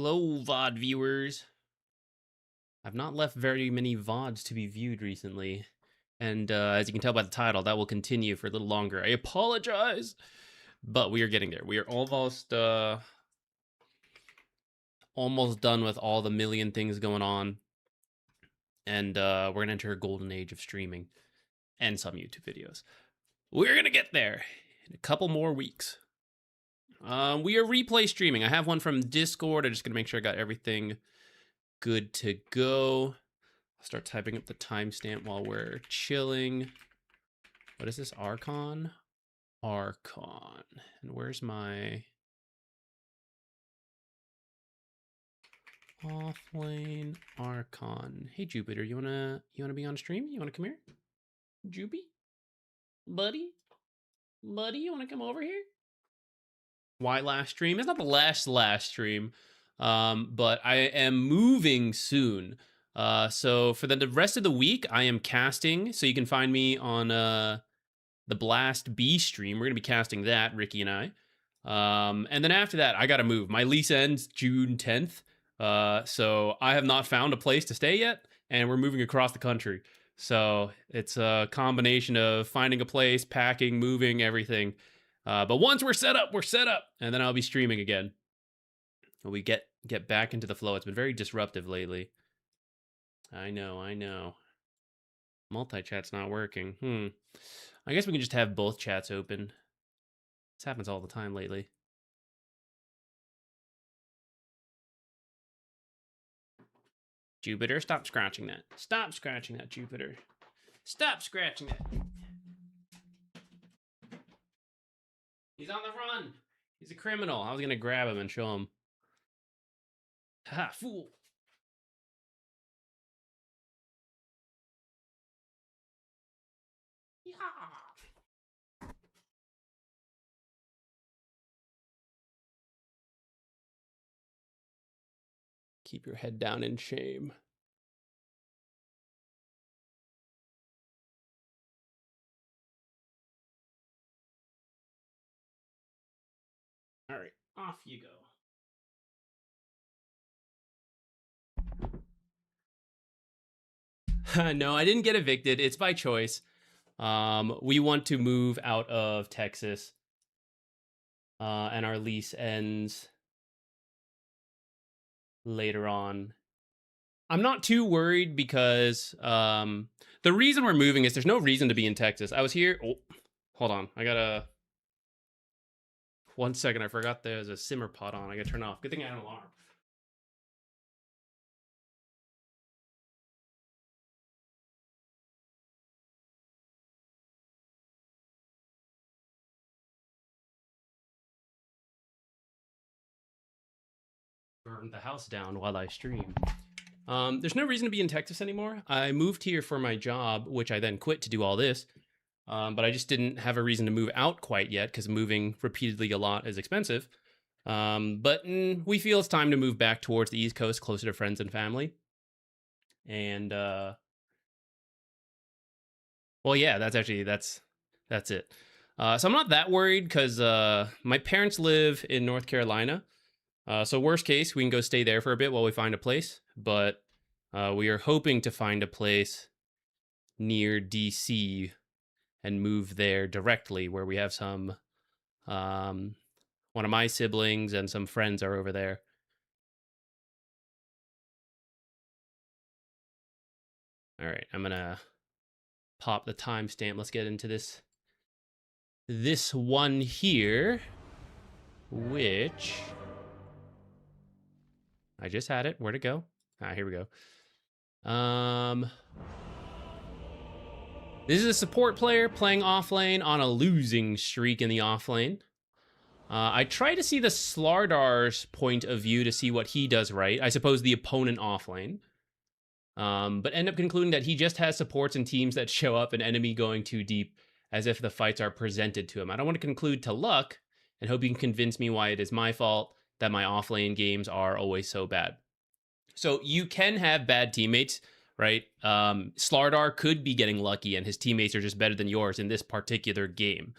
Hello, VOD viewers. I've not left very many VODs to be viewed recently. And as you can tell by the title, that will continue for a little longer. I apologize. But we are getting there. We are almost done with all the million things going on. And we're going to enter a golden age of streaming and some YouTube videos. We're going to get there in a couple more weeks. We are replay streaming. I have one from Discord. I'm just going to make sure I got everything good to go. I'll start typing up the timestamp while we're chilling. What is this? Archon? Archon. And where's my offlane Archon? Hey Jupiter, you wanna be on stream? You wanna come here? Jupy? Buddy? Buddy, you wanna come over here? Why last stream? It's not the last stream. But I am moving soon. So for the rest of the week, I am casting. So you can find me on the Blast B stream. We're gonna be casting that, Ricky and I. And then after that, I gotta move. My lease ends June 10th. So I have not found a place to stay yet, and we're moving across the country. So it's a combination of finding a place, packing, moving, everything. But once we're set up, and then I'll be streaming again. We get back into the flow. It's been very disruptive lately. I know. Multi-chat's not working. I guess we can just have both chats open. This happens all the time lately. Jupiter, stop scratching that. Stop scratching that, Jupiter. Stop scratching that. He's on the run. He's a criminal. I was going to grab him and show him. Ha, fool. Yeah. Keep your head down in shame. All right, off you go. No, I didn't get evicted. It's by choice. We want to move out of Texas. And our lease ends later on. I'm not too worried because the reason we're moving is there's no reason to be in Texas. I was here. Oh, hold on. I gotta. 1 second. I forgot there's a simmer pot on. I gotta turn it off. Good thing I had an alarm. Burn the house down while I stream. There's no reason to be in Texas anymore. I moved here for my job, which I then quit to do all this. But I just didn't have a reason to move out quite yet because moving repeatedly a lot is expensive. But we feel it's time to move back towards the East Coast, closer to friends and family. And well, yeah, that's it. So I'm not that worried because my parents live in North Carolina. So worst case, we can go stay there for a bit while we find a place. But we are hoping to find a place near DC and move there directly, where we have some, one of my siblings and some friends are over there. All right, I'm gonna pop the timestamp. Let's get into this one here, which I just had it. Where'd it go? Here we go. This is a support player playing offlane on a losing streak in the offlane. I try to see the Slardar's point of view to see what he does right. I suppose the opponent offlane. But end up concluding that he just has supports and teams that show up an enemy going too deep as if the fights are presented to him. I don't want to conclude to luck and hope you can convince me why it is my fault that my offlane games are always so bad. So you can have bad teammates, right? Slardar could be getting lucky and his teammates are just better than yours in this particular game.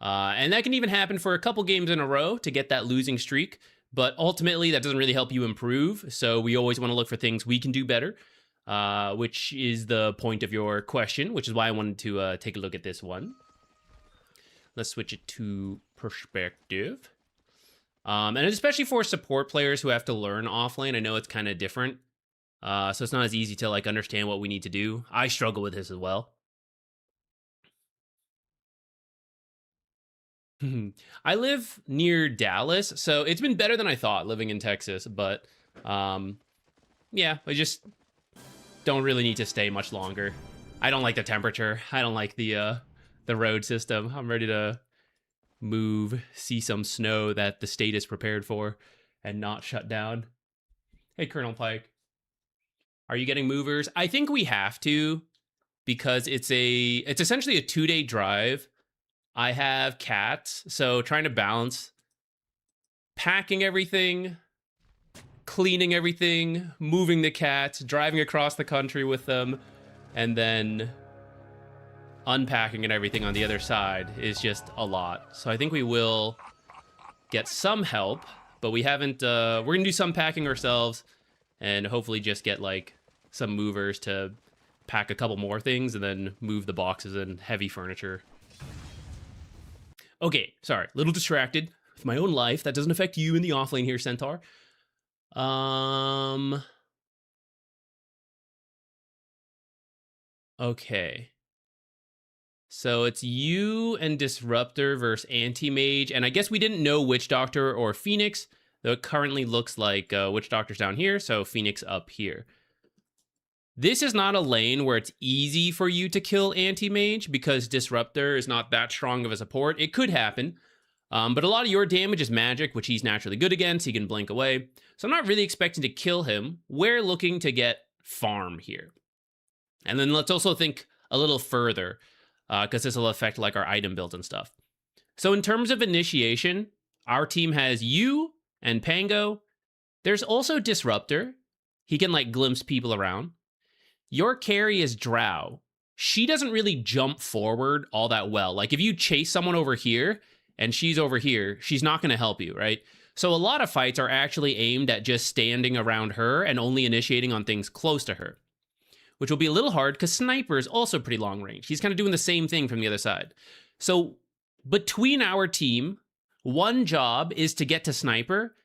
And that can even happen for a couple games in a row to get that losing streak. but ultimately that doesn't really help you improve. So we always want to look for things we can do better, which is the point of your question, which is why I wanted to take a look at this one. Let's switch it to perspective. And especially for support players who have to learn offlane, I know it's kind of different. So it's not as easy to like understand what we need to do. I struggle with this as well. I live near Dallas, so it's been better than I thought living in Texas, but yeah, I just don't really need to stay much longer. I don't like the temperature. I don't like the road system. I'm ready to move, see some snow that the state is prepared for, and not shut down. Hey, Colonel Pike. Are you getting movers? I think we have to, because it's essentially a 2-day drive. I have cats, so trying to balance packing everything, cleaning everything, moving the cats, driving across the country with them, and then unpacking and everything on the other side is just a lot. So I think we will get some help, but we haven't, we're gonna do some packing ourselves and hopefully just get like some movers to pack a couple more things and then move the boxes and heavy furniture. Okay, sorry, a little distracted with my own life. That doesn't affect you in the offlane here, Centaur. Okay. So it's you and Disruptor versus Anti-Mage, and I guess we didn't know Witch Doctor or Phoenix, though it currently looks like Witch Doctor's down here, so Phoenix up here. This is not a lane where it's easy for you to kill Anti-Mage because Disruptor is not that strong of a support. It could happen, but a lot of your damage is magic, which he's naturally good against. He can blink away. So I'm not really expecting to kill him. We're looking to get farm here. And then let's also think a little further, because this will affect like our item builds and stuff. So in terms of initiation, our team has you and Pango. There's also Disruptor. He can like glimpse people around. Your carry is Drow. She doesn't really jump forward all that well. Like if you chase someone over here and she's over here, she's not going to help you, right? So a lot of fights are actually aimed at just standing around her and only initiating on things close to her, which will be a little hard because Sniper is also pretty long range. He's kind of doing the same thing from the other side. So between our team, one job is to get to Sniper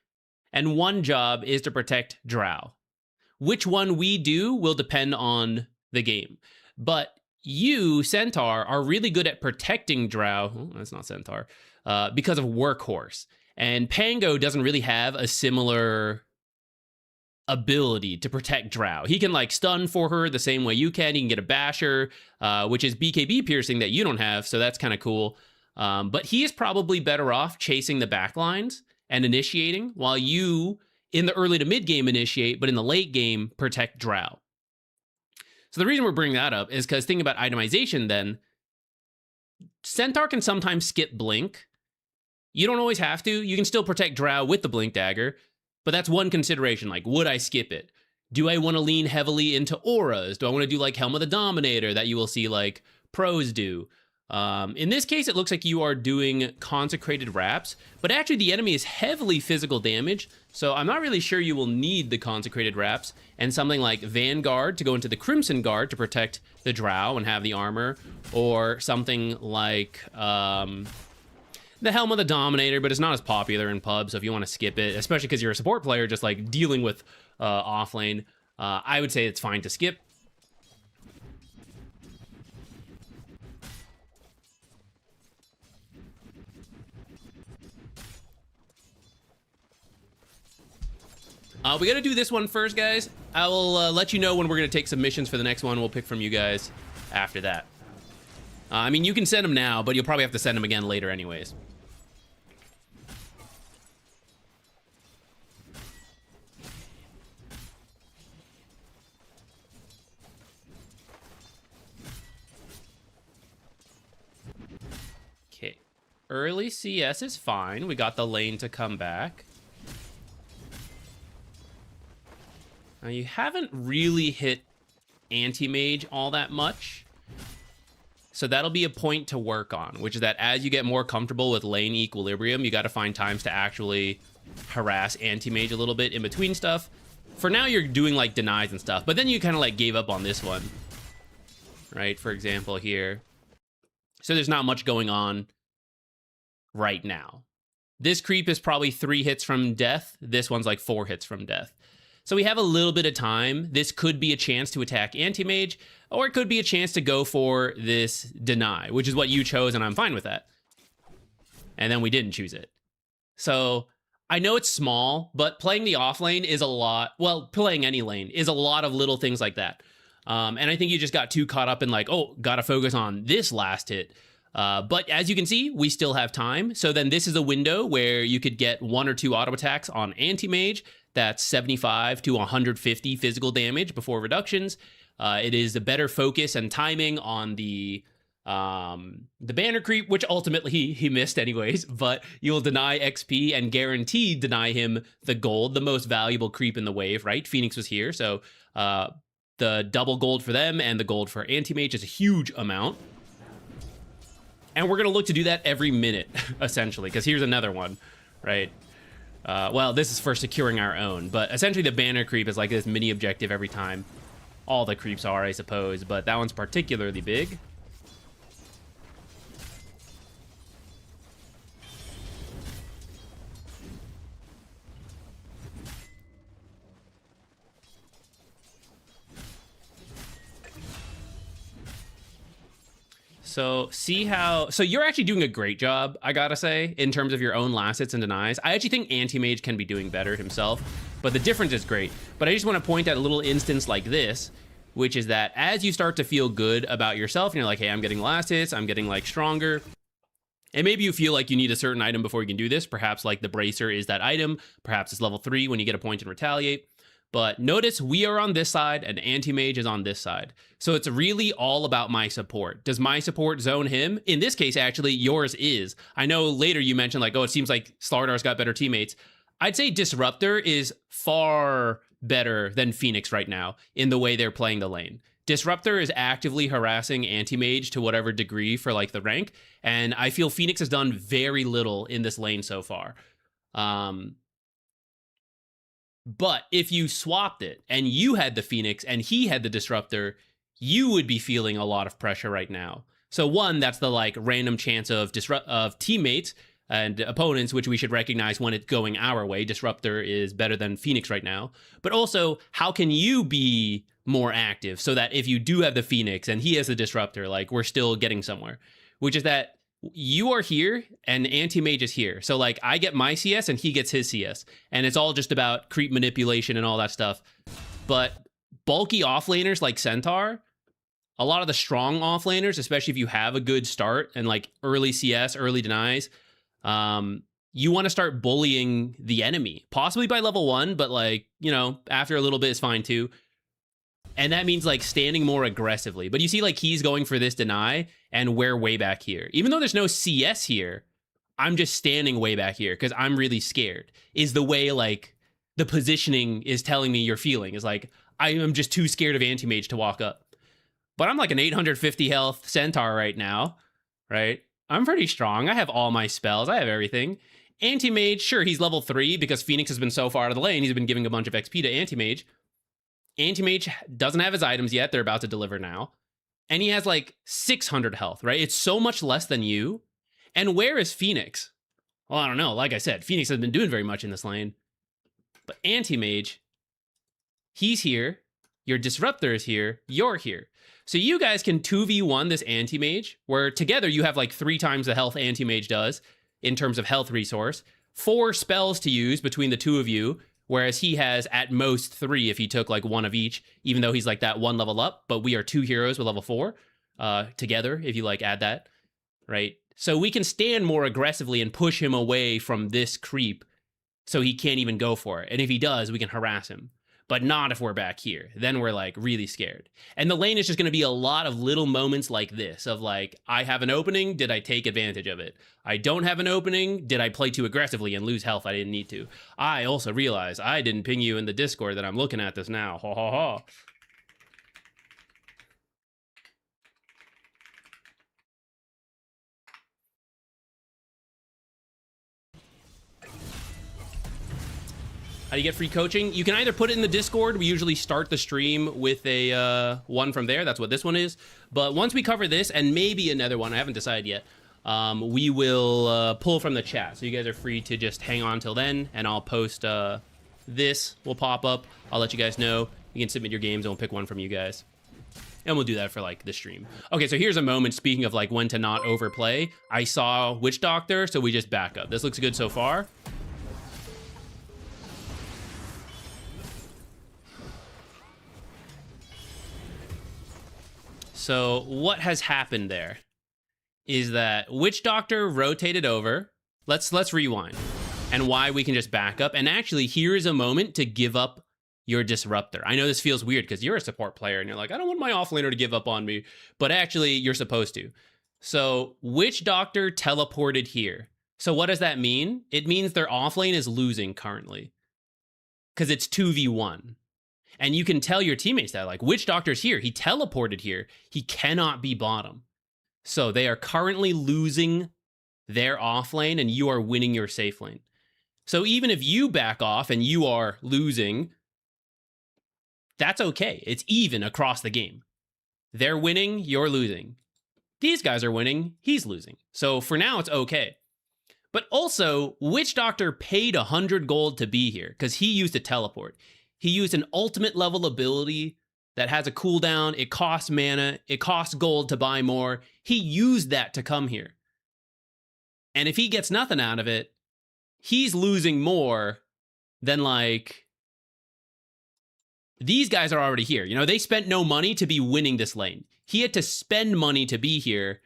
and one job is to protect Drow. Which one we do will depend on the game. But you, Centaur, are really good at protecting Drow. Oh, that's not Centaur. Because of Workhorse. And Pango doesn't really have a similar ability to protect Drow. He can like stun for her the same way you can. He can get a basher, which is BKB piercing that you don't have. So that's kind of cool. But he is probably better off chasing the backlines and initiating while you, in the early to mid game, initiate, but in the late game, protect Drow. So the reason we're bringing that up is because thinking about itemization then, Centaur can sometimes skip Blink. You don't always have to. You can still protect Drow with the Blink Dagger, but that's one consideration. Like, would I skip it? Do I want to lean heavily into auras? Do I want to do like Helm of the Dominator that you will see like pros do? In this case, it looks like you are doing Consecrated Wraps, but actually the enemy is heavily physical damage, so I'm not really sure you will need the Consecrated Wraps, and something like Vanguard to go into the Crimson Guard to protect the Drow and have the armor, or something like the Helm of the Dominator, but it's not as popular in pub, so if you want to skip it, especially because you're a support player just like dealing with offlane, I would say it's fine to skip. We got to do this one first, guys. I will let you know when we're going to take submissions for the next one. We'll pick from you guys after that. I mean, you can send them now, but you'll probably have to send them again later anyways. Okay. Early CS is fine. We got the lane to come back. Now, you haven't really hit Anti-Mage all that much, so that'll be a point to work on, which is that as you get more comfortable with lane equilibrium, you got to find times to actually harass anti-mage a little bit in between stuff. For now, you're doing like denies and stuff, but then you kind of like gave up on this one, right? For example, here. So there's not much going on right now. This creep is probably 3 hits from death. This one's like 4 hits from death. So we have a little bit of time. This could be a chance to attack anti-mage, or it could be a chance to go for this deny, which is what you chose, and I'm fine with that. And then we didn't choose it. So I know it's small, but playing the off lane is a lot. Well, playing any lane is a lot of little things like that. And I think you just got too caught up in like, oh, gotta focus on this last hit. But as you can see, we still have time. So then this is a window where you could get 1 or 2 auto attacks on anti-mage. That's 75 to 150 physical damage before reductions. It is a better focus and timing on the banner creep, which ultimately he missed anyways, but you'll deny XP and guaranteed deny him the gold, the most valuable creep in the wave, right? Phoenix was here, so the double gold for them and the gold for anti-mage is a huge amount. And we're going to look to do that every minute, essentially, because here's another one, right? Well, this is for securing our own, but essentially the banner creep is like this mini objective every time. All the creeps are, I suppose, but that one's particularly big. So see how, so you're actually doing a great job, I gotta say, in terms of your own last hits and denies. I actually think anti-mage can be doing better himself, but the difference is great. But I just want to point at a little instance like this, which is that as you start to feel good about yourself and you're like, hey, I'm getting last hits, I'm getting like stronger, and maybe you feel like you need a certain item before you can do this. Perhaps like the bracer is that item, perhaps it's level 3 when you get a point and retaliate. But notice we are on this side and anti-mage is on this side. So it's really all about my support. Does my support zone him? In this case, actually, yours is. I know later you mentioned like, oh, it seems like Slardar's got better teammates. I'd say Disruptor is far better than Phoenix right now in the way they're playing the lane. Disruptor is actively harassing anti-mage to whatever degree for like the rank. And I feel Phoenix has done very little in this lane so far. But if you swapped it and you had the Phoenix and he had the Disruptor, you would be feeling a lot of pressure right now. So one, that's the like random chance of teammates and opponents, which we should recognize when it's going our way. Disruptor is better than Phoenix right now. But also, how can you be more active so that if you do have the Phoenix and he has the Disruptor, like we're still getting somewhere, which is that you are here and anti-mage is here. So like I get my CS and he gets his CS, and it's all just about creep manipulation and all that stuff. But bulky offlaners like Centaur, a lot of the strong offlaners, especially if you have a good start and like early CS, early denies, you want to start bullying the enemy, possibly by level 1, but like, you know, after a little bit is fine too. And that means like standing more aggressively. But you see like he's going for this deny and we're way back here. Even though there's no CS here, I'm just standing way back here because I'm really scared, is the way like the positioning is telling me you're feeling. Is like, I am just too scared of anti-mage to walk up. But I'm like an 850 health Centaur right now, right? I'm pretty strong. I have all my spells. I have everything. Anti-mage, sure, he's level 3 because Phoenix has been so far out of the lane. He's been giving a bunch of XP to anti-mage. Anti-mage doesn't have his items yet. They're about to deliver now. And he has like 600 health, right? It's so much less than you. And where is Phoenix? Well, I don't know. Like I said, Phoenix hasn't been doing very much in this lane. But anti-mage, he's here. Your Disruptor is here. You're here. So you guys can 2v1 this anti-mage, where together you have like 3 times the health anti-mage does in terms of health resource. 4 spells to use between the two of you, whereas he has at most 3 if he took like 1 of each, even though he's like that 1 level up. But we are 2 heroes with level 4 together, if you like add that, right? So we can stand more aggressively and push him away from this creep so he can't even go for it. And if he does, we can harass him. But not if we're back here. Then we're like really scared. And the lane is just going to be a lot of little moments like this of like, I have an opening. Did I take advantage of it? I don't have an opening. Did I play too aggressively and lose health I didn't need to? I also realize I didn't ping you in the Discord that I'm looking at this now. Ha ha ha. How do you get free coaching? You can either put it in the Discord. We usually start the stream with a one from there. That's what this one is. But once we cover this and maybe another one, I haven't decided yet, we will pull from the chat. So you guys are free to just hang on till then, and I'll post this will pop up. I'll let you guys know. You can submit your games and we'll pick one from you guys. And we'll do that for like the stream. Okay, so here's a moment, speaking of like when to not overplay. I saw Witch Doctor, so we just back up. This looks good so far. So what has happened there is that Witch Doctor rotated over. Let's rewind and why we can just back up. And actually, here is a moment to give up your Disruptor. I know this feels weird because you're a support player and you're like, I don't want my offlaner to give up on me. But actually, you're supposed to. So Witch Doctor teleported here. So what does that mean? It means their offlane is losing currently because it's 2v1. And you can tell your teammates that, like, Witch Doctor's here. He teleported here. He cannot be bottom. So they are currently losing their off lane, and you are winning your safe lane. So even if you back off and you are losing, that's okay. It's even across the game. They're winning, you're losing. These guys are winning, he's losing. So for now, it's okay. But also, Witch Doctor paid 100 gold to be here because he used a teleport. He used an ultimate level ability that has a cooldown. It costs mana. It costs gold to buy more. He used that to come here. And if he gets nothing out of it, he's losing more than, like, these guys are already here. You know, they spent no money to be winning this lane. He had to spend money to be here.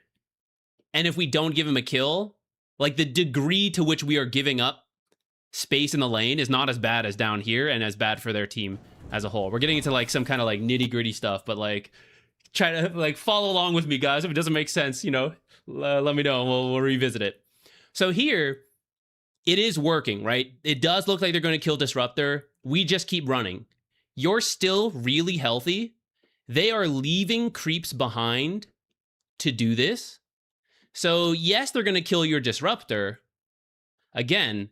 And if we don't give him a kill, like, the degree to which we are giving up space in the lane is not as bad as down here and as bad for their team as a whole. We're getting into like some kind of like nitty gritty stuff, but like try to like follow along with me, guys. If it doesn't make sense, you know, let me know and we'll revisit it. So here it is working, right? It does look like they're going to kill Disruptor. We just keep running. You're still really healthy. They are leaving creeps behind to do this. So yes, they're going to kill your Disruptor. Again,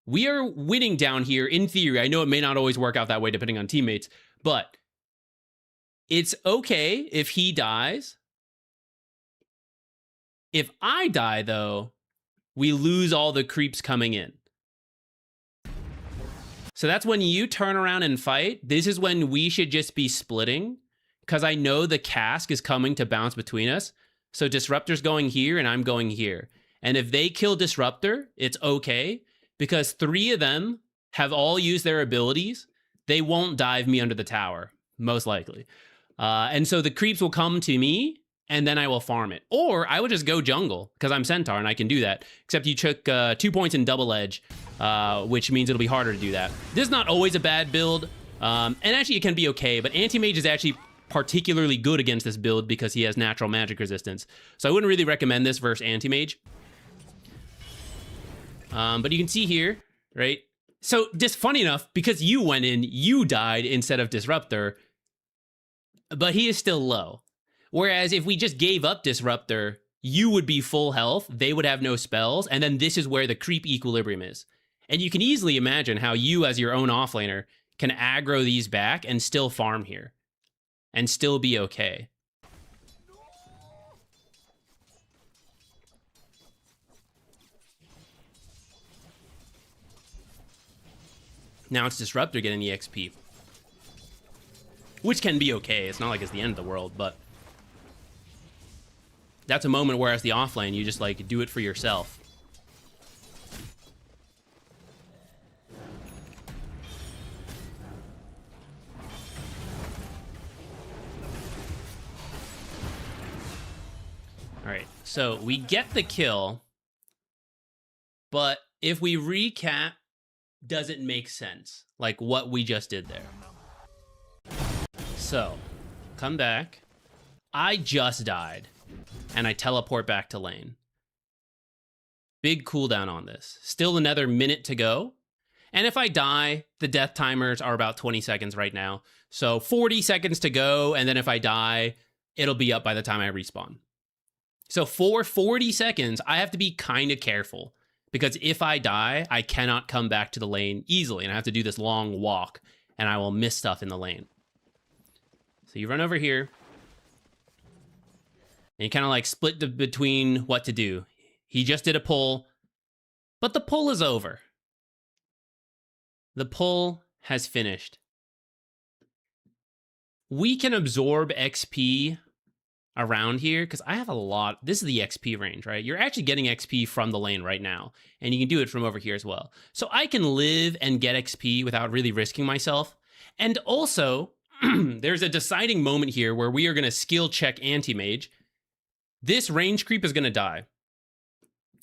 we are winning down here in theory. I know it may not always work out that way depending on teammates, but it's okay if he dies. If I die, though, we lose all the creeps coming in. So that's when you turn around and fight. This is when we should just be splitting because I know the cask is coming to bounce between us. So Disruptor's going here and I'm going here. And if they kill Disruptor, it's okay. Because 3 of them have all used their abilities. They won't dive me under the tower, most likely. And so the creeps will come to me, and then I will farm it. Or I would just go jungle, because I'm Centaur, and I can do that. Except you took 2 points in double edge, which means it'll be harder to do that. This is not always a bad build, and actually it can be okay, but Anti-Mage is actually particularly good against this build because he has natural magic resistance. So I wouldn't really recommend this versus Anti-Mage. But you can see here, right? So just funny enough, because you went in, you died instead of Disruptor, but he is still low. Whereas if we just gave up Disruptor, you would be full health, they would have no spells, and then this is where the creep equilibrium is. And you can easily imagine how you as your own offlaner can aggro these back and still farm here. And still be okay. Now it's Disruptor getting the XP. Which can be okay. It's not like it's the end of the world, but that's a moment where as the offlane, you just like do it for yourself. All right, so we get the kill, but if we recap, does it make sense? Like what we just did there. So, come back. I just died, and I teleport back to lane. Big cooldown on this. Still another minute to go. And if I die, the death timers are about 20 seconds right now. So 40 seconds to go, and then if I die, it'll be up by the time I respawn. So for 40 seconds, I have to be kind of careful Because if I die, I cannot come back to the lane easily, and I have to do this long walk, and I will miss stuff in the lane. So you run over here, and you kind of like split between what to do. He just did a pull, but the pull is over. The pull has finished. We can absorb XP around here, because I have a lot. This is the XP range, right? You're actually getting XP from the lane right now, and you can do it from over here as well. So I can live and get XP without really risking myself. And also, there's a deciding moment here where we are going to skill check Anti-Mage. This range creep is going to die.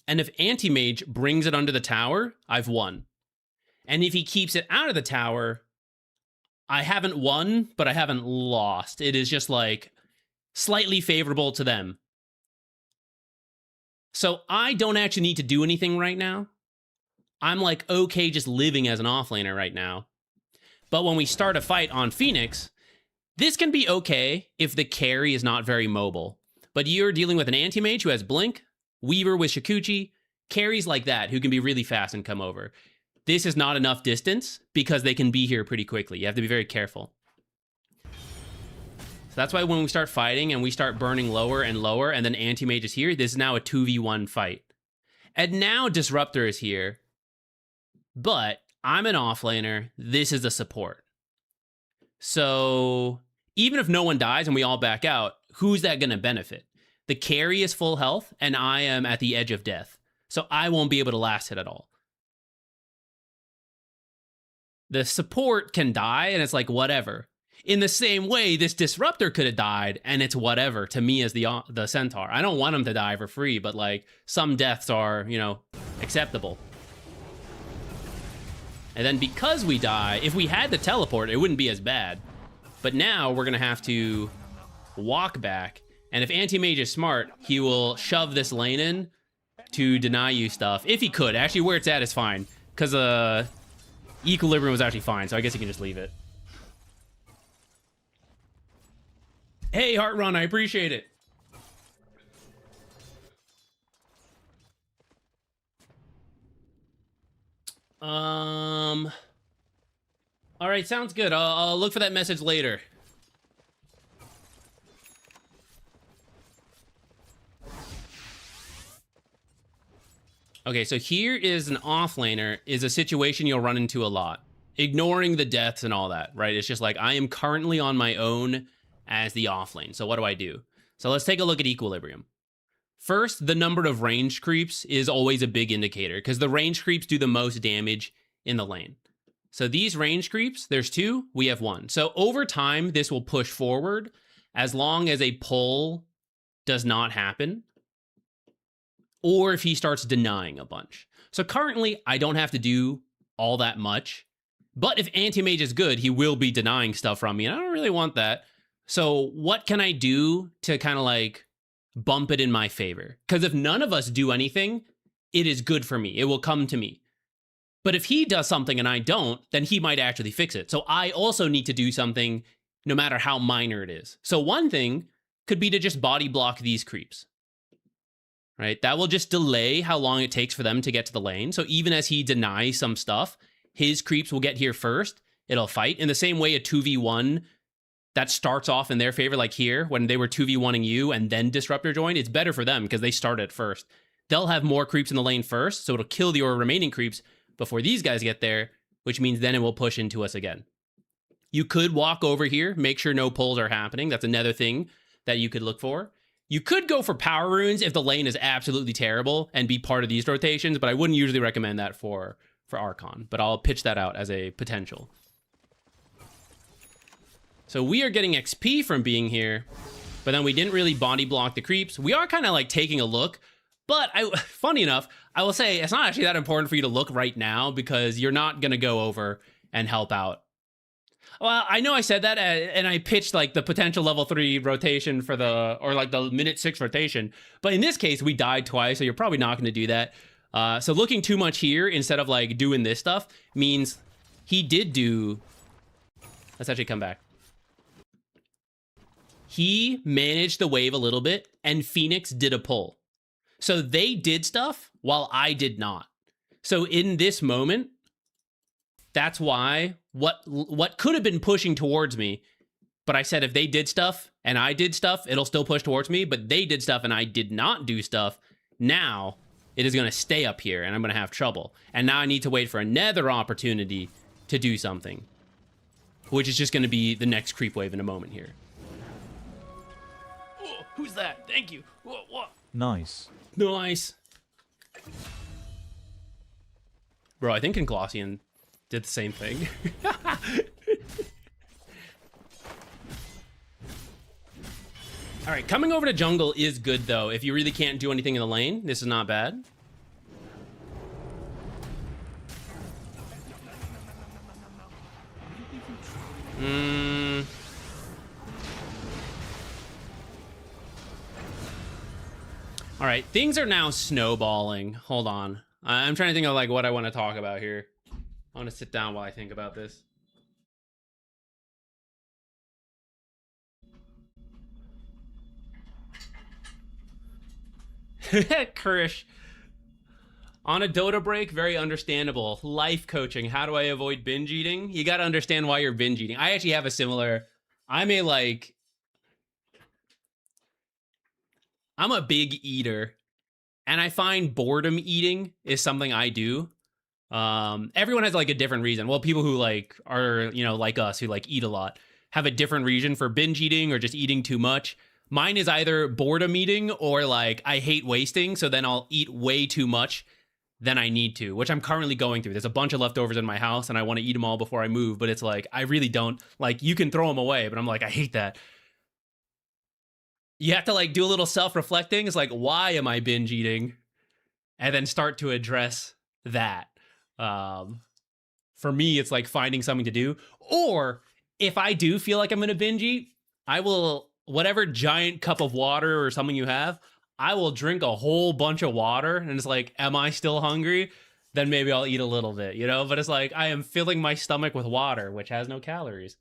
And if Anti-Mage brings it under the tower, I've won. And if he keeps it out of the tower, I haven't won, but I haven't lost. It is just like slightly favorable to them. So I don't actually need to do anything right now. I'm like okay just living as an offlaner right now. But when we start a fight on Phoenix, this can be okay if the carry is not very mobile. But you're dealing with an anti-mage who has Blink, Weaver with Shikuchi, carries like that who can be really fast and come over. This is not enough distance because they can be here pretty quickly. You have to be very careful. So that's why when we start fighting and we start burning lower and lower and then anti-mage is here, this is now a 2v1 fight. And now Disruptor is here, but I'm an offlaner. This is the support. So even if no one dies and we all back out, who's that going to benefit? The carry is full health and I am at the edge of death. So I won't be able to last it at all. The support can die and it's like whatever. In the same way, this Disruptor could have died and it's whatever to me as the Centaur. I don't want him to die for free, but like some deaths are, you know, acceptable. And then because we die, if we had the teleport, it wouldn't be as bad. But now we're going to have to walk back. And if Anti-Mage is smart, he will shove this lane in to deny you stuff. If he could. Actually, where it's at is fine. Because Equilibrium was actually fine, so I guess he can just leave it. Hey, Heartrun, I appreciate it. All right, sounds good. I'll look for that message later. Okay, so here is an offlaner, is a situation you'll run into a lot. Ignoring the deaths and all that, right? It's just like, I am currently on my own as the offlane. So what do I do? So let's take a look at Equilibrium. First, the number of range creeps is always a big indicator because the range creeps do the most damage in the lane. So these range creeps, there's 2, we have 1. So over time, this will push forward as long as a pull does not happen or if he starts denying a bunch. So currently, I don't have to do all that much, but if Anti-Mage is good, he will be denying stuff from me, and I don't really want that. So what can I do to kind of like bump it in my favor? Because if none of us do anything, it is good for me. It will come to me. But if he does something and I don't, then he might actually fix it. So I also need to do something no matter how minor it is. So one thing could be to just body block these creeps. Right? That will just delay how long it takes for them to get to the lane. So even as he denies some stuff, his creeps will get here first. It'll fight. In the same way a 2v1 that starts off in their favor, like here, when they were 2v1ing you and then Disruptor joined, it's better for them because they started first. They'll have more creeps in the lane first, so it'll kill your remaining creeps before these guys get there, which means then it will push into us again. You could walk over here, make sure no pulls are happening. That's another thing that you could look for. You could go for power runes if the lane is absolutely terrible and be part of these rotations, but I wouldn't usually recommend that for Archon, but I'll pitch that out as a potential. So we are getting XP from being here, but then we didn't really body block the creeps. We are kind of like taking a look, but funny enough, I will say it's not actually that important for you to look right now because you're not going to go over and help out. Well, I know I said that and I pitched like the potential level 3 rotation for or like the minute 6 rotation. But in this case, we died twice, so you're probably not going to do that. So looking too much here instead of like doing this stuff means he did do... Let's actually come back. He managed the wave a little bit and Phoenix did a pull. So they did stuff while I did not. So in this moment, that's why what could have been pushing towards me, but I said if they did stuff and I did stuff, it'll still push towards me, but they did stuff and I did not do stuff. Now it is going to stay up here and I'm going to have trouble. And now I need to wait for another opportunity to do something, which is just going to be the next creep wave in a moment here. Oh, who's that? Thank you. Whoa. Nice. Nice. Bro, I think Inglossian did the same thing. All right, coming over to jungle is good, though. If you really can't do anything in the lane, this is not bad. All right, things are now snowballing. Hold on. I'm trying to think of like what I want to talk about here. I want to sit down while I think about this. Krish. On a Dota break, very understandable. Life coaching. How do I avoid binge eating? You got to understand why you're binge eating. I actually have a similar... I'm a big eater. And I find boredom eating is something I do. Everyone has like a different reason. Well, people who like are, you know, like us who like eat a lot have a different reason for binge eating or just eating too much. Mine is either boredom eating or like I hate wasting. So then I'll eat way too much than I need to, which I'm currently going through. There's a bunch of leftovers in my house and I want to eat them all before I move. But it's like, I really don't like, you can throw them away, but I'm like, I hate that. You have to like do a little self-reflecting. It's like, why am I binge eating? And then start to address that. For me, it's like finding something to do. Or if I do feel like I'm going to binge eat, I will, whatever giant cup of water or something you have, I will drink a whole bunch of water. And it's like, am I still hungry? Then maybe I'll eat a little bit, you know? But it's like, I am filling my stomach with water, which has no calories.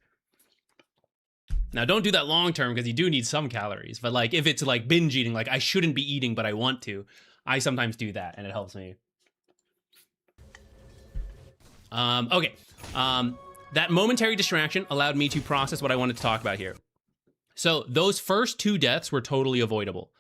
Now, don't do that long term because you do need some calories. But like, if it's like binge eating, like I shouldn't be eating, but I want to, I sometimes do that and it helps me. Okay. That momentary distraction allowed me to process what I wanted to talk about here. So those first two deaths were totally avoidable,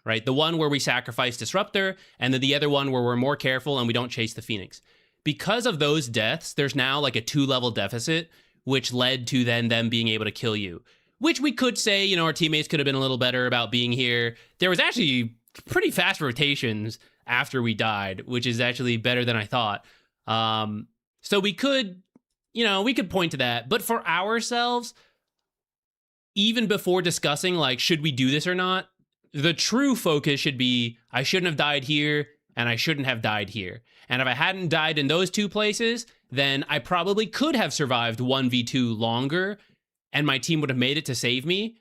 right? The one where we sacrifice Disruptor and then the other one where we're more careful and we don't chase the Phoenix. Because of those deaths, there's now like a 2-level deficit, which led to then them being able to kill you. Which we could say, you know, our teammates could have been a little better about being here. There was actually pretty fast rotations after we died, which is actually better than I thought. So we could, you know, we could point to that. But for ourselves, even before discussing, like, should we do this or not, the true focus should be, I shouldn't have died here, and I shouldn't have died here. And if I hadn't died in those two places, then I probably could have survived 1v2 longer, and my team would have made it to save me,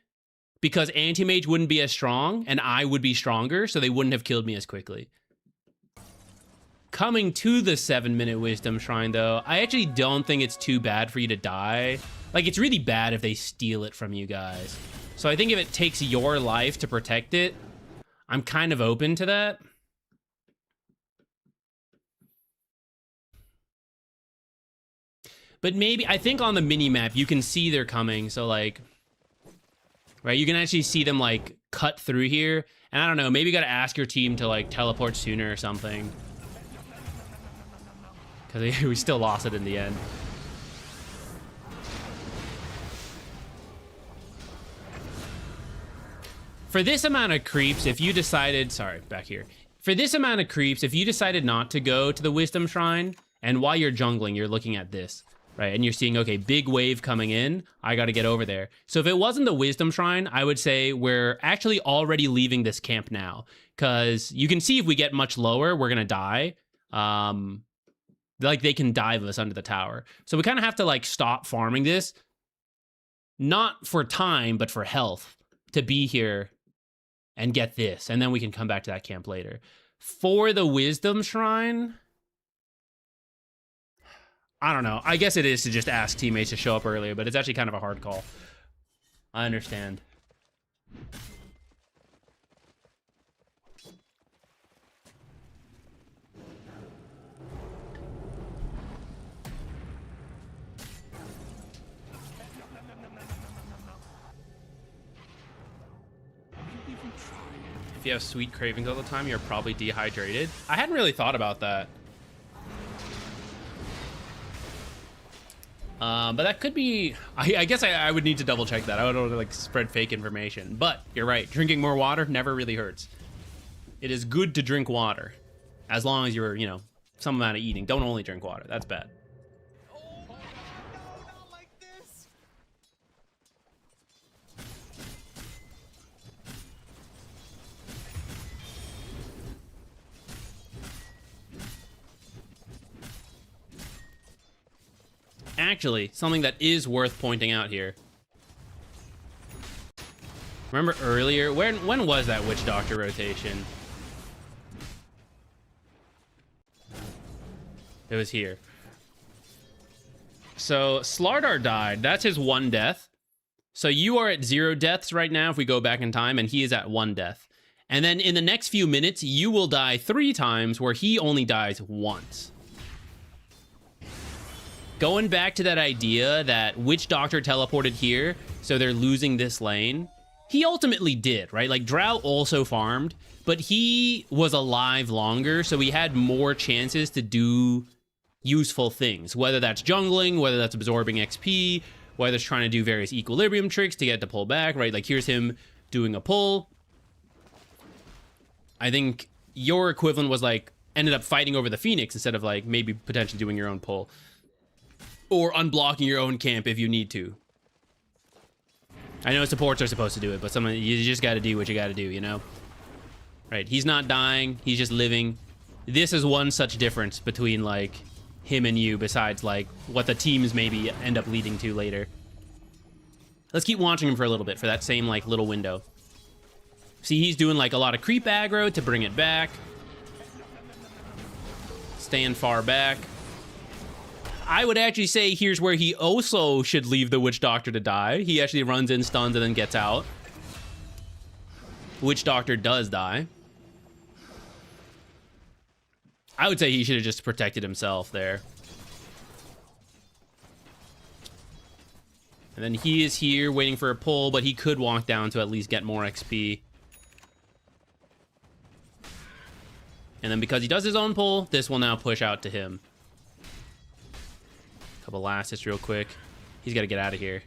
because Anti-Mage wouldn't be as strong, and I would be stronger, so they wouldn't have killed me as quickly. Coming to the 7-minute Wisdom Shrine, though, I actually don't think it's too bad for you to die. Like, it's really bad if they steal it from you guys. So I think if it takes your life to protect it, I'm kind of open to that. But maybe, I think on the mini-map, you can see they're coming, so like... Right, you can actually see them, like, cut through here. And I don't know, maybe you gotta ask your team to, like, teleport sooner or something. Because we still lost it in the end. For this amount of creeps, if you decided... Sorry, back here. For this amount of creeps, if you decided not to go to the Wisdom Shrine, and while you're jungling, you're looking at this, right? And you're seeing, okay, big wave coming in. I got to get over there. So if it wasn't the Wisdom Shrine, I would say we're actually already leaving this camp now. Because you can see if we get much lower, we're going to die. Like, they can dive us under the tower. So we kind of have to, like, stop farming this. Not for time, but for health. To be here and get this. And then we can come back to that camp later. For the Wisdom Shrine... I don't know. I guess it is to just ask teammates to show up earlier, but it's actually kind of a hard call. I understand. If you have sweet cravings all the time, you're probably dehydrated. I hadn't really thought about that. But that could be... I guess I would need to double check that. I don't want to like spread fake information. But you're right. Drinking more water never really hurts. It is good to drink water. As long as you're, you know, some amount of eating. Don't only drink water. That's bad. Actually, something that is worth pointing out here. Remember earlier, when was that Witch Doctor rotation? It was here. So Slardar died. That's his 1 death. So you are at 0 deaths right now if we go back in time, and he is at 1 death. And then in the next few minutes, you will die 3 times where he only dies once. Going back to that idea that Witch Doctor teleported here, so they're losing this lane. He ultimately did, right? Like, Drow also farmed, but he was alive longer, so he had more chances to do useful things. Whether that's jungling, whether that's absorbing XP, whether it's trying to do various equilibrium tricks to get to pull back, right? Like, here's him doing a pull. I think your equivalent was, like, ended up fighting over the Phoenix instead of, like, maybe potentially doing your own pull. Or unblocking your own camp if you need to. I know supports are supposed to do it, but sometimes you just got to do what you got to do, you know? Right, he's not dying, he's just living. This is one such difference between, like, him and you, besides, like, what the teams maybe end up leading to later. Let's keep watching him for a little bit, for that same, like, little window. See, he's doing, like, a lot of creep aggro to bring it back. Staying far back. I would actually say here's where he also should leave the Witch Doctor to die. He actually runs in, stuns, and then gets out. Witch Doctor does die. I would say he should have just protected himself there. And then he is here waiting for a pull, but he could walk down to at least get more XP. And then because he does his own pull, this will now push out to him. Couple last hits real quick. He's got to get out of here.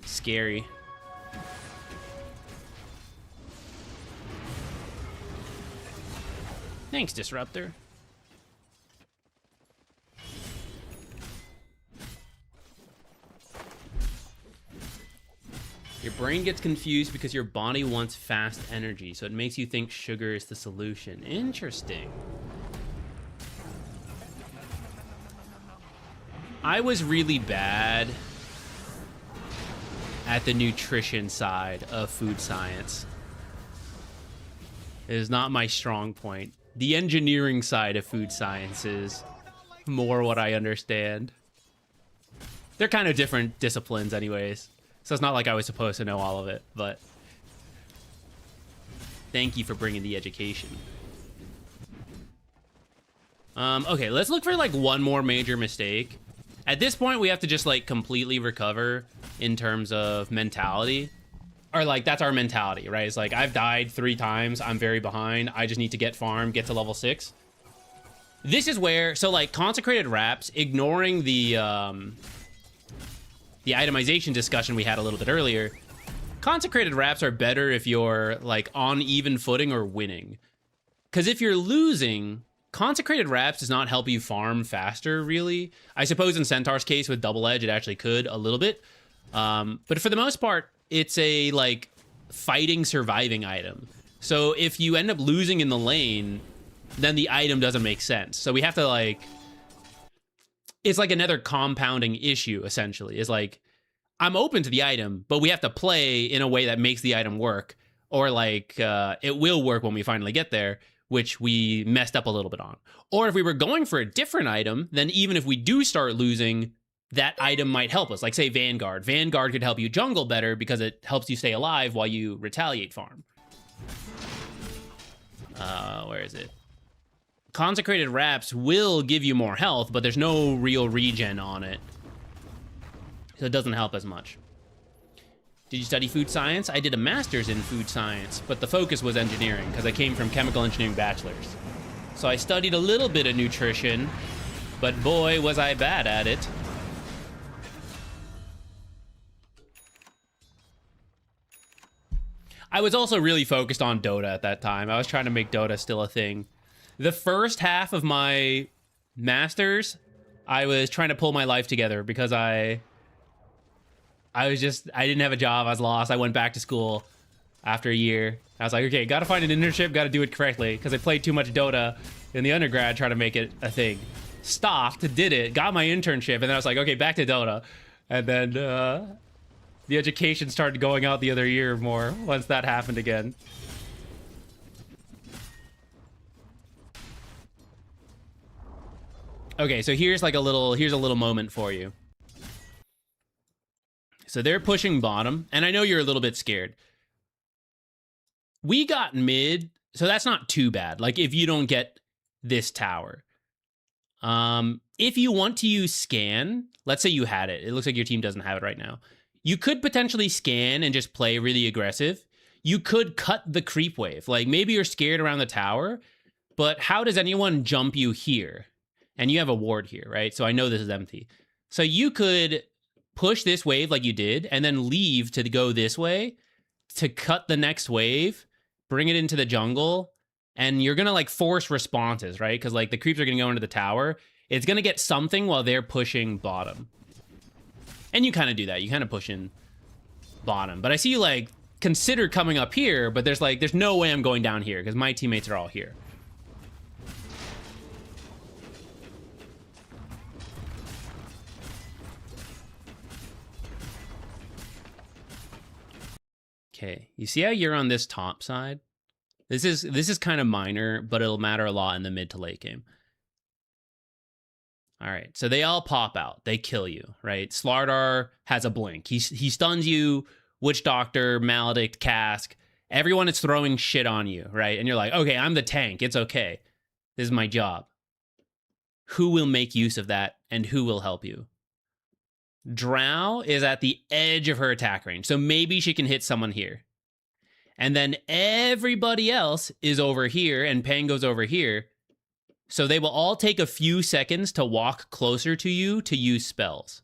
Scary. Thanks, Disruptor. Your brain gets confused because your body wants fast energy, so it makes you think sugar is the solution. Interesting. I was really bad at the nutrition side of food science. It is not my strong point. The engineering side of food science is more what I understand. They're kind of different disciplines anyways, so it's not like I was supposed to know all of it, but thank you for bringing the education. Okay, let's look for like one more major mistake. At this point, we have to just, like, completely recover in terms of mentality. Or, like, that's our mentality, right? It's like, I've died 3 times. I'm very behind. I just need to get farm, get to level 6. This is where, so, like, consecrated wraps, ignoring the itemization discussion we had a little bit earlier, consecrated wraps are better if you're, like, on even footing or winning. Because if you're losing... Consecrated Wraps does not help you farm faster, really. I suppose in Centaur's case with Double Edge, it actually could a little bit. But for the most part, it's a, like, fighting, surviving item. So if you end up losing in the lane, then the item doesn't make sense. So we have to, like... It's like another compounding issue, essentially. It's like, I'm open to the item, but we have to play in a way that makes the item work. Or, like, it will work when we finally get there, which we messed up a little bit on. Or if we were going for a different item, then even if we do start losing, that item might help us. Like, say, Vanguard. Vanguard could help you jungle better because it helps you stay alive while you retaliate farm. Where is it? Consecrated Wraps will give you more health, but there's no real regen on it. So it doesn't help as much. Did you study food science? I did a master's in food science, but the focus was engineering because I came from chemical engineering bachelor's. So I studied a little bit of nutrition, but boy, was I bad at it. I was also really focused on Dota at that time. I was trying to make Dota still a thing. The first half of my master's, I was trying to pull my life together because I didn't have a job. I was lost. I went back to school after a year. I was like, okay, got to find an internship, got to do it correctly because I played too much Dota in the undergrad trying to make it a thing. Stopped, did it, got my internship, and then I was like, okay, back to Dota. And then the education started going out the other year more once that happened again. Okay, so here's a little moment for you. So they're pushing bottom, and I know you're a little bit scared. We got mid, so that's not too bad. Like, if you don't get this tower. If you want to use scan, let's say you had it. It looks like your team doesn't have it right now. You could potentially scan and just play really aggressive. You could cut the creep wave. Like, maybe you're scared around the tower, but how does anyone jump you here? And you have a ward here, right? So I know this is empty. So you could push this wave like you did, and then leave to go this way to cut the next wave, bring it into the jungle, and you're gonna like force responses, right? Because like the creeps are gonna go into the tower. It's gonna get something while they're pushing bottom. And you kind of do that. You kind of push in bottom. But I see you like consider coming up here, but there's no way I'm going down here because my teammates are all here. Okay, you see how you're on this top side? This is kind of minor, but it'll matter a lot in the mid to late game. All right, so they all pop out. They kill you, right? Slardar has a blink. He stuns you, Witch Doctor, Maledict, Cask. Everyone is throwing shit on you, right? And you're like, okay, I'm the tank. It's okay. This is my job. Who will make use of that, and who will help you? Drow is at the edge of her attack range, so maybe she can hit someone here. And then everybody else is over here, and Pango's over here. So they will all take a few seconds to walk closer to you to use spells.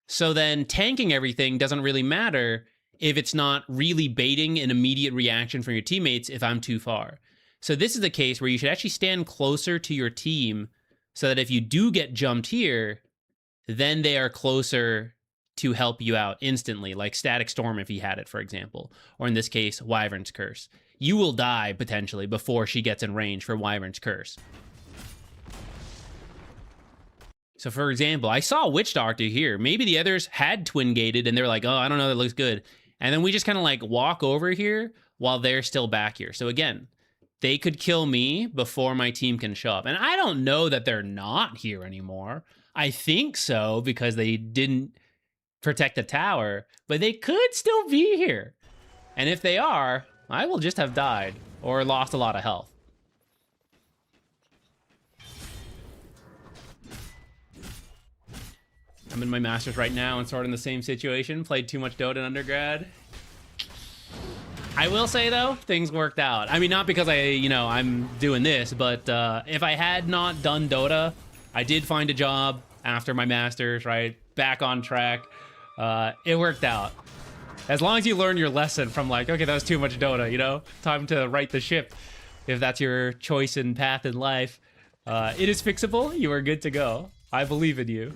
So then tanking everything doesn't really matter if it's not really baiting an immediate reaction from your teammates if I'm too far. So this is a case where you should actually stand closer to your team so that if you do get jumped here, then they are closer to help you out instantly, like Static Storm if he had it, for example. Or in this case, Wyvern's Curse. You will die, potentially, before she gets in range for Wyvern's Curse. So, for example, I saw Witch Doctor here. Maybe the others had twin-gated, and they're like, oh, I don't know, that looks good. And then we just kind of, like, walk over here while they're still back here. So, again, they could kill me before my team can show up. And I don't know that they're not here anymore. I think so, because they didn't protect the tower, but they could still be here. And if they are, I will just have died or lost a lot of health. I'm in my master's right now and sort of in the same situation. Played too much Dota in undergrad. I will say, though, things worked out. I mean, not because I'm doing this, but if I had not done Dota, I did find a job after my master's, right? Back on track. It worked out. As long as you learn your lesson from like, okay, that was too much Dota, you know? Time to right the ship. If that's your choice and path in life. It is fixable. You are good to go. I believe in you.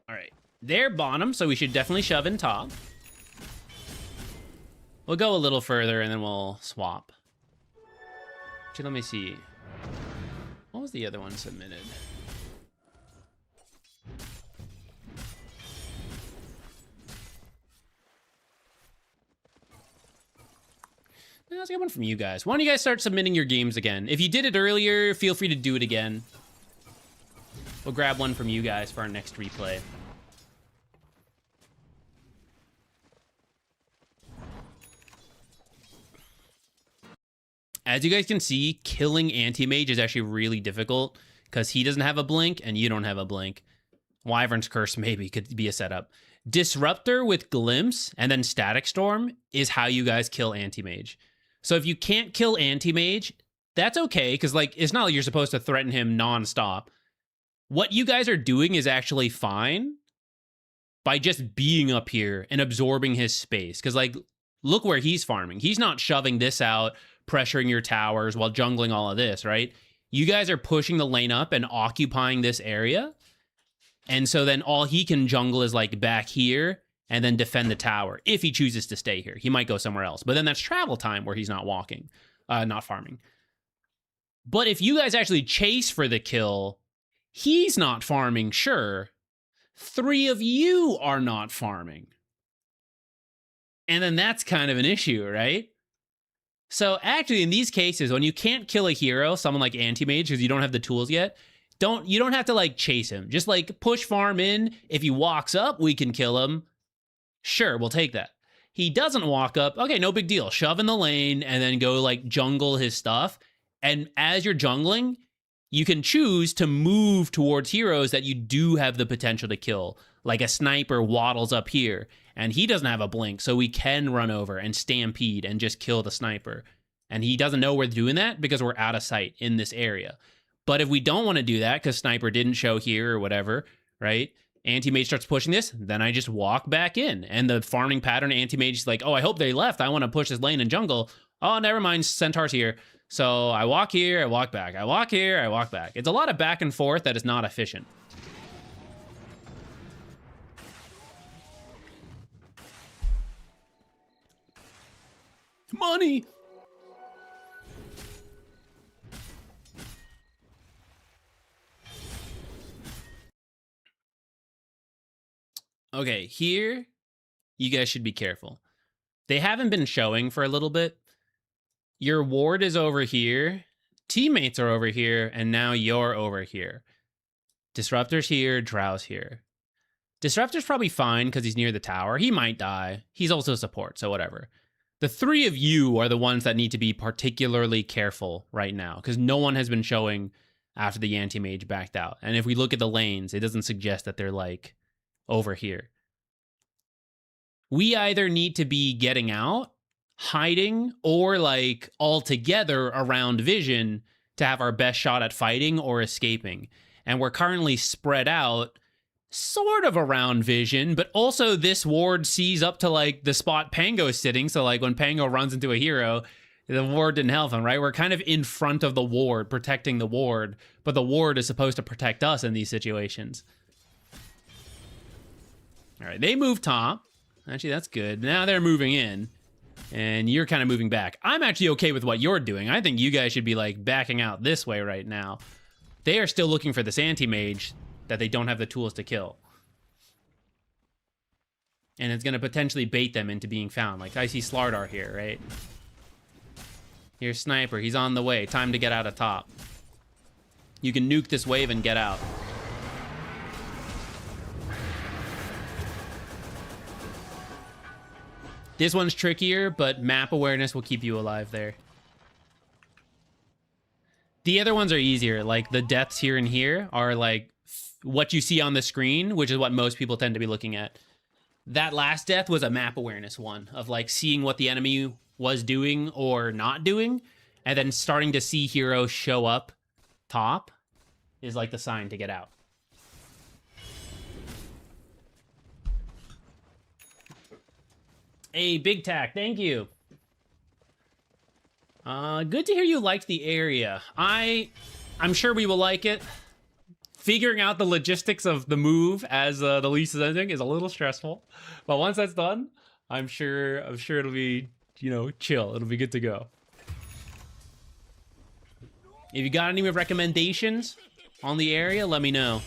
All right. They're bottom, so we should definitely shove in top. We'll go a little further and then we'll swap. Actually, let me see. What was the other one submitted? Let's get one from you guys. Why don't you guys start submitting your games again? If you did it earlier, feel free to do it again. We'll grab one from you guys for our next replay. As you guys can see, killing Anti-Mage is actually really difficult because he doesn't have a blink and you don't have a blink. Wyvern's Curse maybe could be a setup. Disruptor with Glimpse and then Static Storm is how you guys kill Anti-Mage. So if you can't kill Anti-Mage, that's okay, because like it's not like you're supposed to threaten him nonstop. What you guys are doing is actually fine by just being up here and absorbing his space. Because like, look where he's farming. He's not shoving this out, pressuring your towers while jungling all of this, right? You guys are pushing the lane up and occupying this area. And so then all he can jungle is like back here and then defend the tower. If he chooses to stay here, he might go somewhere else. But then that's travel time where he's not walking, not farming. But if you guys actually chase for the kill, he's not farming, sure. 3 of you are not farming. And then that's kind of an issue, right? So actually in these cases, when you can't kill a hero, someone like Anti-Mage, because you don't have the tools yet, you don't have to like chase him. Just like push farm in. If he walks up, we can kill him. Sure, we'll take that. He doesn't walk up. Okay, no big deal. Shove in the lane and then go like jungle his stuff. And as you're jungling, you can choose to move towards heroes that you do have the potential to kill. Like a sniper waddles up here, and he doesn't have a blink, so we can run over and stampede and just kill the sniper. And he doesn't know we're doing that because we're out of sight in this area. But if we don't want to do that because sniper didn't show here or whatever, right? Anti-Mage starts pushing this, then I just walk back in. And the farming pattern, Anti-Mage is like, oh, I hope they left. I want to push this lane and jungle. Oh, never mind, Centaur's here. So I walk here, I walk back. I walk here, I walk back. It's a lot of back and forth that is not efficient. Money! Okay, here, you guys should be careful. They haven't been showing for a little bit. Your ward is over here, teammates are over here, and now you're over here. Disruptor's here, Drow's here. Disruptor's probably fine because he's near the tower. He might die. He's also support, so whatever. The 3 of you are the ones that need to be particularly careful right now because no one has been showing after the Anti-Mage backed out. And if we look at the lanes, it doesn't suggest that they're like over here. We either need to be getting out, hiding, or like all together around vision to have our best shot at fighting or escaping. And we're currently spread out sort of around vision, but also this ward sees up to like the spot Pango's sitting. So like when Pango runs into a hero, the ward didn't help him, right? We're kind of in front of the ward, protecting the ward, but the ward is supposed to protect us in these situations. All right, they move top. Actually, that's good. Now they're moving in, and you're kind of moving back. I'm actually okay with what you're doing. I think you guys should be like backing out this way right now. They are still looking for this Anti-Mage that they don't have the tools to kill. And it's going to potentially bait them into being found. Like, I see Slardar here, right? Here's Sniper. He's on the way. Time to get out of top. You can nuke this wave and get out. This one's trickier, but map awareness will keep you alive there. The other ones are easier. Like, the deaths here and here are, like, what you see on the screen, which is what most people tend to be looking at. That last death was a map awareness one of like seeing what the enemy was doing or not doing, and then starting to see heroes show up top is like the sign to get out. Hey, Big Tack, thank you. Good to hear you liked the area. I'm sure we will like it. Figuring out the logistics of the move as the lease is ending is a little stressful, but once that's done, I'm sure it'll be, you know, chill. It'll be good to go. If you got any recommendations on the area, let me know.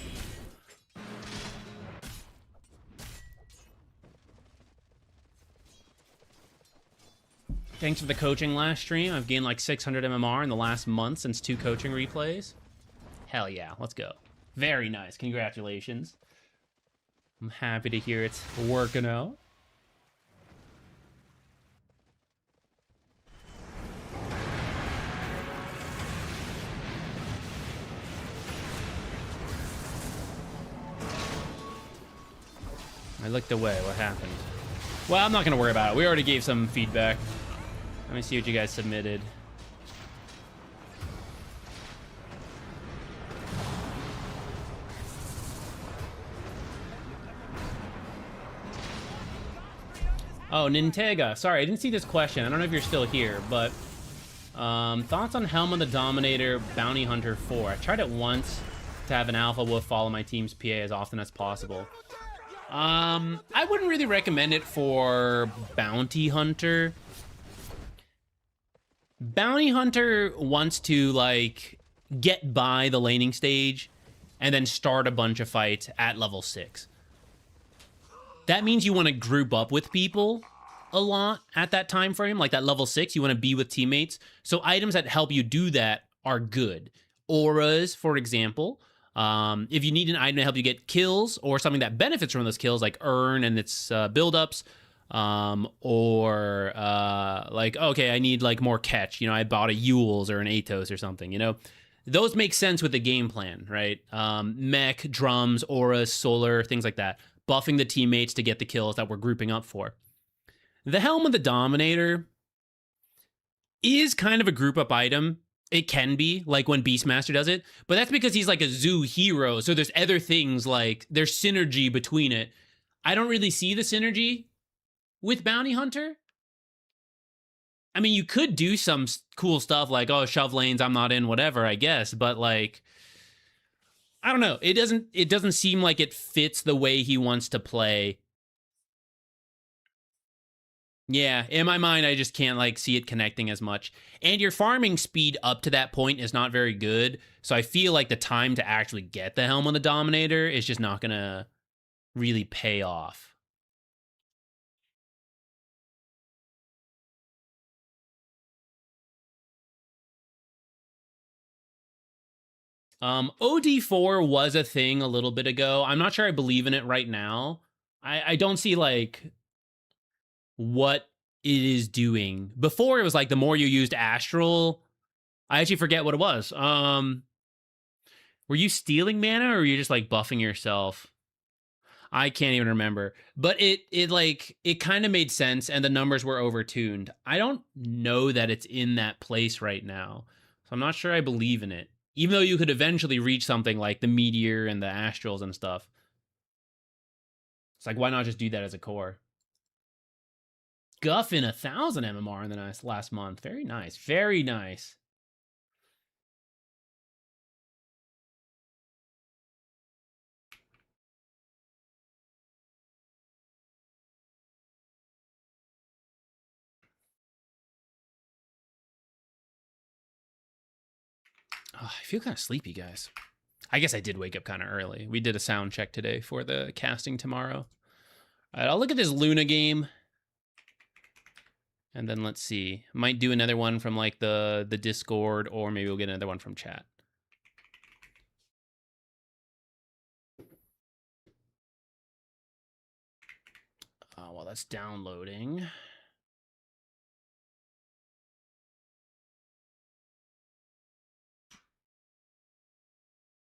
Thanks for the coaching last stream. I've gained like 600 MMR in the last month since 2 coaching replays. Hell yeah, let's go. Very nice. Congratulations. I'm happy to hear it's working out. I looked away. What happened? Well, I'm not going to worry about it. We already gave some feedback. Let me see what you guys submitted. Oh, Nintega. Sorry, I didn't see this question. I don't know if you're still here, but thoughts on Helm of the Dominator Bounty Hunter 4? I tried it once to have an alpha wolf follow my team's PA as often as possible. I wouldn't really recommend it for Bounty Hunter. Bounty Hunter wants to, like, get by the laning stage and then start a bunch of fights at level 6. That means you want to group up with people a lot at that time frame, like that level 6. You want to be with teammates. So items that help you do that are good. Auras, for example. If you need an item to help you get kills or something that benefits from those kills, like Urn and its buildups, or like, okay, I need like more catch. You know, I bought a Yules or an Atos or something, you know. Those make sense with the game plan, right? Mech, drums, auras, solar, things like that. Buffing the teammates to get the kills that we're grouping up for. The Helm of the Dominator is kind of a group up item. It can be, like when Beastmaster does it, but that's because he's like a zoo hero, so there's other things, like there's synergy between it. I don't really see the synergy with Bounty Hunter. I mean, you could do some cool stuff like, oh, shove lanes, I'm not in, whatever, I guess, but like, I don't know. It doesn't seem like it fits the way he wants to play. Yeah, in my mind, I just can't like see it connecting as much. And your farming speed up to that point is not very good. So I feel like the time to actually get the Helm of the Dominator is just not gonna really pay off. OD4 was a thing a little bit ago. I'm not sure I believe in it right now. I don't see like what it is doing. Before it was like the more you used Astral, I actually forget what it was. Were you stealing mana or were you just like buffing yourself? I can't even remember. But it kind of made sense and the numbers were overtuned. I don't know that it's in that place right now. So I'm not sure I believe in it. Even though you could eventually reach something like the Meteor and the Astrals and stuff. It's like, why not just do that as a core? Guff in 1,000 MMR in the last month. Very nice. Very nice. Oh, I feel kind of sleepy, guys. I guess I did wake up kind of early. We did a sound check today for the casting tomorrow. All right, I'll look at this Luna game. And then let's see. Might do another one from like the Discord, or maybe we'll get another one from chat. While that's downloading.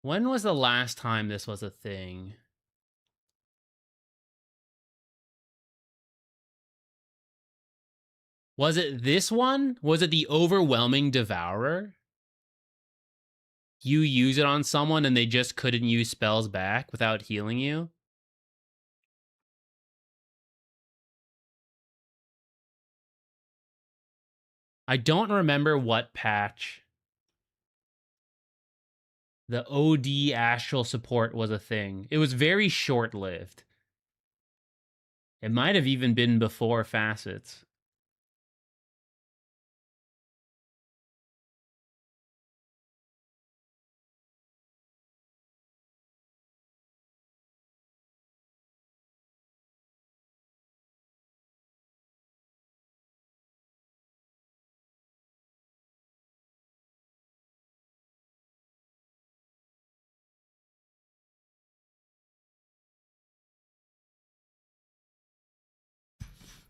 When was the last time this was a thing? Was it this one? Was it the Overwhelming Devourer? You use it on someone and they just couldn't use spells back without healing you? I don't remember what patch the OD Astral support was a thing. It was very short-lived. It might have even been before Facets.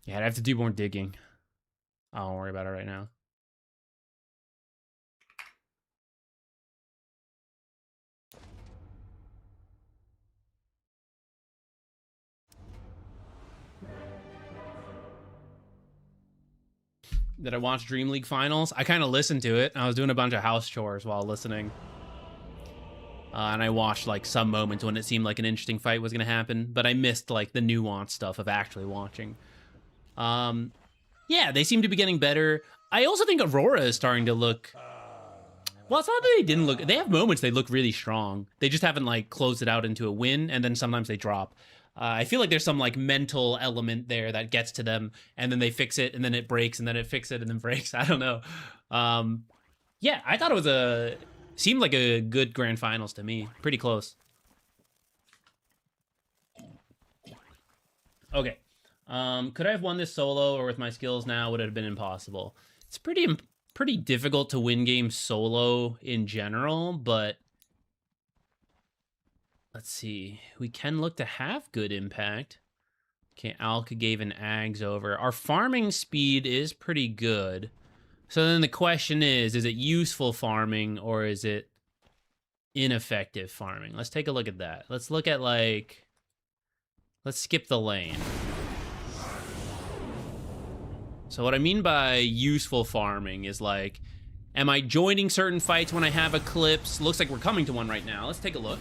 Yeah, I'd have to do more digging. I don't worry about it right now. that I watched Dream League finals. I kind of listened to it. I was doing a bunch of house chores while listening. And I watched like some moments when it seemed like an interesting fight was going to happen, but I missed like the nuanced stuff of actually watching. Yeah, they seem to be getting better. I also think Aurora is starting to look... Well, it's not that they didn't look... They have moments they look really strong. They just haven't like closed it out into a win, and then sometimes they drop. I feel like there's some like mental element there that gets to them, and then they fix it, and then it breaks, and then it fixes it, and then breaks. I don't know. Yeah, I thought it was seemed like a good grand finals to me. Pretty close. Okay. Could I have won this solo, or with my skills now would it have been impossible? It's pretty difficult to win games solo in general, but let's see. We can look to have good impact. Okay, Alka gave an Ags over. Our farming speed is pretty good. So then the question is it useful farming or is it ineffective farming? Let's take a look at that. Let's look at like... Let's skip the lane. So what I mean by useful farming is like, am I joining certain fights when I have Eclipse? Looks like we're coming to one right now. Let's take a look.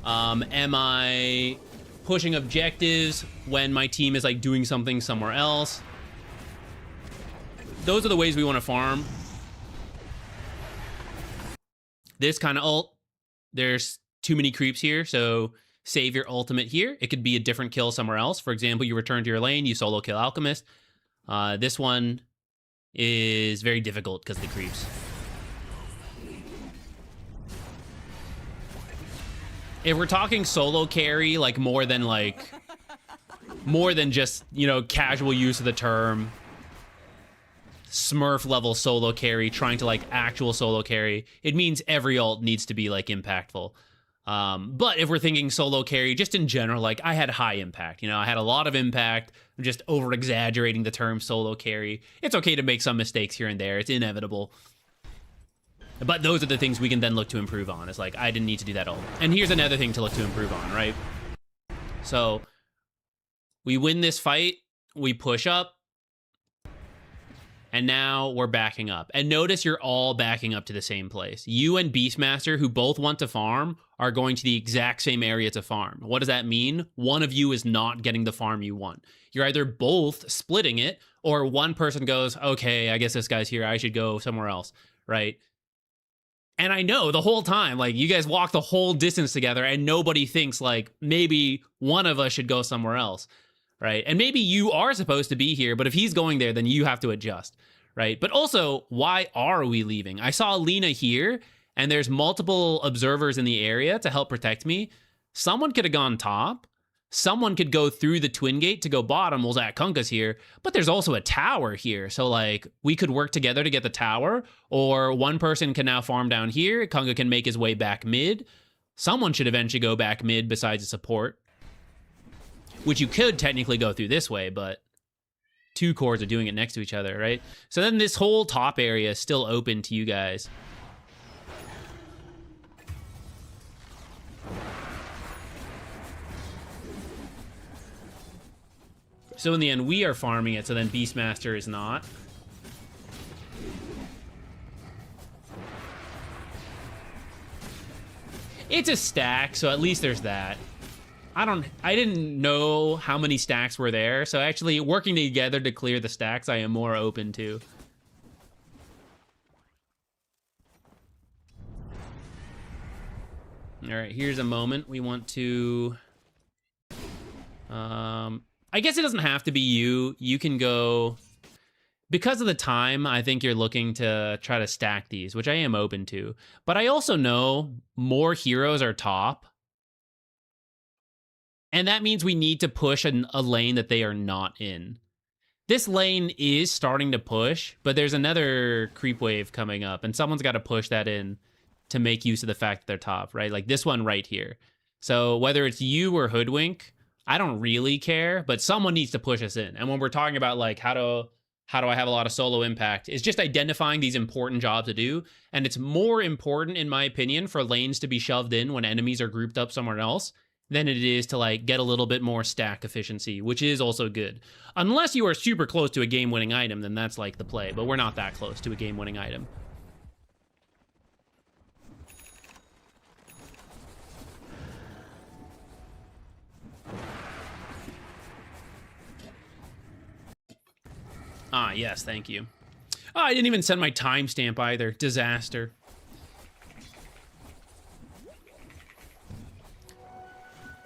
Am I pushing objectives when my team is like doing something somewhere else? Those are the ways we want to farm. This kind of ult, there's too many creeps here, so save your ultimate here. It could be a different kill somewhere else. For example, you return to your lane, you solo kill Alchemist. This one is very difficult because of the creeps. If we're talking solo carry, like more than just, you know, casual use of the term, Smurf level solo carry, trying to like actual solo carry, it means every ult needs to be like impactful. But if we're thinking solo carry, just in general, like I had high impact, you know, I had a lot of impact. I'm just over exaggerating the term solo carry. It's okay to make some mistakes here and there. It's inevitable. But those are the things we can then look to improve on. It's like, I didn't need to do that all. And here's another thing to look to improve on, right? So we win this fight, we push up, and now we're backing up. And notice you're all backing up to the same place. You and Beastmaster, who both want to farm, are going to the exact same area to farm. What does that mean? One of you is not getting the farm you want. You're either both splitting it, or one person goes, okay, I guess this guy's here, I should go somewhere else, right? And I know the whole time, like, you guys walk the whole distance together and nobody thinks, like, maybe one of us should go somewhere else, right? And maybe you are supposed to be here, but if he's going there, then you have to adjust, right? But also, why are we leaving? I saw Lena here, and there's multiple observers in the area to help protect me. Someone could have gone top. Someone could go through the twin gate to go bottom. Well, Zach Kunka's here, but there's also a tower here. So like we could work together to get the tower, or one person can now farm down here. Kunka can make his way back mid. Someone should eventually go back mid besides the support, which you could technically go through this way, but two cores are doing it next to each other, right? So then this whole top area is still open to you guys. So in the end, we are farming it, so then Beastmaster is not. It's a stack, so at least there's that. I didn't know how many stacks were there, so actually working together to clear the stacks, I am more open to. All right, here's a moment. We want to... I guess it doesn't have to be you. You can go... Because of the time, I think you're looking to try to stack these, which I am open to. But I also know more heroes are top. And that means we need to push a lane that they are not in. This lane is starting to push, but there's another creep wave coming up, and someone's got to push that in to make use of the fact that they're top, right? Like this one right here. So whether it's you or Hoodwink, I don't really care, but someone needs to push us in. And when we're talking about like how do I have a lot of solo impact, it's just identifying these important jobs to do. And it's more important, in my opinion, for lanes to be shoved in when enemies are grouped up somewhere else than it is to like get a little bit more stack efficiency, which is also good. Unless you are super close to a game-winning item, then that's like the play, but we're not that close to a game-winning item. Ah, yes, thank you. Oh, I didn't even send my timestamp either. Disaster.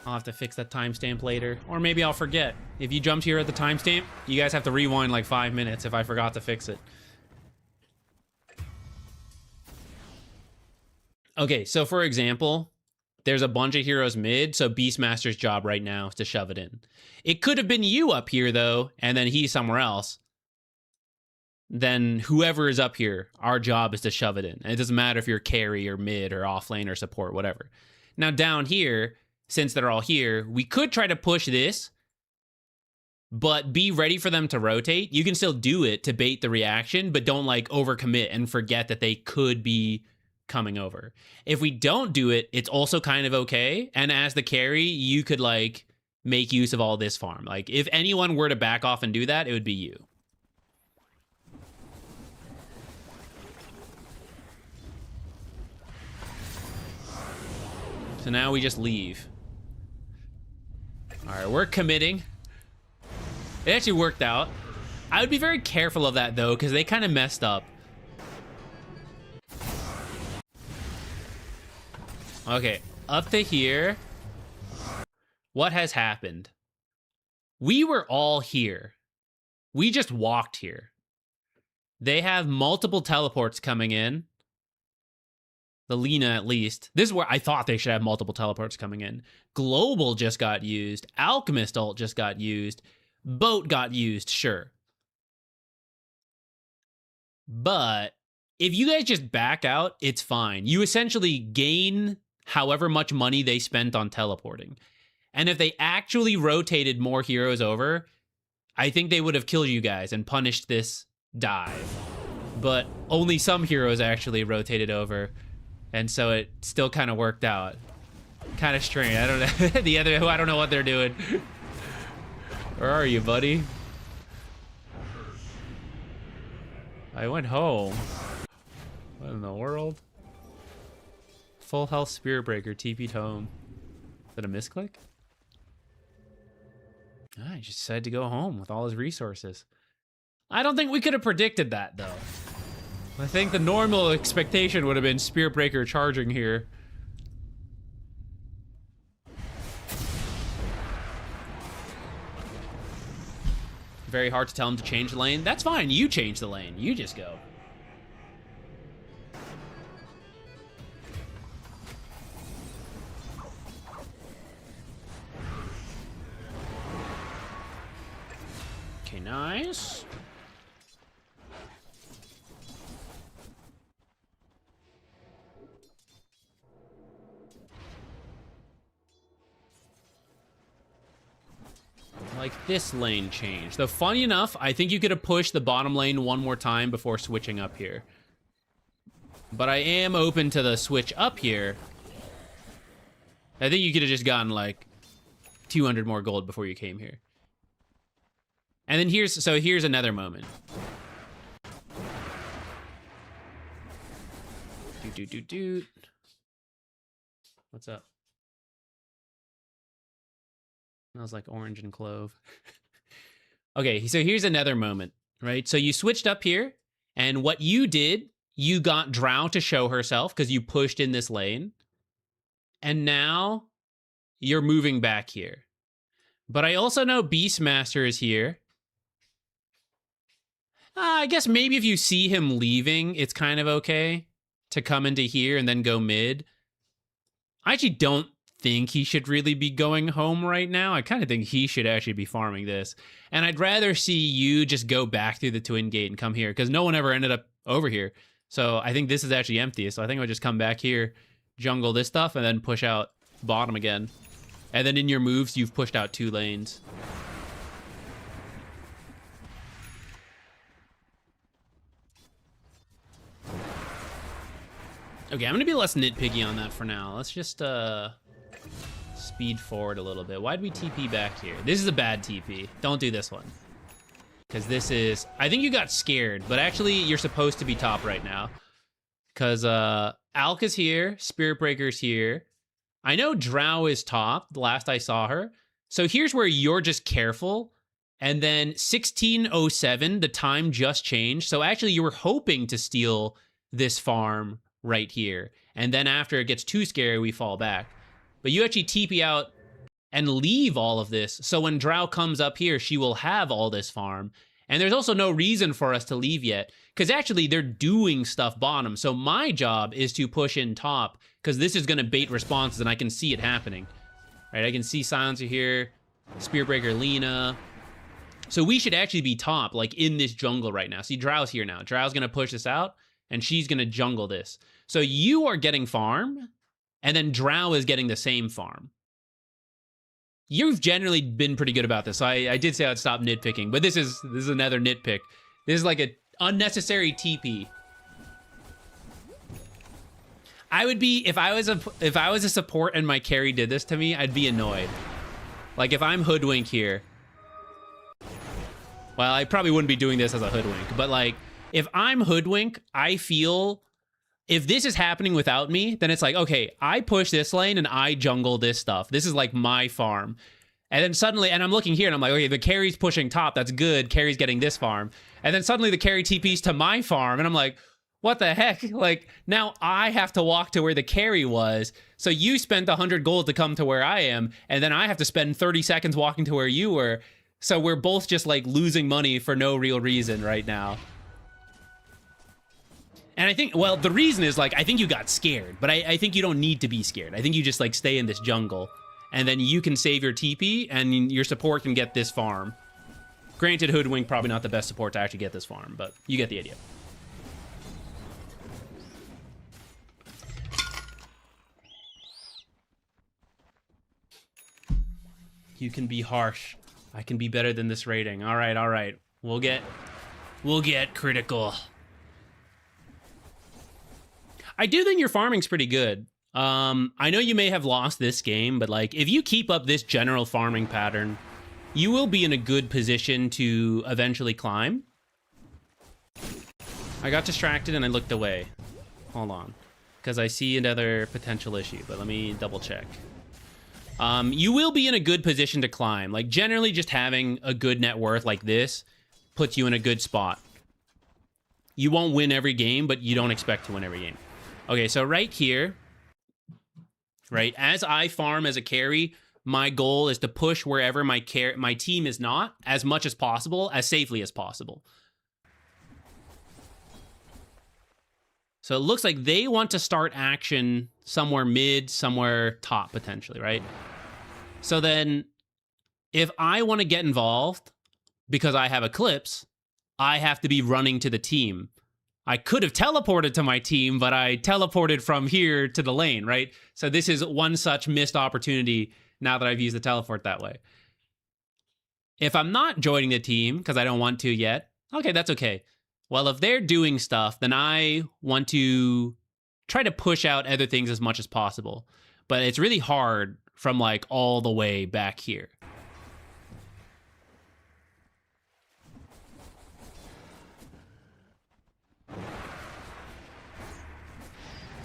I'll have to fix that timestamp later. Or maybe I'll forget. If you jumped here at the timestamp, you guys have to rewind like 5 minutes if I forgot to fix it. Okay, so for example, there's a bunch of heroes mid, so Beastmaster's job right now is to shove it in. It could have been you up here, though, and then he's somewhere else. Then whoever is up here, our job is to shove it in. And it doesn't matter if you're carry or mid or off lane or support, whatever. Now down here, since they're all here, we could try to push this, but be ready for them to rotate. You can still do it to bait the reaction, but don't like overcommit and forget that they could be coming over. If we don't do it, it's also kind of okay. And as the carry, you could like make use of all this farm. Like if anyone were to back off and do that, it would be you. So now we just leave. All right, we're committing. It actually worked out. I would be very careful of that, though, because they kind of messed up. Okay, up to here. What has happened? We were all here. We just walked here. They have multiple teleports coming in. The Lena, at least. This is where I thought they should have multiple teleports coming in. Global just got used. Alchemist ult just got used. Boat got used, sure. But if you guys just back out, it's fine. You essentially gain however much money they spent on teleporting. And if they actually rotated more heroes over, I think they would have killed you guys and punished this dive. But only some heroes actually rotated over. And so it still kind of worked out. Kind of strange. I don't know. The other, I don't know what they're doing. Where are you, buddy? I went home. What in the world? Full health Spirit Breaker TP'd home. Is that a misclick? I just decided to go home with all his resources. I don't think we could have predicted that, though. I think the normal expectation would have been Spirit Breaker charging here. Very hard to tell him to change the lane. That's fine, you change the lane. You just go. Okay, nice. Like this lane change. Though funny enough, I think you could have pushed the bottom lane one more time before switching up here. But I am open to the switch up here. I think you could have just gotten like 200 more gold before you came here. And then here's another moment. Doot. What's up? Smells like orange and clove. Okay, so here's another moment, right? So you switched up here, and what you did, you got Drow to show herself because you pushed in this lane. And now you're moving back here. But I also know Beastmaster is here. I guess maybe if you see him leaving, it's kind of okay to come into here and then go mid. I actually don't think he should really be going home right now. I kind of think he should actually be farming this. And I'd rather see you just go back through the Twin Gate and come here, because no one ever ended up over here. So I think this is actually empty. So I think I'll just come back here, jungle this stuff, and then push out bottom again. And then in your moves, you've pushed out 2 lanes. Okay, I'm gonna be less nitpicky on that for now. Let's just speed forward a little bit. Why'd we TP back here? This is a bad TP. Don't do this one. Because this is... I think you got scared, but actually you're supposed to be top right now. Because Alka's here, Spirit Breaker's here. I know Drow is top, the last I saw her. So here's where you're just careful. And then 1607, the time just changed. So actually you were hoping to steal this farm right here. And then after it gets too scary, we fall back. But you actually TP out and leave all of this. So when Drow comes up here, she will have all this farm. And there's also no reason for us to leave yet. Because actually they're doing stuff bottom. So my job is to push in top. Because this is going to bait responses and I can see it happening. Right, I can see Silencer here. Spearbreaker Lena. So we should actually be top, like in this jungle right now. See, Drow's here now. Drow's going to push this out. And she's going to jungle this. So you are getting farm. And then Drow is getting the same farm. You've generally been pretty good about this. So I did say I'd stop nitpicking. But this is another nitpick. This is like an unnecessary TP. I would be, if I was a support and my carry did this to me, I'd be annoyed. Like if I'm hoodwink here. Well, I probably wouldn't be doing this as a hoodwink, but like if I'm hoodwink, I feel if this is happening without me, then it's like, okay, I push this lane and I jungle this stuff. This is like my farm. And then suddenly, and I'm looking here and I'm like, okay, the carry's pushing top. That's good. Carry's getting this farm. And then suddenly the carry TPs to my farm. And I'm like, what the heck? Like, now I have to walk to where the carry was. So you spent 100 gold to come to where I am. And then I have to spend 30 seconds walking to where you were. So we're both just like losing money for no real reason right now. And I think, well, the reason is like, I think you got scared. But I think you don't need to be scared. I think you just like stay in this jungle. And then you can save your TP and your support can get this farm. Granted, Hoodwink probably not the best support to actually get this farm. But you get the idea. You can be harsh. I can be better than this rating. All right, all right. We'll get critical. I do think your farming's pretty good. I know you may have lost this game, but like if you keep up this general farming pattern, you will be in a good position to eventually climb. I got distracted and I looked away. Hold on. Because I see another potential issue, but let me double check. You will be in a good position to climb. Like, generally, just having a good net worth like this puts you in a good spot. You won't win every game, but you don't expect to win every game. Okay, so right here, right, as I farm as a carry, my goal is to push wherever my team is not as much as possible, as safely as possible. So it looks like they want to start action somewhere mid, somewhere top, potentially, right? So then, if I want to get involved, because I have Eclipse, I have to be running to the team. I could have teleported to my team, but I teleported from here to the lane, right? So this is one such missed opportunity now that I've used the teleport that way. If I'm not joining the team, because I don't want to yet, okay, that's okay. Well, if they're doing stuff, then I want to try to push out other things as much as possible. But it's really hard from like all the way back here.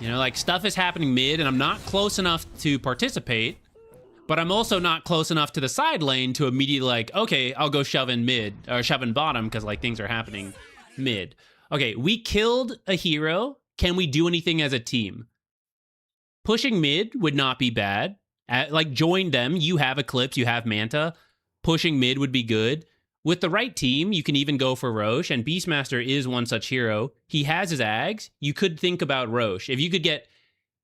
You know, like stuff is happening mid and I'm not close enough to participate, but I'm also not close enough to the side lane to immediately like, okay, I'll go shove in mid or shove in bottom because like things are happening mid. Okay, we killed a hero. Can we do anything as a team? Pushing mid would not be bad. Like, join them. You have Eclipse, you have Manta. Pushing mid would be good. With the right team, you can even go for Roche, and Beastmaster is one such hero. He has his Ags. You could think about Roche. If you could get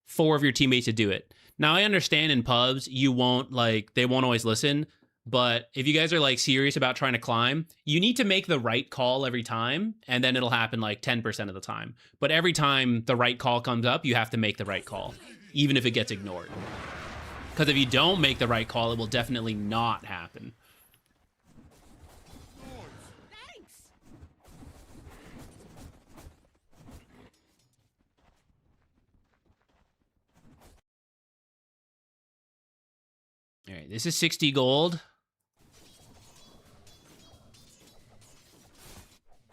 4 of your teammates to do it. Now, I understand in pubs, you won't, like, they won't always listen. But if you guys are, like, serious about trying to climb, you need to make the right call every time, and then it'll happen, like, 10% of the time. But every time the right call comes up, you have to make the right call, even if it gets ignored. Because if you don't make the right call, it will definitely not happen. All right, this is 60 gold.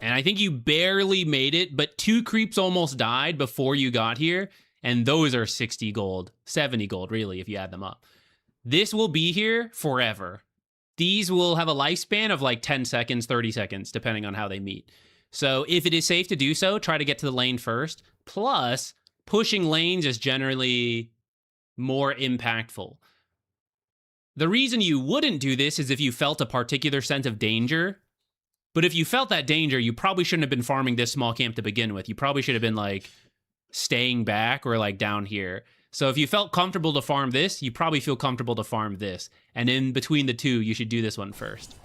And I think you barely made it, but 2 creeps almost died before you got here. And those are 60 gold. 70 gold, really, if you add them up. This will be here forever. These will have a lifespan of like 10 seconds, 30 seconds, depending on how they meet. So if it is safe to do so, try to get to the lane first. Plus, pushing lanes is generally more impactful. The reason you wouldn't do this is if you felt a particular sense of danger. But if you felt that danger, you probably shouldn't have been farming this small camp to begin with. You probably should have been like staying back or like down here. So if you felt comfortable to farm this, you probably feel comfortable to farm this. And in between the two, you should do this one first.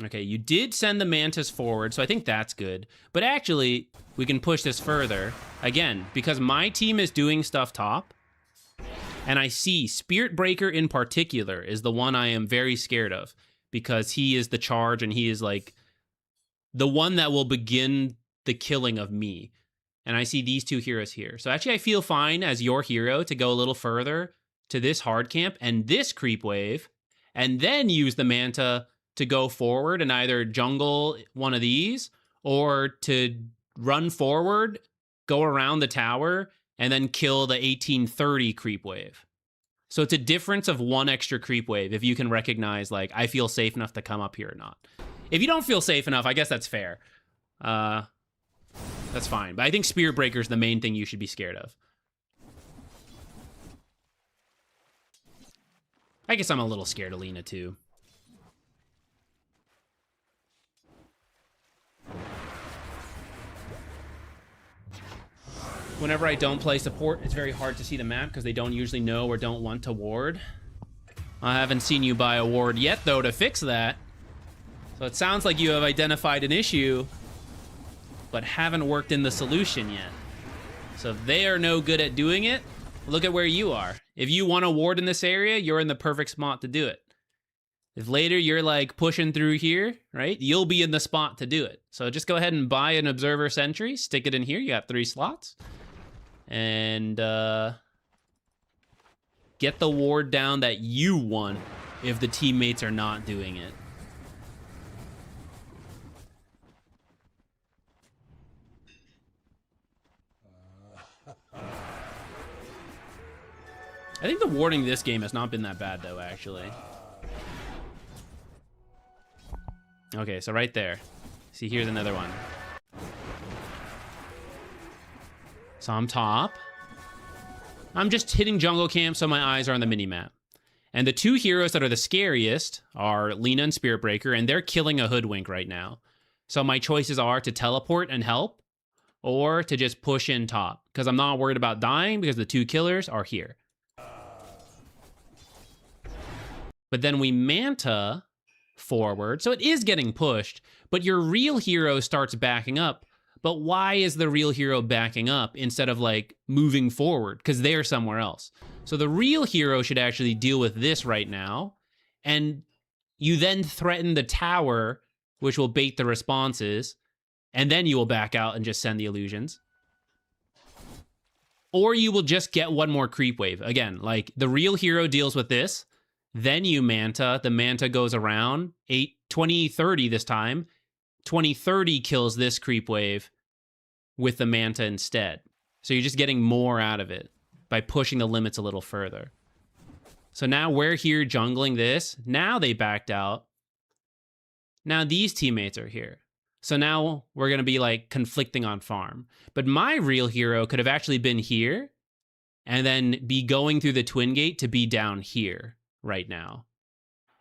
Okay, you did send the Mantis forward, so I think that's good. But actually, we can push this further. Again, because my team is doing stuff top, and I see Spirit Breaker in particular is the one I am very scared of, because he is the charge and he is like the one that will begin the killing of me. And I see these 2 heroes here. So actually I feel fine as your hero to go a little further to this hard camp and this creep wave, and then use the Manta to go forward and either jungle one of these or to run forward, go around the tower, and then kill the 1830 creep wave. So it's a difference of 1 extra creep wave if you can recognize, like, I feel safe enough to come up here or not. If you don't feel safe enough, I guess that's fair. That's fine. But I think Spirit Breaker is the main thing you should be scared of. I guess I'm a little scared of Lena, too. Whenever I don't play support, it's very hard to see the map because they don't usually know or don't want to ward. I haven't seen you buy a ward yet, though, to fix that. So it sounds like you have identified an issue, but haven't worked in the solution yet. So if they are no good at doing it, look at where you are. If you want a ward in this area, you're in the perfect spot to do it. If later you're like pushing through here, right, you'll be in the spot to do it. So just go ahead and buy an Observer Sentry, stick it in here. You got 3 slots. And get the ward down that you want if the teammates are not doing it. I think the warding this game has not been that bad, though, actually. Okay, so right there. See, here's another one. So I'm top. I'm just hitting jungle camp, so my eyes are on the minimap. And the 2 heroes that are the scariest are Lena and Spirit Breaker, and they're killing a Hoodwink right now. So my choices are to teleport and help, or to just push in top, because I'm not worried about dying because the 2 killers are here. But then we Manta forward, so it is getting pushed, but your real hero starts backing up. But why is the real hero backing up instead of like moving forward? Because they're somewhere else. So the real hero should actually deal with this right now. And you then threaten the tower, which will bait the responses. And then you will back out and just send the illusions. Or you will just get 1 more creep wave. Again, like the real hero deals with this. Then you Manta. The Manta goes around. 2030 this time. 2030 kills this creep wave with the Manta instead. So you're just getting more out of it by pushing the limits a little further. So now we're here jungling this. Now they backed out. Now these teammates are here. So now we're going to be like conflicting on farm. But my real hero could have actually been here and then be going through the Twin Gate to be down here right now.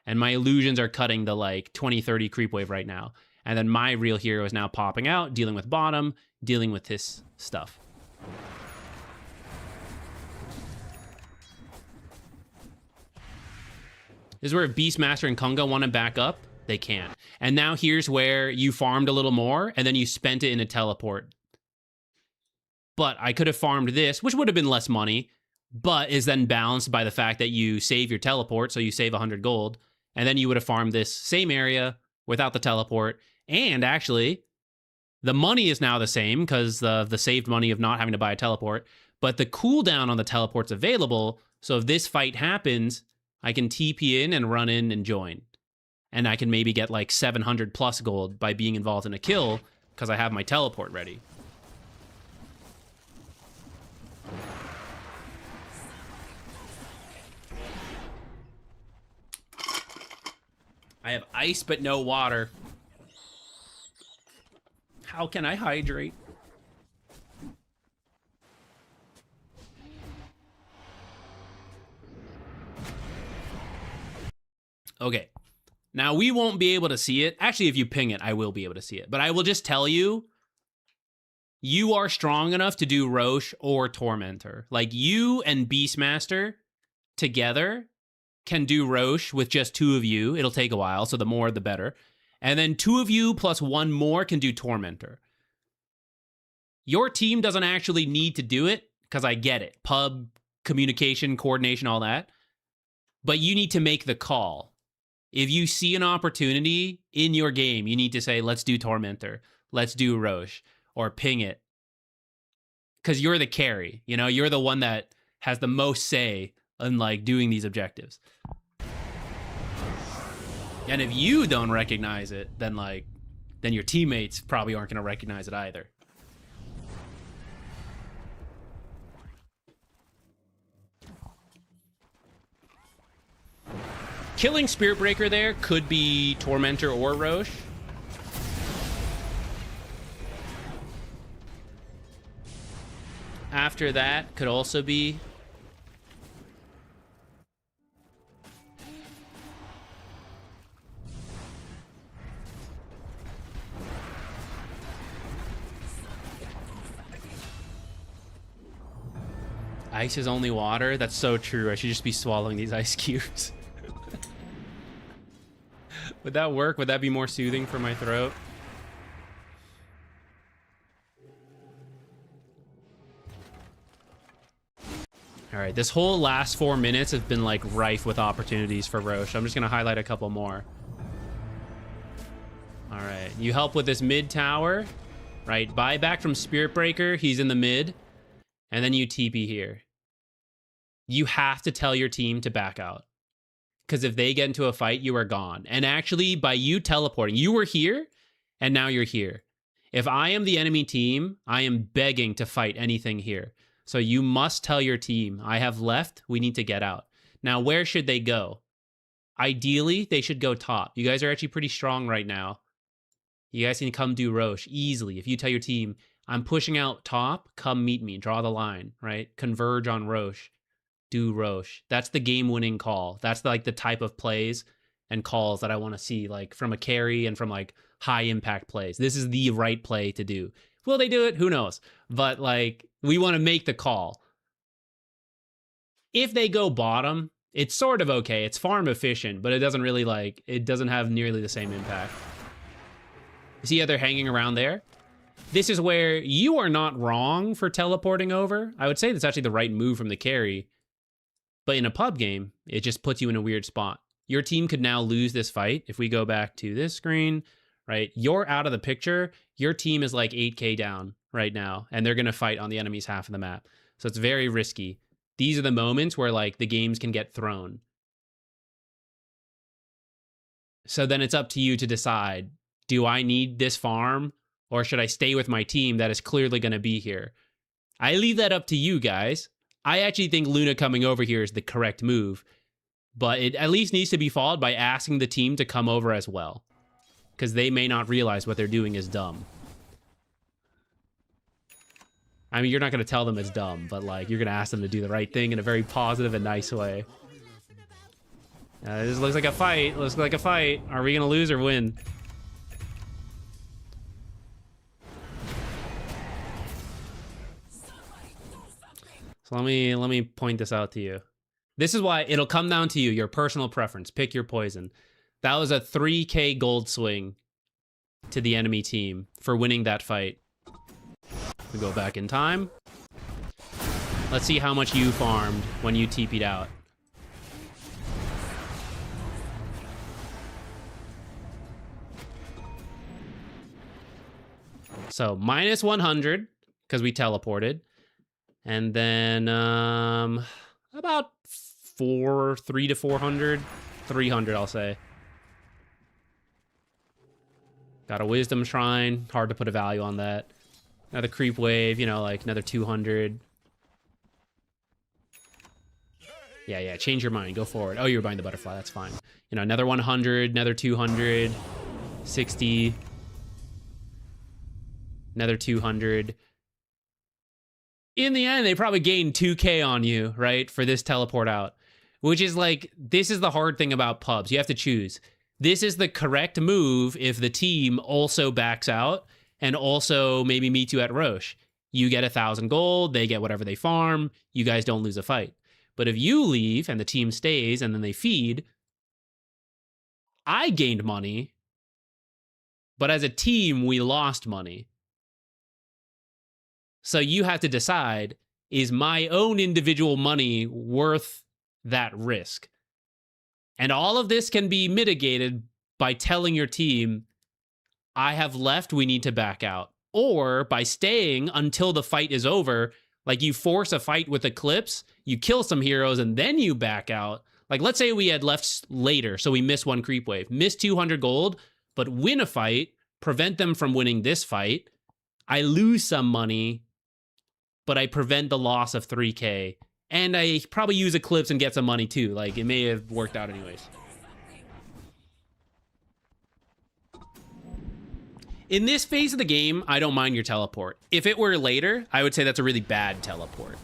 And my illusions are cutting the like 2030 creep wave right now. And then my real hero is now popping out, dealing with bottom, dealing with this stuff. This is where Beastmaster and Kunga want to back up. They can't. And now here's where you farmed a little more, and then you spent it in a teleport. But I could have farmed this, which would have been less money, but is then balanced by the fact that you save your teleport, so you save 100 gold, and then you would have farmed this same area without the teleport, and actually The money is now the same because of the saved money of not having to buy a teleport, but the cooldown on the teleport's available, so if this fight happens, I can TP in and run in and join. And I can maybe get like 700 plus gold by being involved in a kill because I have my teleport ready. I have ice but no water. How can I hydrate? Okay. Now, we won't be able to see it. Actually, if you ping it, I will be able to see it. But I will just tell you, you are strong enough to do Roche or Tormentor. Like, you and Beastmaster together can do Roche with just 2 of you. It'll take a while, so the more, the better. And then 2 of you plus 1 more can do Tormentor. Your team doesn't actually need to do it, because I get it. Pub, communication, coordination, all that. But you need to make the call. If you see an opportunity in your game, you need to say, let's do Tormentor, let's do Roche, or ping it. Because you're the carry, you know? You're the one that has the most say in, like, doing these objectives. And if you don't recognize it, then, like, then your teammates probably aren't going to recognize it either. Killing Spiritbreaker there could be Tormentor or Roche. After that, could also be... Ice is only water? That's so true. I should just be swallowing these ice cubes. Would that work? Would that be more soothing for my throat? All right, this whole last 4 minutes have been like rife with opportunities for Roche. I'm just gonna highlight a couple more. All right, you help with this mid tower, right? Buyback from Spiritbreaker, he's in the mid, and then you TP here. You have to tell your team to back out. Because if they get into a fight, you are gone. And actually, by you teleporting, you were here, and now you're here. If I am the enemy team, I am begging to fight anything here. So you must tell your team, I have left, we need to get out. Now, where should they go? Ideally, they should go top. You guys are actually pretty strong right now. You guys can come do Roche easily. If you tell your team, I'm pushing out top, come meet me, draw the line, right? Converge on Roche. Do Roche. That's the game-winning call. That's like the type of plays and calls that I want to see, like from a carry and from like high-impact plays. This is the right play to do. Will they do it? Who knows? But like, we want to make the call. If they go bottom, it's sort of okay. It's farm efficient, but it doesn't really like, it doesn't have nearly the same impact. See how they're hanging around there? This is where you are not wrong for teleporting over. I would say that's actually the right move from the carry. But in a pub game, it just puts you in a weird spot. Your team could now lose this fight. If we go back to this screen, right? You're out of the picture. Your team is like 8k down right now, and they're going to fight on the enemy's half of the map. So it's very risky. These are the moments where like the games can get thrown. So then it's up to you to decide, do I need this farm or should I stay with my team that is clearly going to be here? I leave that up to you guys. I actually think Luna coming over here is the correct move, but it at least needs to be followed by asking the team to come over as well, because they may not realize what they're doing is dumb. I mean, you're not going to tell them it's dumb, but like, you're going to ask them to do the right thing in a very positive and nice way. This looks like a fight. Looks like a fight. Are we going to lose or win? So let me point this out to you. This is why it'll come down to you, your personal preference. Pick your poison. That was a 3k gold swing to the enemy team for winning that fight. We go back in time. Let's see how much you farmed when you TP'd out. So minus 100 because we teleported. And then about 3 to 400. 300, I'll say. Got a wisdom shrine. Hard to put a value on that. Another creep wave, you know, like another 200. Yeah, change your mind. Go forward. Oh, you were buying the butterfly. That's fine. You know, another 100, another 200, 60, another 200. In the end, they probably gained 2K on you, right, for this teleport out. Which is like, this is the hard thing about pubs. You have to choose. This is the correct move if the team also backs out and also maybe meets you at Roche. You get 1,000 gold, they get whatever they farm, you guys don't lose a fight. But if you leave and the team stays and then they feed, I gained money, but as a team, we lost money. So you have to decide, is my own individual money worth that risk? And all of this can be mitigated by telling your team, I have left, we need to back out. Or by staying until the fight is over, like you force a fight with Eclipse, you kill some heroes, and then you back out. Like, let's say we had left later, so we miss one creep wave, miss 200 gold, but win a fight, prevent them from winning this fight. I lose some money, but I prevent the loss of 3K. And I probably use Eclipse and get some money too. Like, it may have worked out anyways. In this phase of the game, I don't mind your teleport. If it were later, I would say that's a really bad teleport.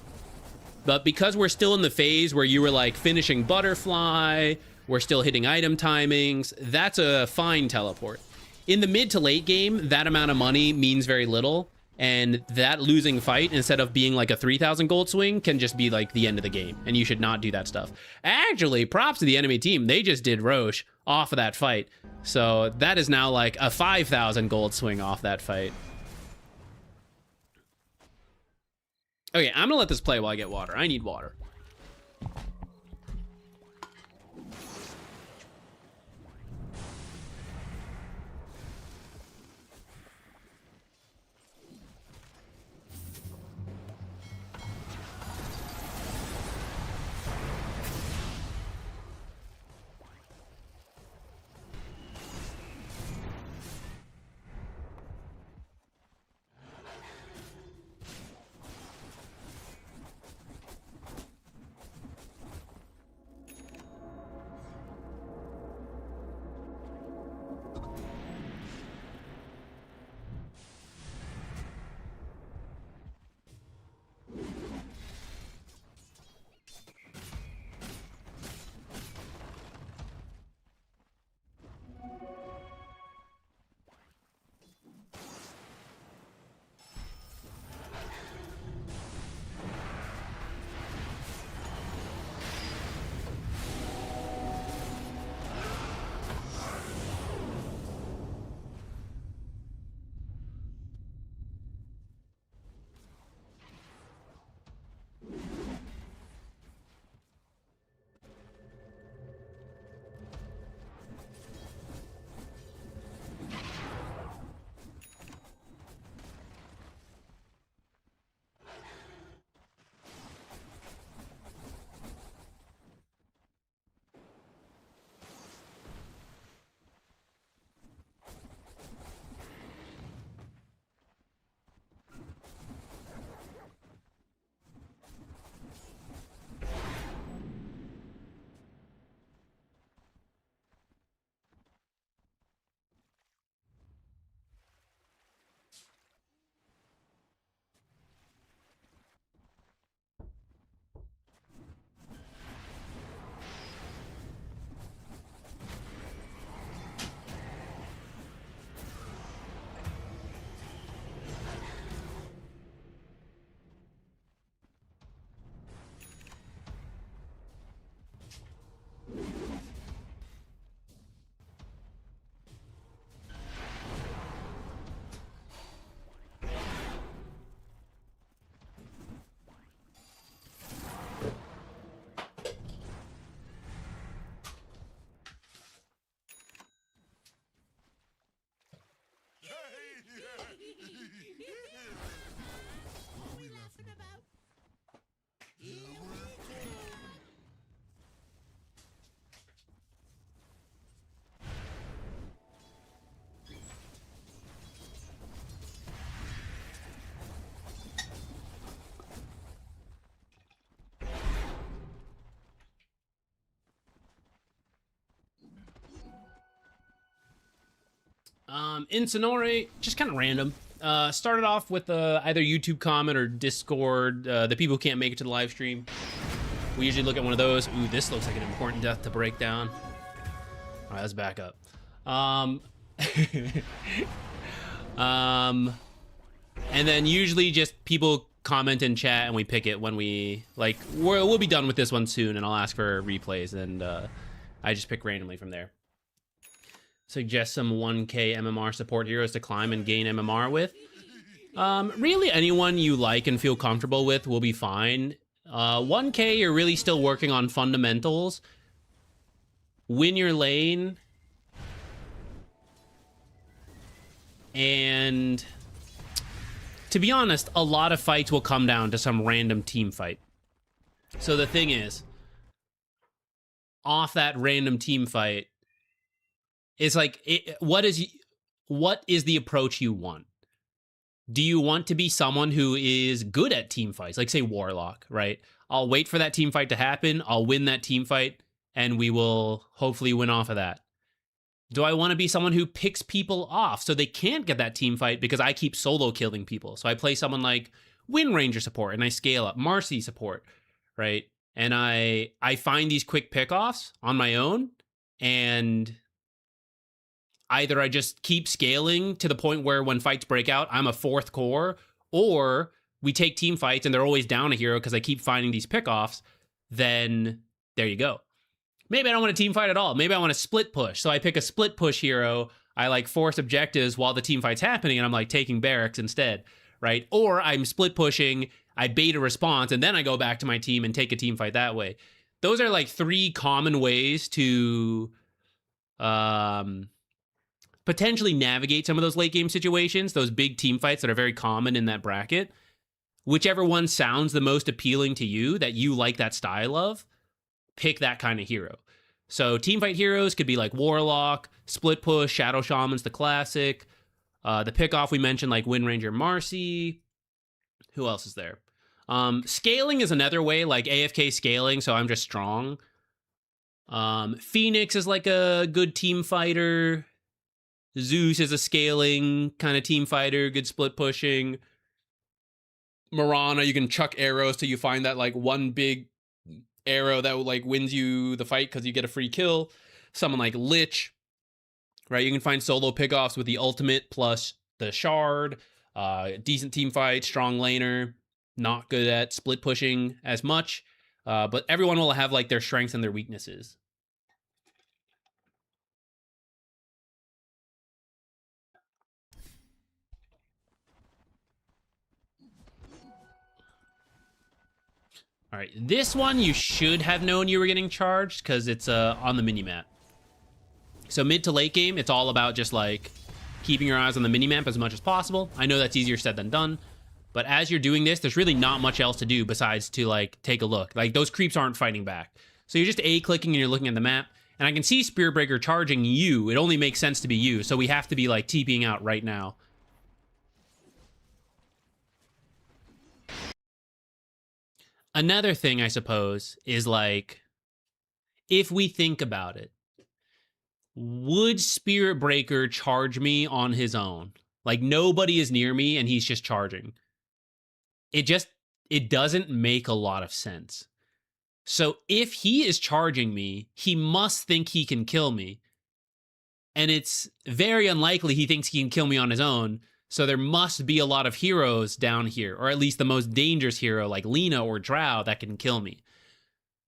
But because we're still in the phase where you were like finishing butterfly, we're still hitting item timings, that's a fine teleport. In the mid to late game, that amount of money means very little. And that losing fight, instead of being like a 3,000 gold swing, can just be like the end of the game. And you should not do that stuff. Actually, props to the enemy team. They just did Roche off of that fight. So that is now like a 5,000 gold swing off that fight. Okay, I'm gonna let this play while I get water. I need water. Incinore, just kind of random. Started off with either YouTube comment or Discord. The people who can't make it to the live stream, we usually look at one of those. Ooh, this looks like an important death to break down. All right, let's back up. And then usually just people comment in chat and we pick it when we, like, we'll be done with this one soon and I'll ask for replays and I just pick randomly from there. Suggest some 1k MMR support heroes to climb and gain MMR with. Really anyone you like and feel comfortable with will be fine. 1k, you're really still working on fundamentals. Win your lane. And to be honest, a lot of fights will come down to some random team fight. So the thing is, off that random team fight, it's like, what is the approach you want? Do you want to be someone who is good at team fights? Like, say, Warlock, right? I'll wait for that team fight to happen. I'll win that team fight, and we will hopefully win off of that. Do I want to be someone who picks people off so they can't get that team fight because I keep solo killing people? So I play someone like Wind Ranger support, and I scale up. Marcy support, right? And I find these quick pickoffs on my own, and either I just keep scaling to the point where when fights break out, I'm a fourth core, or we take team fights and they're always down a hero because I keep finding these pickoffs, then there you go. Maybe I don't want a team fight at all. Maybe I want a split push. So I pick a split push hero. I like force objectives while the team fight's happening and I'm like taking barracks instead, right? Or I'm split pushing, I bait a response, and then I go back to my team and take a team fight that way. Those are like 3 common ways to potentially navigate some of those late game situations, those big team fights that are very common in that bracket. Whichever one sounds the most appealing to you, that you like that style of, pick that kind of hero. So teamfight heroes could be like Warlock, Split Push, Shadow Shaman's the classic. The pickoff we mentioned, like Wind Ranger Marcy. Who else is there? Scaling is another way, like AFK scaling, so I'm just strong. Phoenix is like a good team fighter. Zeus is a scaling kind of team fighter, good split pushing. Marana, you can chuck arrows till you find that like one big arrow that like wins you the fight because you get a free kill. Someone like Lich, right? You can find solo pickoffs with the ultimate plus the shard. Decent team fight, strong laner, not good at split pushing as much, but everyone will have like their strengths and their weaknesses. All right, this one you should have known you were getting charged because it's on the minimap. So mid to late game, it's all about just like keeping your eyes on the minimap as much as possible. I know that's easier said than done, but as you're doing this, there's really not much else to do besides to like take a look. Like those creeps aren't fighting back. So you're just A-clicking and you're looking at the map, and I can see Spearbreaker charging you. It only makes sense to be you, so we have to be like TPing out right now. Another thing, I suppose, is like, if we think about it, would Spiritbreaker charge me on his own? Like, nobody is near me and he's just charging. It doesn't make a lot of sense. So if he is charging me, he must think he can kill me. And it's very unlikely he thinks he can kill me on his own. So there must be a lot of heroes down here, or at least the most dangerous hero like Lina or Drow that can kill me.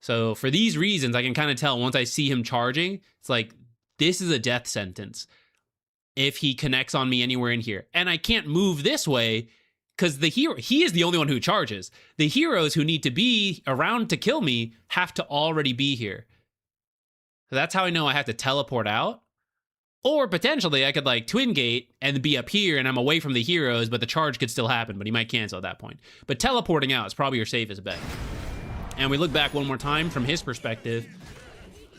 So for these reasons, I can kind of tell once I see him charging, it's like, this is a death sentence if he connects on me anywhere in here. And I can't move this way because he is the only one who charges. The heroes who need to be around to kill me have to already be here. So that's how I know I have to teleport out. Or potentially I could like twin gate and be up here and I'm away from the heroes, but the charge could still happen, but he might cancel at that point. But teleporting out is probably your safest bet. And we look back one more time from his perspective.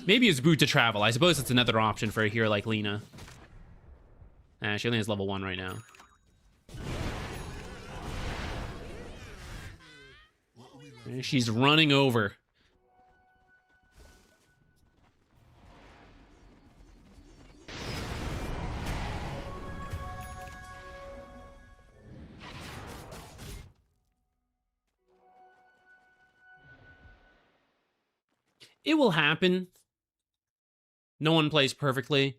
Maybe it's boot to travel. I suppose it's another option for a hero like Lina. She only has level 1 right now. And she's running over. It will happen. No one plays perfectly,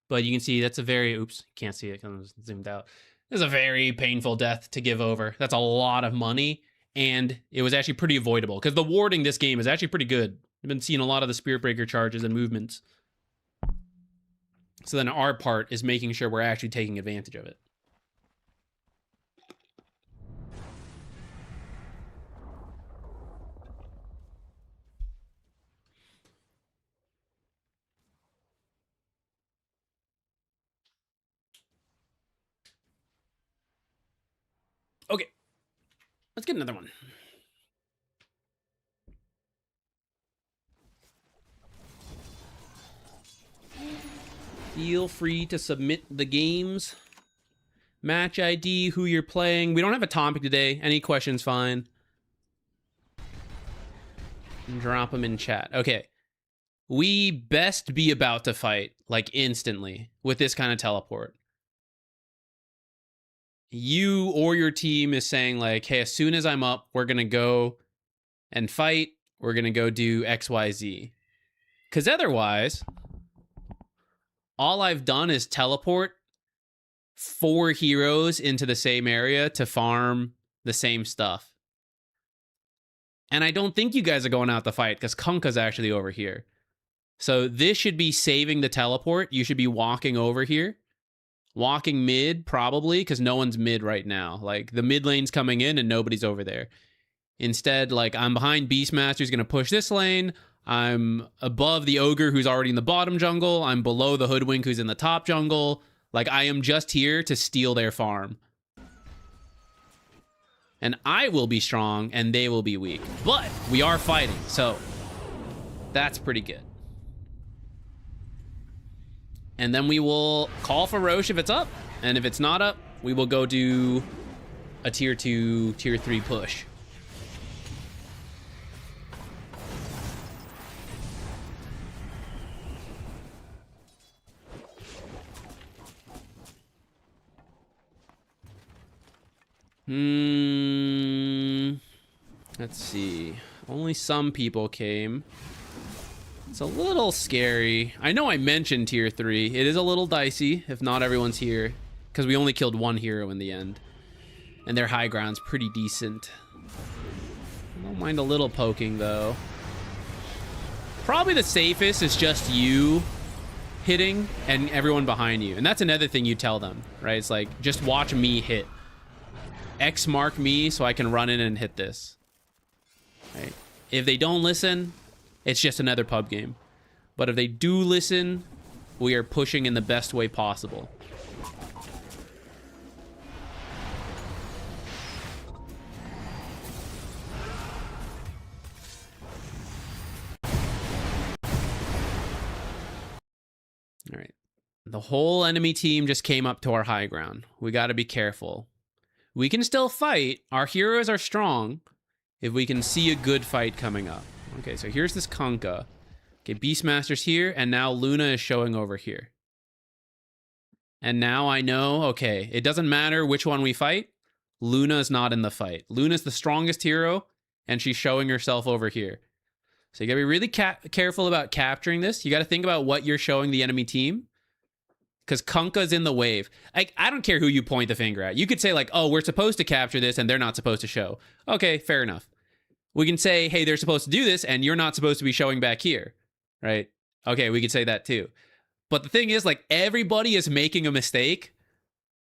but you can see that's a very, oops, can't see it because I'm zoomed out. It's a very painful death to give over. That's a lot of money, and it was actually pretty avoidable because the warding this game is actually pretty good. I've been seeing a lot of the Spirit Breaker charges and movements. So then our part is making sure we're actually taking advantage of it. Okay, let's get another one. Feel free to submit the games. Match ID, who you're playing. We don't have a topic today. Any questions, fine. And drop them in chat. Okay. We best be about to fight, like, instantly, with this kind of teleport. You or your team is saying, like, hey, as soon as I'm up, we're going to go and fight. We're going to go do XYZ. Because otherwise, all I've done is teleport 4 heroes into the same area to farm the same stuff. And I don't think you guys are going out to fight because Kunkka's actually over here. So this should be saving the teleport. You should be walking over here. Walking mid, probably, because no one's mid right now. Like, the mid lane's coming in and nobody's over there. Instead, like, I'm behind Beastmaster who's going to push this lane. I'm above the Ogre who's already in the bottom jungle. I'm below the Hoodwink who's in the top jungle. Like, I am just here to steal their farm. And I will be strong and they will be weak. But we are fighting, so that's pretty good. And then we will call for Roche if it's up. And if it's not up, we will go do a tier 2, tier 3 push. Let's see. Only some people came. It's a little scary. I know I mentioned tier 3. It is a little dicey if not everyone's here, because we only killed 1 hero in the end. And their high ground's pretty decent. I don't mind a little poking, though. Probably the safest is just you hitting and everyone behind you. And that's another thing you tell them, right? It's like, just watch me hit. X mark me so I can run in and hit this. Right? If they don't listen, it's just another pub game. But if they do listen, we are pushing in the best way possible. All right. The whole enemy team just came up to our high ground. We got to be careful. We can still fight. Our heroes are strong if we can see a good fight coming up. Okay, so here's this Kunkka. Okay, Beastmaster's here, and now Luna is showing over here. And now I know, okay, it doesn't matter which one we fight. Luna's not in the fight. Luna's the strongest hero, and she's showing herself over here. So you gotta be really careful about capturing this. You gotta think about what you're showing the enemy team. Because Kunkka's in the wave. I don't care who you point the finger at. You could say, like, oh, we're supposed to capture this, and they're not supposed to show. Okay, fair enough. We can say, hey, they're supposed to do this, and you're not supposed to be showing back here, right? Okay, we could say that too. But the thing is, like, everybody is making a mistake,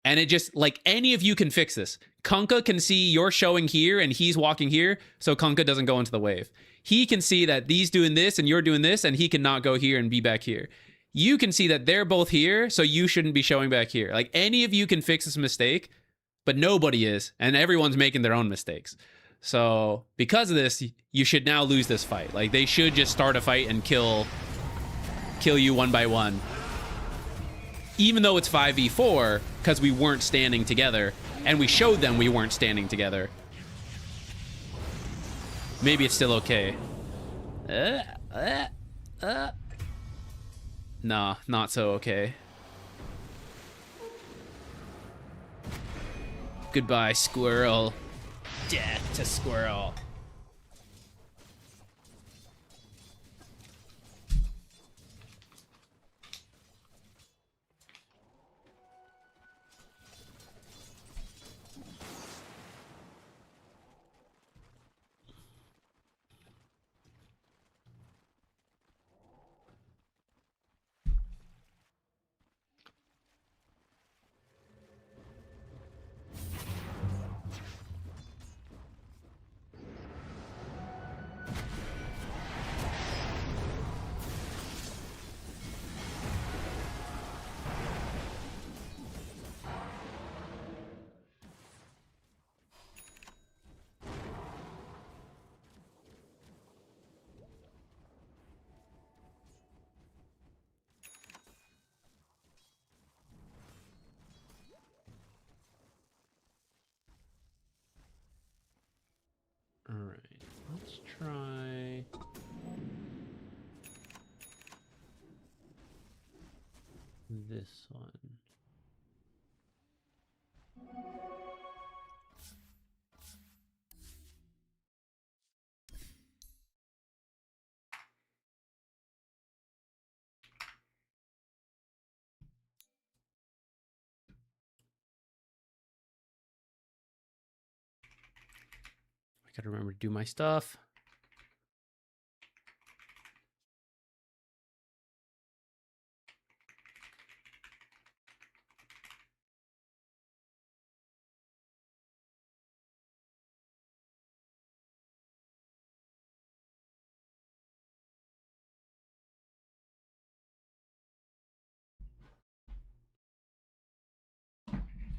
and it just, like, any of you can fix this. Kunkka can see you're showing here, and he's walking here, so Kunkka doesn't go into the wave. He can see that he's doing this, and you're doing this, and he cannot go here and be back here. You can see that they're both here, so you shouldn't be showing back here. Like, any of you can fix this mistake, but nobody is, and everyone's making their own mistakes. So, because of this, you should now lose this fight. Like, they should just start a fight and kill you one by one. Even though it's 5v4, because we weren't standing together, and we showed them we weren't standing together. Maybe it's still okay. Nah, not so okay. Goodbye, squirrel. Death to squirrel. this one. I gotta remember to do my stuff.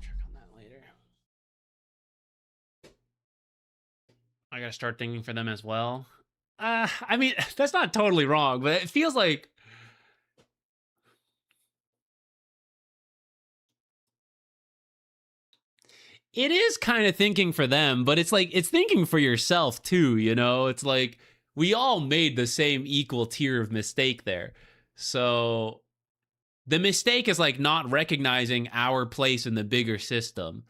Check on that later. I gotta start thinking for them as well. I mean, that's not totally wrong, but it feels like it is kind of thinking for them, but it's like it's thinking for yourself too, you know? It's like we all made the same equal tier of mistake there. So the mistake is like not recognizing our place in the bigger system.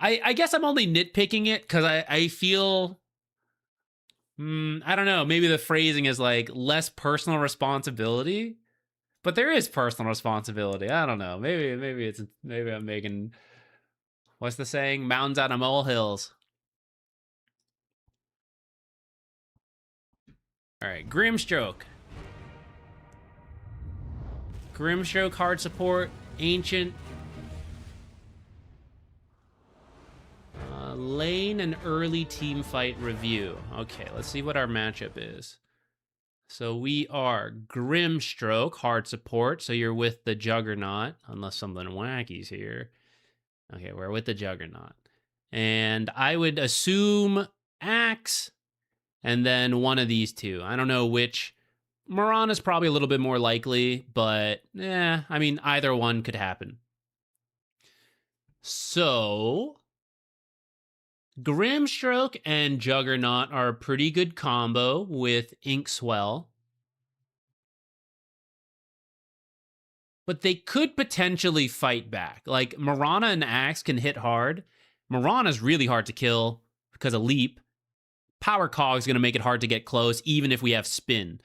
I guess I'm only nitpicking it because I feel I don't know, maybe the phrasing is like less personal responsibility. But there is personal responsibility. I don't know. Maybe I'm making, what's the saying? Mountains out of molehills. All right, Grimstroke. Grimstroke, hard support, ancient. Lane and early team fight review. Okay, let's see what our matchup is. So we are Grimstroke, hard support. So you're with the Juggernaut, unless something wacky's here. Okay, we're with the Juggernaut. And I would assume Axe, and then one of these two. I don't know which. Mirana's probably a little bit more likely, but I mean, either one could happen. So, Grimstroke and Juggernaut are a pretty good combo with Inkswell. But they could potentially fight back. Like, Mirana and Axe can hit hard. Mirana's really hard to kill because of Leap. Power Cog is going to make it hard to get close, even if we have Spin.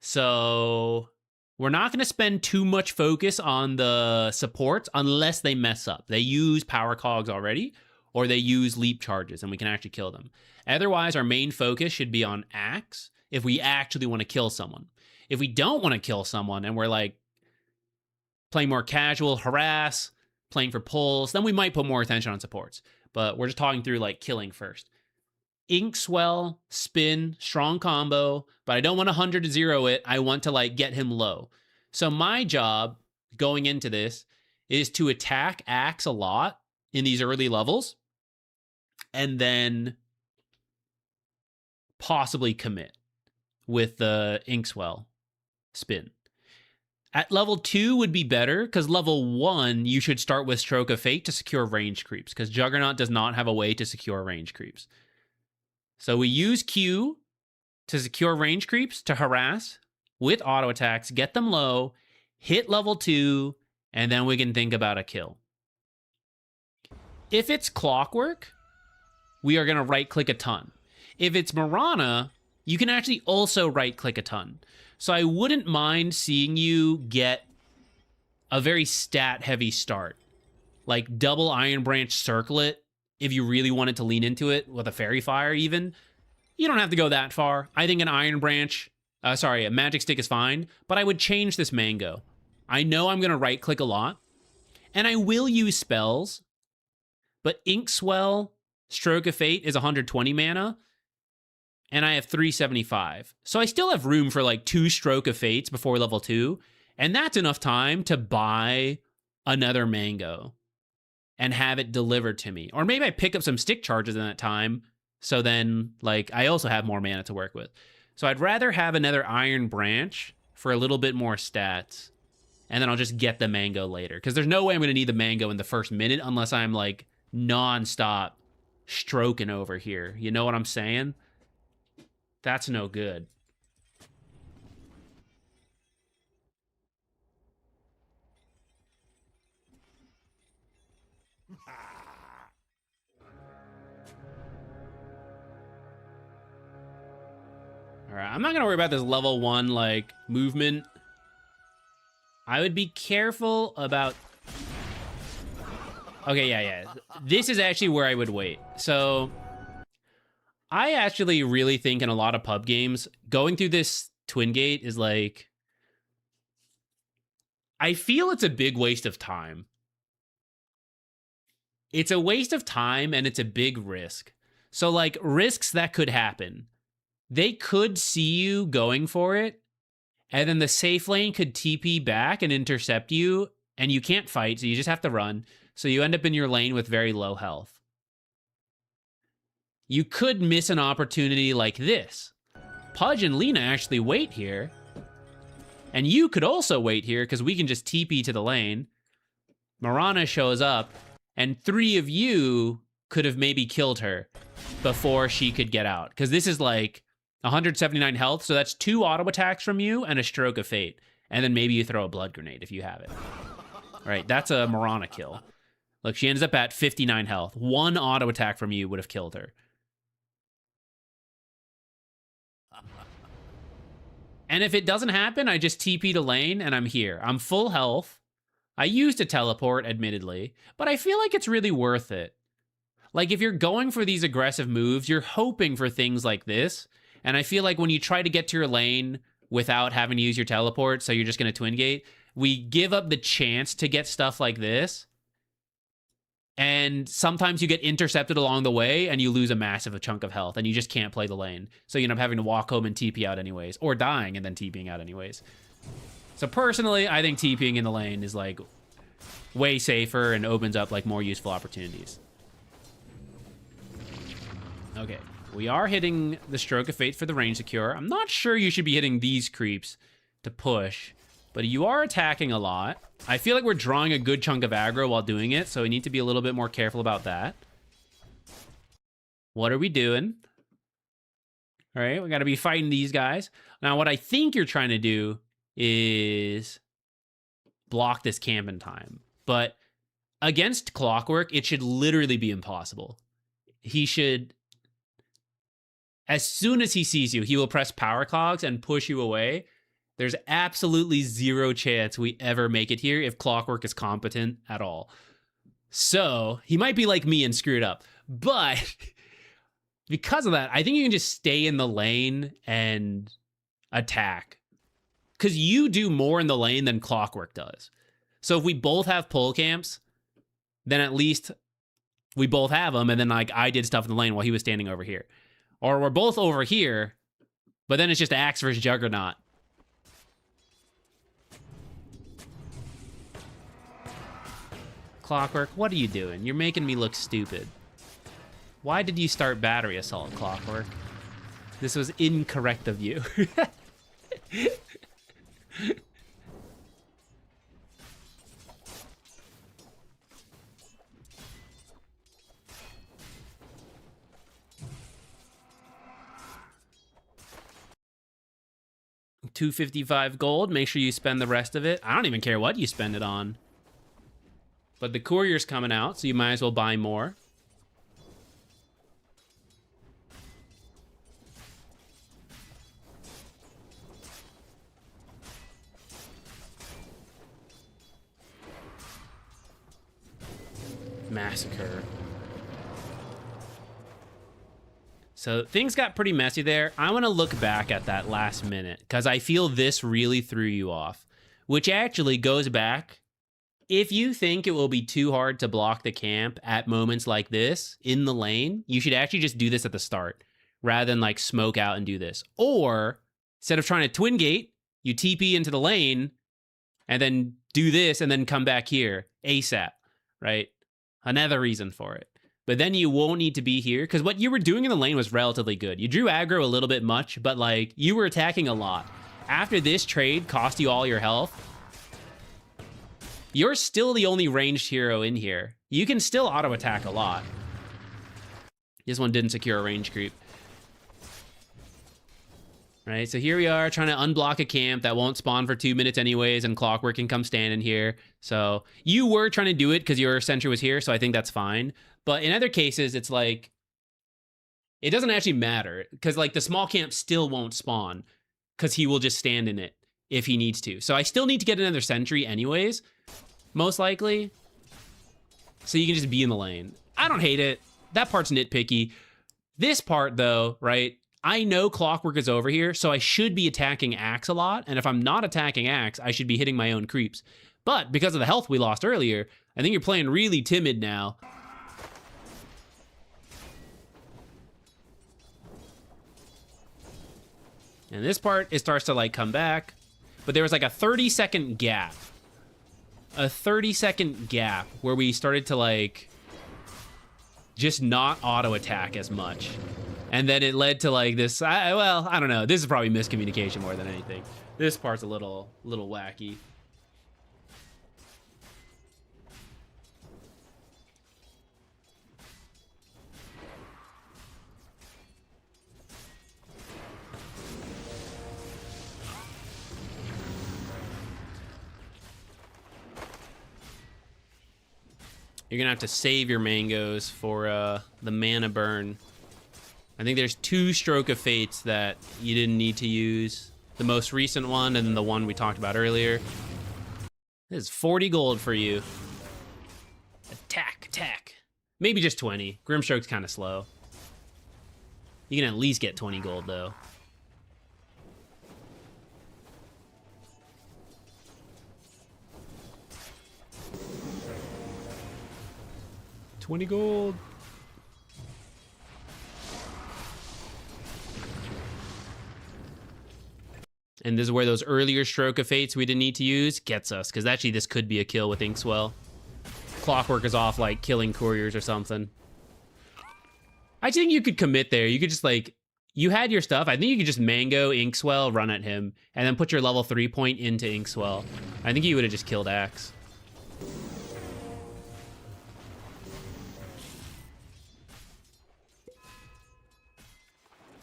So we're not going to spend too much focus on the supports unless they mess up. They use Power Cogs already, or they use Leap charges, and we can actually kill them. Otherwise, our main focus should be on Axe if we actually want to kill someone. If we don't want to kill someone and we're like playing more casual, harass, playing for pulls, then we might put more attention on supports. But we're just talking through like killing first. Inkswell, Spin, strong combo, but I don't want 100 to 0 it. I want to like get him low. So my job going into this is to attack Axe a lot in these early levels and then possibly commit with the Inkswell Spin. At level 2 would be better because level 1 you should start with Stroke of Fate to secure range creeps because Juggernaut does not have a way to secure range creeps. So we use Q to secure range creeps to harass with auto attacks, get them low, hit level 2, and then we can think about a kill. If it's Clockwork, we are going to right-click a ton. If it's Mirana, you can actually also right-click a ton. So I wouldn't mind seeing you get a very stat-heavy start. Like double Iron Branch Circlet, if you really wanted to lean into it with a Fairy Fire even. You don't have to go that far. I think an Iron Branch, a Magic Stick is fine, but I would change this Mango. I know I'm going to right-click a lot, and I will use spells, but Inkswell, Stroke of Fate is 120 mana, and I have 375. So I still have room for like 2 Stroke of Fates before level 2, and that's enough time to buy another Mango and have it delivered to me. Or maybe I pick up some stick charges in that time, so then like I also have more mana to work with. So I'd rather have another Iron Branch for a little bit more stats, and then I'll just get the Mango later. Because there's no way I'm going to need the Mango in the first minute unless I'm like non-stop stroking over here. You know what I'm saying? That's no good. All right, I'm not gonna worry about this level 1 like movement. I would be careful about. Okay, yeah. This is actually where I would wait. So I actually really think in a lot of pub games, going through this twin gate is like, I feel it's a big waste of time. It's a waste of time and it's a big risk. So like risks that could happen. They could see you going for it, and then the safe lane could TP back and intercept you, and you can't fight, so you just have to run. So you end up in your lane with very low health. You could miss an opportunity like this. Pudge and Lena actually wait here. And you could also wait here, because we can just TP to the lane. Marana shows up, and 3 of you could have maybe killed her before she could get out. Because this is like 179 health, so that's 2 auto attacks from you and a stroke of fate. And then maybe you throw a blood grenade if you have it. All right, that's a Marana kill. Look, she ends up at 59 health. 1 auto attack from you would have killed her. And if it doesn't happen, I just TP to lane and I'm here. I'm full health. I used a teleport, admittedly, but I feel like it's really worth it. Like, if you're going for these aggressive moves, you're hoping for things like this. And I feel like when you try to get to your lane without having to use your teleport, so you're just going to twin gate, we give up the chance to get stuff like this. And sometimes you get intercepted along the way and you lose a massive chunk of health and you just can't play the lane. So you end up having to walk home and TP out anyways, or dying and then TPing out anyways. So personally, I think TPing in the lane is like way safer and opens up like more useful opportunities. Okay, we are hitting the Stroke of Fate for the range secure. I'm not sure you should be hitting these creeps to push, but you are attacking a lot. I feel like we're drawing a good chunk of aggro while doing it, so we need to be a little bit more careful about that. What are we doing? All right, we got to be fighting these guys. Now, what I think you're trying to do is block this camp in time. But against Clockwork, it should literally be impossible. He should... As soon as he sees you, he will press power clogs and push you away. There's absolutely zero chance we ever make it here if Clockwork is competent at all. So, he might be like me and screw it up. But because of that, I think you can just stay in the lane and attack. Because you do more in the lane than Clockwork does. So if we both have pull camps, then at least we both have them, and then like I did stuff in the lane while he was standing over here. Or we're both over here, but then it's just Axe versus Juggernaut. Clockwork, what are you doing? You're making me look stupid. Why did you start battery assault, Clockwork? This was incorrect of you. $255 gold. Make sure you spend the rest of it. I don't even care what you spend it on. But the courier's coming out, so you might as well buy more. Massacre. So things got pretty messy there. I want to look back at that last minute because I feel this really threw you off, which actually goes back. If you think it will be too hard to block the camp at moments like this in the lane, you should actually just do this at the start rather than like smoke out and do this. Or instead of trying to twin gate, you TP into the lane and then do this and then come back here ASAP, right? Another reason for it. But then you won't need to be here, because what you were doing in the lane was relatively good. You drew aggro a little bit much, but like you were attacking a lot. After this trade cost you all your health, you're still the only ranged hero in here. You can still auto attack a lot. This one didn't secure a range creep. Right, so here we are trying to unblock a camp that won't spawn for 2 minutes anyways, and Clockwork can come stand in here. So you were trying to do it because your sentry was here, so I think that's fine. But in other cases, it's like, it doesn't actually matter because like the small camp still won't spawn because he will just stand in it if he needs to. So I still need to get another sentry anyways, most likely. So you can just be in the lane. I don't hate it. That part's nitpicky. This part though, right? I know Clockwork is over here, so I should be attacking Axe a lot. And if I'm not attacking Axe, I should be hitting my own creeps. But because of the health we lost earlier, I think you're playing really timid now. And this part, it starts to like come back. But there was like a 30-second gap. A 30-second gap where we started to like just not auto attack as much. And then it led to like this, well, I don't know. This is probably miscommunication more than anything. This part's a little wacky. You're gonna have to save your mangoes for the mana burn. I think there's 2 Stroke of Fates that you didn't need to use. The most recent one and then the one we talked about earlier. This is 40 gold for you. Attack, attack. Maybe just 20. Grimstroke's kind of slow. You can at least get 20 gold though. $20 gold. And this is where those earlier Stroke of Fates we didn't need to use gets us, because actually this could be a kill with Inkswell. Clockwork is off like killing couriers or something. I think you could commit there. You could just like, you had your stuff. I think you could just mango Inkswell, run at him, and then put your level 3 point into Inkswell. I think you would have just killed Axe.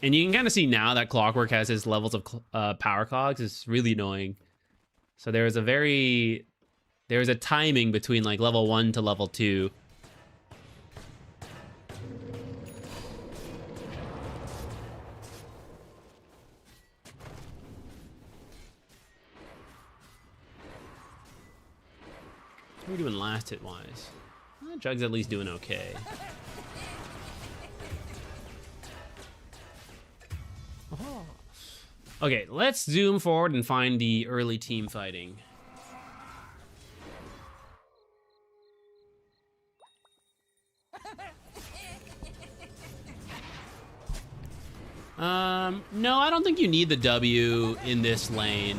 And you can kind of see now that Clockwork has his levels of power cogs. It's really annoying. So there was a timing between like level 1 to level 2. What are we doing last hit wise? Jug's at least doing okay. Okay, let's zoom forward and find the early team fighting. No, I don't think you need the W in this lane.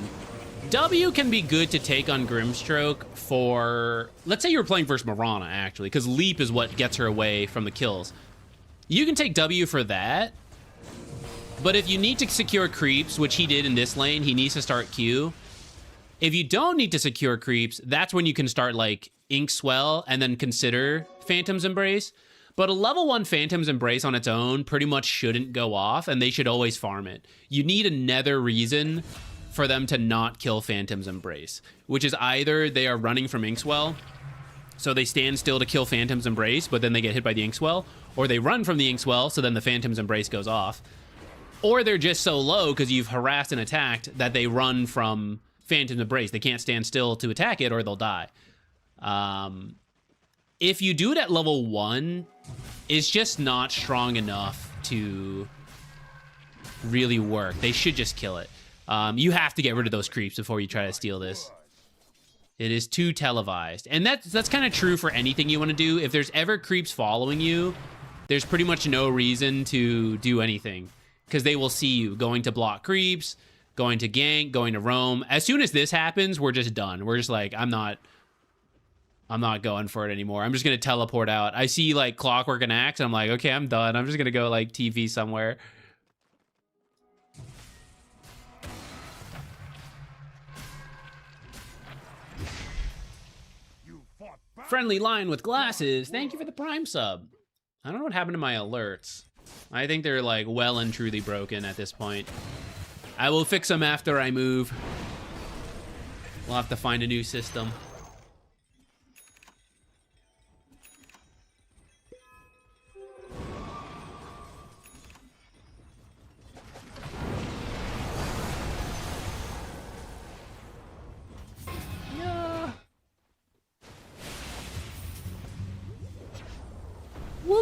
W can be good to take on Grimstroke for, let's say you were playing versus Marana, actually, because Leap is what gets her away from the kills. You can take W for that. But if you need to secure creeps, which he did in this lane, he needs to start Q. If you don't need to secure creeps, that's when you can start like Inkswell and then consider Phantom's Embrace. But a level 1 Phantom's Embrace on its own pretty much shouldn't go off, and they should always farm it. You need another reason for them to not kill Phantom's Embrace, which is either they are running from Inkswell, so they stand still to kill Phantom's Embrace, but then they get hit by the Inkswell, or they run from the Inkswell, so then the Phantom's Embrace goes off. Or they're just so low because you've harassed and attacked that they run from Phantom's Embrace. They can't stand still to attack it or they'll die. If you do it at level 1, it's just not strong enough to really work. They should just kill it. You have to get rid of those creeps before you try to steal this. It is too televised. And that's kind of true for anything you want to do. If there's ever creeps following you, there's pretty much no reason to do anything. Because they will see you going to block creeps, going to gank, going to roam. As soon as this happens, we're just done. We're just like, I'm not going for it anymore. I'm just gonna teleport out. I see like Clockwork and Axe, and I'm like, okay, I'm done. I'm just gonna go like TV somewhere. Friendly line with glasses. Thank you for the Prime sub. I don't know what happened to my alerts. I think they're like well and truly broken at this point. I will fix them after I move. We'll have to find a new system.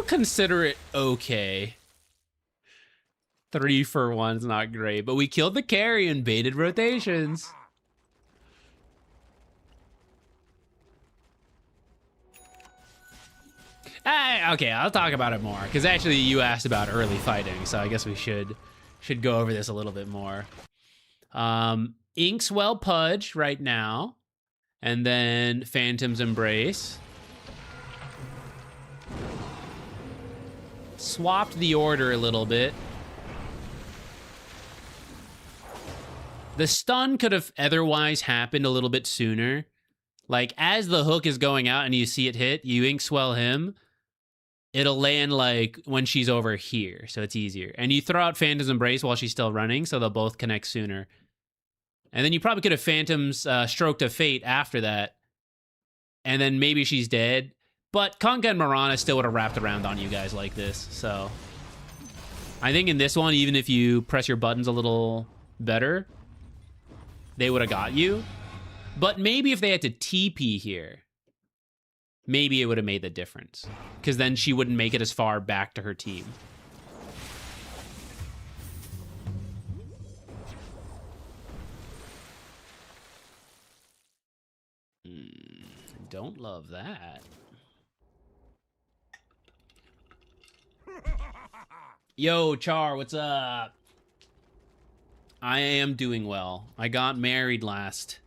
consider it okay. 3 for 1's not great, but we killed the carry and baited rotations. Okay, I'll talk about it more, because actually you asked about early fighting, so I guess we should go over this a little bit more. Inkswell Pudge right now, and then Phantom's Embrace. Swapped the order a little bit. The stun could have otherwise happened a little bit sooner. Like, as the hook is going out and you see it hit, you Inkswell him. It'll land, like, when she's over here, so it's easier. And you throw out Phantom's Embrace while she's still running, so they'll both connect sooner. And then you probably could have Phantom's Stroke to Fate after that. And then maybe she's dead. But Conga and Mirana still would have wrapped around on you guys like this, so... I think in this one, even if you press your buttons a little better, they would have got you. But maybe if they had to TP here, maybe it would have made the difference. Because then she wouldn't make it as far back to her team. Don't love that. Yo, Char, what's up? I am doing well. I got married last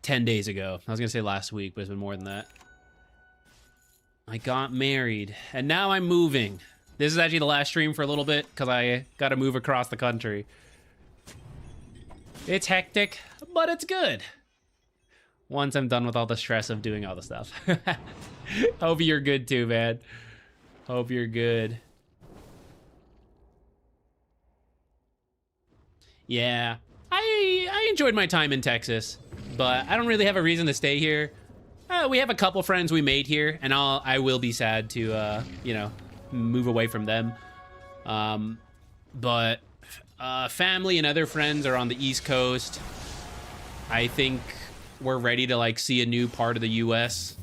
10 days ago. I was gonna say last week, but it's been more than that. I got married, and now I'm moving. This is actually the last stream for a little bit, because I gotta move across the country. It's hectic, but it's good. Once I'm done with all the stress of doing all the stuff. Hope you're good too, man. Hope you're good. Yeah, I enjoyed my time in Texas, but I don't really have a reason to stay here. We have a couple friends we made here, and I will be sad to, you know, move away from them. But family and other friends are on the East Coast. I think we're ready to, like, see a new part of the U.S.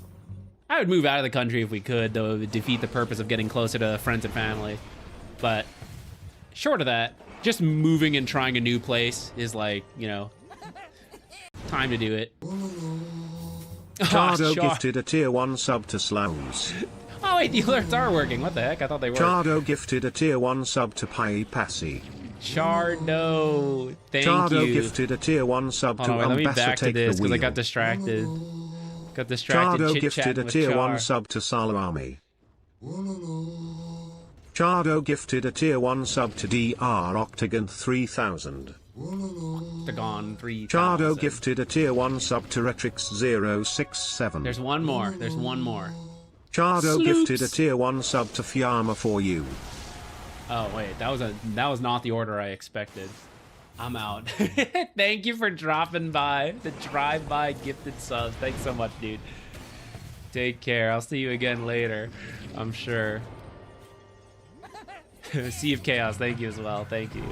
I would move out of the country if we could, though it would defeat the purpose of getting closer to friends and family. But short of that, just moving and trying a new place is, like, you know, time to do it. Chardo gifted a tier 1 sub to Slows. Oh wait, the alerts are working. What the heck? I thought they were. Chardo gifted a tier 1 sub to Pai Passy. Chardo, thank you. Chardo gifted a tier 1 sub to Let me Ambassador back to Take this the because I Wheel. got distracted. Got distracted. Chardo Chit gifted a with tier Char. 1 sub to Salami. Chardo gifted a tier 1 sub to DR Octagon 3000. Octagon 3000. Chardo gifted a tier 1 sub to Retrix 067. There's one more. There's one more. Chardo Sloops. gifted a tier 1 sub to Fiamma for you. Oh wait, that was not the order I expected. I'm out. Thank you for dropping by. The drive-by gifted subs. Thanks so much, dude. Take care. I'll see you again later, I'm sure. Sea of Chaos, thank you as well. Thank you.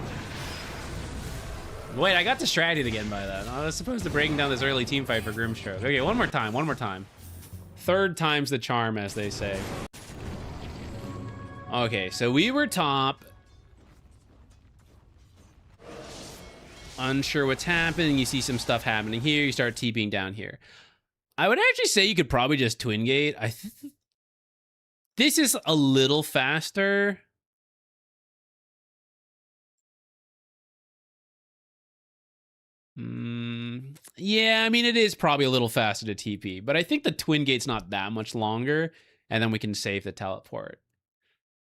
Wait, I got distracted again by that. I was supposed to break down this early team fight for Grimstroke. Okay, one more time, one more time. Third time's the charm, as they say. Okay, so we were top. Unsure what's happening. You see some stuff happening here. You start TPing down here. I would actually say you could probably just twin gate. This is a little faster. Yeah, I mean, it is probably a little faster to TP, but I think the twin gate's not that much longer, and then we can save the teleport.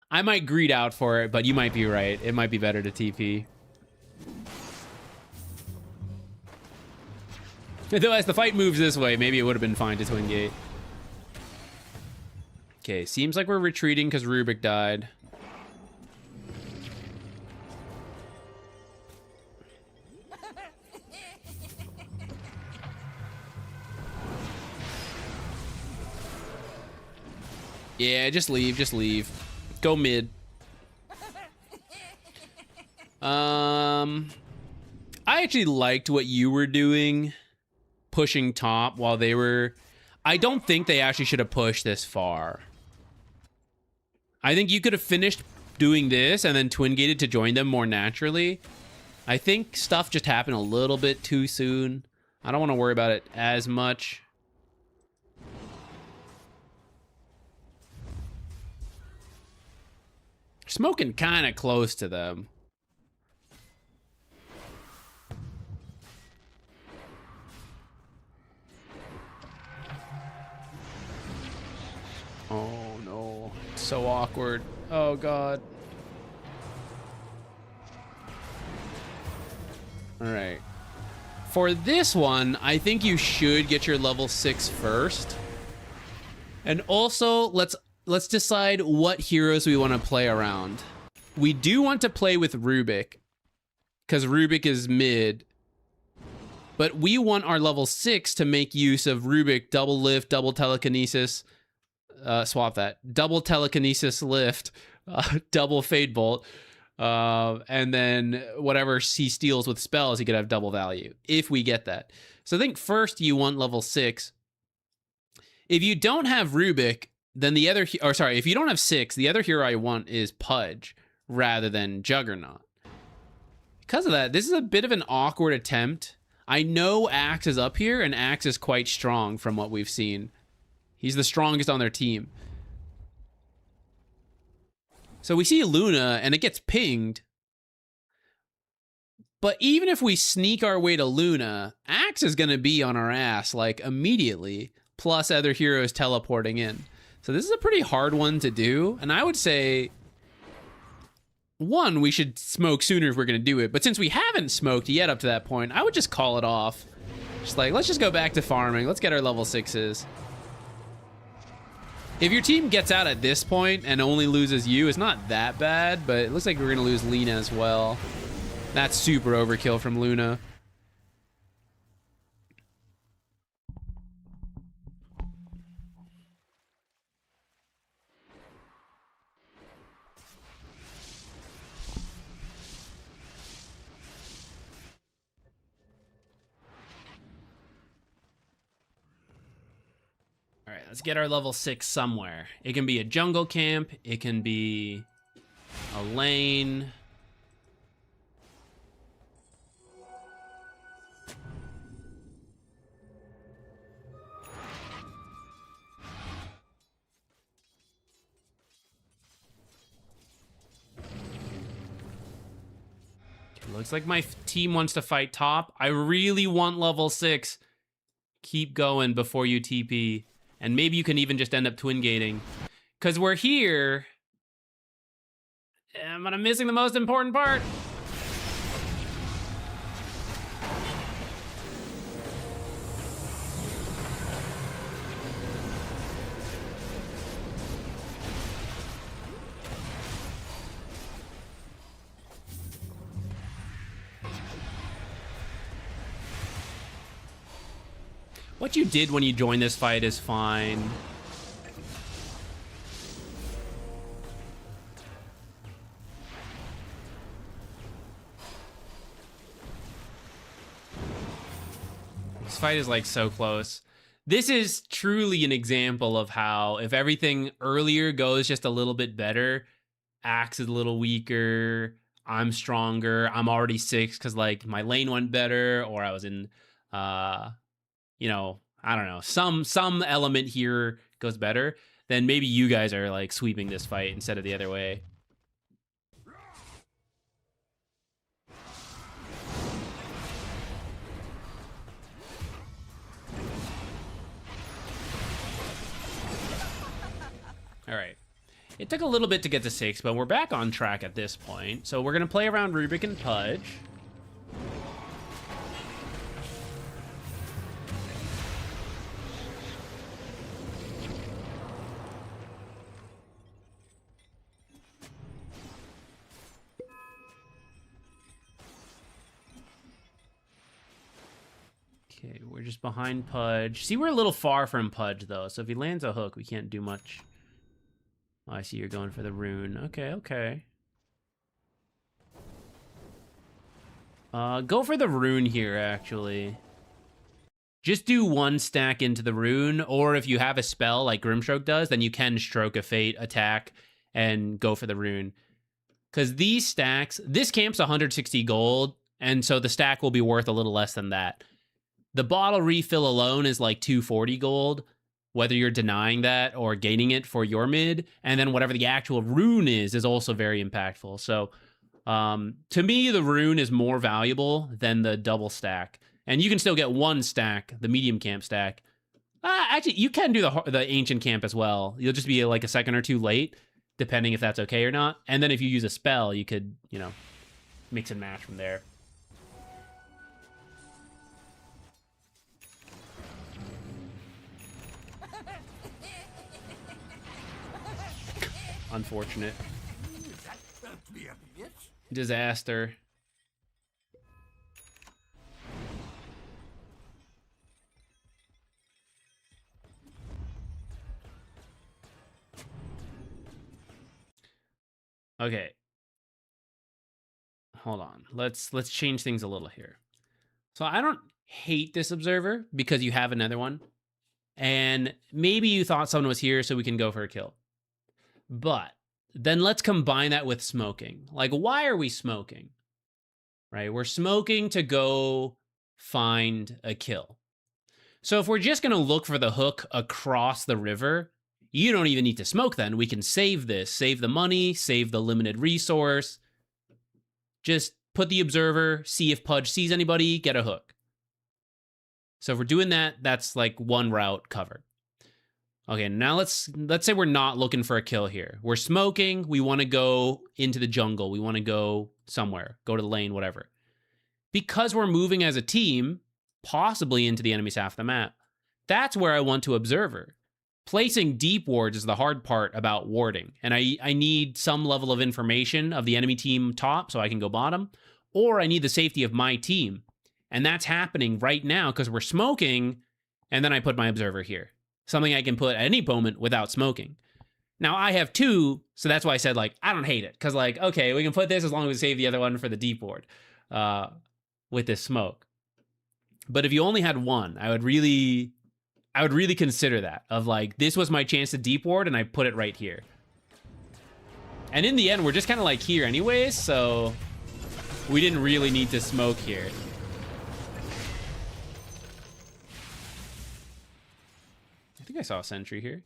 I might greed out for it, but you might be right. It might be better to TP. Though as the fight moves this way, maybe it would have been fine to twin gate. Okay, seems like we're retreating because Rubik died. Yeah, just leave, just leave. Go mid. I actually liked what you were doing, pushing top while they were... I don't think they actually should have pushed this far. I think you could have finished doing this and then twin gated to join them more naturally. I think stuff just happened a little bit too soon. I don't want to worry about it as much. Smoking kind of close to them. Oh no, it's so awkward. Oh god. All right. For this one, I think you should get your level 6 first. And also, let's decide what heroes we want to play around. We do want to play with Rubik, because Rubik is mid. But we want our level 6 to make use of Rubik, double lift, double telekinesis. Swap that. Double telekinesis lift, double fade bolt. And then whatever he steals with spells, he could have double value, if we get that. So I think first you want level 6. If you don't have Rubik, then the other, or sorry, if you don't have 6, the other hero I want is Pudge rather than Juggernaut. Because of that, this is a bit of an awkward attempt. I know Axe is up here, and Axe is quite strong from what we've seen. He's the strongest on their team. So we see Luna, and it gets pinged. But even if we sneak our way to Luna, Axe is going to be on our ass, like, immediately, plus other heroes teleporting in. So this is a pretty hard one to do, and I would say, one, we should smoke sooner if we're going to do it, but since we haven't smoked yet up to that point, I would just call it off. Just like, let's just go back to farming. Let's get our level 6s. If your team gets out at this point and only loses you, it's not that bad, but it looks like we're going to lose Lena as well. That's super overkill from Luna. All right, let's get our level 6 somewhere. It can be a jungle camp. It can be a lane. It looks like my team wants to fight top. I really want level 6. Keep going before you TP. And maybe you can even just end up twin gating. Because we're here. But I'm missing the most important part. What you did when you joined this fight is fine. This fight is like so close. This is truly an example of how if everything earlier goes just a little bit better, Axe is a little weaker, I'm stronger, I'm already 6 because like my lane went better, or I was in you know, I don't know, some element here goes better, then maybe you guys are like sweeping this fight instead of the other way. All right. It took a little bit to get to 6, but we're back on track at this point. So we're going to play around Rubik and Pudge. Okay, we're just behind Pudge. See, we're a little far from Pudge, though, so if he lands a hook, we can't do much. Oh, I see you're going for the rune. Okay, okay. Go for the rune here, actually. Just do 1 stack into the rune, or if you have a spell like Grimstroke does, then you can Stroke of Fate, attack, and go for the rune. Because these stacks, this camp's 160 gold, and so the stack will be worth a little less than that. The bottle refill alone is like 240 gold, whether you're denying that or gaining it for your mid, and then whatever the actual rune is also very impactful. So to me, the rune is more valuable than the double stack. And you can still get one stack, the medium camp stack. Actually, you can do the ancient camp as well. You'll just be like a second or two late, depending if that's okay or not. And then if you use a spell, you could, you know, mix and match from there. Unfortunate. Disaster. Okay. Hold on. Let's change things a little here. So I don't hate this observer because you have another one. And maybe you thought someone was here so we can go for a kill. But then let's combine that with smoking. Like, why are we smoking? Right? We're smoking to go find a kill. So if we're just going to look for the hook across the river, you don't even need to smoke then. We can save this, save the money, save the limited resource. Just put the observer, see if Pudge sees anybody, get a hook. So if we're doing that, that's like one route covered. Okay, now let's say we're not looking for a kill here. We're smoking, we want to go into the jungle, we want to go somewhere, go to the lane, whatever. Because we're moving as a team, possibly into the enemy's half of the map, that's where I want to observer. Placing deep wards is the hard part about warding, and I need some level of information of the enemy team top so I can go bottom, or I need the safety of my team. And that's happening right now because we're smoking, and then I put my observer here. Something I can put at any moment without smoking. Now, I have two, so that's why I said, like, I don't hate it. Because, like, okay, we can put this as long as we save the other one for the deep ward with this smoke. But if you only had one, I would really consider that. Of, like, this was my chance to deep ward, and I put it right here. And in the end, we're just kind of, like, here anyways, so we didn't really need to smoke here. I think I saw a sentry here.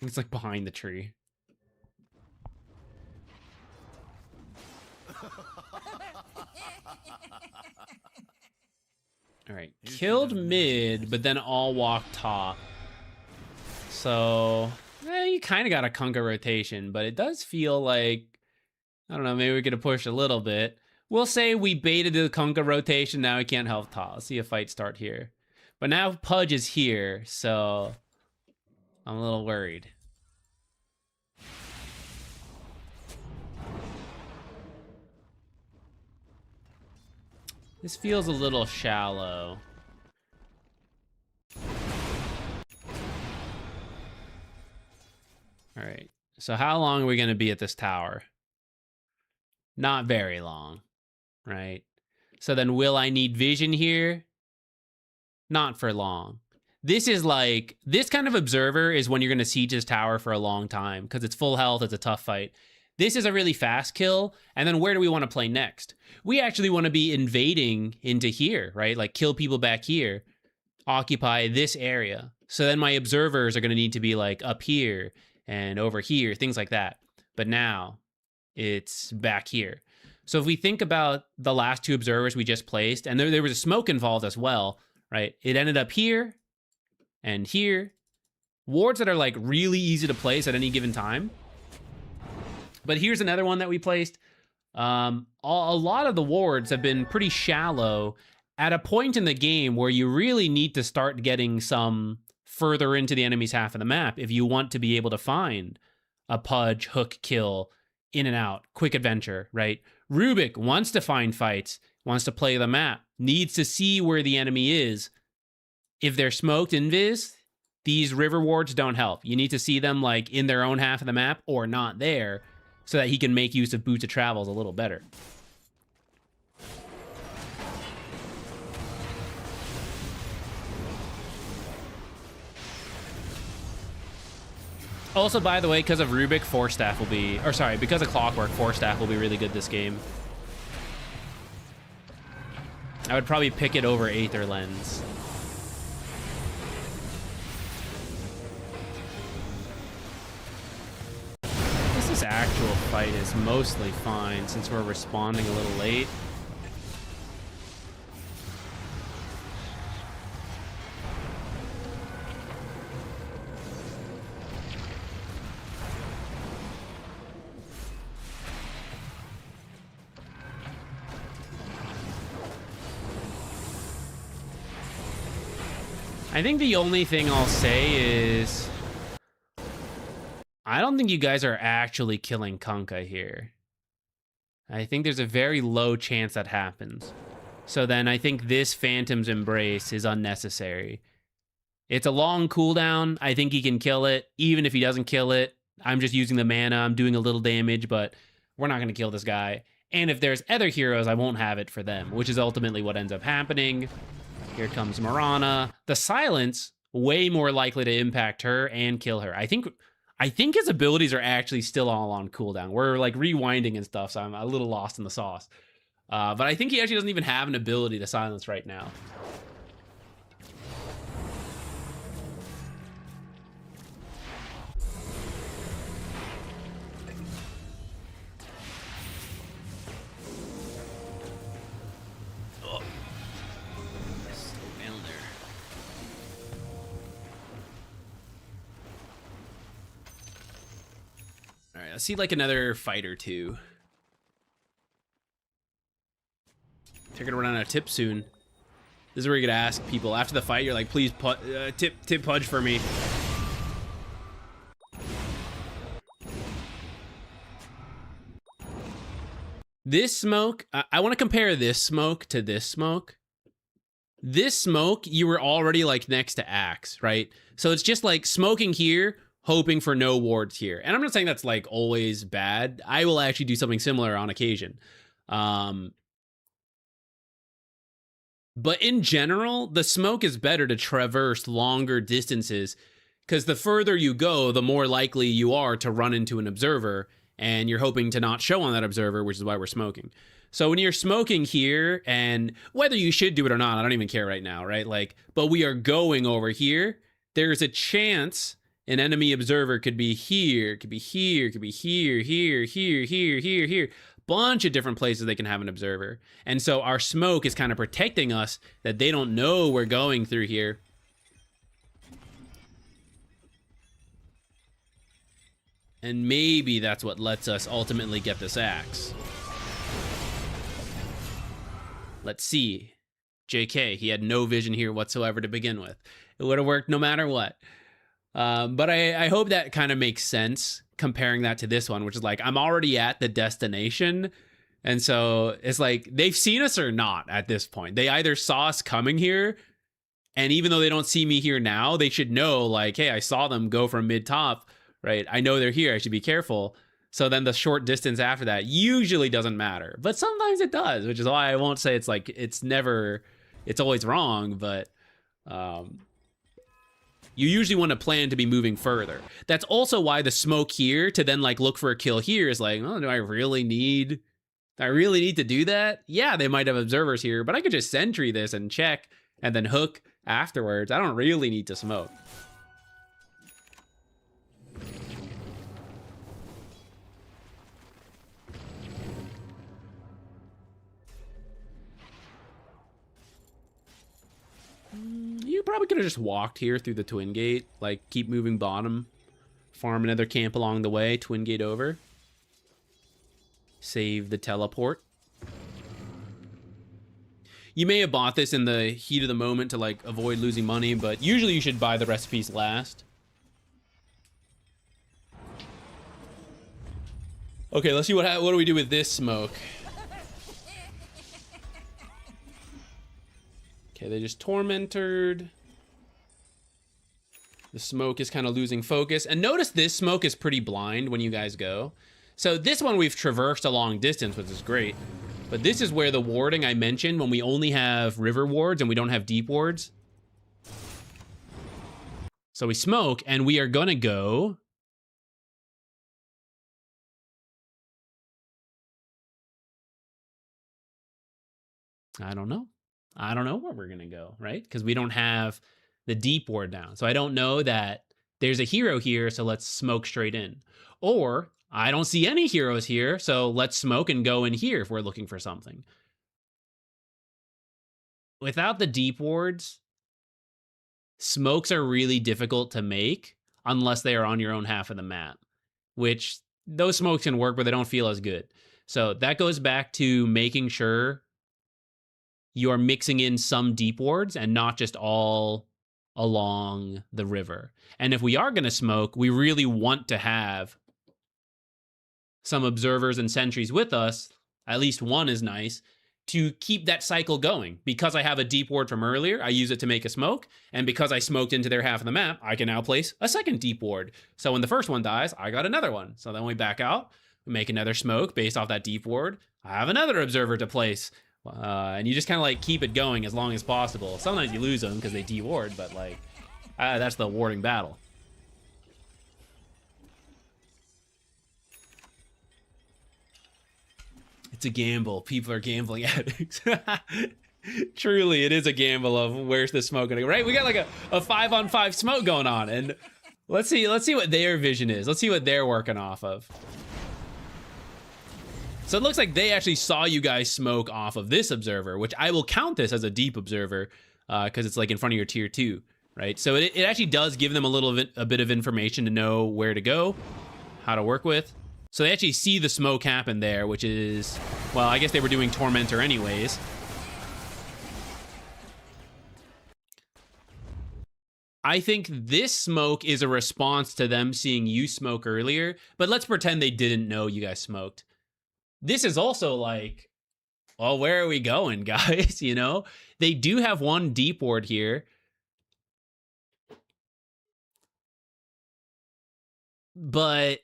It's like behind the tree. All right, killed mid, but then all walk top. So, you kind of got a Kunkka rotation, but it does feel like, I don't know, maybe we could have pushed a little bit. We'll say we baited the Kunkka rotation, now we can't help top. Let's see a fight start here. But now Pudge is here, so I'm a little worried. This feels a little shallow. All right, so how long are we going to be at this tower? Not very long, right? So then will I need vision here? Not for long. This is like, this kind of observer is when you're going to siege his tower for a long time because it's full health, it's a tough fight. This is a really fast kill, and then where do we want to play next? We actually want to be invading into here, right? Like kill people back here, occupy this area. So then my observers are going to need to be like up here and over here, things like that. But now it's back here. So if we think about the last two observers we just placed, and there was a smoke involved as well, right? It ended up here and here. Wards that are like really easy to place at any given time. But here's another one that we placed. A lot of the wards have been pretty shallow at a point in the game where you really need to start getting some further into the enemy's half of the map if you want to be able to find a Pudge, hook, kill, in and out, quick adventure, right? Rubik wants to find fights, wants to play the map, needs to see where the enemy is. If they're smoked invis, these river wards don't help. You need to see them like in their own half of the map or not there so that he can make use of Boots of Travels a little better. Also, by the way, because of Rubik, Force Staff will be... Or sorry, because of Clockwork, Force Staff will be really good this game. I would probably pick it over Aether Lens. This actual fight is mostly fine since we're responding a little late. I think the only thing I'll say is I don't think you guys are actually killing Kunkka here. I think there's a very low chance that happens. So then I think this Phantom's Embrace is unnecessary. It's a long cooldown. I think he can kill it. Even if he doesn't kill it, I'm just using the mana. I'm doing a little damage, but we're not going to kill this guy. And if there's other heroes, I won't have it for them, which is ultimately what ends up happening. Here comes Mirana. The silence, way more likely to impact her and kill her. I think his abilities are actually still all on cooldown. We're like rewinding and stuff, so I'm a little lost in the sauce. But I think he actually doesn't even have an ability to silence right now. Let's see like another fight or two. They're gonna run out of tips soon. This is where you're gonna ask people after the fight. You're like, please tip Pudge for me. This smoke, I want to compare this smoke to this smoke. This smoke, you were already like next to Axe, right? So it's just like smoking here, hoping for no wards here. And I'm not saying that's like always bad. I will actually do something similar on occasion. But in general, the smoke is better to traverse longer distances because the further you go, the more likely you are to run into an observer, and you're hoping to not show on that observer, which is why we're smoking. So when you're smoking here, and whether you should do it or not, I don't even care right now, right? Like, but we are going over here. There's a chance an enemy observer could be here, could be here, could be here, here. Bunch of different places they can have an observer. And so our smoke is kind of protecting us that they don't know we're going through here. And maybe that's what lets us ultimately get this axe. Let's see. JK, he had no vision here whatsoever to begin with. It would have worked no matter what. But I hope that kind of makes sense comparing that to this one, which is like, I'm already at the destination. And so it's like, they've seen us or not at this point. They either saw us coming here, and even though they don't see me here now, they should know like, hey, I saw them go from mid top, right? I know they're here. I should be careful. So then the short distance after that usually doesn't matter, but sometimes it does, which is why I won't say it's like, it's always wrong, but, you usually want to plan to be moving further. That's also why the smoke here to then like look for a kill here is like, oh, do I really need to do that? Yeah, they might have observers here, but I could just sentry this and check and then hook afterwards. I don't really need to smoke. You probably could have just walked here through the Twin Gate, like keep moving bottom, farm another camp along the way, Twin Gate over. Save the teleport. You may have bought this in the heat of the moment to like avoid losing money, but usually you should buy the recipes last. Okay, let's see what do we do with this smoke. Okay, they just tormented. The smoke is kind of losing focus. And notice this smoke is pretty blind when you guys go. So this one we've traversed a long distance, which is great. But this is where the warding I mentioned when we only have river wards and we don't have deep wards. So we smoke and we are gonna go I don't know. I don't know where we're going to go, right? Because we don't have the deep ward down. So I don't know that there's a hero here, so let's smoke straight in. Or I don't see any heroes here, so let's smoke and go in here if we're looking for something. Without the deep wards, smokes are really difficult to make unless they are on your own half of the map, which those smokes can work, but they don't feel as good. So that goes back to making sure you're mixing in some deep wards and not just all along the river. And if we are going to smoke, we really want to have some observers and sentries with us. At least one is nice to keep that cycle going. Because I have a deep ward from earlier, I use it to make a smoke. And because I smoked into their half of the map, I can now place a second deep ward. So when the first one dies, I got another one. So then we back out, we make another smoke based off that deep ward. I have another observer to place. And you just kind of like keep it going as long as possible. Sometimes you lose them because they de-ward, but like that's the warding battle. It's a gamble. People are gambling addicts. Truly, it is a gamble of where's the smoke gonna go, right? We got like a 5-on-5 smoke going on, and let's see what their vision is. Let's see what they're working off of. So it looks like they actually saw you guys smoke off of this observer, which I will count this as a deep observer because it's like in front of your tier 2, right? So it actually does give them a bit of information to know where to go, how to work with. So they actually see the smoke happen there, which is, well, I guess they were doing Tormentor anyways. I think this smoke is a response to them seeing you smoke earlier, but let's pretend they didn't know you guys smoked. This is also like, well, where are we going, guys? You know, they do have one deep ward here. But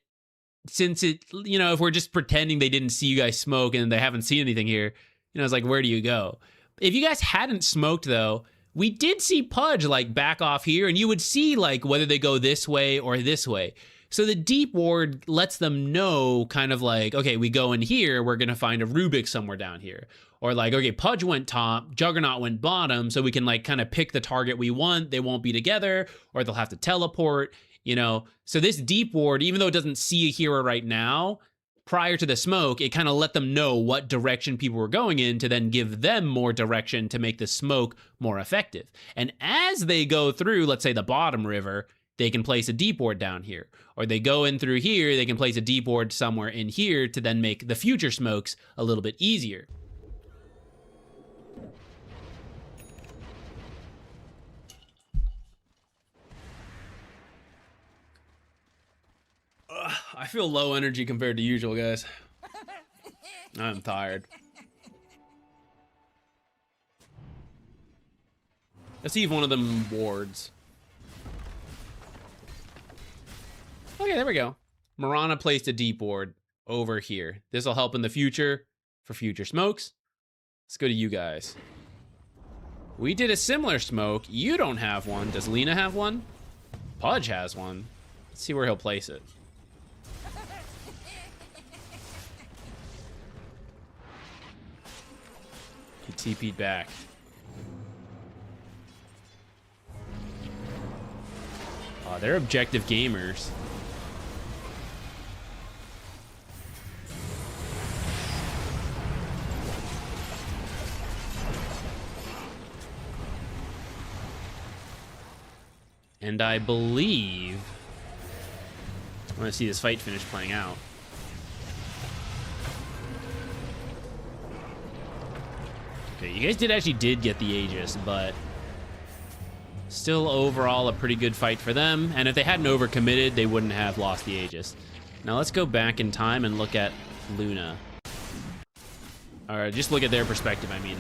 since it, you know, if we're just pretending they didn't see you guys smoke and they haven't seen anything here, you know, it's like, where do you go? If you guys hadn't smoked, though, we did see Pudge like back off here, and you would see like whether they go this way or this way. So the deep ward lets them know kind of like, okay, we go in here, we're going to find a Rubik somewhere down here. Or like, okay, Pudge went top, Juggernaut went bottom, so we can like kind of pick the target we want. They won't be together, or they'll have to teleport, you know. So this deep ward, even though it doesn't see a hero right now, prior to the smoke, it kind of let them know what direction people were going in to then give them more direction to make the smoke more effective. And as they go through, let's say the bottom river, they can place a deep ward down here. Or they go in through here, they can place a deep ward somewhere in here to then make the future smokes a little bit easier. I feel low energy compared to usual, guys. I'm tired. Let's see if one of them wards. Okay, there we go. Marana placed a deep ward over here. This will help in the future for future smokes. Let's go to you guys. We did a similar smoke. You don't have one. Does Lena have one? Pudge has one. Let's see where he'll place it. He TP'd back. Oh, they're objective gamers. And I believe I want to see this fight finish playing out. Okay, you guys did get the Aegis, but still overall a pretty good fight for them. And if they hadn't overcommitted, they wouldn't have lost the Aegis. Now let's go back in time and look at Luna. Or just look at their perspective, I mean.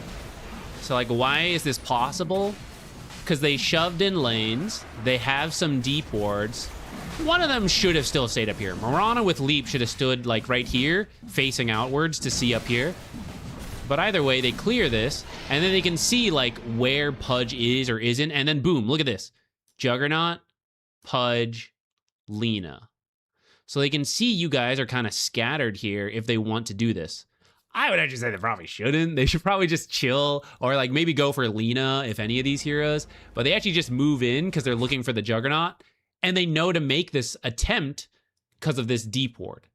So like, why is this possible? Because they shoved in lanes, they have some deep wards. One of them should have still stayed up here. Marana with Leap should have stood like right here, facing outwards to see up here. But either way, they clear this, and then they can see like where Pudge is or isn't, and then boom, look at this. Juggernaut, Pudge, Lena. So they can see you guys are kind of scattered here if they want to do this. I would actually say they probably shouldn't. They should probably just chill or like maybe go for Lena if any of these heroes. But they actually just move in because they're looking for the Juggernaut. And they know to make this attempt because of this deep ward.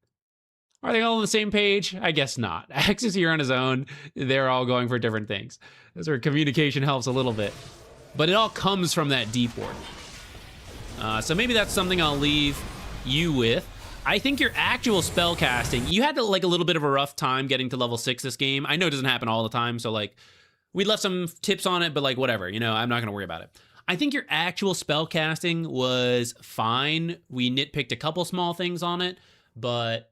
Are they all on the same page? I guess not. Axe is here on his own. They're all going for different things. That's where communication helps a little bit. But it all comes from that deep ward. So maybe that's something I'll leave you with. I think your actual spell casting, you had like a little bit of a rough time getting to level 6 this game. I know it doesn't happen all the time, so like we left some tips on it, but like whatever, you know, I'm not gonna worry about it. I think your actual spell casting was fine. We nitpicked a couple small things on it, but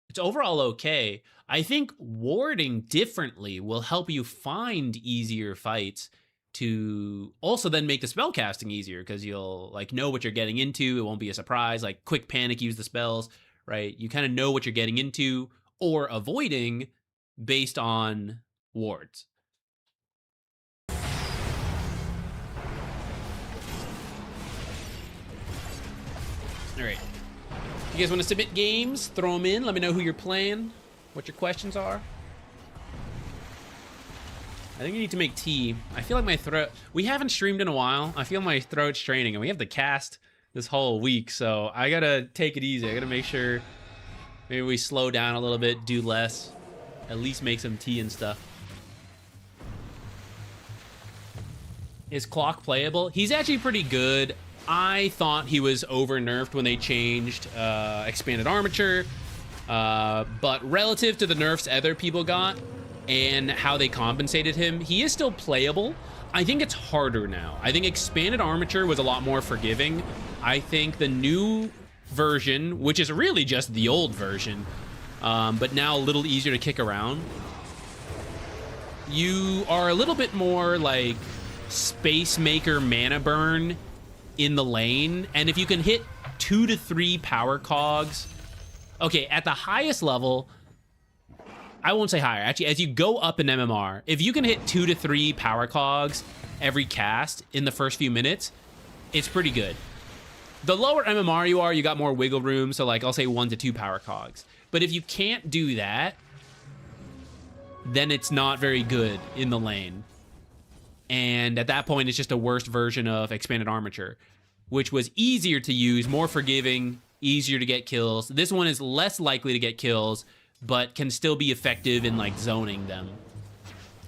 it's overall okay. I think warding differently will help you find easier fights to also then make the spell casting easier because you'll like know what you're getting into. It won't be a surprise. Like quick panic, use the spells, right? You kind of know what you're getting into or avoiding based on wards. All right. You guys want to submit games? Throw them in. Let me know who you're playing, what your questions are. I think you need to make tea. I feel like my throat... We haven't streamed in a while. I feel my throat's straining, and we have the cast this whole week, so I gotta take it easy. I gotta make sure maybe we slow down a little bit, do less, at least make some tea and stuff. Is Clock playable? He's actually pretty good. I thought he was over-nerfed when they changed expanded armature, but relative to the nerfs other people got, and how they compensated him, he is still playable. I think it's harder now. I think expanded armature was a lot more forgiving. I think the new version, which is really just the old version, but now a little easier to kick around, you are a little bit more like Space Maker mana burn in the lane, and if you can hit 2 to 3 power cogs, okay, at the highest level, I won't say higher. Actually, as you go up in MMR, if you can hit 2 to 3 power cogs every cast in the first few minutes, it's pretty good. The lower MMR you are, you got more wiggle room, so like I'll say 1 to 2 power cogs. But if you can't do that, then it's not very good in the lane. And at that point, it's just a worse version of expanded armature, which was easier to use, more forgiving, easier to get kills. This one is less likely to get kills, but can still be effective in like zoning them.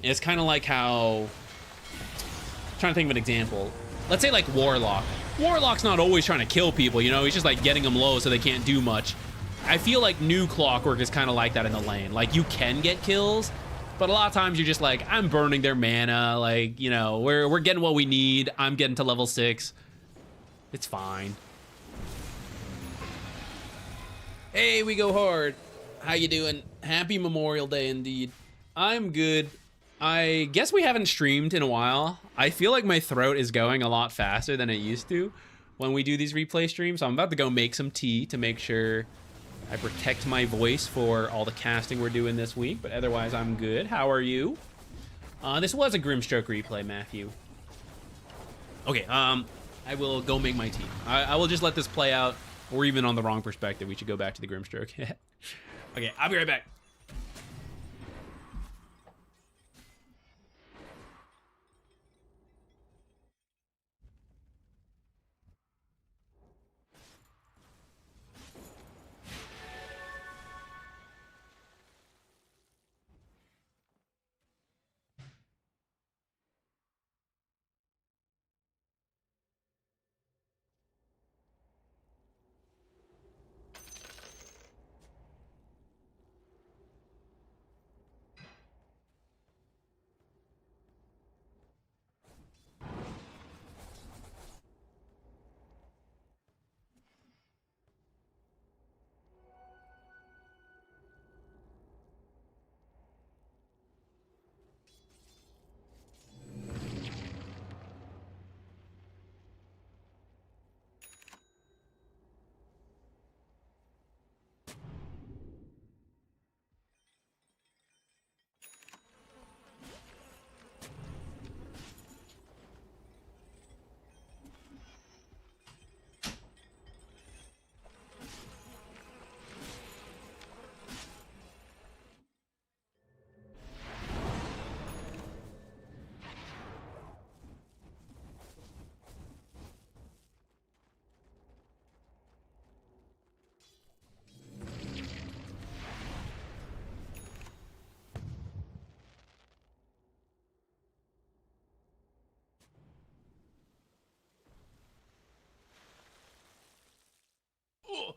It's kind of like how, I'm trying to think of an example. Let's say like Warlock. Warlock's not always trying to kill people, you know, he's just like getting them low so they can't do much. I feel like new Clockwork is kind of like that in the lane. Like you can get kills, but a lot of times you're just like, I'm burning their mana, like, you know, we're getting what we need. I'm getting to level 6. It's fine. Hey, we go hard. How you doing? Happy Memorial Day indeed. I'm good. I guess we haven't streamed in a while. I feel like my throat is going a lot faster than it used to when we do these replay streams. So I'm about to go make some tea to make sure I protect my voice for all the casting we're doing this week. But otherwise, I'm good. How are you? This was a Grimstroke replay, Matthew. Okay, I will go make my tea. I will just let this play out. We're even on the wrong perspective. We should go back to the Grimstroke. Okay, I'll be right back.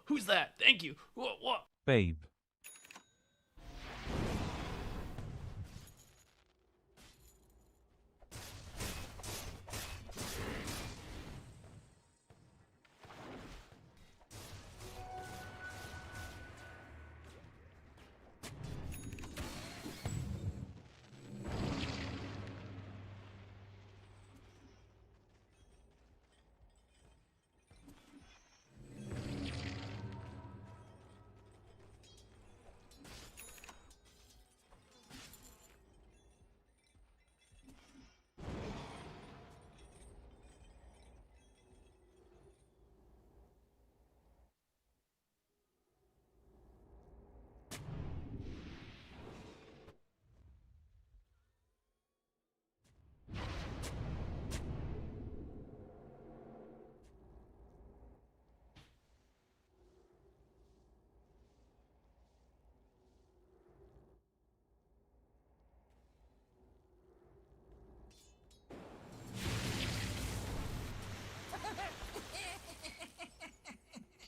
Who's that? Thank you. What? Babe.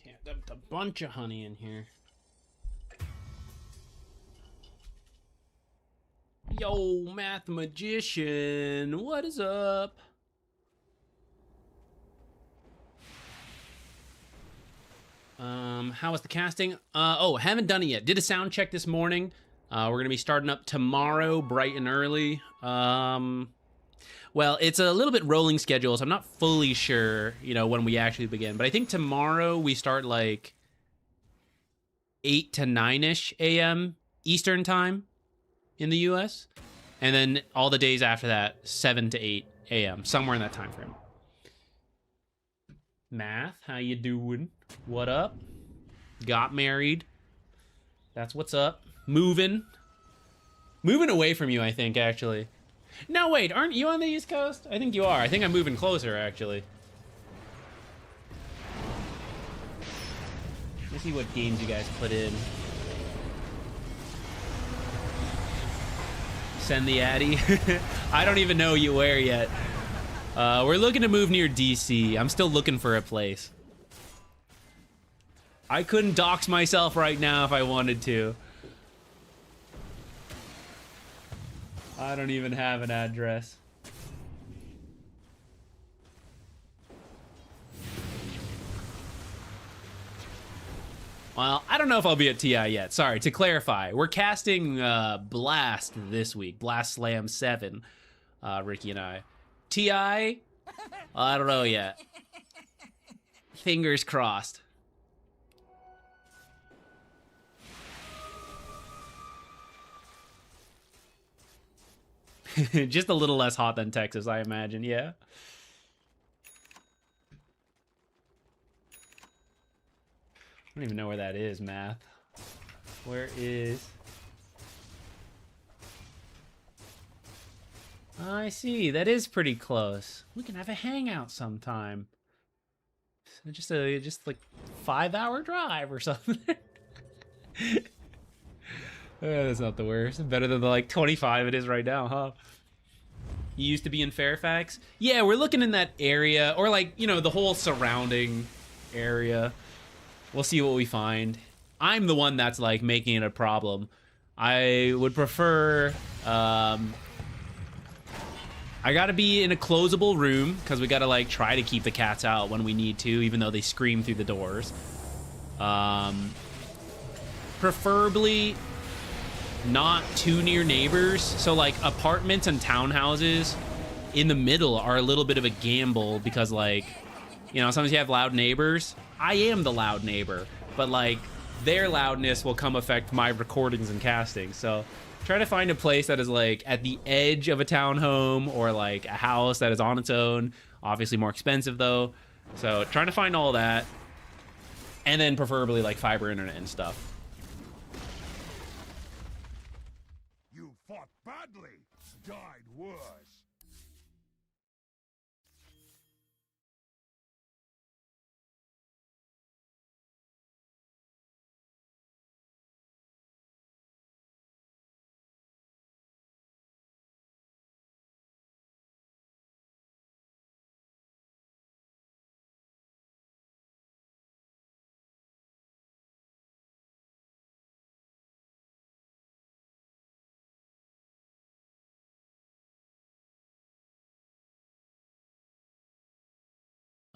Yeah, dumped a bunch of honey in here. Yo, Math Magician, what is up? How was the casting? Oh, haven't done it yet. Did a sound check this morning. We're gonna be starting up tomorrow, bright and early. Well, it's a little bit rolling schedule, so I'm not fully sure, when we actually begin. But I think tomorrow we start like 8 to 9-ish a.m. Eastern time in the U.S. And then all the days after that, 7 to 8 a.m., somewhere in that time frame. Math, how you doing? What up? Got married. That's what's up. Moving away from you, I think, actually. No, wait, aren't you on the East Coast? I think you are. I think I'm moving closer, actually. Let's see what games you guys put in. Send the Addy. I don't even know you where yet. We're looking to move near DC. I'm still looking for a place. I couldn't dox myself right now if I wanted to. I don't even have an address. Well, I don't know if I'll be at TI yet. Sorry, to clarify, we're casting Blast this week. Blast Slam 7, Ricky and I. TI? I don't know yet. Fingers crossed. Just a little less hot than Texas, I imagine, yeah. I don't even know where that is, Math. Where is... I see, that is pretty close. We can have a hangout sometime. Just like 5-hour drive or something. That's not the worst. Better than the like 25 it is right now, huh? You used to be in Fairfax? Yeah, we're looking in that area, or like, the whole surrounding area. We'll see what we find. I'm the one that's like making it a problem. I would prefer, I gotta be in a closable room, because we gotta like try to keep the cats out when we need to, even though they scream through the doors. Preferably not too near neighbors. So like apartments and townhouses in the middle are a little bit of a gamble, because like, sometimes you have loud neighbors. I am the loud neighbor, but like their loudness will come affect my recordings and casting. So try to find a place that is like at the edge of a townhome, or like a house that is on its own. Obviously more expensive though. So trying to find all that, and then preferably like fiber internet and stuff. You fought badly, died worse.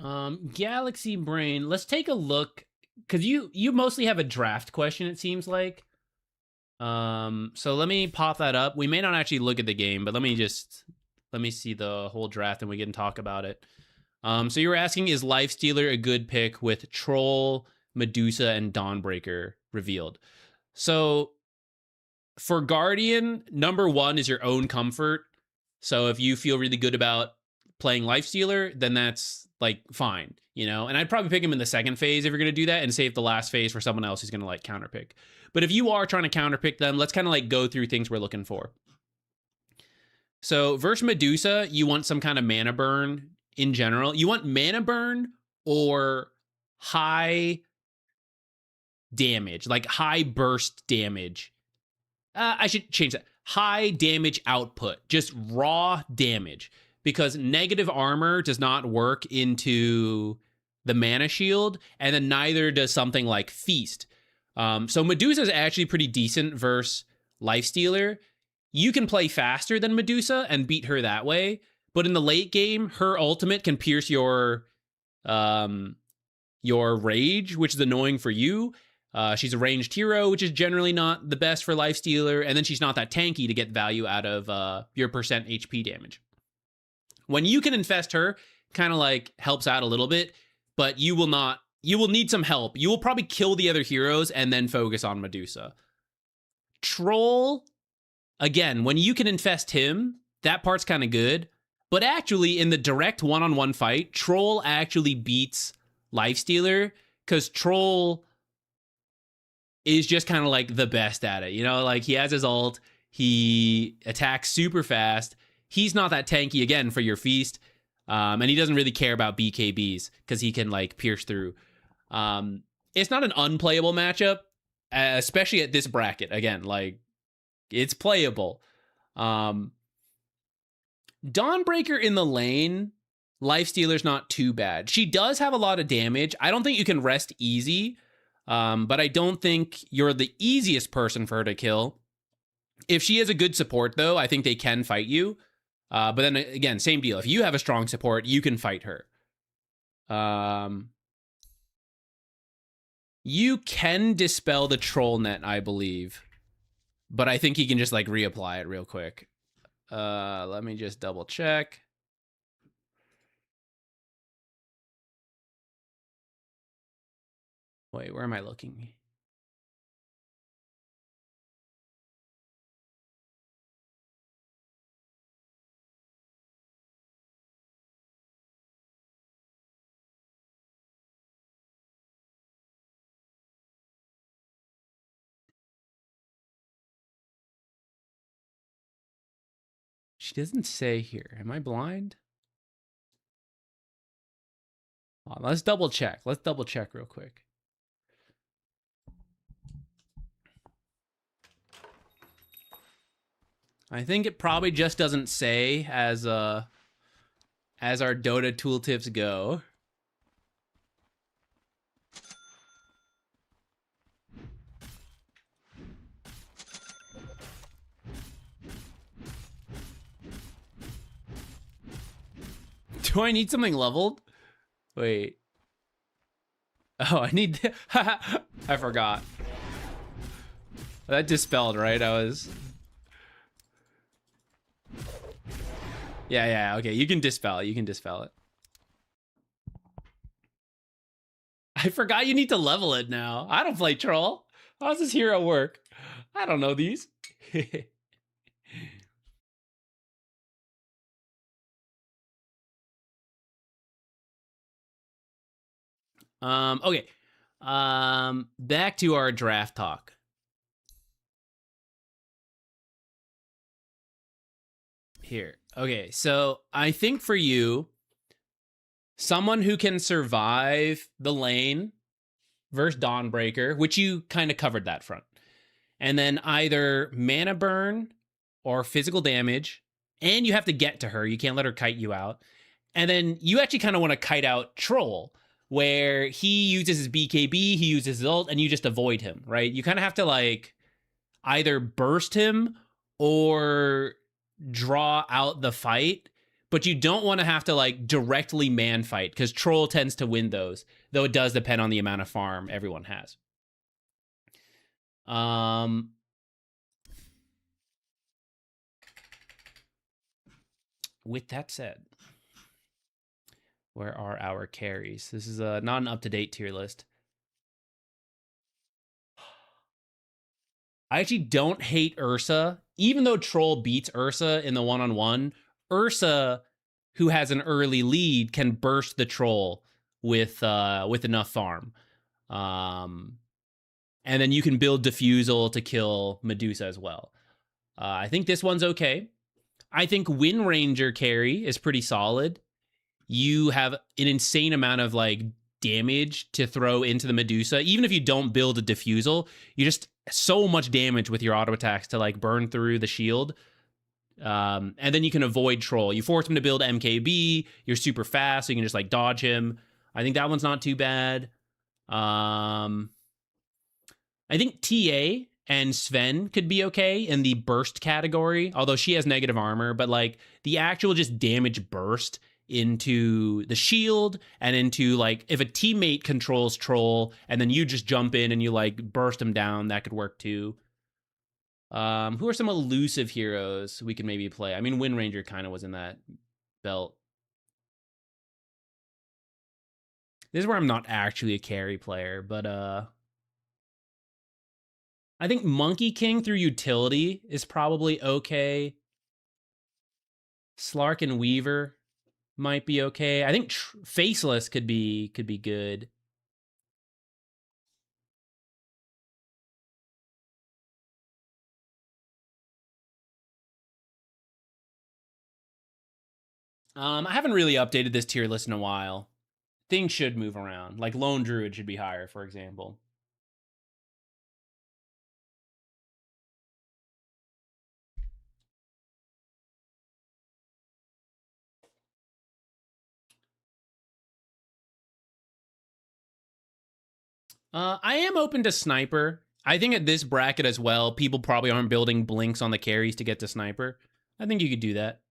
Galaxy Brain. Let's take a look, because you mostly have a draft question, it seems like. So let me pop that up. We may not actually look at the game, but let me see the whole draft and we can talk about it. So you were asking, is Lifestealer a good pick with Troll, Medusa, and Dawnbreaker revealed? So for Guardian, number one is your own comfort. So if you feel really good about playing Lifestealer, then that's like fine, you know? And I'd probably pick him in the second phase if you're going to do that and save the last phase for someone else who's going to like counterpick. But if you are trying to counterpick them, let's kind of like go through things we're looking for. So versus Medusa, you want some kind of mana burn in general. You want mana burn or high damage, like high burst damage. I should change that. High damage output, just raw damage, because negative armor does not work into the mana shield, and then neither does something like Feast. So Medusa is actually pretty decent versus Lifestealer. You can play faster than Medusa and beat her that way, but in the late game, her ultimate can pierce your rage, which is annoying for you. She's a ranged hero, which is generally not the best for Lifestealer, and then she's not that tanky to get value out of your percent HP damage. When you can infest her, kind of like helps out a little bit, but you will need some help. You will probably kill the other heroes and then focus on Medusa. Troll, again, when you can infest him, that part's kind of good, but actually in the direct one-on-one fight, Troll actually beats Lifestealer, because Troll is just kind of like the best at it, you know, like he has his ult, he attacks super fast, he's not that tanky again for your Feast, and he doesn't really care about BKBs because he can like pierce through. It's not an unplayable matchup, especially at this bracket. Again, like it's playable. Dawnbreaker in the lane, Lifestealer's not too bad. She does have a lot of damage. I don't think you can rest easy. But I don't think you're the easiest person for her to kill. If she is a good support, though, I think they can fight you. But then again, same deal. If you have a strong support, you can fight her. You can dispel the troll net, I believe. But I think you can just like reapply it real quick. Let me just double check. Wait, where am I looking? She doesn't say here. Am I blind? Let's double check. Let's double check real quick. I think it probably just doesn't say as our Dota tooltips go. Do I need something leveled? Wait. Oh, I need... I forgot. That dispelled, right? Yeah, okay. You can dispel it. You can dispel it. I forgot you need to level it now. I don't play Troll. How does this hero work? I don't know these. Okay. Back to our draft talk. Here. Okay, so I think for you, someone who can survive the lane versus Dawnbreaker, which you kind of covered that front, and then either mana burn or physical damage, and you have to get to her. You can't let her kite you out. And then you actually kind of want to kite out Troll, where he uses his BKB, he uses his ult, and you just avoid him, right? You kind of have to like either burst him or draw out the fight, but you don't want to have to like directly man fight because troll tends to win those, though it does depend on the amount of farm everyone has. With that said, where are our carries? This is not an up-to-date tier list. I actually don't hate Ursa, even though Troll beats Ursa in the one-on-one. Ursa, who has an early lead, can burst the Troll with enough farm. And then you can build Diffusal to kill Medusa as well. I think this one's okay. I think Wind Ranger carry is pretty solid. You have an insane amount of like damage to throw into the Medusa. Even if you don't build a Diffusal, you just so much damage with your auto attacks to like burn through the shield. And then you can avoid Troll. You force him to build MKB. You're super fast, so you can just like dodge him. I think that one's not too bad. I think TA and Sven could be okay in the burst category, although she has negative armor, but like the actual just damage burst into the shield and into like if a teammate controls Troll and then you just jump in and you like burst them down, that could work too. Who are some elusive heroes we could maybe play? I mean, Wind Ranger kind of was in that belt. This is where I'm not actually a carry player, but I think Monkey King through utility is probably okay. Slark and Weaver might be okay. I think Faceless could be good. I haven't really updated this tier list in a while. Things should move around. Like Lone Druid should be higher, for example. I am open to Sniper. I think at this bracket as well, people probably aren't building blinks on the carries to get to Sniper. I think you could do that.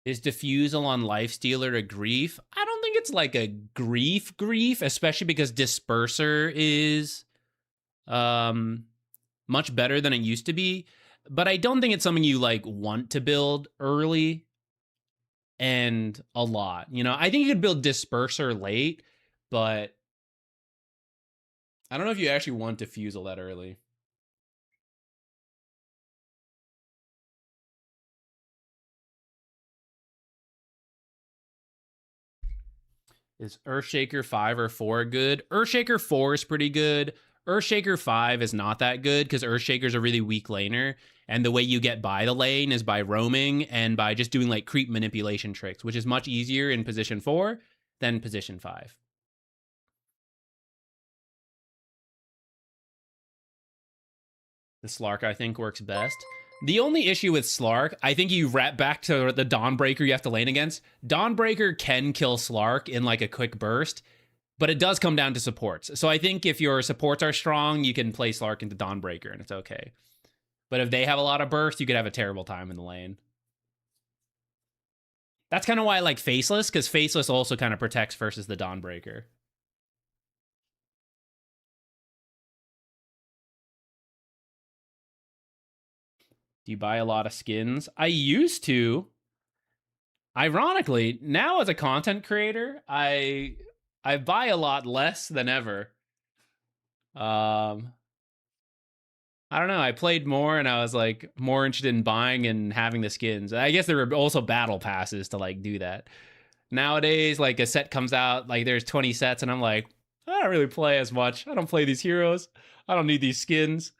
Is Diffusal on Lifestealer a grief? I don't think it's like a grief, especially because Disperser is much better than it used to be. But I don't think it's something you like want to build early and a lot. You know, I think you could build Disperser late, but I don't know if you actually want Diffusal that early. Is Earthshaker 5 or 4 good? Earthshaker 4 is pretty good. Earthshaker 5 is not that good because Earthshaker's a really weak laner. And the way you get by the lane is by roaming and by just doing like creep manipulation tricks, which is much easier in position 4 than position 5. The Slark, I think, works best. The only issue with Slark, I think you wrap back to the Dawnbreaker you have to lane against. Dawnbreaker can kill Slark in like a quick burst, but it does come down to supports. So I think if your supports are strong, you can play Slark into Dawnbreaker and it's okay. But if they have a lot of burst, you could have a terrible time in the lane. That's kind of why I like Faceless, because Faceless also kind of protects versus the Dawnbreaker. Do you buy a lot of skins? I used to. Ironically, now as a content creator, I buy a lot less than ever. I don't know. I played more and I was like more interested in buying and having the skins. I guess there were also battle passes to like do that. Nowadays, like a set comes out, like there's 20 sets and I'm like, I don't really play as much. I don't play these heroes. I don't need these skins.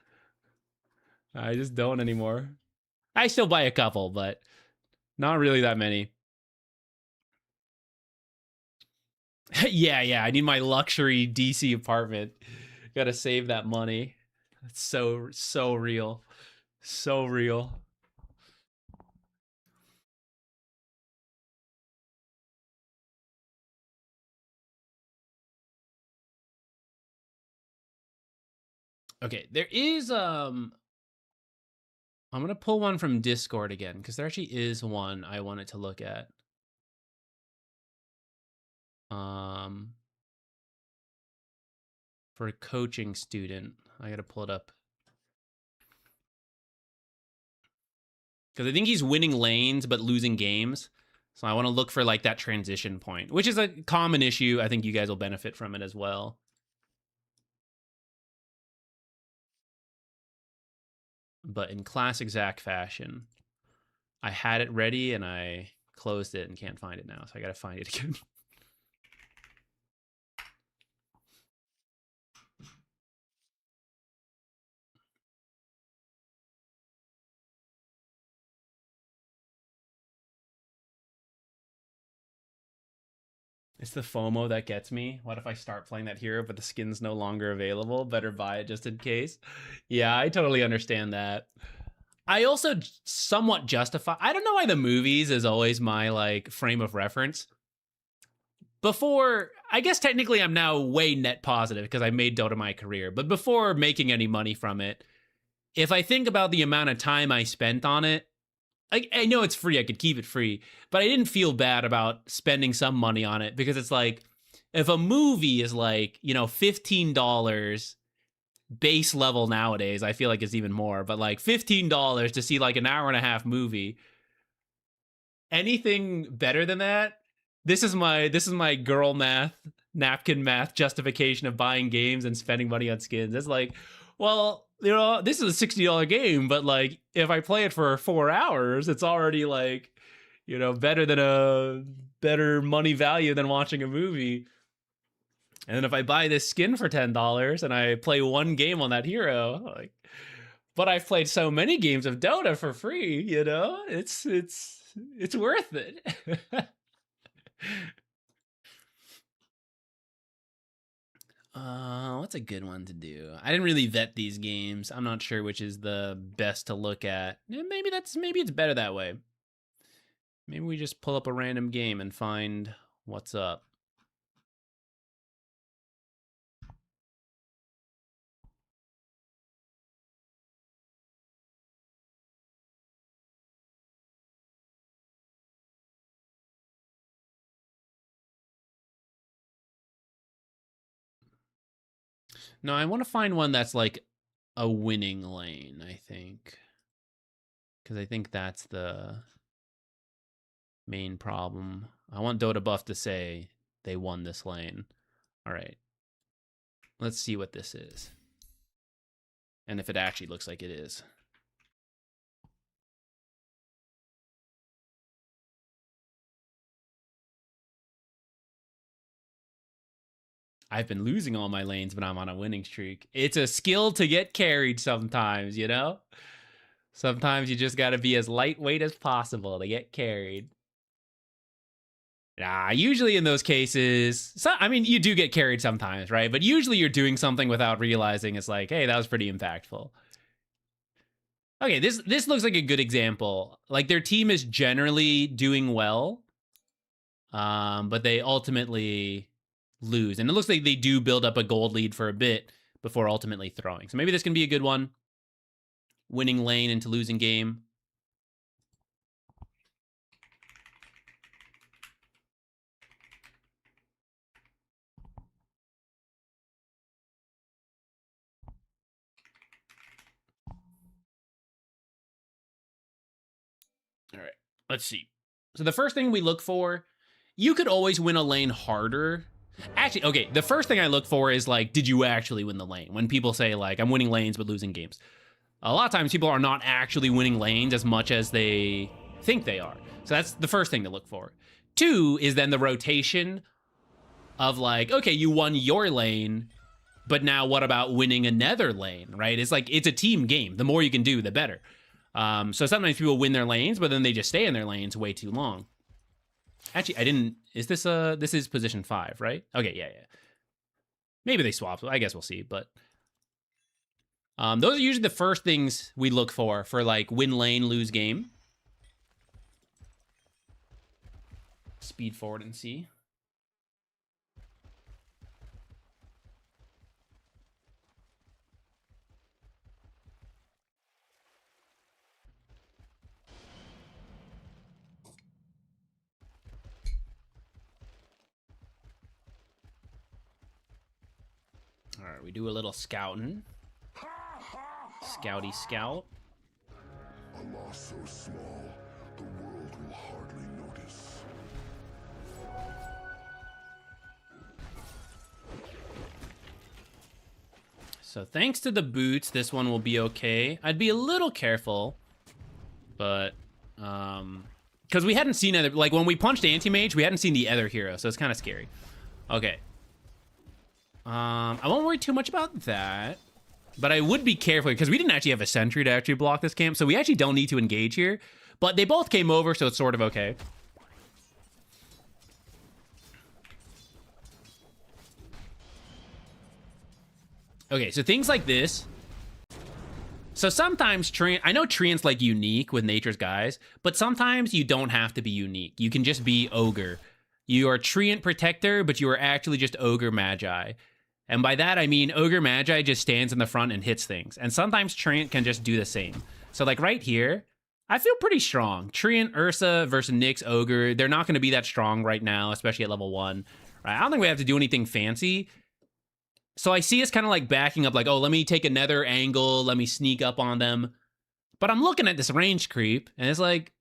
I just don't anymore. I still buy a couple, but not really that many. yeah. I need my luxury DC apartment. Gotta save that money. It's so real. So real. Okay, there is I'm going to pull one from Discord again, because there actually is one I wanted to look at. For a coaching student. I got to pull it up. Because I think he's winning lanes, but losing games. So I want to look for like that transition point, which is a common issue. I think you guys will benefit from it as well. But in classic Zach fashion, I had it ready and I closed it and can't find it now. So I got to find it again. It's the FOMO that gets me. What if I start playing that hero, but the skin's no longer available? Better buy it just in case. Yeah, I totally understand that. I also somewhat justify. I don't know why the movies is always my like frame of reference. Before, I guess technically I'm now way net positive because I made Dota my career. But before making any money from it, if I think about the amount of time I spent on it, I know it's free. I could keep it free, but I didn't feel bad about spending some money on it because it's like, if a movie is like, you know, $15 base level nowadays, I feel like it's even more, but like $15 to see like an hour and a half movie, anything better than that, this is my girl math, napkin math justification of buying games and spending money on skins. It's like, well, you know, this is a $60 game, but like if I play it for 4 hours, it's already like, you know, better money value than watching a movie. And then if I buy this skin for $10 and I play one game on that hero, like, but I've played so many games of Dota for free, you know, it's worth it. What's a good one to do? I didn't really vet these games. I'm not sure which is the best to look at. Maybe it's better that way. Maybe we just pull up a random game and find what's up. No, I want to find one that's like a winning lane, I think. Because I think that's the main problem. I want Dota Buff to say they won this lane. All right. Let's see what this is. And if it actually looks like it is. I've been losing all my lanes, but I'm on a winning streak. It's a skill to get carried sometimes, you know? Sometimes you just got to be as lightweight as possible to get carried. Nah, usually in those cases, I mean, you do get carried sometimes, right? But usually you're doing something without realizing it's like, hey, that was pretty impactful. Okay, this looks like a good example. Like their team is generally doing well, but they ultimately lose. And it looks like they do build up a gold lead for a bit before ultimately throwing. So maybe this can be a good one. Winning lane into losing game. All right, let's see. So the first thing we look for, you could always win a lane harder. Actually, okay, the first thing I look for is like, did you actually win the lane? When people say like, I'm winning lanes but losing games. A lot of times people are not actually winning lanes as much as they think they are. So that's the first thing to look for. 2 is then the rotation of like, okay, you won your lane, but now what about winning another lane, right? It's like, it's a team game. The more you can do, the better. So sometimes people win their lanes, but then they just stay in their lanes way too long. Actually, I didn't, is this is position 5, right? Okay, yeah. Maybe they swapped, I guess we'll see, but those are usually the first things we look for like win lane, lose game. Speed forward and see. All right, we do a little scouting. Scouty scout. A loss so small, the world will hardly notice. So thanks to the boots, this one will be okay. I'd be a little careful, but because we hadn't seen other, like when we punched Anti-Mage, we hadn't seen the other hero, so it's kind of scary. Okay. I won't worry too much about that, but I would be careful because we didn't actually have a sentry to actually block this camp, so we actually don't need to engage here. But they both came over, so it's sort of okay. Okay, so things like this. So sometimes Treant, I know Treant's like unique with Nature's Guys, but sometimes you don't have to be unique. You can just be Ogre. You are Treant Protector, but you are actually just Ogre Magi. And by that, I mean Ogre Magi just stands in the front and hits things. And sometimes Treant can just do the same. So like right here, I feel pretty strong. Treant, Ursa versus Nyx Ogre, they're not going to be that strong right now, especially at level 1. Right? I don't think we have to do anything fancy. So I see us kind of like backing up like, oh, let me take another angle. Let me sneak up on them. But I'm looking at this range creep and it's like,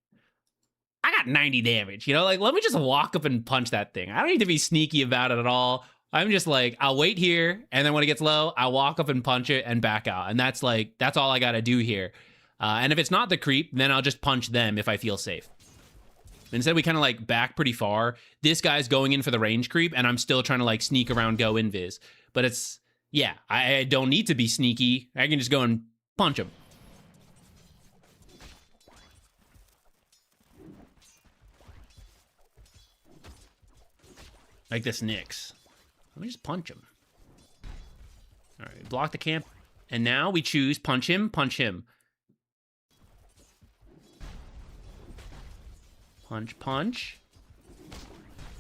I got 90 damage, you know, like let me just walk up and punch that thing. I don't need to be sneaky about it at all. I'm just like, I'll wait here. And then when it gets low, I'll walk up and punch it and back out. And that's like, that's all I got to do here. And if it's not the creep, then I'll just punch them if I feel safe. Instead, we kind of like back pretty far. This guy's going in for the range creep and I'm still trying to like sneak around, go invis. But it's, yeah, I don't need to be sneaky. I can just go and punch him. Like this Nyx. Let me just punch him. All right, block the camp. And now we choose punch him, punch him. Punch, punch.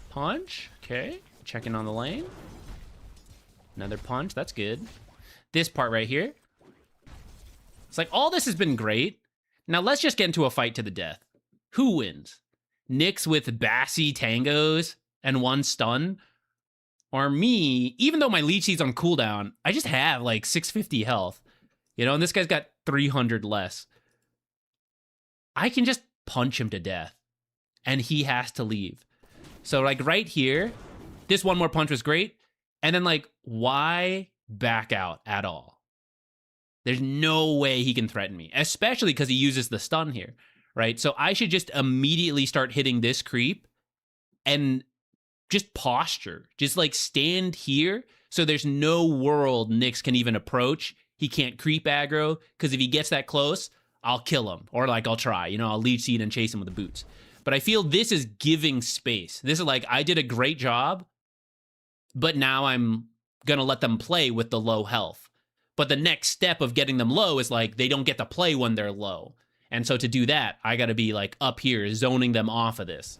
Punch, okay. Checking on the lane. Another punch, that's good. This part right here. It's like, all this has been great. Now let's just get into a fight to the death. Who wins? Nyx with Bassy tangos and 1 stun? Or me, even though my leech seed's on cooldown, I just have like 650 health. You know, and this guy's got 300 less. I can just punch him to death. And he has to leave. So like right here, this one more punch was great. And then like, why back out at all? There's no way he can threaten me, especially because he uses the stun here, right? So I should just immediately start hitting this creep and just posture. Just like stand here so there's no world Nyx can even approach. He can't creep aggro because if he gets that close, I'll kill him. Or like I'll try, you know, I'll leech seed and chase him with the boots. But I feel this is giving space. This is like, I did a great job, but now I'm going to let them play with the low health. But the next step of getting them low is like, they don't get to play when they're low. And so to do that, I got to be like up here, zoning them off of this.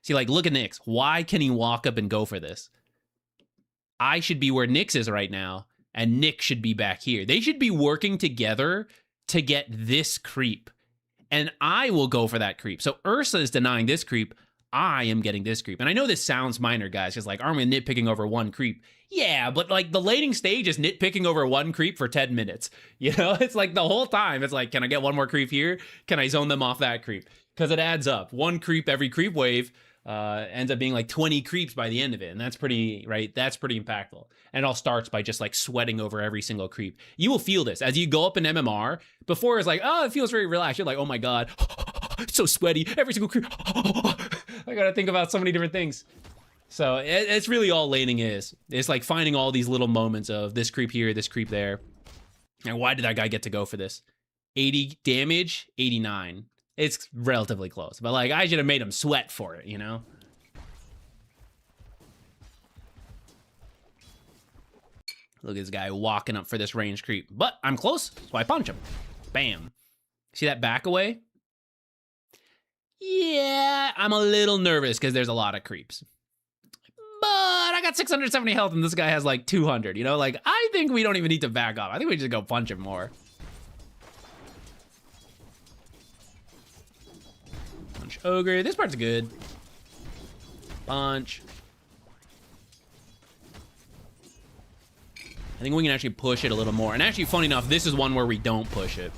See, like, look at Nyx. Why can he walk up and go for this? I should be where Nyx is right now, and Nyx should be back here. They should be working together to get this creep. And I will go for that creep. So Ursa is denying this creep. I am getting this creep. And I know this sounds minor, guys, because like, aren't we nitpicking over 1 creep? Yeah, but like the laning stage is nitpicking over 1 creep for 10 minutes. You know, it's like the whole time. It's like, can I get 1 more creep here? Can I zone them off that creep? Because it adds up. 1 creep every creep wave ends up being like 20 creeps by the end of it. And that's pretty, right? That's pretty impactful. And it all starts by just like sweating over every single creep. You will feel this as you go up in MMR. Before it's like, oh, it feels very relaxed. You're like, oh my God, it's so sweaty. Every single creep. I gotta think about so many different things. So it's really all laning is. It's like finding all these little moments of this creep here, this creep there. And why did that guy get to go for this? 80 damage, 89. It's relatively close, but like I should have made him sweat for it, you know? Look at this guy walking up for this range creep, but I'm close, so I punch him. Bam. See that back away? Yeah, I'm a little nervous because there's a lot of creeps. But I got 670 health and this guy has like 200, you know? Like, I think we don't even need to back up. I think we just go punch him more. Punch Ogre. This part's good. Punch. think we can actually push it a little more. And actually, funny enough, this is one where we don't push it.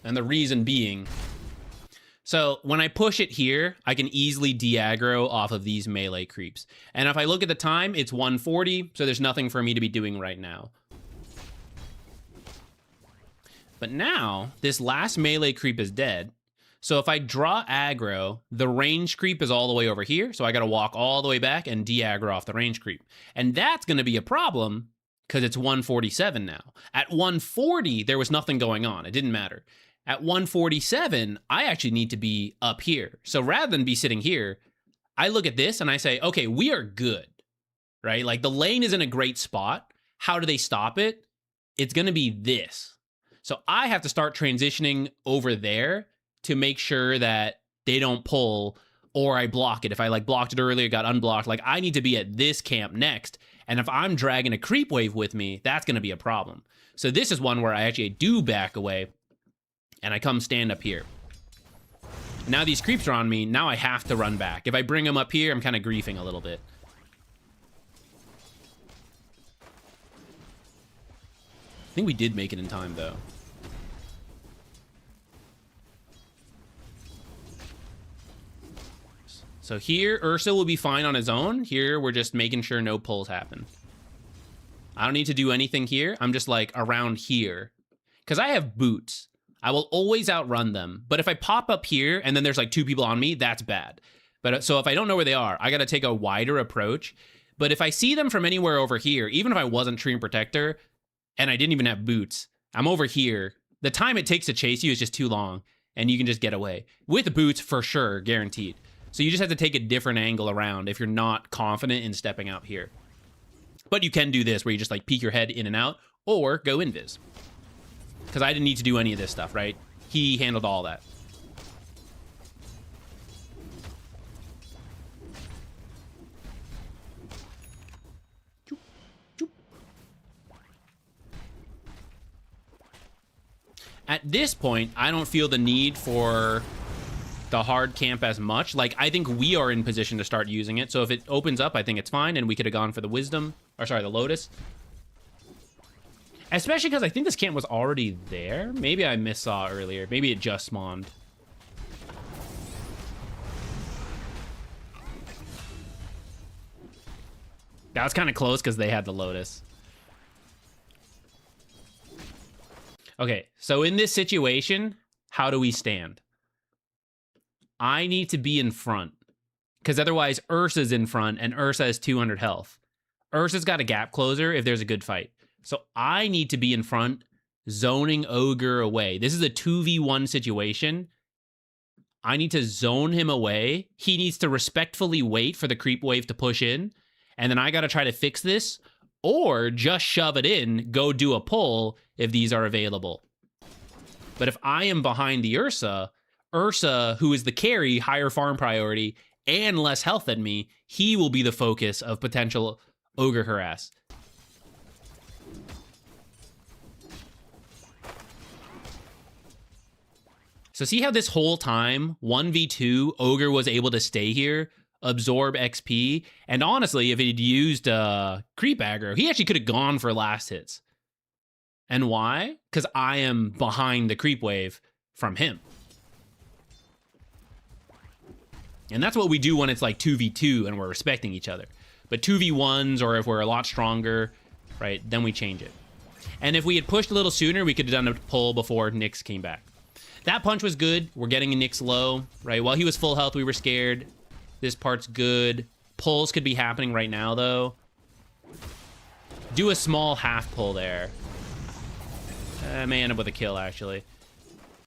And the reason being, so when I push it here, I can easily de-aggro off of these melee creeps. And if I look at the time, it's 1:40, so there's nothing for me to be doing right now. But now, this last melee creep is dead. So if I draw aggro, the range creep is all the way over here, so I gotta walk all the way back and de-aggro off the range creep. And that's gonna be a problem, because it's 147 now. At 140, there was nothing going on. It didn't matter. At 147, I actually need to be up here. So rather than be sitting here, I look at this and I say, okay, we are good, right? Like the lane is in a great spot. How do they stop it? It's gonna be this. So I have to start transitioning over there to make sure that they don't pull or I block it. If I like blocked it earlier, got unblocked, like I need to be at this camp next. And if I'm dragging a creep wave with me, that's gonna be a problem. So this is one where I actually do back away and I come stand up here. Now these creeps are on me, now I have to run back. If I bring them up here, I'm kind of griefing a little bit. I think we did make it in time though. So here, Ursa will be fine on his own. Here, we're just making sure no pulls happen. I don't need to do anything here. I'm just like around here. Because I have boots. I will always outrun them. But if I pop up here and then there's like two people on me, that's bad. But so if I don't know where they are, I got to take a wider approach. But if I see them from anywhere over here, even if I wasn't Treant Protector and I didn't even have boots, I'm over here. The time it takes to chase you is just too long and you can just get away. With boots, for sure, guaranteed. So you just have to take a different angle around if you're not confident in stepping out here. But you can do this where you just like peek your head in and out or go invis. Because I didn't need to do any of this stuff, right? He handled all that. At this point, I don't feel the need for the hard camp as much. Like, I think we are in position to start using it. So if it opens up, I think it's fine. And we could have gone for the wisdom, or sorry, the lotus. Especially because I think this camp was already there. Maybe I missaw earlier. Maybe it just spawned. That was kind of close because they had the lotus. Okay, so in this situation, how do we stand? I need to be in front. Because otherwise, Ursa's in front, and Ursa has 200 health. Ursa's got a gap closer if there's a good fight. So I need to be in front, zoning Ogre away. This is a 2v1 situation. I need to zone him away. He needs to respectfully wait for the creep wave to push in. And then I got to try to fix this. Or just shove it in, go do a pull if these are available. But if I am behind the Ursa, who is the carry, higher farm priority, and less health than me, he will be the focus of potential Ogre harass. So see how this whole time, 1v2, Ogre was able to stay here, absorb XP, and honestly, if he'd used creep aggro, he actually could have gone for last hits. And why? Because I am behind the creep wave from him. And that's what we do when it's like 2v2 and we're respecting each other. But 2v1s, or if we're a lot stronger, right, then we change it. And if we had pushed a little sooner, we could have done a pull before Nyx came back. That punch was good. We're getting a Nyx low, right? While he was full health, we were scared. This part's good. Pulls could be happening right now, though. Do a small half pull there. I may end up with a kill, actually.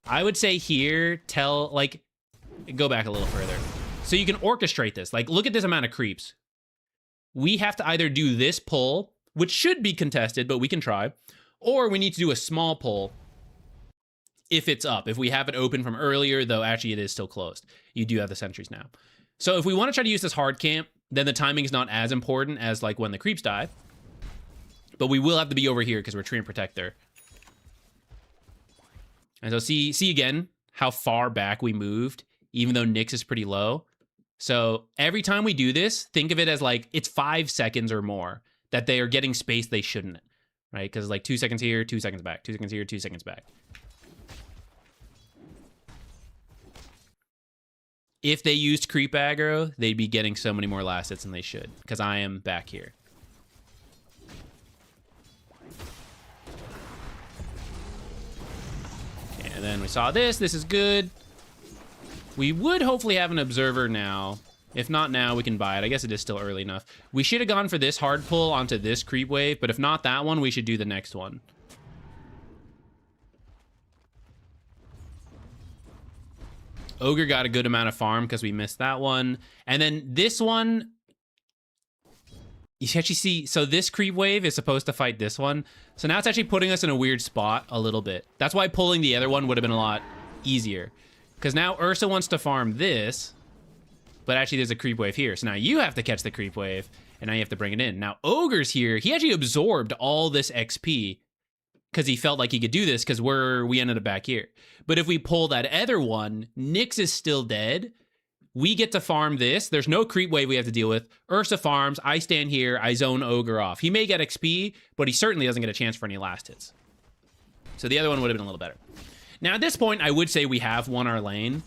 I would say here, go back a little further. So you can orchestrate this. Like, look at this amount of creeps. We have to either do this pull, which should be contested, but we can try. Or we need to do a small pull if it's up. If we have it open from earlier, though actually it is still closed. You do have the sentries now. So if we want to try to use this hard camp, then the timing is not as important as like when the creeps die. But we will have to be over here because we're Treant Protector. And so see again how far back we moved, even though Nyx is pretty low. So every time we do this, think of it as like it's 5 seconds or more. that they are getting space they shouldn't, right? Because like 2 seconds here, 2 seconds back, 2 seconds here, 2 seconds back. If they used creep aggro, they'd be getting so many more last hits than they should, because I am back here. Okay, and then we saw this. This is good. We would hopefully have an observer now. If not now, we can buy it. I guess it is still early enough. We should have gone for this hard pull onto this creep wave, but if not that one, we should do the next one. Ogre got a good amount of farm because we missed that one. And then this one, you actually see, so this creep wave is supposed to fight this one. So now it's actually putting us in a weird spot a little bit. That's why pulling the other one would have been a lot easier. Because now Ursa wants to farm this, but actually there's a creep wave here. So now you have to catch the creep wave, and now you have to bring it in. Now Ogre's here. He actually absorbed all this XP because he felt like he could do this because we ended up back here. But if we pull that other one, Nyx is still dead. We get to farm this. There's no creep wave we have to deal with. Ursa farms. I stand here. I zone Ogre off. He may get XP, but he certainly doesn't get a chance for any last hits. So the other one would have been a little better. Now, at this point, I would say we have won our lane.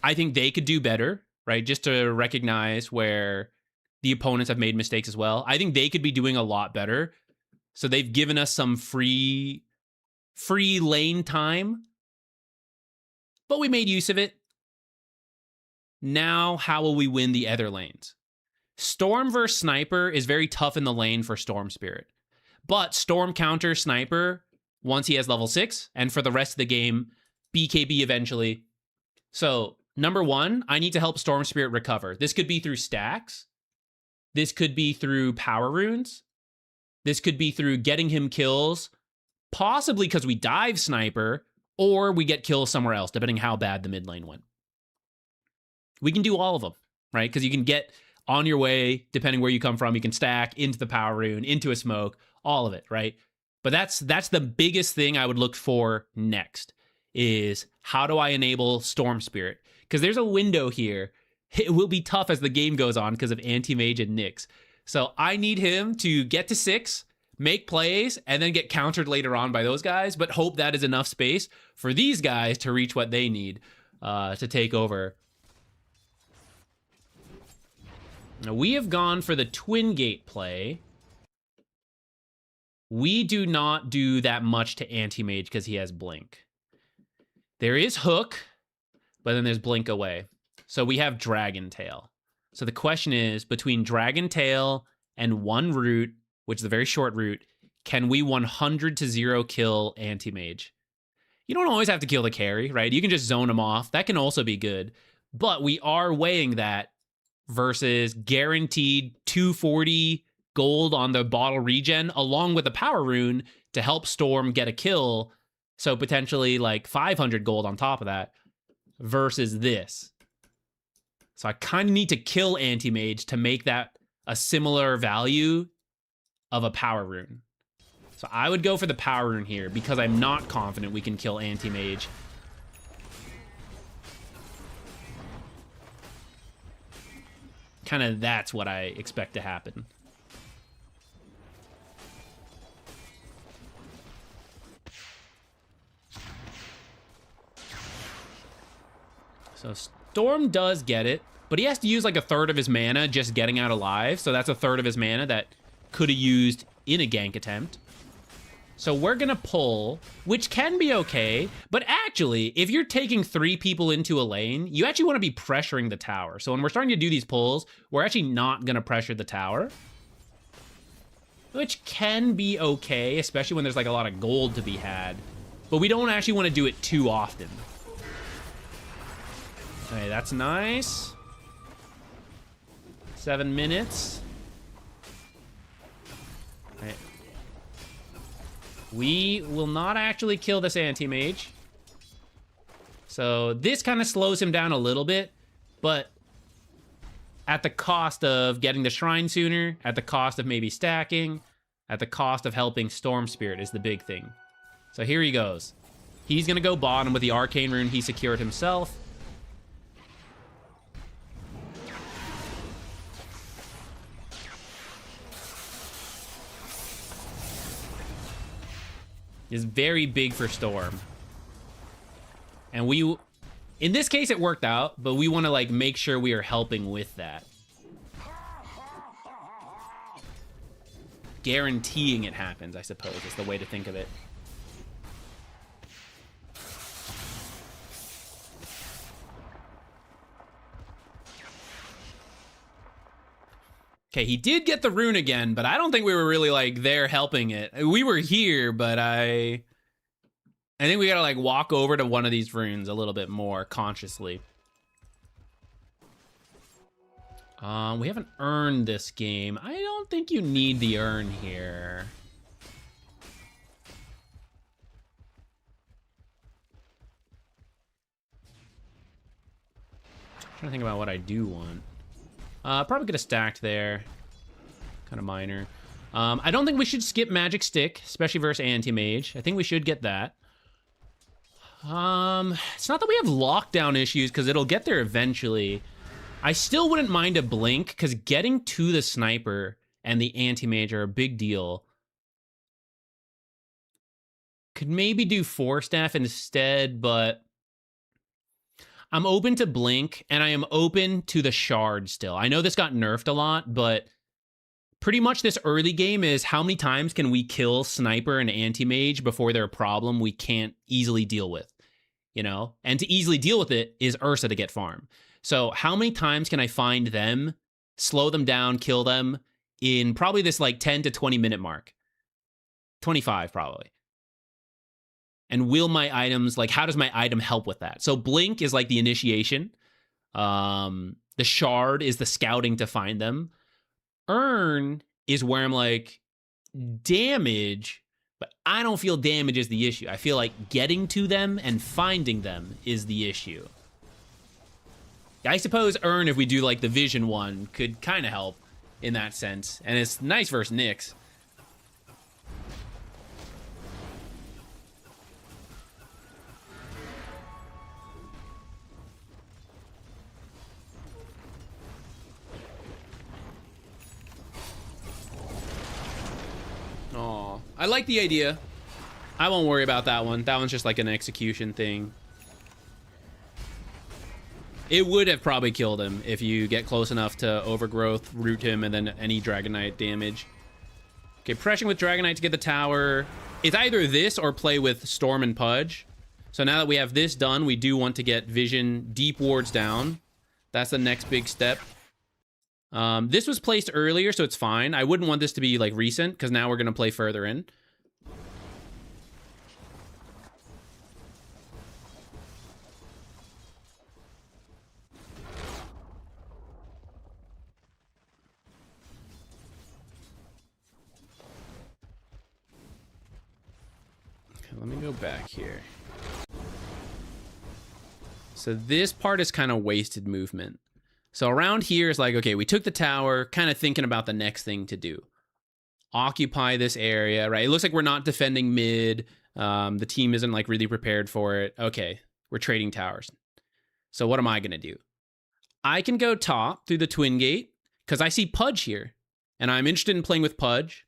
I think they could do better, right? Just to recognize where the opponents have made mistakes as well. I think they could be doing a lot better. So they've given us some free lane time, but we made use of it. Now, how will we win the other lanes? Storm versus Sniper is very tough in the lane for Storm Spirit, but Storm counter Sniper once he has level 6, and for the rest of the game, BKB eventually. So, number one, I need to help Storm Spirit recover. This could be through stacks. This could be through power runes. This could be through getting him kills, possibly because we dive Sniper, or we get kills somewhere else, depending how bad the mid lane went. We can do all of them, right? Because you can get on your way, depending where you come from, you can stack into the power rune, into a smoke, all of it, right? But that's the biggest thing I would look for next, is how do I enable Storm Spirit? Because there's a window here. It will be tough as the game goes on because of Anti-Mage and Nyx. So I need him to get to 6, make plays, and then get countered later on by those guys, but hope that is enough space for these guys to reach what they need to take over. Now, we have gone for the Twin Gate play. We do not do that much to Anti-Mage because he has Blink. There is Hook, but then there's Blink away. So we have Dragon Tail. So the question is, between Dragon Tail and one route, which is a very short route, can we 100-0 kill Anti-Mage? You don't always have to kill the carry, right? You can just zone him off. That can also be good. But we are weighing that versus guaranteed 240 gold on the bottle regen, along with the power rune to help Storm get a kill. So potentially like 500 gold on top of that versus this. So I kind of need to kill Anti-Mage to make that a similar value of a power rune. So I would go for the power rune here because I'm not confident we can kill Anti-Mage. Kind of that's what I expect to happen. So Storm does get it, but he has to use like a third of his mana just getting out alive. So that's a third of his mana that could have used in a gank attempt. So we're gonna pull, which can be okay, but actually, if you're taking 3 people into a lane, you actually want to be pressuring the tower. So when we're starting to do these pulls, we're actually not gonna pressure the tower, which can be okay, especially when there's like a lot of gold to be had, but we don't actually want to do it too often. Okay, that's nice. 7 minutes. Right. We will not actually kill this Anti-Mage. So this kind of slows him down a little bit, but at the cost of getting the shrine sooner, at the cost of maybe stacking, at the cost of helping Storm Spirit is the big thing. So here he goes. He's going to go bottom with the Arcane Rune he secured himself. is very big for Storm. And we, in this case, it worked out, but we want to like make sure we are helping with that. Guaranteeing it happens, I suppose, is the way to think of it. Okay, he did get the rune again, but I don't think we were really like there helping it. We were here, but I think we gotta like walk over to one of these runes a little bit more consciously. We haven't earned this game. I don't think you need the urn here. I'm trying to think about what I do want. Probably get a stacked there. Kind of minor. I don't think we should skip Magic Stick, especially versus Anti-Mage. I think we should get that. It's not that we have lockdown issues, because it'll get there eventually. I still wouldn't mind a blink, because getting to the sniper and the anti-mage are a big deal. Could maybe do Force Staff instead, but I'm open to blink, and I am open to the shard still. I know this got nerfed a lot, but pretty much this early game is how many times can we kill sniper and anti-mage before they're a problem we can't easily deal with, you know? And to easily deal with it is Ursa to get farm. So how many times can I find them, slow them down, kill them in probably this like 10 to 20 minute mark? 25 probably. And will my items, like how does my item help with that? So blink is like the initiation. The shard is the scouting to find them. Urn is where I'm like, damage, but I don't feel damage is the issue. I feel like getting to them and finding them is the issue. I suppose Urn, if we do like the vision one, could kind of help in that sense. And it's nice versus Nyx. Oh, I like the idea. I won't worry about that one. That one's just like an execution thing. It would have probably killed him if you get close enough to overgrowth, root him, and then any Dragonite damage. Okay, pressing with Dragonite to get the tower. It's either this or play with Storm and Pudge. So now that we have this done, we do want to get Vision deep wards down. That's the next big step. This was placed earlier, so it's fine. I wouldn't want this to be like recent, because now we're going to play further in. Let me go back here. So this part is kind of wasted movement. So around here is like, okay, we took the tower, kind of thinking about the next thing to do. Occupy this area, right? It looks like we're not defending mid. The team isn't like really prepared for it. Okay, we're trading towers. So what am I going to do? I can go top through the Twin Gate because I see Pudge here. And I'm interested in playing with Pudge.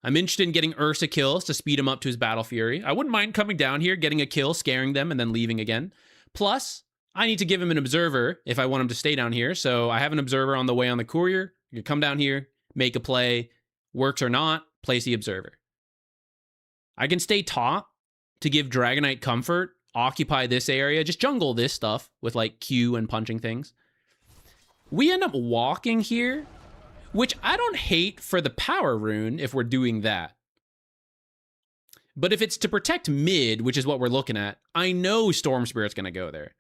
I'm interested in getting Ursa kills to speed him up to his Battle Fury. I wouldn't mind coming down here, getting a kill, scaring them, and then leaving again. Plus, I need to give him an Observer if I want him to stay down here. So I have an Observer on the way on the Courier. You can come down here, make a play. Works or not, place the Observer. I can stay top to give Dragonite comfort, occupy this area, just jungle this stuff with like Q and punching things. We end up walking here, which I don't hate for the power rune if we're doing that. But if it's to protect mid, which is what we're looking at, I know Storm Spirit's going to go there.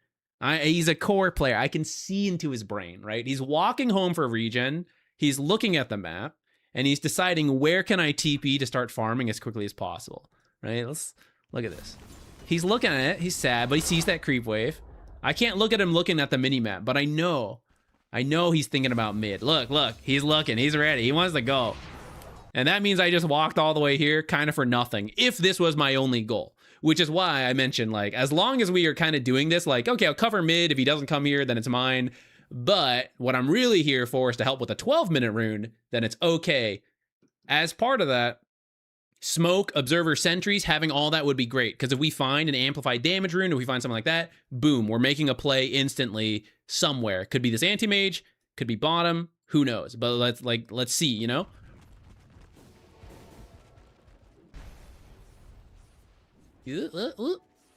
He's a core player. I can see into his brain, right? He's walking home for regen. He's looking at the map, and he's deciding where can I TP to start farming as quickly as possible, right? Let's look at this. He's looking at it. He's sad, but he sees that creep wave. I can't look at him looking at the mini-map, but I know he's thinking about mid. Look, he's looking. He's ready. He wants to go. And that means I just walked all the way here kind of for nothing, if this was my only goal. Which is why I mentioned, like, as long as we are kind of doing this, like, okay, I'll cover mid. If he doesn't come here, then it's mine. But what I'm really here for is to help with a 12-minute rune, then it's okay. As part of that, Smoke, observer, sentries, having all that would be great. Because if we find an amplified damage rune, or we find something like that, boom, we're making a play instantly somewhere. Could be this anti-mage, could be bottom, who knows? But let's see, you know?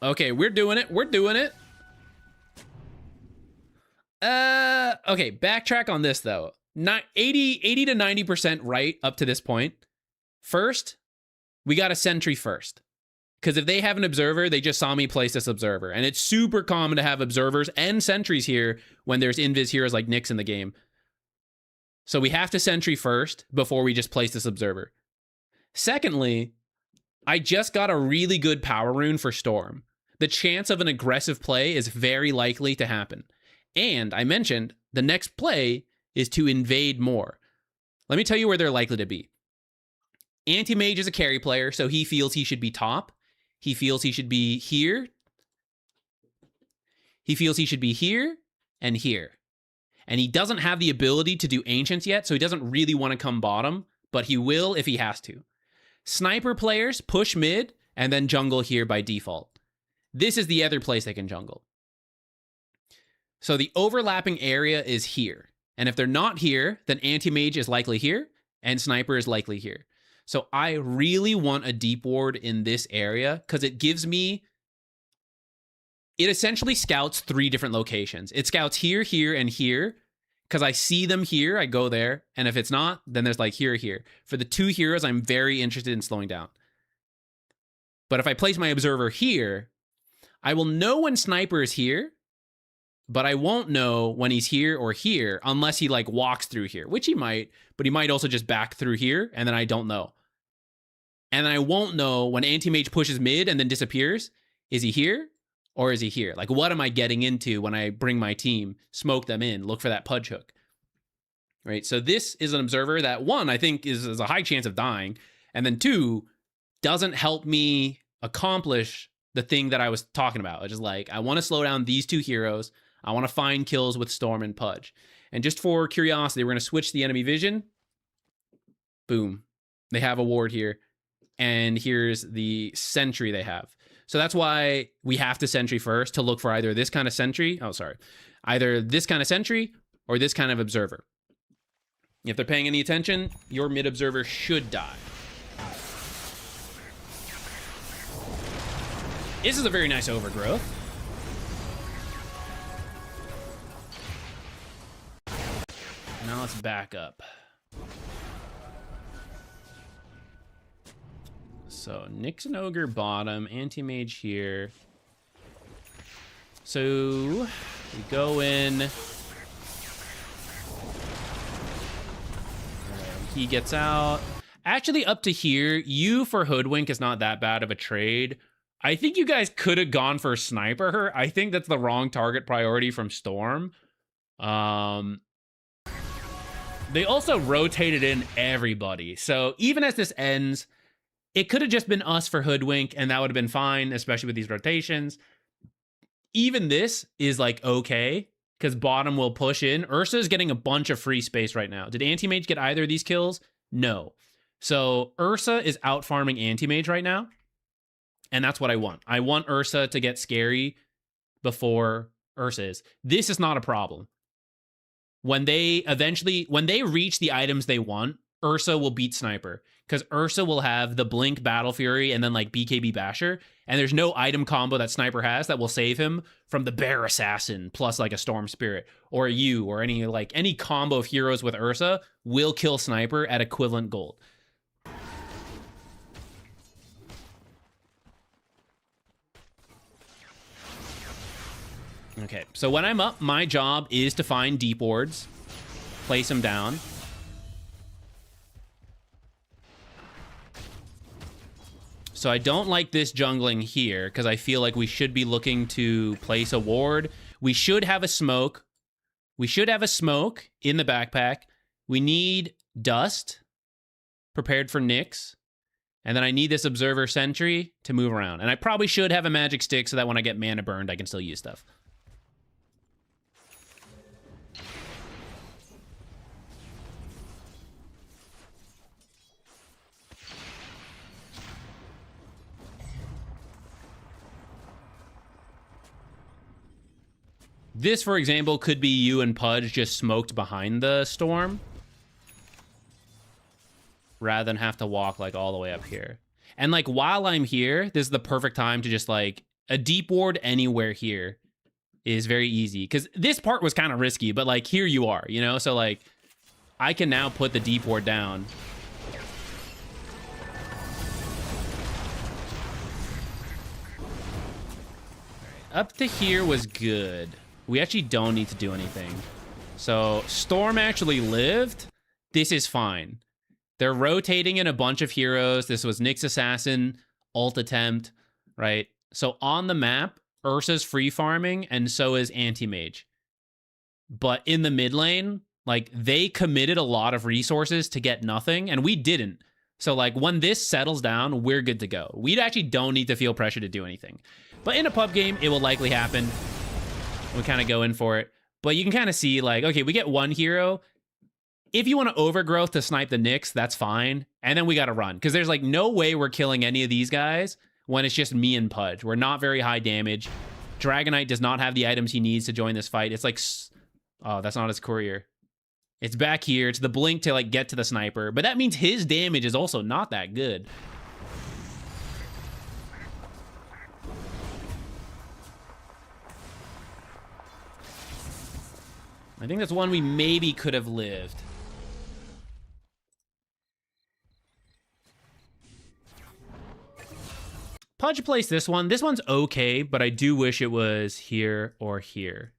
Okay, we're doing it. We're doing it. Okay, backtrack on this though. Not 80 to 90% right up to this point. First, we got a sentry first. Because if they have an observer, they just saw me place this observer. And it's super common to have observers and sentries here when there's invis heroes like Nyx in the game. So we have to sentry first before we just place this observer. Secondly, I just got a really good power rune for Storm. The chance of an aggressive play is very likely to happen. And I mentioned the next play is to invade more. Let me tell you where they're likely to be. Anti-Mage is a carry player, so he feels he should be top. He feels he should be here. He feels he should be here and here. And he doesn't have the ability to do Ancients yet, so he doesn't really want to come bottom, but he will if he has to. Sniper players push mid and then jungle here by default. This is the other place they can jungle. So the overlapping area is here. And if they're not here, then Anti-Mage is likely here and Sniper is likely here. So I really want a deep ward in this area because it gives me... It essentially scouts 3 different locations. It scouts here, here, and here. Because I see them here, I go there. And if it's not, then there's like here, here. For the 2 heroes, I'm very interested in slowing down. But if I place my observer here, I will know when Sniper is here, but I won't know when he's here or here unless he like walks through here, which he might, but he might also just back through here, and then I don't know. And then I won't know when Anti-Mage pushes mid and then disappears. Is he here or is he here? Like, what am I getting into when I bring my team, smoke them in, look for that pudge hook? Right, so this is an observer that, 1, I think is a high chance of dying, and then 2, doesn't help me accomplish the thing that I was talking about. It's just like, I want to slow down these 2 heroes. I want to find kills with Storm and Pudge. And just for curiosity, we're going to switch the enemy vision. Boom. They have a ward here. And here's the sentry they have. So that's why we have to sentry first to look for either this kind of sentry. Oh, sorry. Either this kind of sentry or this kind of observer. If they're paying any attention, your mid observer should die. This is a very nice overgrowth. Now let's back up. So Nyx and Ogre bottom, Anti-Mage here. So we go in. He gets out. Actually, up to here, you for Hoodwink is not that bad of a trade. I think you guys could have gone for Sniper. I think that's the wrong target priority from Storm. They also rotated in everybody. So even as this ends, it could have just been us for Hoodwink, and that would have been fine, especially with these rotations. Even this is like okay, because bottom will push in. Ursa is getting a bunch of free space right now. Did Anti-Mage get either of these kills? No. So Ursa is out farming Anti-Mage right now. And that's what I want. I want Ursa to get scary before Ursa is. This is not a problem. When they reach the items they want, Ursa will beat Sniper. Because Ursa will have the Blink Battle Fury and then like BKB Basher. And there's no item combo that Sniper has that will save him from the Bear Assassin plus like a Storm Spirit. Or you or any combo of heroes with Ursa will kill Sniper at equivalent gold. Okay, so when I'm up, my job is to find deep wards, place them down. So I don't like this jungling here because I feel like we should be looking to place a ward. We should have a smoke. We should have a smoke in the backpack. We need dust prepared for Nyx. And then I need this observer sentry to move around. And I probably should have a magic stick so that when I get mana burned, I can still use stuff. This, for example, could be you and Pudge just smoked behind the storm, rather than have to walk like all the way up here. And like while I'm here, this is the perfect time to just like a deep ward anywhere here is very easy, because this part was kind of risky, but like here you are, you know? So like I can now put the deep ward down. Up to here was good. We actually don't need to do anything. So Storm actually lived. This is fine. They're rotating in a bunch of heroes. This was Nyx Assassin, ult attempt, right? So on the map, Ursa's free farming, and so is Anti-Mage. But in the mid lane, like, they committed a lot of resources to get nothing, and we didn't. So, like, when this settles down, we're good to go. We actually don't need to feel pressure to do anything. But in a pub game, it will likely happen. We kind of go in for it. But you can kind of see, like, okay, we get one hero. If you want to overgrowth to snipe the Nyx, that's fine. And then we got to run. Because there's, like, no way we're killing any of these guys when it's just me and Pudge. We're not very high damage. Dragonite does not have the items he needs to join this fight. It's like... Oh, that's not his courier. It's back here. It's the blink to, like, get to the sniper. But that means his damage is also not that good. I think that's one we maybe could have lived. Pudge placed this one. This one's okay, but I do wish it was here or here.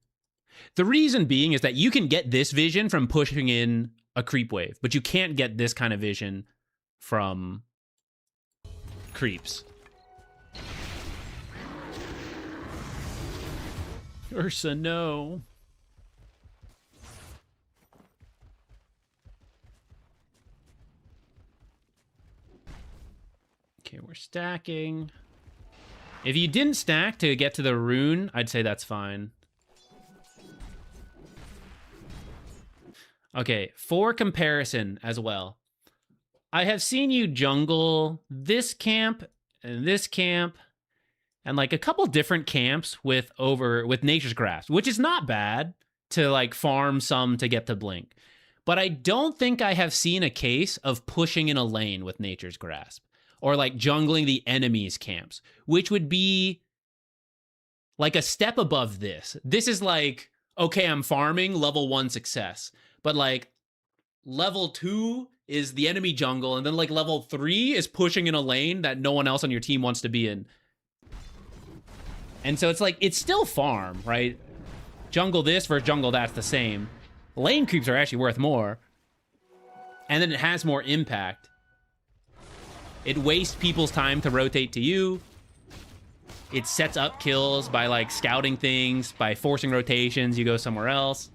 The reason being is that you can get this vision from pushing in a creep wave, but you can't get this kind of vision from creeps. Ursa, no. Okay, we're stacking. If you didn't stack to get to the rune, I'd say that's fine. Okay, for comparison as well, I have seen you jungle this camp and like a couple different camps with Nature's Grasp, which is not bad to like farm some to get to blink. But I don't think I have seen a case of pushing in a lane with Nature's Grasp or like jungling the enemy's camps, which would be like a step above this. This is like, okay, I'm farming, level 1 success. But like level 2 is the enemy jungle, and then like level 3 is pushing in a lane that no one else on your team wants to be in. And so it's like, it's still farm, right? Jungle this versus jungle that's the same. Lane creeps are actually worth more. And then it has more impact. It wastes people's time to rotate to you. It sets up kills by like scouting things, by forcing rotations, you go somewhere else.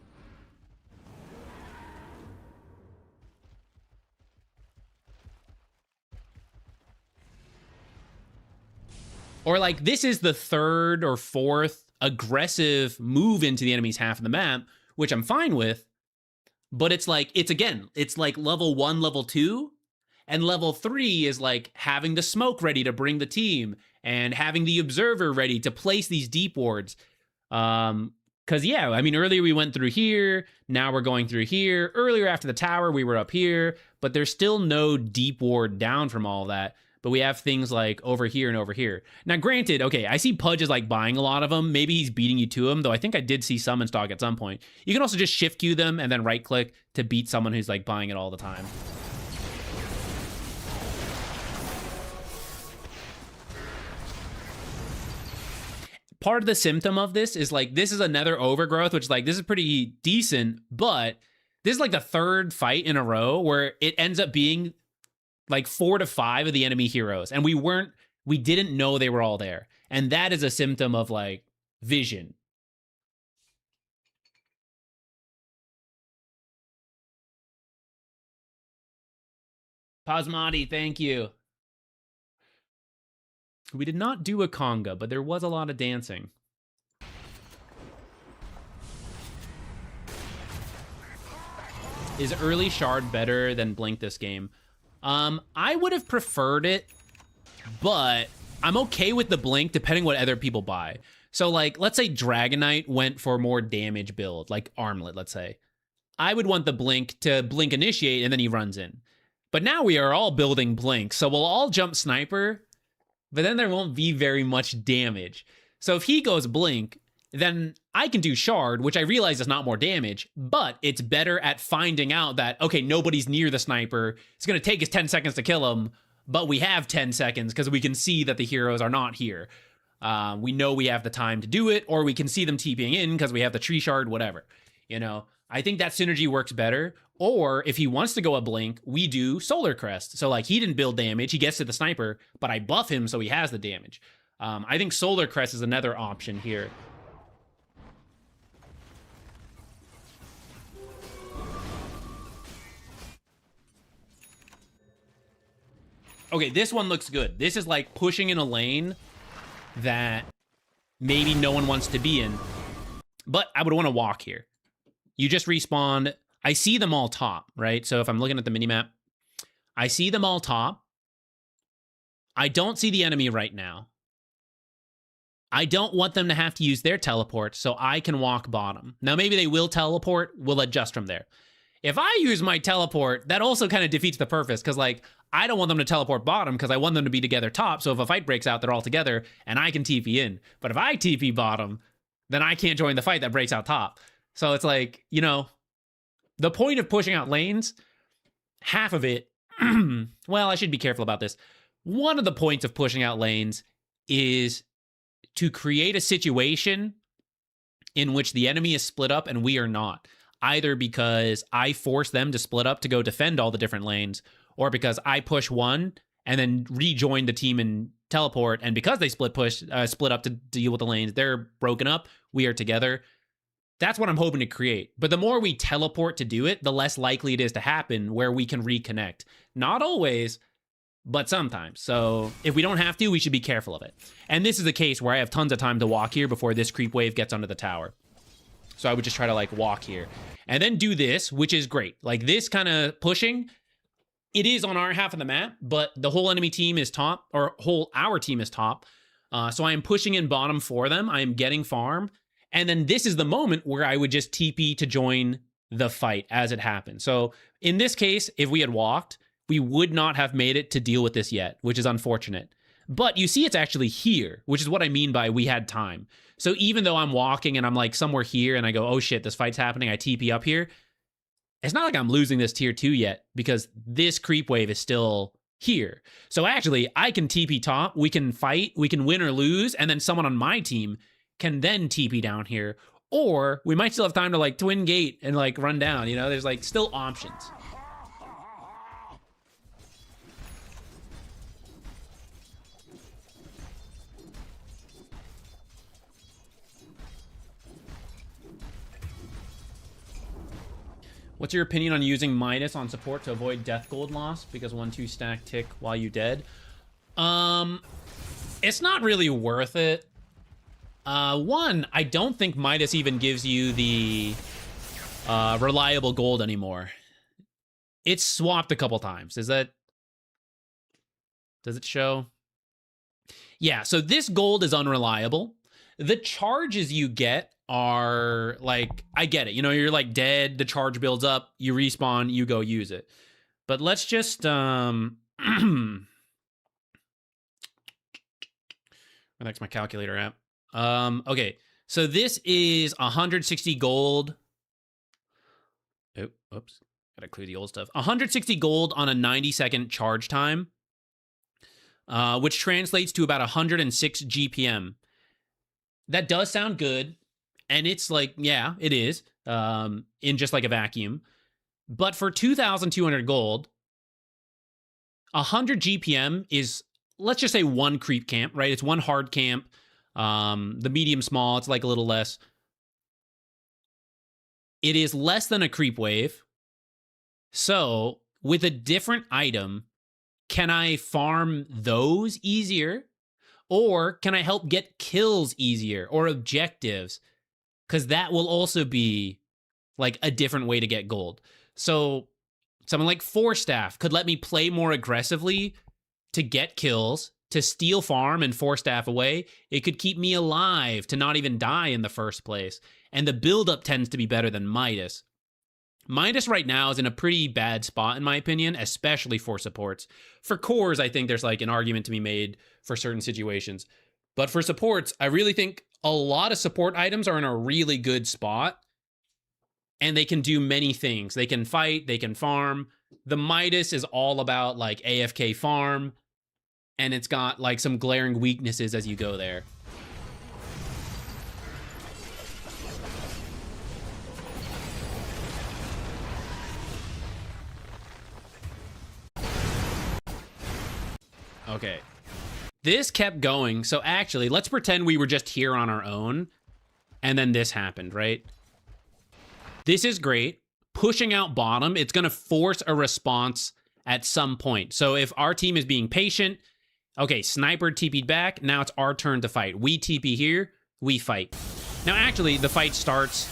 Or like this is the 3rd or 4th aggressive move into the enemy's half of the map, which I'm fine with. But it's like, it's like level 1, level 2. And level 3 is like having the smoke ready to bring the team and having the observer ready to place these deep wards. Because yeah, I mean, earlier we went through here. Now we're going through here. Earlier after the tower, we were up here. But there's still no deep ward down from all that. But we have things like over here and over here. Now, granted, okay, I see Pudge is like buying a lot of them. Maybe he's beating you to them, though I think I did see some in stock at some point. You can also just shift queue them and then right click to beat someone who's like buying it all the time. Part of the symptom of this is like, this is another overgrowth, which like, this is pretty decent, but this is like the 3rd fight in a row where it ends up being like 4 to 5 of the enemy heroes. And we didn't know they were all there. And that is a symptom of like vision. Pasmati, thank you. We did not do a conga, but there was a lot of dancing. Is early shard better than blink this game? I would have preferred it, but I'm okay with the blink depending what other people buy. So, like, let's say Dragon Knight went for more damage build, like Armlet, let's say. I would want the Blink to Blink Initiate, and then he runs in. But now we are all building Blink, so we'll all jump Sniper, but then there won't be very much damage. So if he goes Blink, then I can do Shard, which I realize is not more damage, but it's better at finding out that, okay, nobody's near the Sniper. It's going to take us 10 seconds to kill him, but we have 10 seconds because we can see that the heroes are not here. We know we have the time to do it, or we can see them TPing in because we have the Tree Shard, whatever. You know, I think that synergy works better. Or if he wants to go a Blink, we do Solar Crest. So like he didn't build damage, he gets to the Sniper, but I buff him so he has the damage. I think Solar Crest is another option here. Okay, this one looks good. This is like pushing in a lane that maybe no one wants to be in. But I would want to walk here. You just respawn. I see them all top, right? So if I'm looking at the minimap, I see them all top. I don't see the enemy right now. I don't want them to have to use their teleport, so I can walk bottom. Now, maybe they will teleport. We'll adjust from there. If I use my teleport, that also kind of defeats the purpose, because, like, I don't want them to teleport bottom because I want them to be together top, so if a fight breaks out, they're all together, and I can TP in. But if I TP bottom, then I can't join the fight that breaks out top. So it's like, you know, the point of pushing out lanes, half of it, well, I should be careful about this. One of the points of pushing out lanes is to create a situation in which the enemy is split up and we are not. Either because I force them to split up to go defend all the different lanes, or because I push one and then rejoin the team and teleport, and because they split up to deal with the lanes, they're broken up, we are together. That's what I'm hoping to create. But the more we teleport to do it, the less likely it is to happen where we can reconnect. Not always, but sometimes. So if we don't have to, we should be careful of it. And this is a case where I have tons of time to walk here before this creep wave gets onto the tower. So I would just try to like walk here and then do this, which is great. Like this kind of pushing, it is on our half of the map, but the whole enemy team is top, or our team is top. So I am pushing in bottom for them. I am getting farm. And then this is the moment where I would just TP to join the fight as it happens. So in this case, if we had walked, we would not have made it to deal with this yet, which is unfortunate. But you see it's actually here, which is what I mean by we had time. So even though I'm walking and I'm like somewhere here and I go, oh shit, this fight's happening, I TP up here, it's not like I'm losing this tier 2 yet because this creep wave is still here. So actually, I can TP top, we can fight, we can win or lose, and then someone on my team can then TP down here. Or we might still have time to like twin gate and like run down, you know, there's like still options. What's your opinion on using Midas on support to avoid death gold loss? Because 1-2 stack tick while you dead. It's not really worth it. One, I don't think Midas even gives you the reliable gold anymore. It's swapped a couple times. Does it show? Yeah, so this gold is unreliable. The charges you get are like, I get it. You know, you're like dead, the charge builds up, you respawn, you go use it. But let's just, where the heck's my calculator at? Okay, so this is 160 gold. Oh, oops, gotta clear the old stuff. 160 gold on a 90-second charge time, which translates to about 106 GPM. That does sound good. And it's like, yeah, it is, in just like a vacuum. But for 2,200 gold, 100 GPM is, let's just say one creep camp, right? It's one hard camp. The medium small, it's like a little less. It is less than a creep wave. So with a different item, can I farm those easier? Or can I help get kills easier or objectives? Because that will also be like a different way to get gold. So someone like Force Staff could let me play more aggressively to get kills to steal farm and force staff away. It could keep me alive to not even die in the first place. And the buildup tends to be better than Midas. Midas right now is in a pretty bad spot, in my opinion, especially for supports. For cores, I think there's like an argument to be made for certain situations. But for supports, I really think a lot of support items are in a really good spot. And they can do many things. They can fight, they can farm. The Midas is all about like AFK farm. And it's got like some glaring weaknesses as you go there. Okay. This kept going. So actually, let's pretend we were just here on our own. And then this happened, right? This is great. Pushing out bottom, it's going to force a response at some point. So if our team is being patient, okay, sniper TP'd back. Now it's our turn to fight. We TP here, we fight. Now, actually, the fight starts.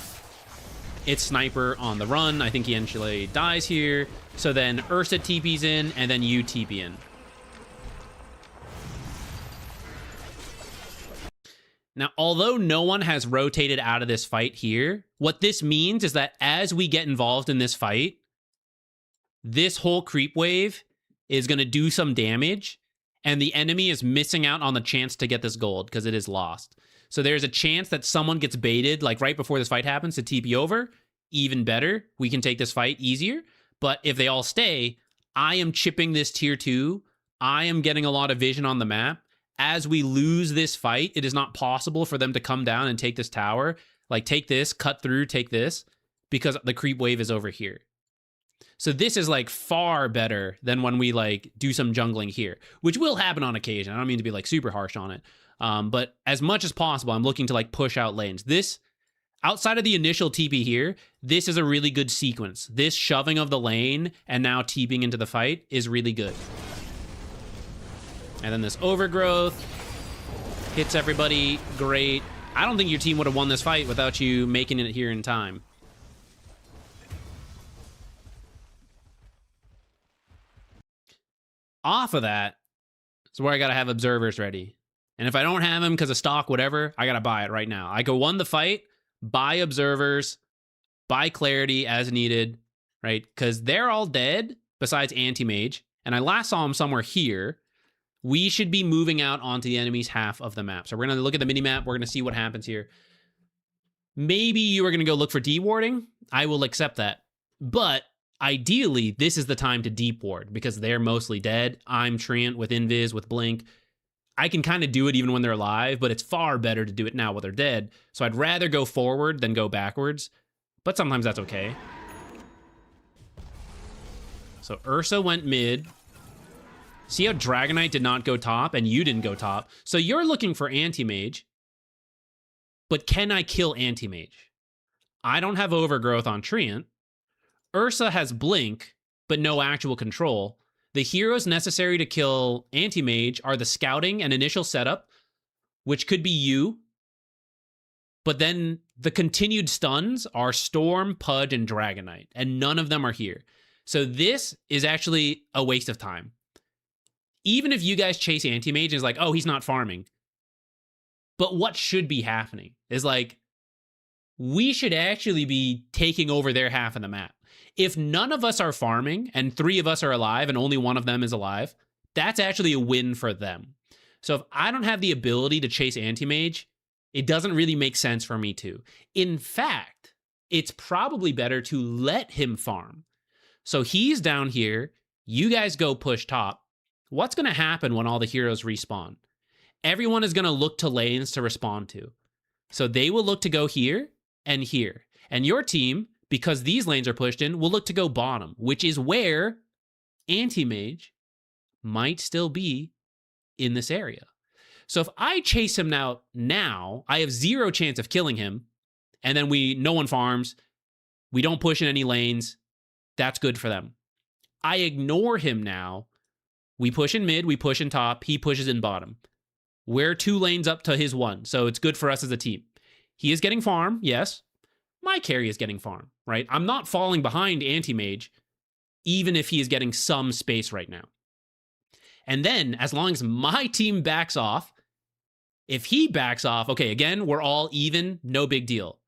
It's sniper on the run. I think he actually dies here. So then Ursa TP's in, and then you TP in. Now, although no one has rotated out of this fight here, what this means is that as we get involved in this fight, this whole creep wave is going to do some damage, and the enemy is missing out on the chance to get this gold because it is lost. So there's a chance that someone gets baited, like right before this fight happens, to TP over. Even better, we can take this fight easier. But if they all stay, I am chipping this tier 2. I am getting a lot of vision on the map. As we lose this fight, it is not possible for them to come down and take this tower. Like, take this, cut through, take this, because the creep wave is over here. So this is, like, far better than when we, like, do some jungling here, which will happen on occasion. I don't mean to be, like, super harsh on it. But as much as possible, I'm looking to, like, push out lanes. This, outside of the initial TP here, this is a really good sequence. This shoving of the lane and now TPing into the fight is really good. And then this overgrowth hits everybody. Great. I don't think your team would have won this fight without you making it here in time. Off of that is where I got to have observers ready. And if I don't have them because of stock, whatever, I got to buy it right now. I go won the fight, buy observers, buy clarity as needed, right? Because they're all dead besides anti-mage. And I last saw him somewhere here. We should be moving out onto the enemy's half of the map. So we're going to look at the mini-map. We're going to see what happens here. Maybe you are going to go look for dewarding. I will accept that. But ideally, this is the time to deep ward because they're mostly dead. I'm Treant with Invis, with Blink. I can kind of do it even when they're alive, but it's far better to do it now while they're dead. So I'd rather go forward than go backwards. But sometimes that's okay. So Ursa went mid. See how Dragonite did not go top and you didn't go top. So you're looking for anti-mage. But can I kill anti-mage? I don't have overgrowth on Treant. Ursa has blink, but no actual control. The heroes necessary to kill anti-mage are the scouting and initial setup, which could be you. But then the continued stuns are Storm, Pudge, and Dragonite. And none of them are here. So this is actually a waste of time. Even if you guys chase anti-mage, it's like, oh, he's not farming. But what should be happening is like, we should actually be taking over their half of the map. If none of us are farming and 3 of us are alive and only 1 of them is alive, that's actually a win for them. So if I don't have the ability to chase anti-mage, it doesn't really make sense for me to. In fact, it's probably better to let him farm. So he's down here. You guys go push top. What's going to happen when all the heroes respawn? Everyone is going to look to lanes to respond to. So they will look to go here and here. And your team, because these lanes are pushed in, will look to go bottom, which is where anti-mage might still be in this area. So if I chase him now, I have 0 chance of killing him. And then no one farms. We don't push in any lanes. That's good for them. I ignore him now. We push in mid, we push in top, he pushes in bottom. We're 2 lanes up to his 1, so it's good for us as a team. He is getting farm, yes. My carry is getting farm, right? I'm not falling behind anti-mage, even if he is getting some space right now. And then, as long as my team backs off, if he backs off, okay, again, we're all even, no big deal.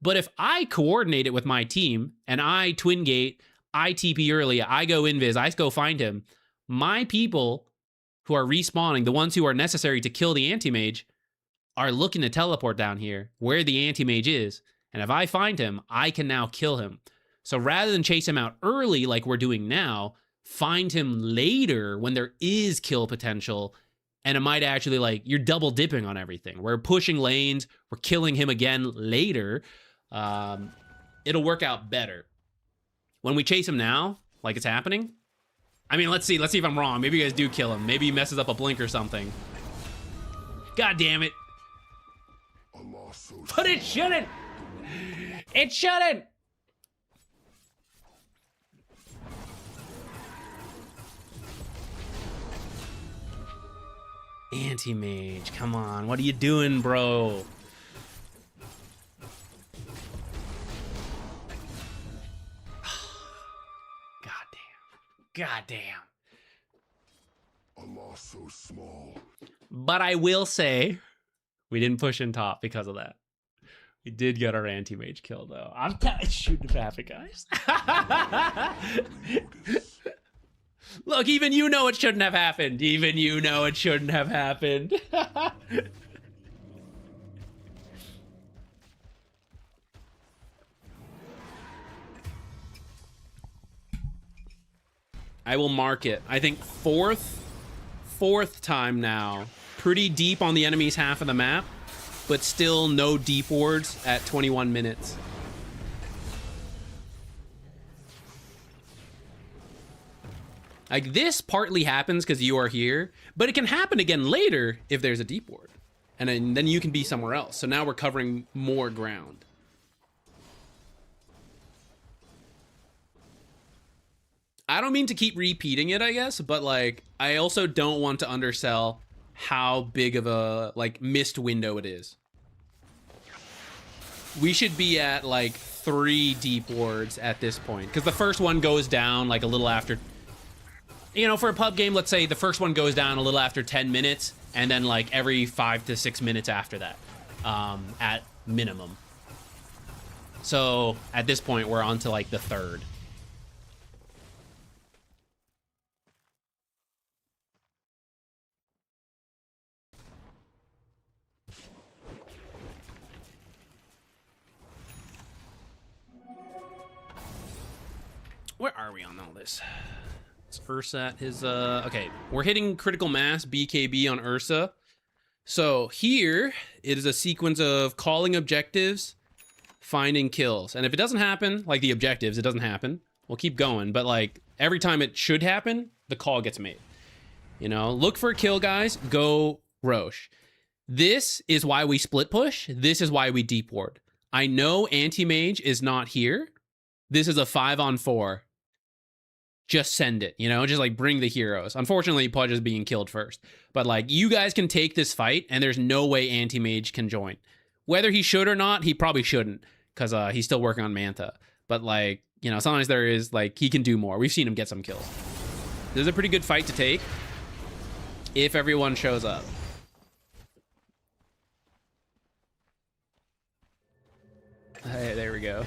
But if I coordinate it with my team, and I twin gate, I TP early, I go invis, I go find him, my people who are respawning, the ones who are necessary to kill the anti-mage, are looking to teleport down here where the anti-mage is. And if I find him, I can now kill him. So rather than chase him out early like we're doing now, find him later when there is kill potential. And it might actually, like, you're double dipping on everything. We're pushing lanes, we're killing him again later. It'll work out better. When we chase him now, like it's happening, I mean, let's see if I'm wrong. Maybe you guys do kill him. Maybe he messes up a blink or something. God damn it. But it shouldn't. It shouldn't. Anti-mage, come on. What are you doing, bro? God damn. A loss so small. But I will say, we didn't push in top because of that. We did get our anti-mage kill, though. I'm shooting traffic, guys. Look, even you know it shouldn't have happened. Even you know it shouldn't have happened. I will mark it. I think fourth time now. Pretty deep on the enemy's half of the map, but still no deep wards at 21 minutes. Like, this partly happens because you are here, but it can happen again later if there's a deep ward. And then you can be somewhere else. So now we're covering more ground. I don't mean to keep repeating it, I guess, but, like, I also don't want to undersell how big of a, like, missed window it is. We should be at, like, 3 deep wards at this point, because the first one goes down, like, a little after... You know, for a pub game, let's say the first one goes down a little after 10 minutes, and then, like, every 5 to 6 minutes after that, at minimum. So, at this point, we're on to, like, the third. Where are we on all this? It's Ursa at his, okay. We're hitting critical mass, BKB on Ursa. So here, it is a sequence of calling objectives, finding kills. And if it doesn't happen, like the objectives, it doesn't happen. We'll keep going. But, like, every time it should happen, the call gets made. You know, look for a kill, guys. Go Roche. This is why we split push. This is why we deep ward. I know anti-mage is not here. This is a 5-on-4. Just send it, you know, just, like, bring the heroes. Unfortunately, Pudge is being killed first. But, like, you guys can take this fight, and there's no way anti-mage can join. Whether he should or not, he probably shouldn't, because he's still working on Mantha. But, like, you know, sometimes there is, like, he can do more. We've seen him get some kills. This is a pretty good fight to take if everyone shows up. Hey, there we go.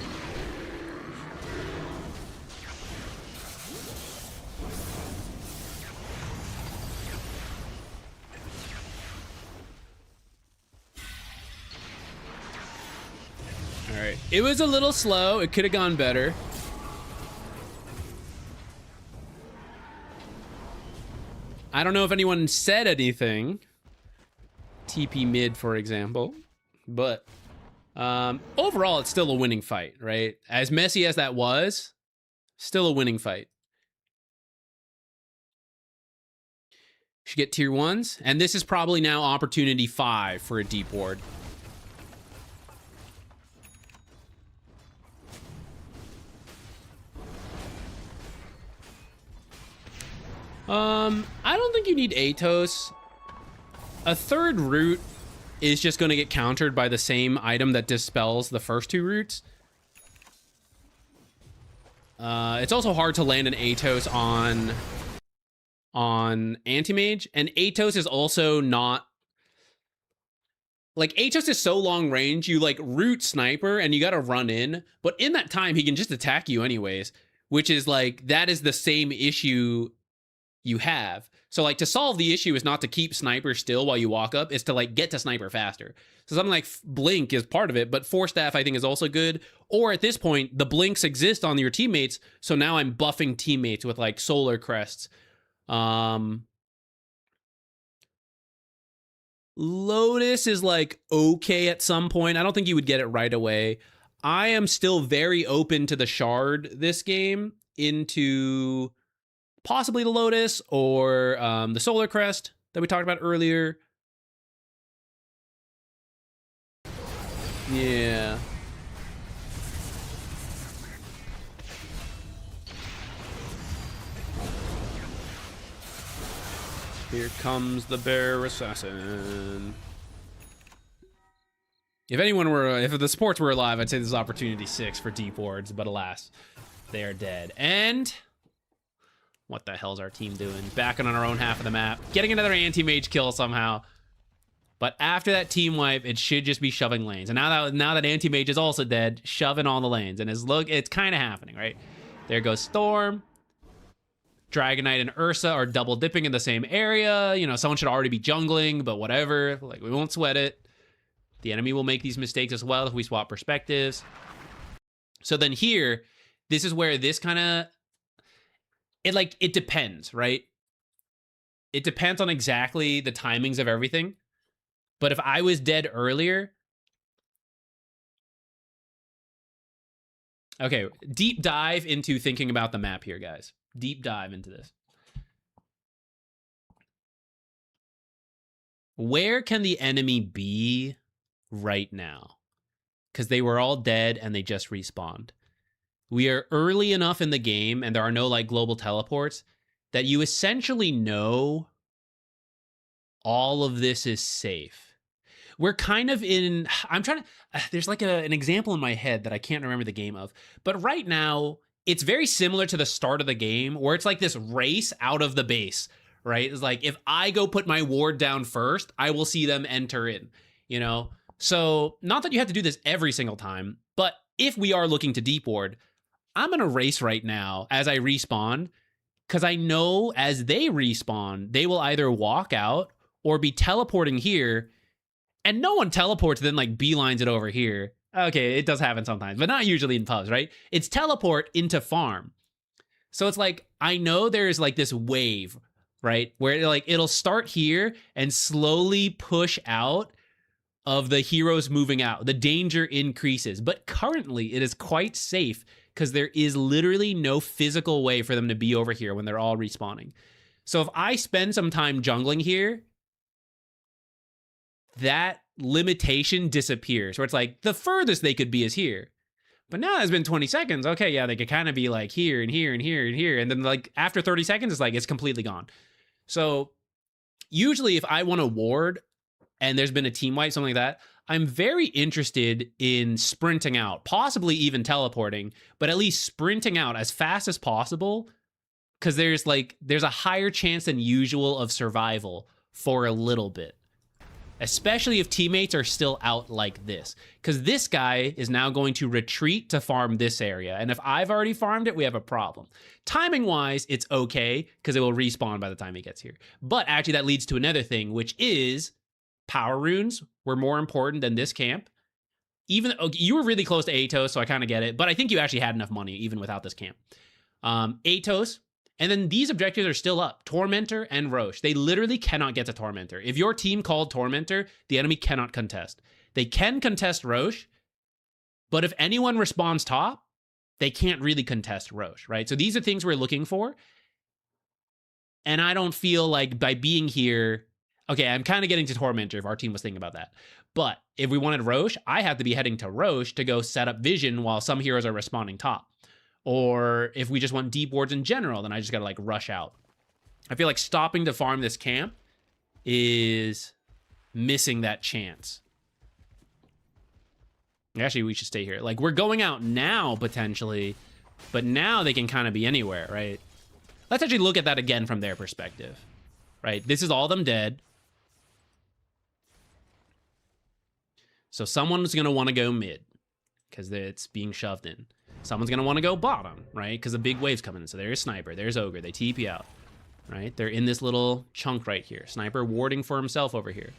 All right, it was a little slow. It could have gone better. I don't know if anyone said anything. TP mid, for example. But overall, it's still a winning fight, right? As messy as that was, still a winning fight. Should get tier 1s. And this is probably now opportunity 5 for a deep ward. I don't think you need Atos. A third root is just going to get countered by the same item that dispels the first 2 roots. It's also hard to land an Atos on on Anti-Mage, and Atos is also not... Like, Atos is so long range, you, like, root Sniper, and you gotta run in, but in that time, he can just attack you anyways, which is, like, that is the same issue you have. So, like, to solve the issue is not to keep Sniper still while you walk up, it's to, like, get to Sniper faster. So something like Blink is part of it, but Force Staff, I think, is also good. Or, at this point, the Blinks exist on your teammates, so now I'm buffing teammates with, like, Solar Crests. Lotus is like okay at some point. I don't think you would get it right away. I am still very open to the Shard this game into possibly the Lotus or the Solar Crest that we talked about earlier. Yeah. Here comes the Bear Assassin. If the supports were alive, I'd say this is opportunity 6 for deep wards, but alas, they are dead. And what the hell's our team doing? Back on our own half of the map, getting another anti-mage kill somehow. But after that team wipe, it should just be shoving lanes. And now that anti-mage is also dead, shoving all the lanes. And it's kind of happening, right? There goes Storm. Dragon Knight and Ursa are double dipping in the same area. You know, someone should already be jungling, but whatever. Like, we won't sweat it. The enemy will make these mistakes as well if we swap perspectives. So then here, this is where this kind of... It depends, right? It depends on exactly the timings of everything. But if I was dead earlier... Okay, deep dive into thinking about the map here, guys. Deep dive into this. Where can the enemy be right now? Because they were all dead and they just respawned. We are early enough in the game and there are no like global teleports that you essentially know all of this is safe. We're kind of in... I'm trying to... There's like an example in my head that I can't remember the game of. But right now... It's very similar to the start of the game where it's like this race out of the base, right? It's like, if I go put my ward down first, I will see them enter in, you know? So not that you have to do this every single time, but if we are looking to deep ward, I'm going to race right now as I respawn because I know as they respawn, they will either walk out or be teleporting here, and no one teleports then like beelines it over here. Okay, it does happen sometimes, but not usually in pubs, right? It's teleport into farm. So it's like, I know there's like this wave, right? Where like it'll start here and slowly push out of the heroes moving out. The danger increases, but currently it is quite safe because there is literally no physical way for them to be over here when they're all respawning. So if I spend some time jungling here, that limitation disappears, where it's like the furthest they could be is here. But now it's been 20 seconds. Okay, yeah, they could kind of be like here and here and here and here. And then like after 30 seconds, it's like it's completely gone. So usually if I want to ward and there's been a team wipe, something like that, I'm very interested in sprinting out, possibly even teleporting, but at least sprinting out as fast as possible because there's a higher chance than usual of survival for a little bit. Especially if teammates are still out like this. Because this guy is now going to retreat to farm this area. And if I've already farmed it, we have a problem. Timing-wise, it's okay, because it will respawn by the time he gets here. But actually, that leads to another thing, which is power runes were more important than this camp. Even you were really close to Atos, so I kind of get it. But I think you actually had enough money, even without this camp. Atos... And then these objectives are still up. Tormentor and Roche. They literally cannot get to Tormentor. If your team called Tormentor, the enemy cannot contest. They can contest Roche, but if anyone responds top, they can't really contest Roche, right? So these are things we're looking for. And I don't feel like by being here... Okay, I'm kind of getting to Tormentor if our team was thinking about that. But if we wanted Roche, I have to be heading to Roche to go set up vision while some heroes are responding top. Or if we just want deep wards in general, then I just gotta like rush out. I feel like stopping to farm this camp is missing that chance. Actually, we should stay here. Like, we're going out now, potentially, but now they can kind of be anywhere, right? Let's actually look at that again from their perspective, right? This is all them dead. So someone's going to want to go mid because it's being shoved in. Someone's going to want to go bottom, right? Because the big wave's coming in. So there's Sniper, there's Ogre, they TP out, right? They're in this little chunk right here. Sniper warding for himself over here.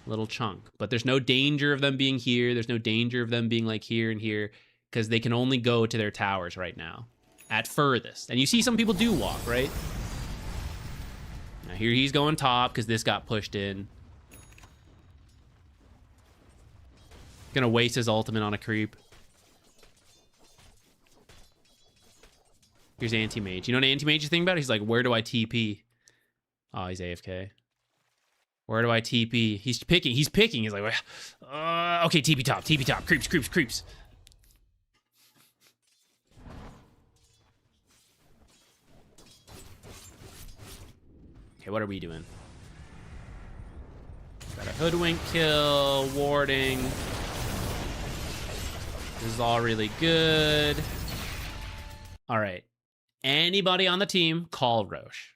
Little chunk. But there's no danger of them being here. There's no danger of them being like here and here because they can only go to their towers right now. At furthest. And you see some people do walk, right? Now here he's going top because this got pushed in. Gonna waste his ultimate on a creep. Here's Anti-Mage. You know what Anti-Mage is thinking about? He's like, where do I TP? Oh, he's AFK. Where do I TP? He's picking. He's picking. He's like, okay, TP top. TP top. Creeps, creeps, creeps. Okay, what are we doing? Got a hoodwink kill, warding. This is all really good. All right. Anybody on the team, call Roche.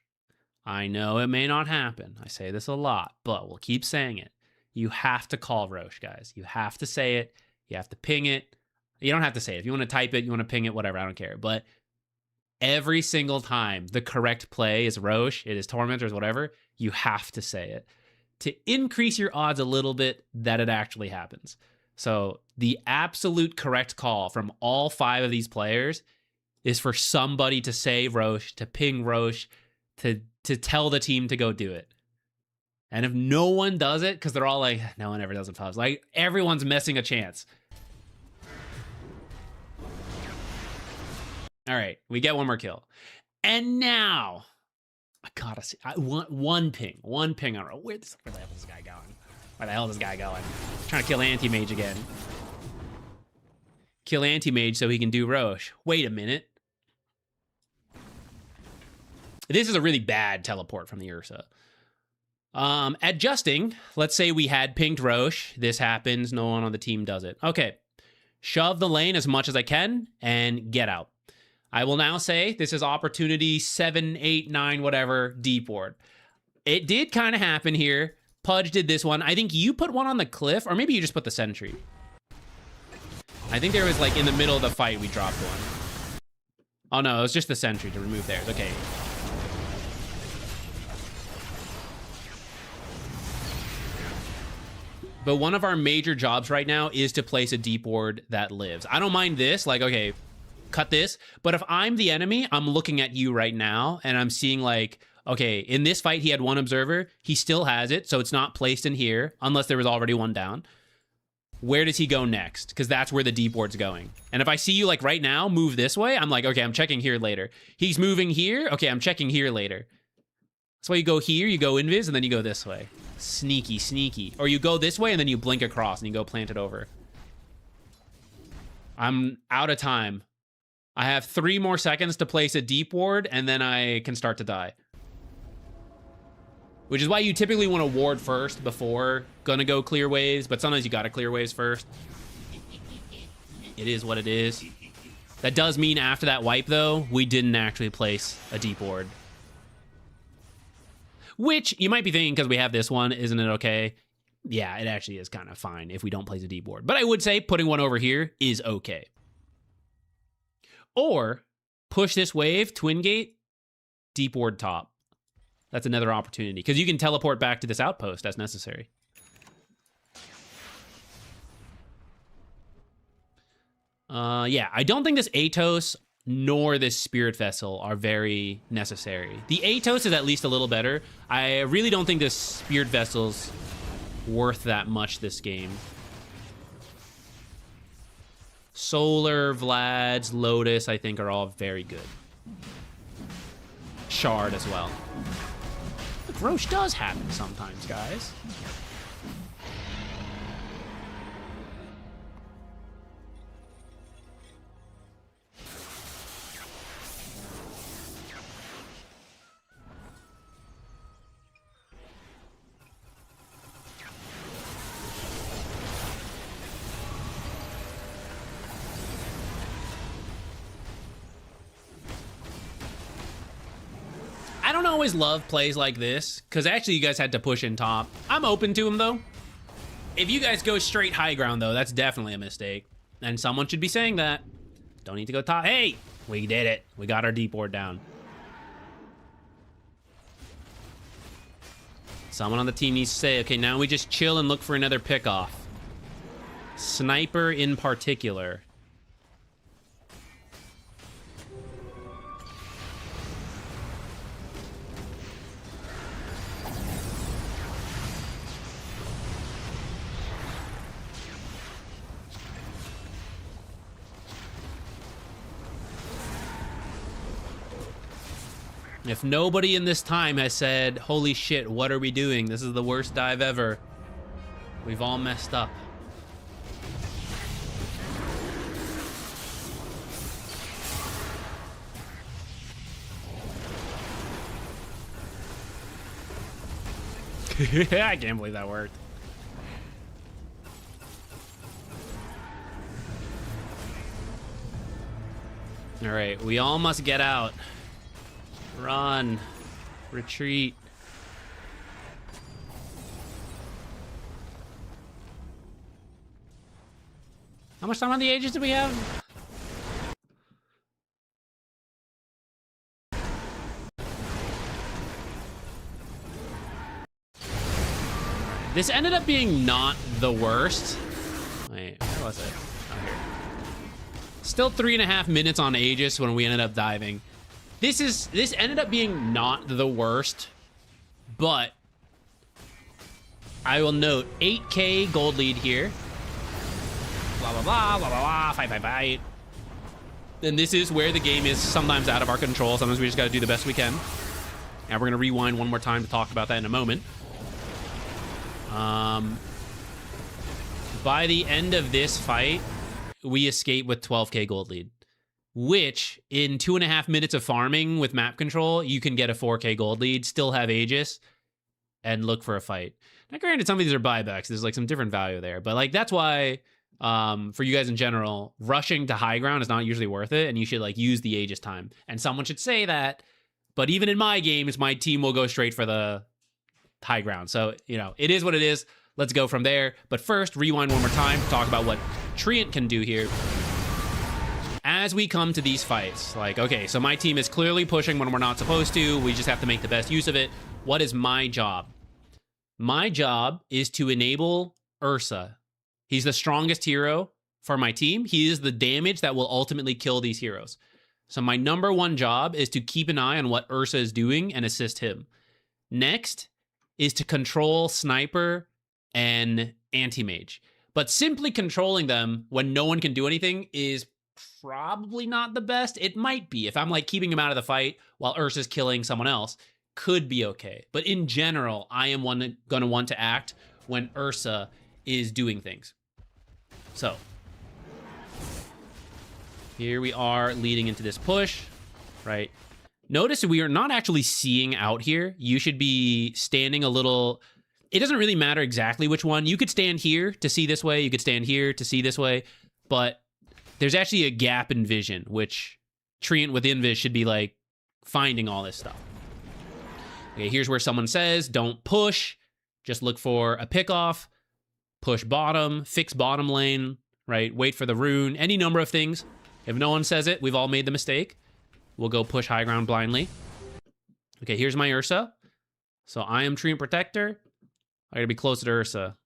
I know it may not happen. I say this a lot, but we'll keep saying it. You have to call Roche, guys. You have to say it. You have to ping it. You don't have to say it. If you want to type it, you want to ping it, whatever, I don't care. But every single time the correct play is Roche, it is Tormentors, whatever, you have to say it to increase your odds a little bit that it actually happens. So the absolute correct call from all 5 of these players is for somebody to say Roche, to ping Roche, to tell the team to go do it. And if no one does it, because they're all like, no one ever does it, pubs. Like, everyone's missing a chance. All right, we get one more kill. And now, I gotta see, I want one ping on where the hell is this guy going? Where the hell is this guy going? Trying to kill Anti-Mage again. Kill Anti-Mage so he can do Roche. Wait a minute. This is a really bad teleport from the Ursa. Adjusting, let's say we had pinged Roche. This happens, no one on the team does it. Okay, shove the lane as much as I can and get out. I will now say this is opportunity 7, 8, 9, whatever, deep ward. It did kind of happen here. Pudge did this one. I think you put one on the cliff, or maybe you just put the sentry. I think there was like in the middle of the fight we dropped one. Oh no, it was just the sentry to remove theirs. Okay. But one of our major jobs right now is to place a deep ward that lives. I don't mind this, like, okay, cut this. But if I'm the enemy, I'm looking at you right now and I'm seeing like, okay, in this fight, he had one observer. He still has it, so it's not placed in here unless there was already one down. Where does he go next? Because that's where the deep ward's going. And if I see you like right now move this way, I'm like, okay, I'm checking here later. He's moving here. Okay, I'm checking here later. That's why you go here, you go invis, and then you go this way. Sneaky, sneaky. Or you go this way and then you blink across and you go plant it over. I'm out of time. I have 3 more seconds to place a deep ward and then I can start to die. Which is why you typically want to ward first before gonna go clear waves, but sometimes you gotta clear waves first. It is what it is. That does mean after that wipe though, we didn't actually place a deep ward. Which you might be thinking, because we have this one, isn't it okay? Yeah, it actually is kind of fine if we don't place a deep ward. But I would say putting one over here is okay. Or push this wave, twin gate, deep ward top. That's another opportunity, because you can teleport back to this outpost as necessary. Yeah, I don't think this Atos nor this Spirit Vessel are very necessary. The Atos is at least a little better. I really don't think this Spirit Vessel's worth that much this game. Solar, Vlad's, Lotus, I think are all very good. Shard as well. Look, Roche does happen sometimes, guys. don't always love plays like this, because actually you guys had to push in top. I'm open to them, though. If you guys go straight high ground, though, that's definitely a mistake. And someone should be saying that. Don't need to go top. Hey, we did it. We got our deep ward down. Someone on the team needs to say, okay, now we just chill and look for another pickoff. Sniper in particular. If nobody in this time has said, holy shit, what are we doing? This is the worst dive ever. We've all messed up. I can't believe that worked. All right, we all must get out. Run. Retreat. How much time on the Aegis do we have? This ended up being not the worst. Wait, where was it? Oh, here. Still 3.5 minutes on Aegis when we ended up diving. This ended up being not the worst, but I will note 8K gold lead here. Blah, blah, blah, blah, blah, blah, fight, fight, fight. And this is where the game is sometimes out of our control. Sometimes we just got to do the best we can. And we're going to rewind one more time to talk about that in a moment. By the end of this fight, we escape with 12K gold lead. Which, in 2.5 minutes of farming with map control, you can get a 4K gold lead, still have Aegis, and look for a fight. Now, granted, some of these are buybacks. There's, like, some different value there. But, like, that's why, for you guys in general, rushing to high ground is not usually worth it, and you should, like, use the Aegis time. And someone should say that, but even in my games, my team will go straight for the high ground. So, you know, it is what it is. Let's go from there. But first, rewind one more time to talk about what Treant can do here. As we come to these fights, like, okay, so my team is clearly pushing when we're not supposed to. We just have to make the best use of it. What is my job? My job is to enable Ursa. He's the strongest hero for my team. He is the damage that will ultimately kill these heroes. So my number one job is to keep an eye on what Ursa is doing and assist him. Next is to control Sniper and Anti-Mage. But simply controlling them when no one can do anything is probably not the best. It might be. If I'm like keeping him out of the fight while Ursa's killing someone else, could be okay. But in general, I am gonna want to act when Ursa is doing things. So here we are leading into this push, right? Notice we are not actually seeing out here. You should be standing a little. It doesn't really matter exactly which one. You could stand here to see this way. You could stand here to see this way. But there's actually a gap in vision, which Treant with Invis should be like finding all this stuff. Okay, here's where someone says, don't push. Just look for a pickoff. Push bottom. Fix bottom lane. Right? Wait for the rune. Any number of things. If no one says it, we've all made the mistake. We'll go push high ground blindly. Okay, here's my Ursa. So I am Treant Protector. I gotta be closer to Ursa.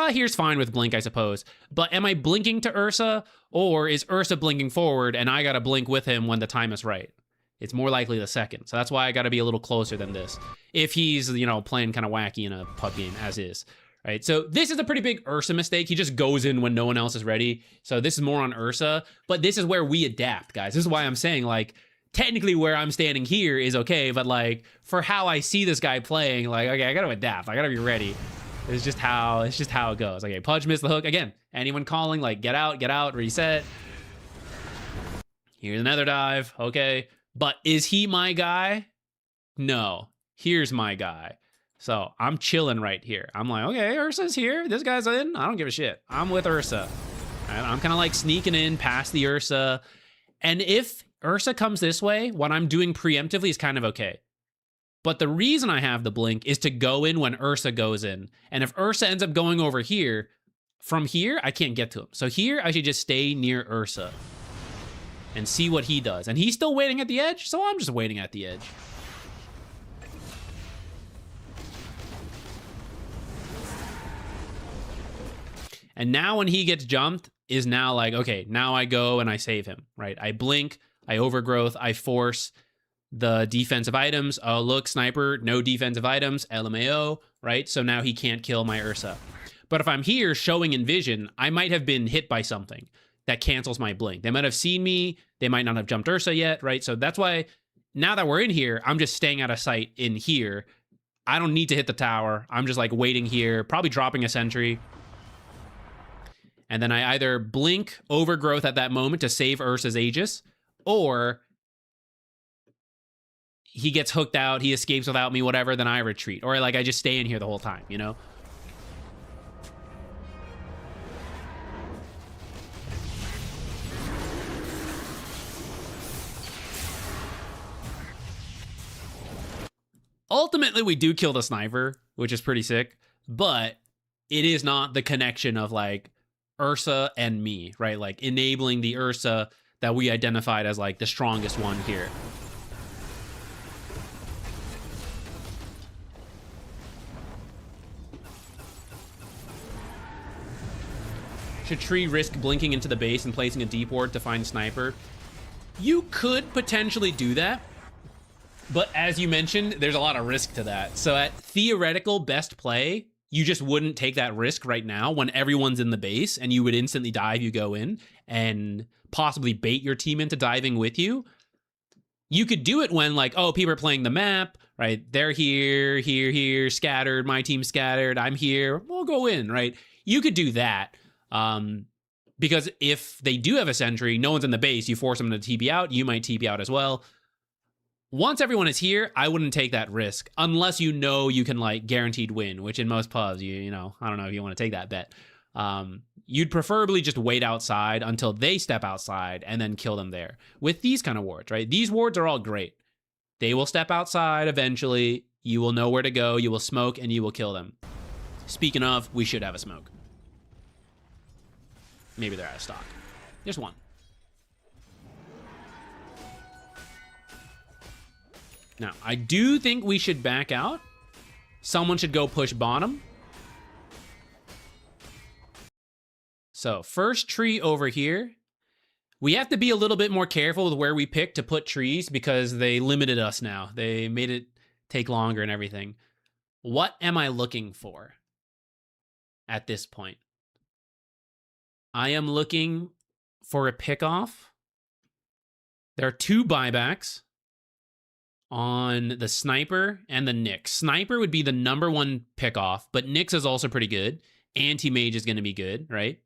Here's fine with blink, I suppose. But am I blinking to Ursa, or is Ursa blinking forward and I gotta blink with him when the time is right? It's more likely the second. So that's why I gotta be a little closer than this. If he's, you know, playing kind of wacky in a pub game, as is. Right, so this is a pretty big Ursa mistake. He just goes in when no one else is ready. So this is more on Ursa. But this is where we adapt, guys. This is why I'm saying, like, technically where I'm standing here is okay, but like for how I see this guy playing, like, okay, I gotta adapt. I gotta be ready. It's just how it goes. Okay, Pudge missed the hook. Again, anyone calling, like, get out, reset. Here's another dive. Okay. But is he my guy? No. Here's my guy. So I'm chilling right here. I'm like, okay, Ursa's here. This guy's in. I don't give a shit. I'm with Ursa. And I'm kind of like sneaking in past the Ursa. And if Ursa comes this way, what I'm doing preemptively is kind of okay. But the reason I have the blink is to go in when Ursa goes in. And if Ursa ends up going over here, from here, I can't get to him. So here, I should just stay near Ursa and see what he does. And he's still waiting at the edge, so I'm just waiting at the edge. And now when he gets jumped, is now like, okay, now I go and I save him, right? I blink, I overgrowth, I force the defensive items. Oh, look, sniper, no defensive items, LMAO, right? So now he can't kill my Ursa. But if I'm here showing in vision, I might have been hit by something that cancels my blink. They might have seen me. They might not have jumped Ursa yet, right? So that's why now that we're in here, I'm just staying out of sight in here. I don't need to hit the tower. I'm just like waiting here, probably dropping a sentry. And then I either blink overgrowth at that moment to save Ursa's Aegis, or he gets hooked out, he escapes without me, whatever, then I retreat. Or like I just stay in here the whole time, you know? Ultimately, we do kill the sniper, which is pretty sick, but it is not the connection of like Ursa and me, right? Like enabling the Ursa that we identified as like the strongest one here. Should Tree risk blinking into the base and placing a deep ward to find sniper? You could potentially do that, but as you mentioned, there's a lot of risk to that. So at theoretical best play, you just wouldn't take that risk right now when everyone's in the base and you would instantly die if you go in and possibly bait your team into diving with you. You could do it when like, oh, people are playing the map, right? They're here, here, scattered. My team's scattered. I'm here. We'll go in, right? You could do that. Because if they do have a sentry, no one's in the base, you force them to TP out, you might TP out as well. Once everyone is here, I wouldn't take that risk unless you know you can like guaranteed win, which in most pubs, you know, I don't know if you want to take that bet. You'd preferably just wait outside until they step outside and then kill them there with these kind of wards, right? These wards are all great. They will step outside eventually. You will know where to go. You will smoke and you will kill them. Speaking of, we should have a smoke. Maybe they're out of stock. There's one. Now, I do think we should back out. Someone should go push bottom. So, first tree over here. We have to be a little bit more careful with where we pick to put trees because they limited us now. They made it take longer and everything. What am I looking for at this point? I am looking for a pickoff. There are two buybacks on the Sniper and the Nyx. Sniper would be the #1 pickoff, but Nyx is also pretty good. Anti-Mage is going to be good, right?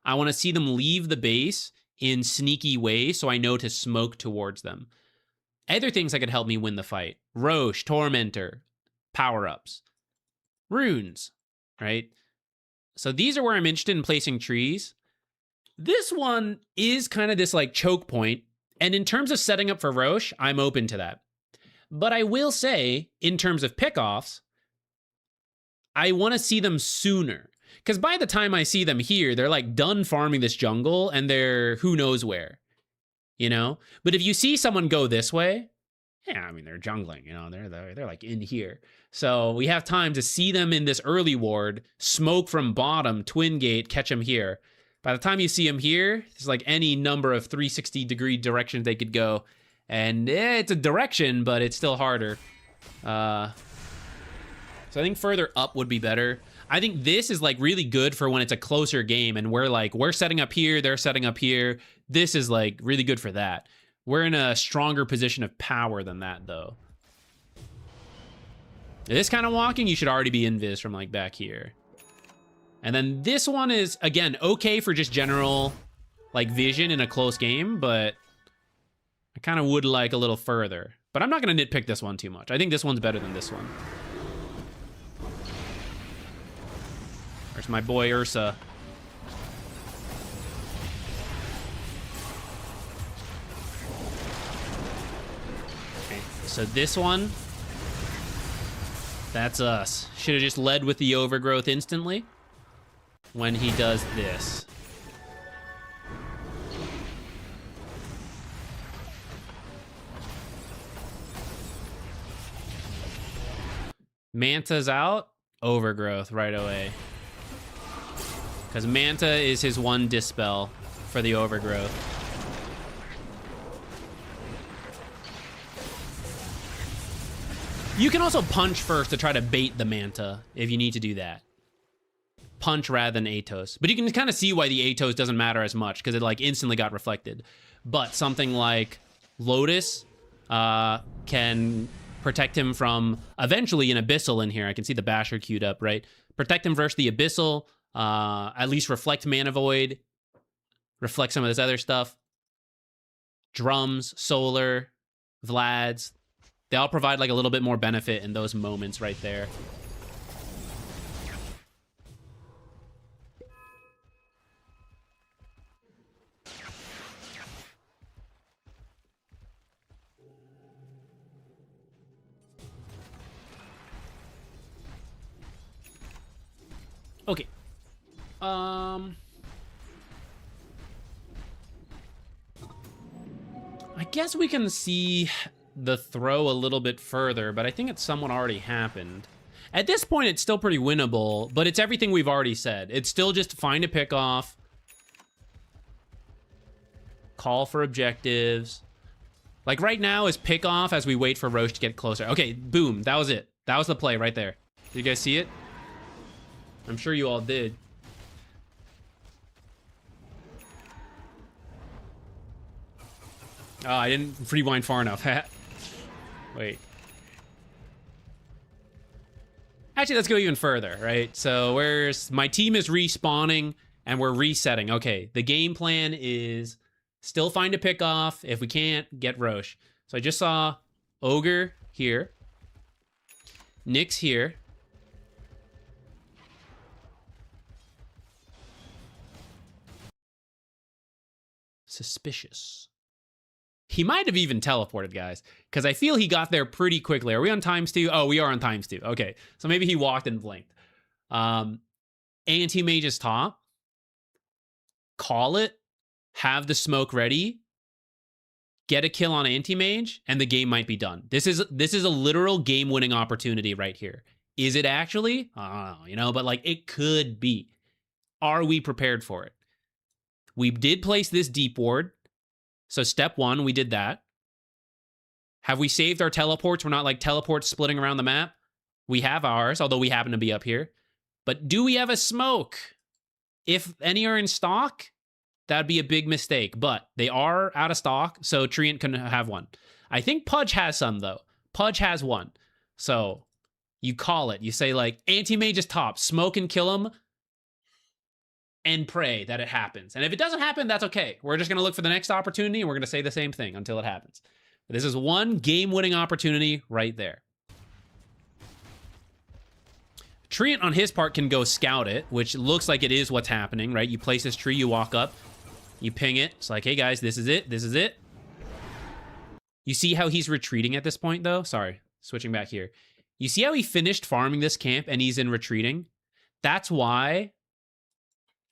I want to see them leave the base in sneaky ways so I know to smoke towards them. Other things that could help me win the fight. Roche, Tormentor, power-ups. Runes, right? So these are where I'm interested in placing trees. This one is kind of this like choke point. And in terms of setting up for Roche, I'm open to that. But I will say, in terms of pickoffs, I want to see them sooner. Because by the time I see them here, they're like done farming this jungle and they're who knows where, you know? But if you see someone go this way, yeah, I mean, they're jungling, you know, they're like in here. So we have time to see them in this early ward, smoke from bottom, twin gate, catch them here. By the time you see them here, there's like any number of 360-degree directions they could go. And it's a direction, but it's still harder. So I think further up would be better. I think this is like really good for when it's a closer game and we're setting up here, they're setting up here. This is like really good for that. We're in a stronger position of power than that, though. This kind of walking, you should already be invis from like back here. And then this one is, again, okay for just general like vision in a close game, but I kind of would like a little further. But I'm not going to nitpick this one too much. I think this one's better than this one. There's my boy Ursa. Okay, so this one, That's us. Should have just led with the overgrowth instantly when he does this. Manta's out. Overgrowth right away. Because Manta is his one dispel for the overgrowth. You can also punch first to try to bait the Manta if you need to do that. Punch rather than Atos. But you can kind of see why the Atos doesn't matter as much because it like instantly got reflected. But something like Lotus can protect him from eventually an Abyssal in here. I can see the Basher queued up, right? Protect him versus the Abyssal. At least reflect Mana Void. Reflect some of this other stuff. Drums, Solar, Vlad's. They all provide like a little bit more benefit in those moments right there. Okay. I guess we can see the throw a little bit further, but I think it's somewhat already happened. At this point, it's still pretty winnable, but it's everything we've already said. It's still just find a pick off, call for objectives. Like right now is pick off as we wait for Roche to get closer. Okay, boom, that was it. That was the play right there. Did you guys see it? I'm sure you all did. Oh, I didn't rewind far enough. Wait. Actually, let's go even further, right? So where's my team is respawning and we're resetting. Okay, the game plan is still find a pick off. If we can't, get Roche. So I just saw Ogre here. Nyx here. Suspicious. He might have even teleported, guys, because I feel he got there pretty quickly. Are we on ×2? Oh, we are on ×2. Okay, so maybe he walked and blinked. Anti-mage is top. Call it. Have the smoke ready. Get a kill on anti-mage, and the game might be done. This is a literal game-winning opportunity right here. Is it actually? I don't know, but like it could be. Are we prepared for it? We did place this deep ward. So step one, we did that. Have we saved our teleports? We're not like teleports splitting around the map. We have ours, although we happen to be up here. But do we have a smoke? If any are in stock, that'd be a big mistake. But they are out of stock, so Treant can have one. I think Pudge has some, though. Pudge has one. So you call it. You say, like, anti-mage is top. Smoke and kill him. And pray that it happens. And if it doesn't happen, that's okay. We're just going to look for the next opportunity, and we're going to say the same thing until it happens. But this is one game-winning opportunity right there. Treant, on his part, can go scout it, which looks like it is what's happening, right? You place this tree, you walk up, you ping it. It's like, hey, guys, this is it. This is it. You see how he's retreating at this point, though? Sorry, switching back here. You see how he finished farming this camp, and he's in retreating? That's why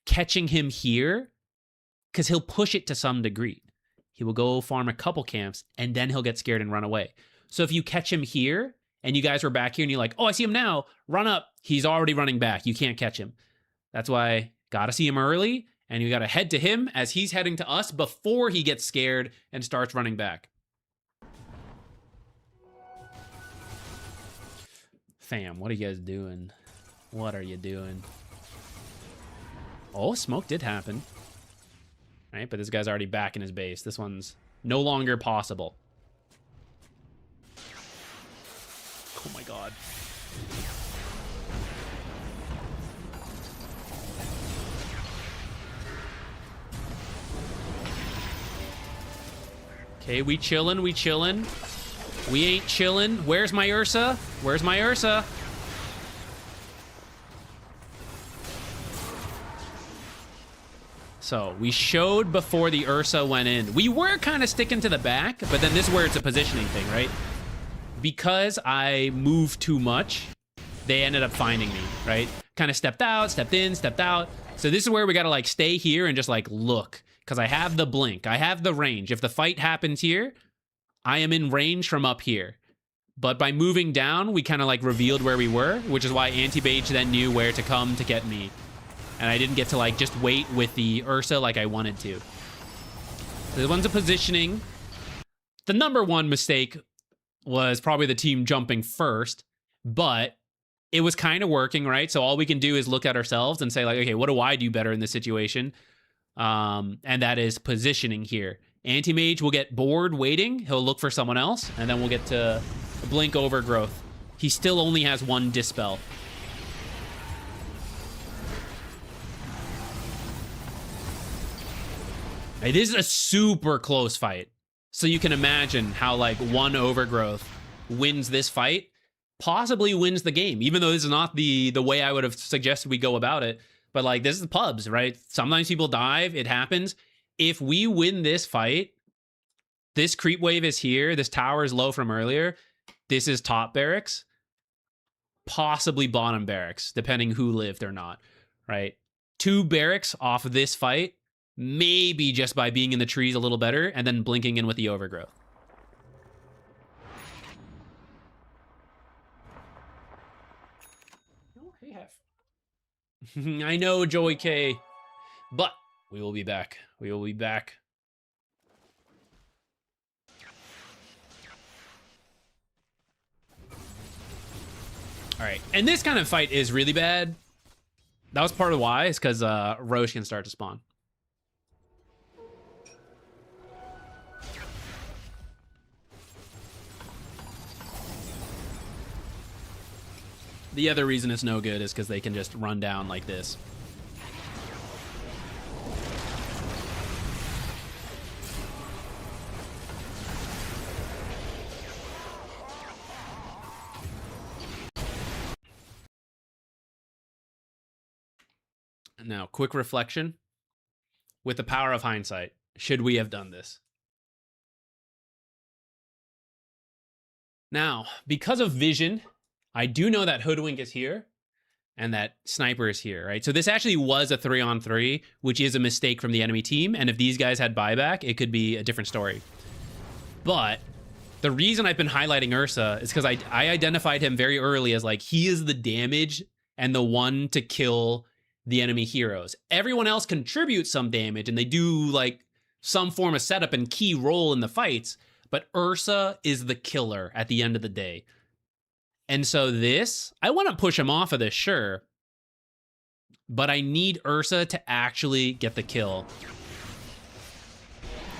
catching him here, because he'll push it to some degree. He will go farm a couple camps, and then he'll get scared and run away. So if you catch him here, and you guys were back here, and you're like, oh, I see him now, run up. He's already running back. You can't catch him. That's why gotta see him early, and you gotta head to him as he's heading to us before he gets scared and starts running back. Fam, what are you guys doing? What are you doing? Oh, smoke did happen. Right, but this guy's already back in his base. This one's no longer possible. Oh my god. Okay, we chillin', we chillin'. We ain't chillin'. Where's my Ursa? Where's my Ursa? So, we showed before the Ursa went in. We were kind of sticking to the back, but then this is where it's a positioning thing, right? Because I move too much, they ended up finding me, right? Kind of stepped out, stepped in, stepped out. So this is where we got to like stay here and just like look, because I have the blink, I have the range. If the fight happens here, I am in range from up here. But by moving down, we kind of like revealed where we were, which is why Anti-Mage then knew where to come to get me. And I didn't get to like just wait with the Ursa like I wanted to. This one's a positioning. The number one mistake was probably the team jumping first, but it was kind of working, right? So all we can do is look at ourselves and say like, okay, what do I do better in this situation? And that is positioning here. Anti-Mage will get bored waiting. He'll look for someone else, and then we'll get to blink overgrowth. He still only has one dispel. Hey, this is a super close fight. So you can imagine how like one overgrowth wins this fight, possibly wins the game, even though this is not the way I would have suggested we go about it. But like, this is pubs, right? Sometimes people dive, it happens. If we win this fight, this creep wave is here. This tower is low from earlier. This is top barracks, possibly bottom barracks, depending who lived or not, right? 2 barracks off of this fight, maybe just by being in the trees a little better and then blinking in with the overgrowth. Oh, hey, Hef. I know, Joey K, but we will be back. We will be back. All right, and this kind of fight is really bad. That was part of why, is because Roche can start to spawn. The other reason it's no good is because they can just run down like this. Now, quick reflection. With the power of hindsight, should we have done this? Now, because of vision, I do know that Hoodwink is here and that Sniper is here, right? So this actually was a 3-on-3, which is a mistake from the enemy team. And if these guys had buyback, it could be a different story. But the reason I've been highlighting Ursa is because I identified him very early as like, he is the damage and the one to kill the enemy heroes. Everyone else contributes some damage and they do like some form of setup and key role in the fights, but Ursa is the killer at the end of the day. And so this, I want to push him off of this, sure, but I need Ursa to actually get the kill.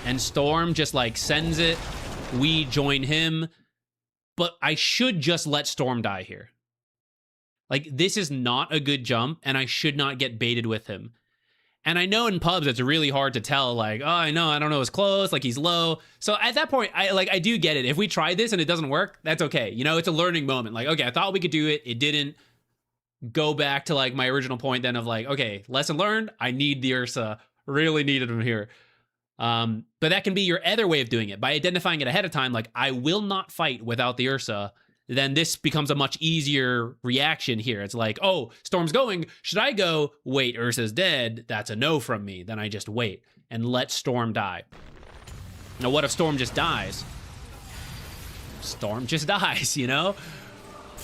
And Storm just like sends it, we join him, but I should just let Storm die here. Like, this is not a good jump, and I should not get baited with him. And I know in pubs it's really hard to tell, like, oh, I don't know, it's close, like he's low. So at that point, I do get it. If we try this and it doesn't work, that's okay. You know, it's a learning moment. Like, okay, I thought we could do it. It didn't. Go back to like my original point then of like, okay, lesson learned. I need the Ursa. Really needed him here. But that can be your other way of doing it by identifying it ahead of time. Like, I will not fight without the Ursa. Then this becomes a much easier reaction here. It's like, oh, Storm's going. Should I go? Wait, Ursa's dead. That's a no from me. Then I just wait and let Storm die. Now, what if Storm just dies? Storm just dies, you know?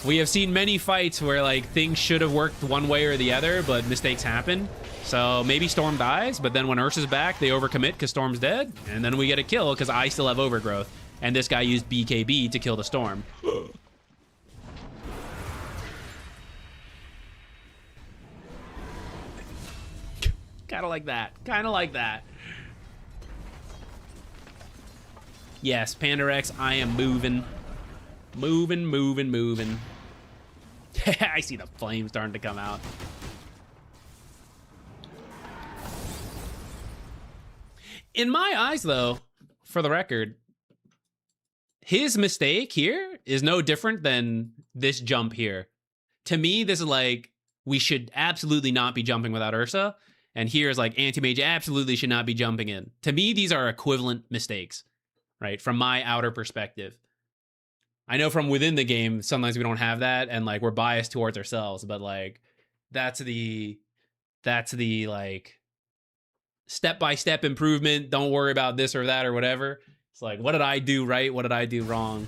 We have seen many fights where like things should have worked one way or the other, but mistakes happen. So maybe Storm dies, but then when Ursa's back, they overcommit because Storm's dead, and then we get a kill because I still have overgrowth, and this guy used BKB to kill the Storm. Kind of like that. Kind of like that. Yes, Pandarex, I am moving. Moving, moving, moving. I see the flames starting to come out. In my eyes, though, for the record, his mistake here is no different than this jump here. To me, this is like, we should absolutely not be jumping without Ursa. And here's like, Anti-Mage absolutely should not be jumping in. To me, these are equivalent mistakes, right? From my outer perspective. I know from within the game, sometimes we don't have that, and like we're biased towards ourselves, but like that's the like step-by-step improvement. Don't worry about this or that or whatever. It's like, what did I do right? What did I do wrong?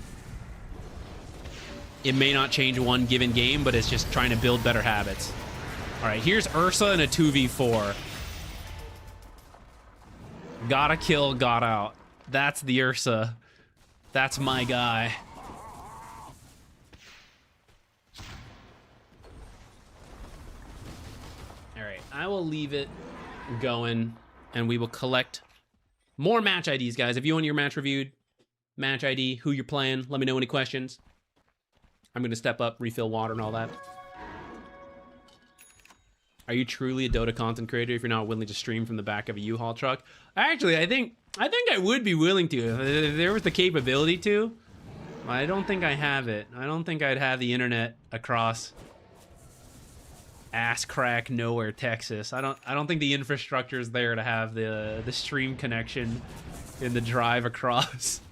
It may not change one given game, but it's just trying to build better habits. All right, here's Ursa in a 2v4. Gotta kill, got out. That's the Ursa. That's my guy. All right, I will leave it going, and we will collect more match IDs, guys. If you want your match reviewed, match ID, who you're playing, let me know any questions. I'm going to step up, refill water and all that. Are you truly a Dota content creator if you're not willing to stream from the back of a U-Haul truck? Actually, I think I would be willing to if there was the capability to. I don't think I have it. I don't think I'd have the internet across ass crack nowhere Texas. I don't think the infrastructure is there to have the stream connection in the drive across.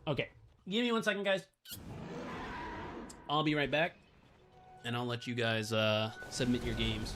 Okay, give me 1 second, guys. I'll be right back, and I'll let you guys submit your games.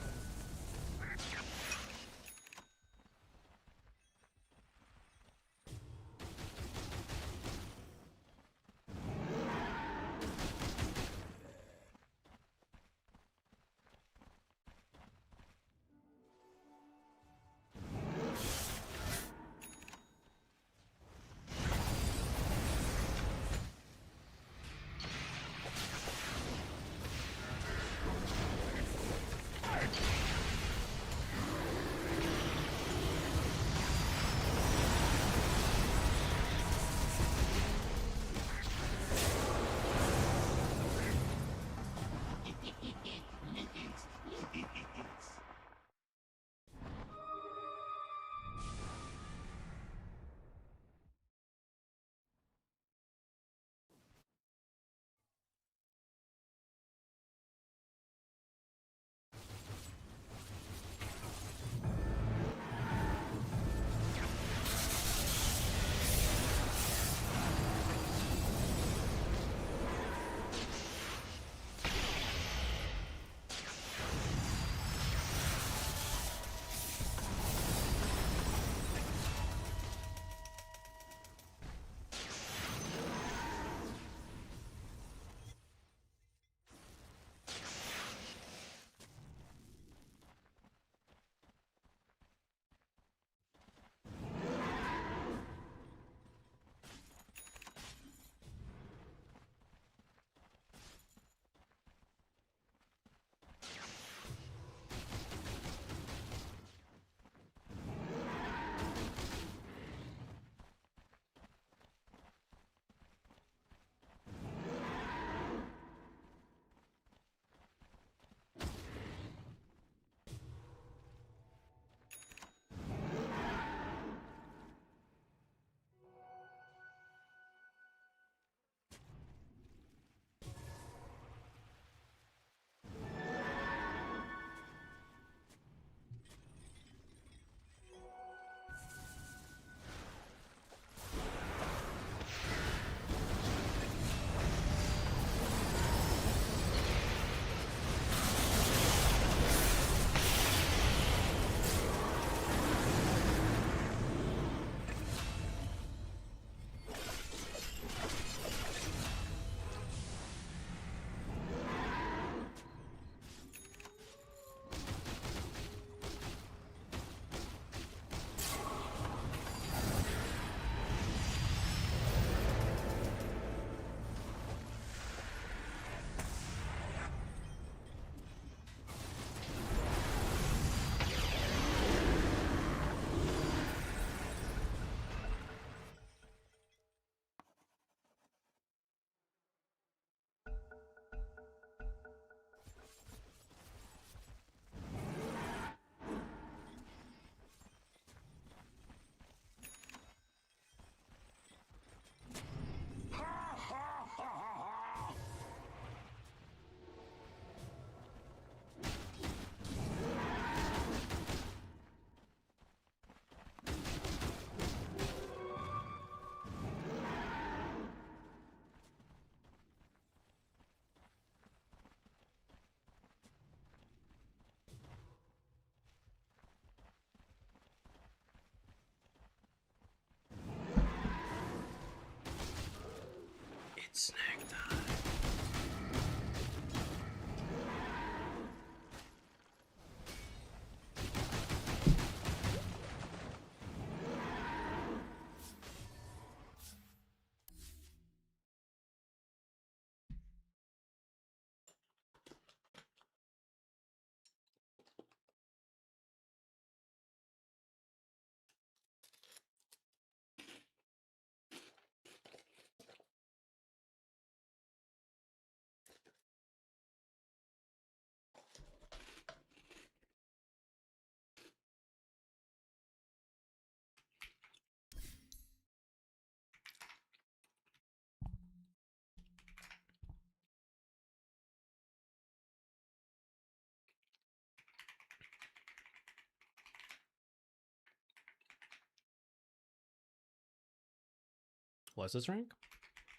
was his rank?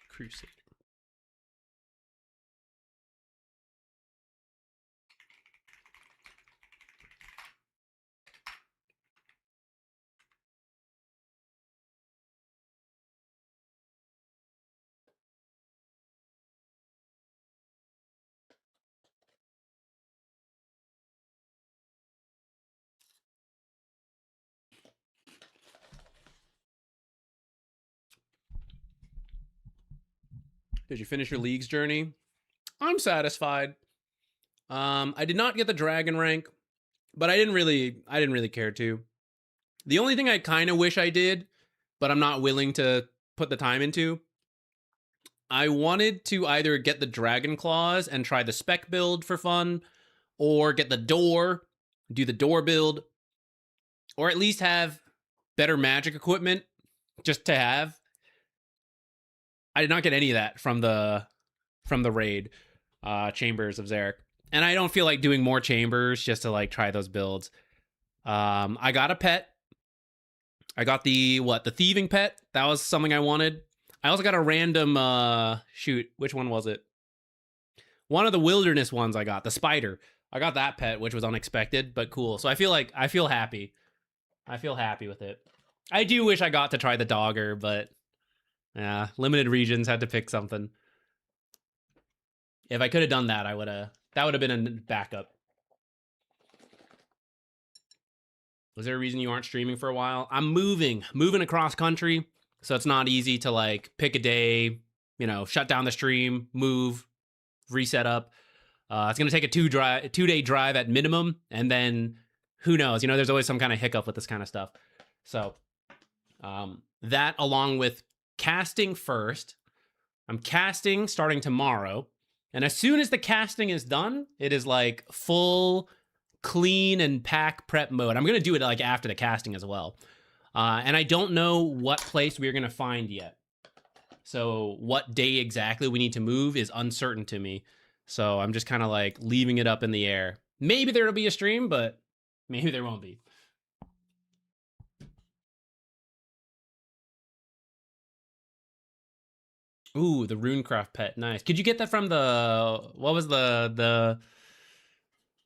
Crusader. Did you finish your League's journey? I'm satisfied. I did not get the dragon rank, but I didn't really care to. The only thing I kind of wish I did, but I'm not willing to put the time into, I wanted to either get the dragon claws and try the spec build for fun, or get the door, do the door build, or at least have better magic equipment just to have. I did not get any of that from the raid Chambers of Zarek. And I don't feel like doing more chambers just to like try those builds. I got a pet. I got the thieving pet. That was something I wanted. I also got a random which one was it? One of the wilderness ones I got, the spider. I got that pet, which was unexpected, but cool. So I feel happy. I feel happy with it. I do wish I got to try the dogger, but yeah, limited regions, had to pick something. If I could have done that, that would have been a backup. Was there a reason you aren't streaming for a while? I'm moving across country, so it's not easy to like pick a day, shut down the stream, move, reset up. It's going to take a 2-day drive at minimum, and then who knows? There's always some kind of hiccup with this kind of stuff. So that along with casting first. I'm casting starting tomorrow. And as soon as the casting is done, it is like full clean and pack prep mode. I'm going to do it like after the casting as well. And I don't know what place we're going to find yet. So what day exactly we need to move is uncertain to me. So I'm just kind of like leaving it up in the air. Maybe there'll be a stream, but maybe there won't be. Ooh, the Runecraft pet. Nice. Could you get that from what was the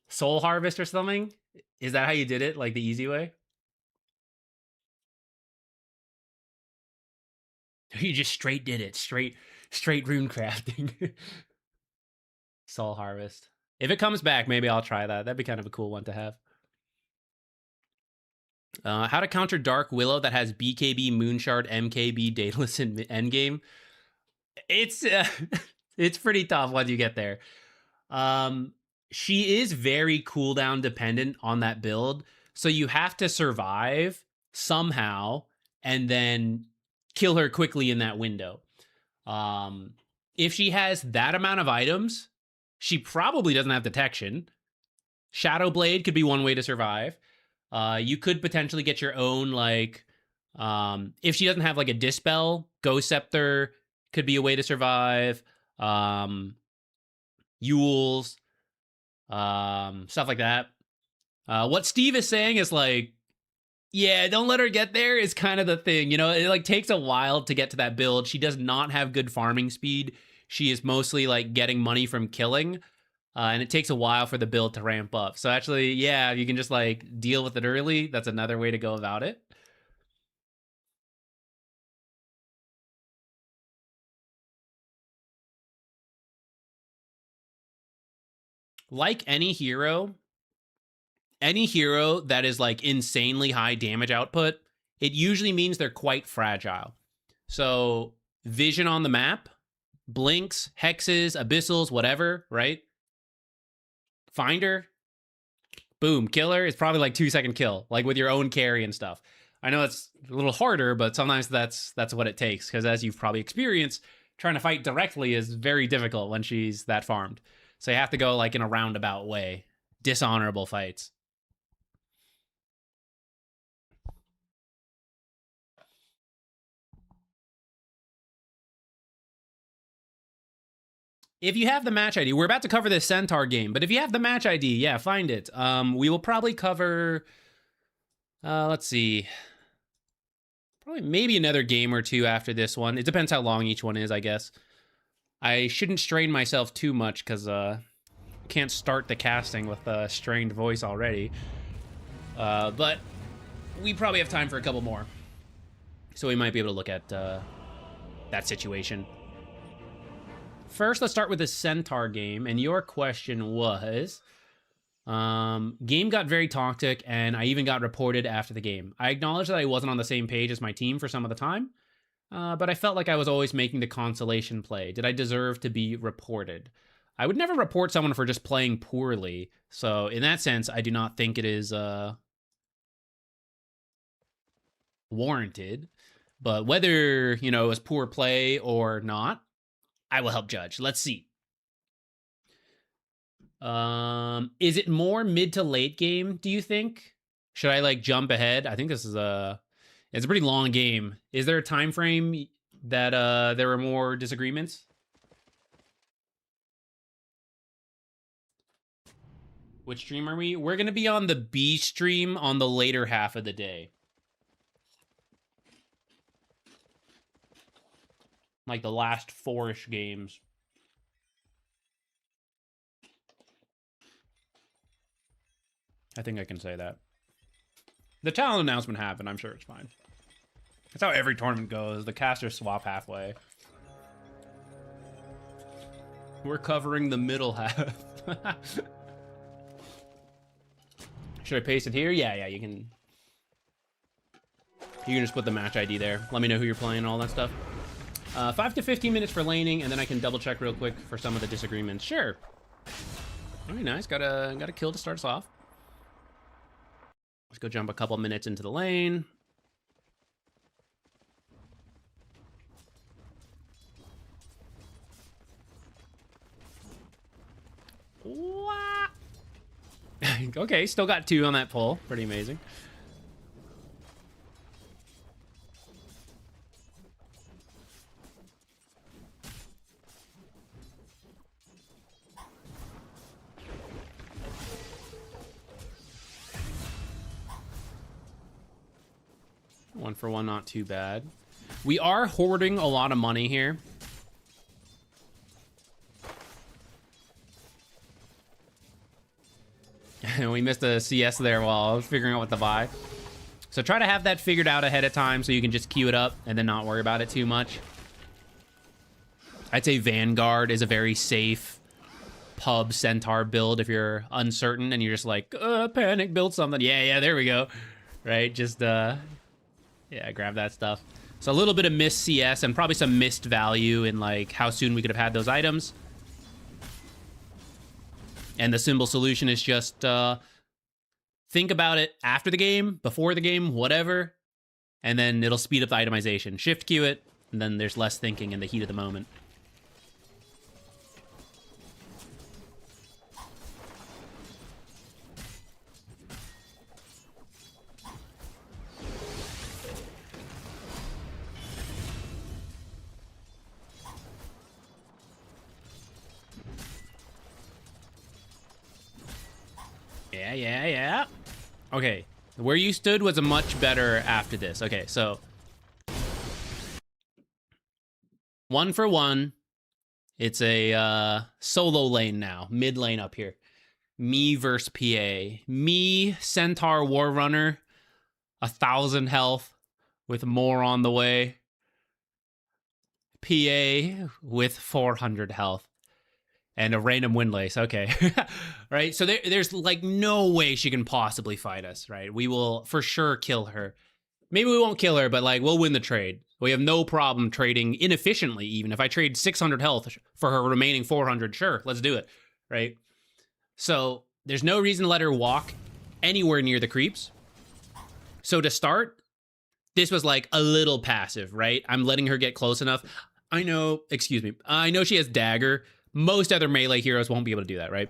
Soul Harvest or something? Is that how you did it? Like the easy way? You just straight did it. Straight runecrafting. Soul Harvest. If it comes back, maybe I'll try that. That'd be kind of a cool one to have. How to counter Dark Willow that has BKB, Moonshard, MKB, Daedalus in endgame. It's pretty tough once you get there. She is very cooldown dependent on that build, so you have to survive somehow and then kill her quickly in that window. If she has that amount of items, she probably doesn't have detection. Shadow Blade could be one way to survive. You could potentially get your own, like, if she doesn't have like a Dispel, Ghost Scepter could be a way to survive. Yules, stuff like that. What Steve is saying is like, yeah, don't let her get there is kind of the thing. It like takes a while to get to that build. She does not have good farming speed. She is mostly like getting money from killing. And it takes a while for the build to ramp up. So actually, yeah, you can just like deal with it early. That's another way to go about it. Like any hero that is like insanely high damage output, it usually means they're quite fragile. So vision on the map, blinks, hexes, abyssals, whatever, right? Finder, boom, killer. It's probably like 2-second kill, like with your own carry and stuff. I know it's a little harder, but sometimes that's what it takes, because as you've probably experienced, trying to fight directly is very difficult when she's that farmed. So you have to go like in a roundabout way. Dishonorable fights. If you have the match ID, we're about to cover this Centaur game, but if you have the match ID, yeah, find it. We will probably cover, let's see, probably Probably maybe another game or two after this one. It depends how long each one is, I guess. I shouldn't strain myself too much because can't start the casting with a strained voice already. But we probably have time for a couple more. So we might be able to look at that situation. First, let's start with the Centaur game. And your question was, game got very toxic, and I even got reported after the game. I acknowledge that I wasn't on the same page as my team for some of the time, but I felt like I was always making the consolation play. Did I deserve to be reported? I would never report someone for just playing poorly. So in that sense, I do not think it is warranted. But whether, you know, it was poor play or not, I will help judge. Let's see. Is it more mid to late game, do you think? Should I like jump ahead? I think this is it's a pretty long game. Is there a time frame that there were more disagreements? Which stream are we? We're going to be on the B stream on the later half of the day. Like the last 4-ish games. I think I can say that. The talent announcement happened. I'm sure it's fine. That's how every tournament goes. The casters swap halfway. We're covering the middle half. Should I paste it here? Yeah, you can. You can just put the match ID there. Let me know who you're playing and all that stuff. 5 to 15 minutes for laning, and then I can double check real quick for some of the disagreements. Sure. Very nice. Got a kill to start us off. Let's go jump a couple minutes into the lane. What? Okay, still got 2 on that pull. Pretty amazing. One for one, not too bad. We are hoarding a lot of money here. We missed a CS there while I was figuring out what to buy. So try to have that figured out ahead of time so you can just queue it up and then not worry about it too much. I'd say Vanguard is a very safe pub Centaur build if you're uncertain and you're just like, panic, build something. Yeah, there we go. Right, just, yeah, grab that stuff. So a little bit of missed CS and probably some missed value in like how soon we could have had those items. And the simple solution is just think about it after the game, before the game, whatever, and then it'll speed up the itemization. Shift queue it, and then there's less thinking in the heat of the moment. Yeah. Okay, where you stood was a much better after this. Okay, so 1 for 1. It's a solo lane now, mid lane up here. Me versus PA. Me, Centaur Warrunner, 1,000 health with more on the way. PA with 400 health. And a random windlace, okay. Right, so there's like no way she can possibly fight us, right? We will for sure kill her. Maybe we won't kill her, but like we'll win the trade. We have no problem trading inefficiently even. If I trade 600 health for her remaining 400, sure, let's do it, right? So there's no reason to let her walk anywhere near the creeps. So to start, this was like a little passive, right? I'm letting her get close enough. I know she has dagger. Most other melee heroes won't be able to do that, right?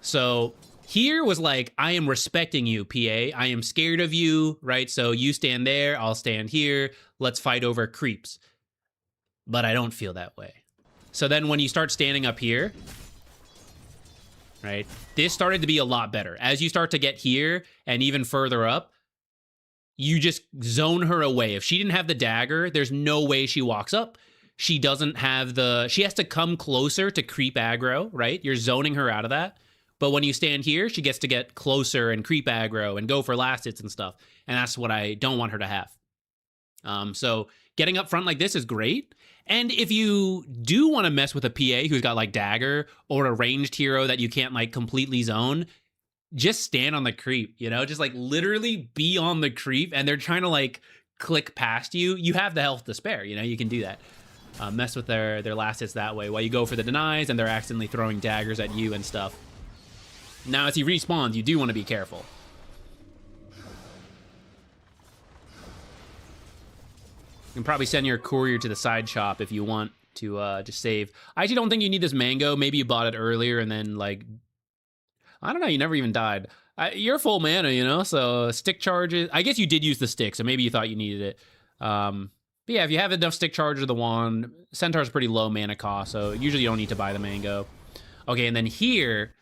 So here was like, I am respecting you, PA. I am scared of you, right? So you stand there, I'll stand here. Let's fight over creeps. But I don't feel that way. So then when you start standing up here, right? This started to be a lot better. As you start to get here and even further up, you just zone her away. If she didn't have the dagger, there's no way she walks up. She doesn't have she has to come closer to creep aggro, right? You're zoning her out of that. But when you stand here, she gets to get closer and creep aggro and go for last hits and stuff. And that's what I don't want her to have. So getting up front like this is great. And if you do want to mess with a PA who's got like dagger or a ranged hero that you can't like completely zone, just stand on the creep, you know, just like literally be on the creep and they're trying to like click past you. You have the health to spare, you know, you can do that. Mess with their last hits that way while you go for the denies and they're accidentally throwing daggers at you and stuff. Now, as he respawns, you do want to be careful. You can probably send your courier to the side shop if you want to just save. I actually don't think you need this mango. Maybe you bought it earlier and then, like, I don't know, you never even died. You're full mana, you know, so stick charges. I guess you did use the stick, so maybe you thought you needed it. But yeah, if you have enough stick charges of the wand, Centaur's pretty low mana cost, so usually you don't need to buy the mango. Okay, and then here,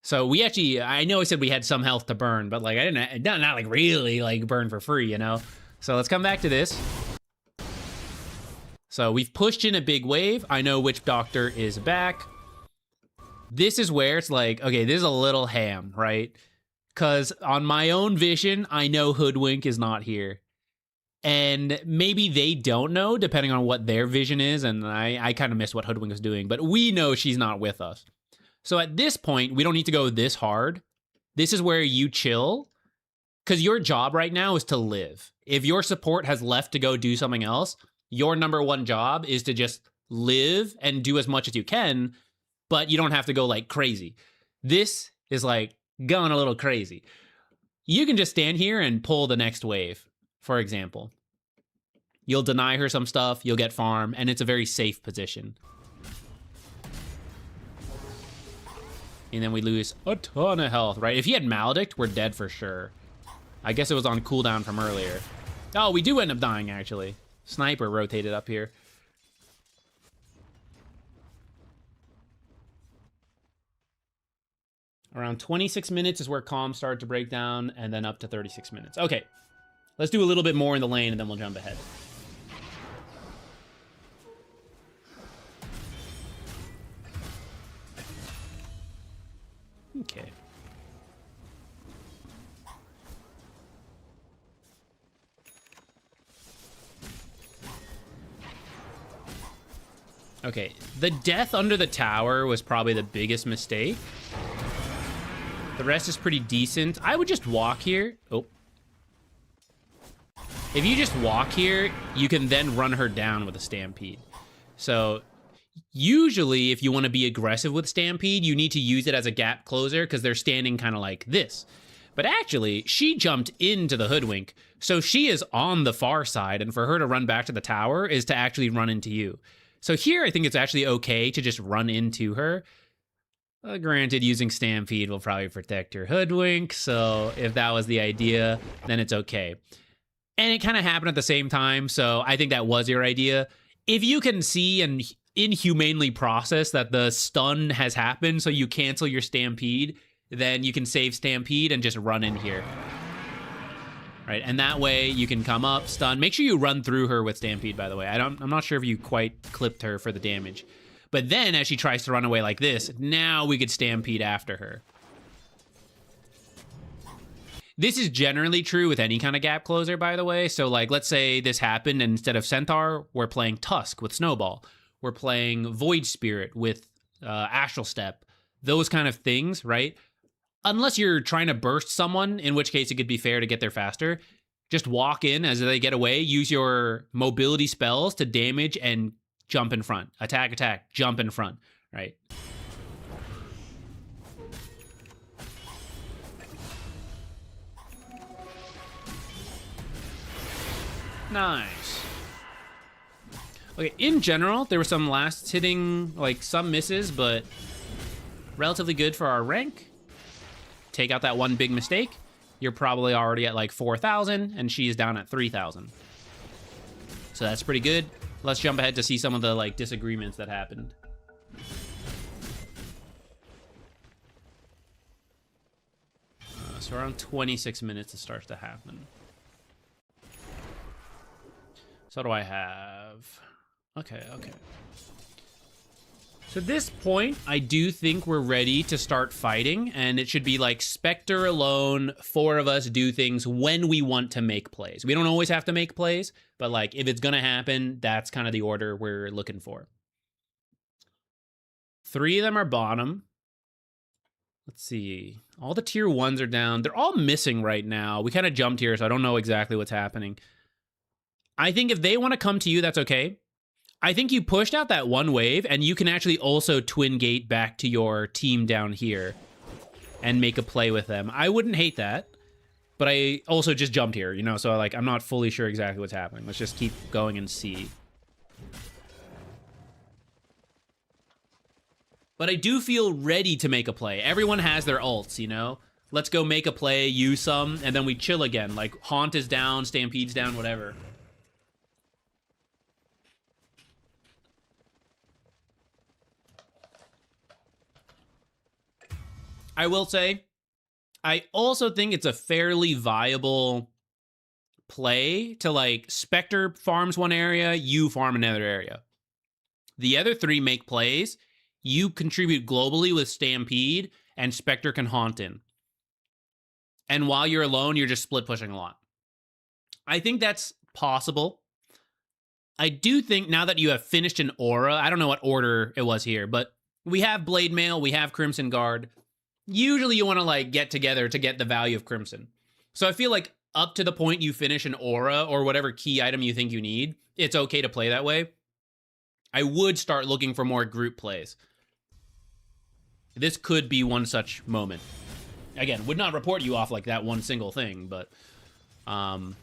so we actually, I know I said we had some health to burn, but like I didn't, not like really like burn for free, you know? So let's come back to this. So we've pushed in a big wave. I know Witch Doctor is back. This is where it's like, okay, this is a little ham, right? Because on my own vision, I know Hoodwink is not here. And maybe they don't know, depending on what their vision is, and I kind of missed what Hoodwink was doing, but we know she's not with us. So at this point, we don't need to go this hard. This is where you chill, because your job right now is to live. If your support has left to go do something else, your number one job is to just live and do as much as you can, but you don't have to go like crazy. This is like going a little crazy. You can just stand here and pull the next wave, for example. You'll deny her some stuff, you'll get farm, and it's a very safe position. And then we lose a ton of health, right? If he had Maledict, we're dead for sure. I guess it was on cooldown from earlier. Oh, we do end up dying, actually. Sniper rotated up here. Around 26 minutes is where comms start to break down, and then up to 36 minutes. Okay, let's do a little bit more in the lane, and then we'll jump ahead. Okay. Okay, the death under the tower was probably the biggest mistake. The rest is pretty decent. I would just walk here. Oh. If you just walk here, you can then run her down with a Stampede. So usually if you want to be aggressive with Stampede, you need to use it as a gap closer because they're standing kind of like this. But actually, she jumped into the Hoodwink, so she is on the far side, and for her to run back to the tower is to actually run into you. So here, I think it's actually okay to just run into her. Granted, using Stampede will probably protect your Hoodwink, so if that was the idea, then it's okay. And it kind of happened at the same time, so I think that was your idea. If you can see and inhumanely process that the stun has happened, so you cancel your Stampede, then you can save Stampede and just run in here. Right, and that way you can come up, stun. Make sure you run through her with Stampede, by the way. I'm not sure if you quite clipped her for the damage. But then, as she tries to run away like this, now we could Stampede after her. This is generally true with any kind of gap closer, by the way. So, like, let's say this happened, and instead of Centaur, we're playing Tusk with Snowball. We're playing Void Spirit with Astral Step. Those kind of things, right? Unless you're trying to burst someone, in which case it could be fair to get there faster. Just walk in as they get away, use your mobility spells to damage and jump in front. Attack, attack, jump in front, right? Nice. Okay, in general, there were some last hitting, like some misses, but relatively good for our rank. Take out that one big mistake, you're probably already at like 4,000, and she's down at 3,000. So that's pretty good. Let's jump ahead to see some of the like disagreements that happened. So around 26 minutes it starts to happen. So what do I have? Okay. So at this point, I do think we're ready to start fighting, and it should be like Spectre alone, 4 of us do things when we want to make plays. We don't always have to make plays, but like if it's gonna happen, that's kind of the order we're looking for. 3 of them are bottom. Let's see. All the tier 1s are down. They're all missing right now. We kind of jumped here, so I don't know exactly what's happening. I think if they want to come to you, that's okay. I think you pushed out that 1 wave, and you can actually also twin gate back to your team down here and make a play with them. I wouldn't hate that, but I also just jumped here, you know, so like I'm not fully sure exactly what's happening. Let's just keep going and see. But I do feel ready to make a play. Everyone has their ults, you know? Let's go make a play, use some, and then we chill again. Like, Haunt is down, Stampede's down, whatever. I will say, I also think it's a fairly viable play to, like, Spectre farms one area, you farm another area. The other 3 make plays, you contribute globally with Stampede, and Spectre can haunt in. And while you're alone, you're just split pushing a lot. I think that's possible. I do think now that you have finished an aura, I don't know what order it was here, but we have Blade Mail, we have Crimson Guard. Usually you want to like get together to get the value of Crimson. So I feel like up to the point you finish an aura or whatever key item you think you need, it's okay to play that way. I would start looking for more group plays. This could be one such moment. Again, would not report you off like that one single thing, but I'd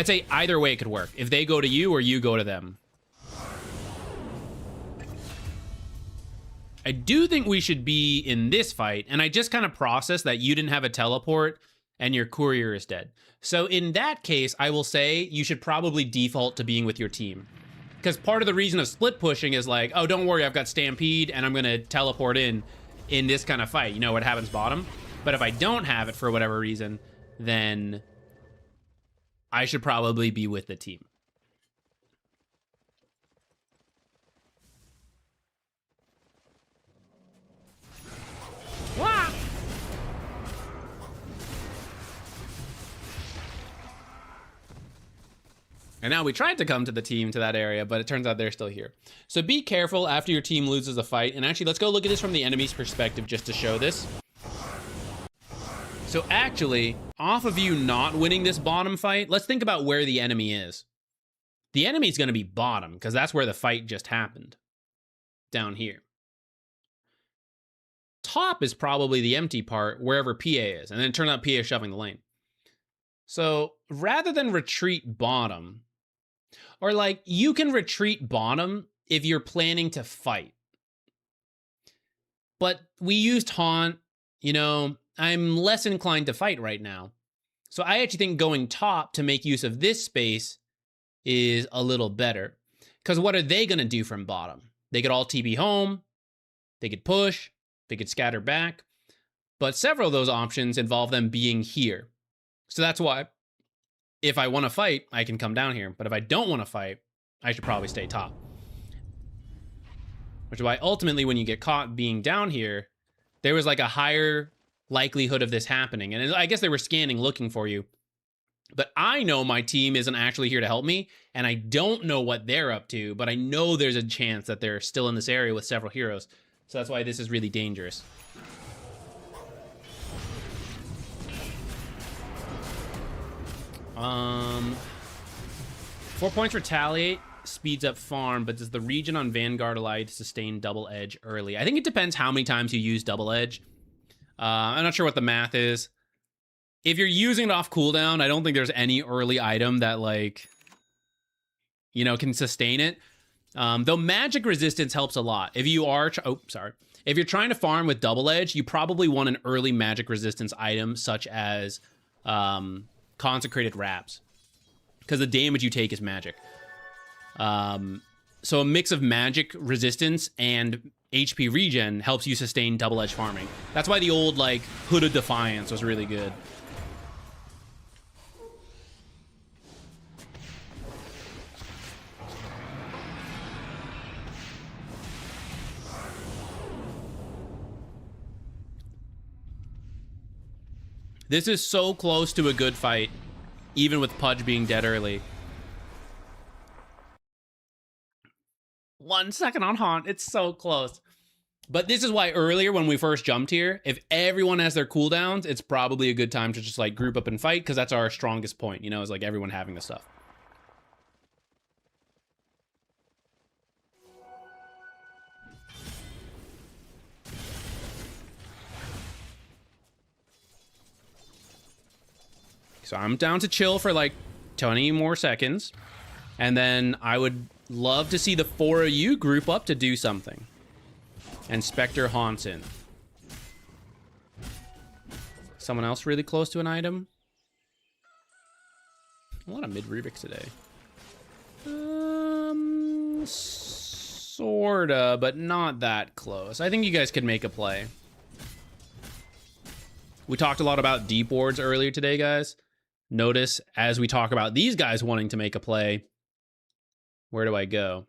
say either way it could work. If they go to you or you go to them. I do think we should be in this fight, and I just kind of processed that you didn't have a teleport and your courier is dead. So in that case, I will say you should probably default to being with your team. Because part of the reason of split pushing is like, oh, don't worry, I've got Stampede, and I'm going to teleport in this kind of fight. You know what happens bottom? But if I don't have it for whatever reason, then I should probably be with the team. Wah! And now we tried to come to the team to that area, but it turns out they're still here. So be careful after your team loses a fight. And actually, let's go look at this from the enemy's perspective just to show this. So actually, off of you not winning this bottom fight, let's think about where the enemy is. The enemy's going to be bottom, because that's where the fight just happened. Down here. Top is probably the empty part, wherever PA is. And then it turns out PA is shoving the lane. So rather than retreat bottom, or like, you can retreat bottom if you're planning to fight. But we used Haunt, you know, I'm less inclined to fight right now. So I actually think going top to make use of this space is a little better. Because what are they going to do from bottom? They could all TP home, they could push, they could scatter back. But several of those options involve them being here. So that's why if I want to fight, I can come down here. But if I don't want to fight, I should probably stay top. Which is why ultimately when you get caught being down here, there was like a higher likelihood of this happening. And I guess they were scanning looking for you. But I know my team isn't actually here to help me, and I don't know what they're up to, but I know there's a chance that they're still in this area with several heroes. So that's why this is really dangerous. Um, 4 points retaliate, speeds up farm, but does the region on Vanguard allow you to sustain double edge early? I think it depends how many times you use double edge. I'm not sure what the math is. If you're using it off cooldown, I don't think there's any early item that, like, you know, can sustain it. Though magic resistance helps a lot. If you are, if you're trying to farm with double edge, you probably want an early magic resistance item such as consecrated wraps, because the damage you take is magic. So a mix of magic resistance and HP regen helps you sustain double edge farming. That's why the old like Hood of Defiance was really good. This is so close to a good fight, even with Pudge being dead early. 1 second on Haunt. It's so close. But this is why earlier when we first jumped here, if everyone has their cooldowns, it's probably a good time to just like group up and fight, because that's our strongest point, you know, is like everyone having the stuff. So I'm down to chill for like 20 more seconds. And then I would love to see the 4 of you group up to do something. And Spectre haunts in. Someone else really close to an item? A lot of mid-Rubiks today. Sorta, but not that close. I think you guys could make a play. We talked a lot about deep wards earlier today, guys. Notice as we talk about these guys wanting to make a play, where do I go?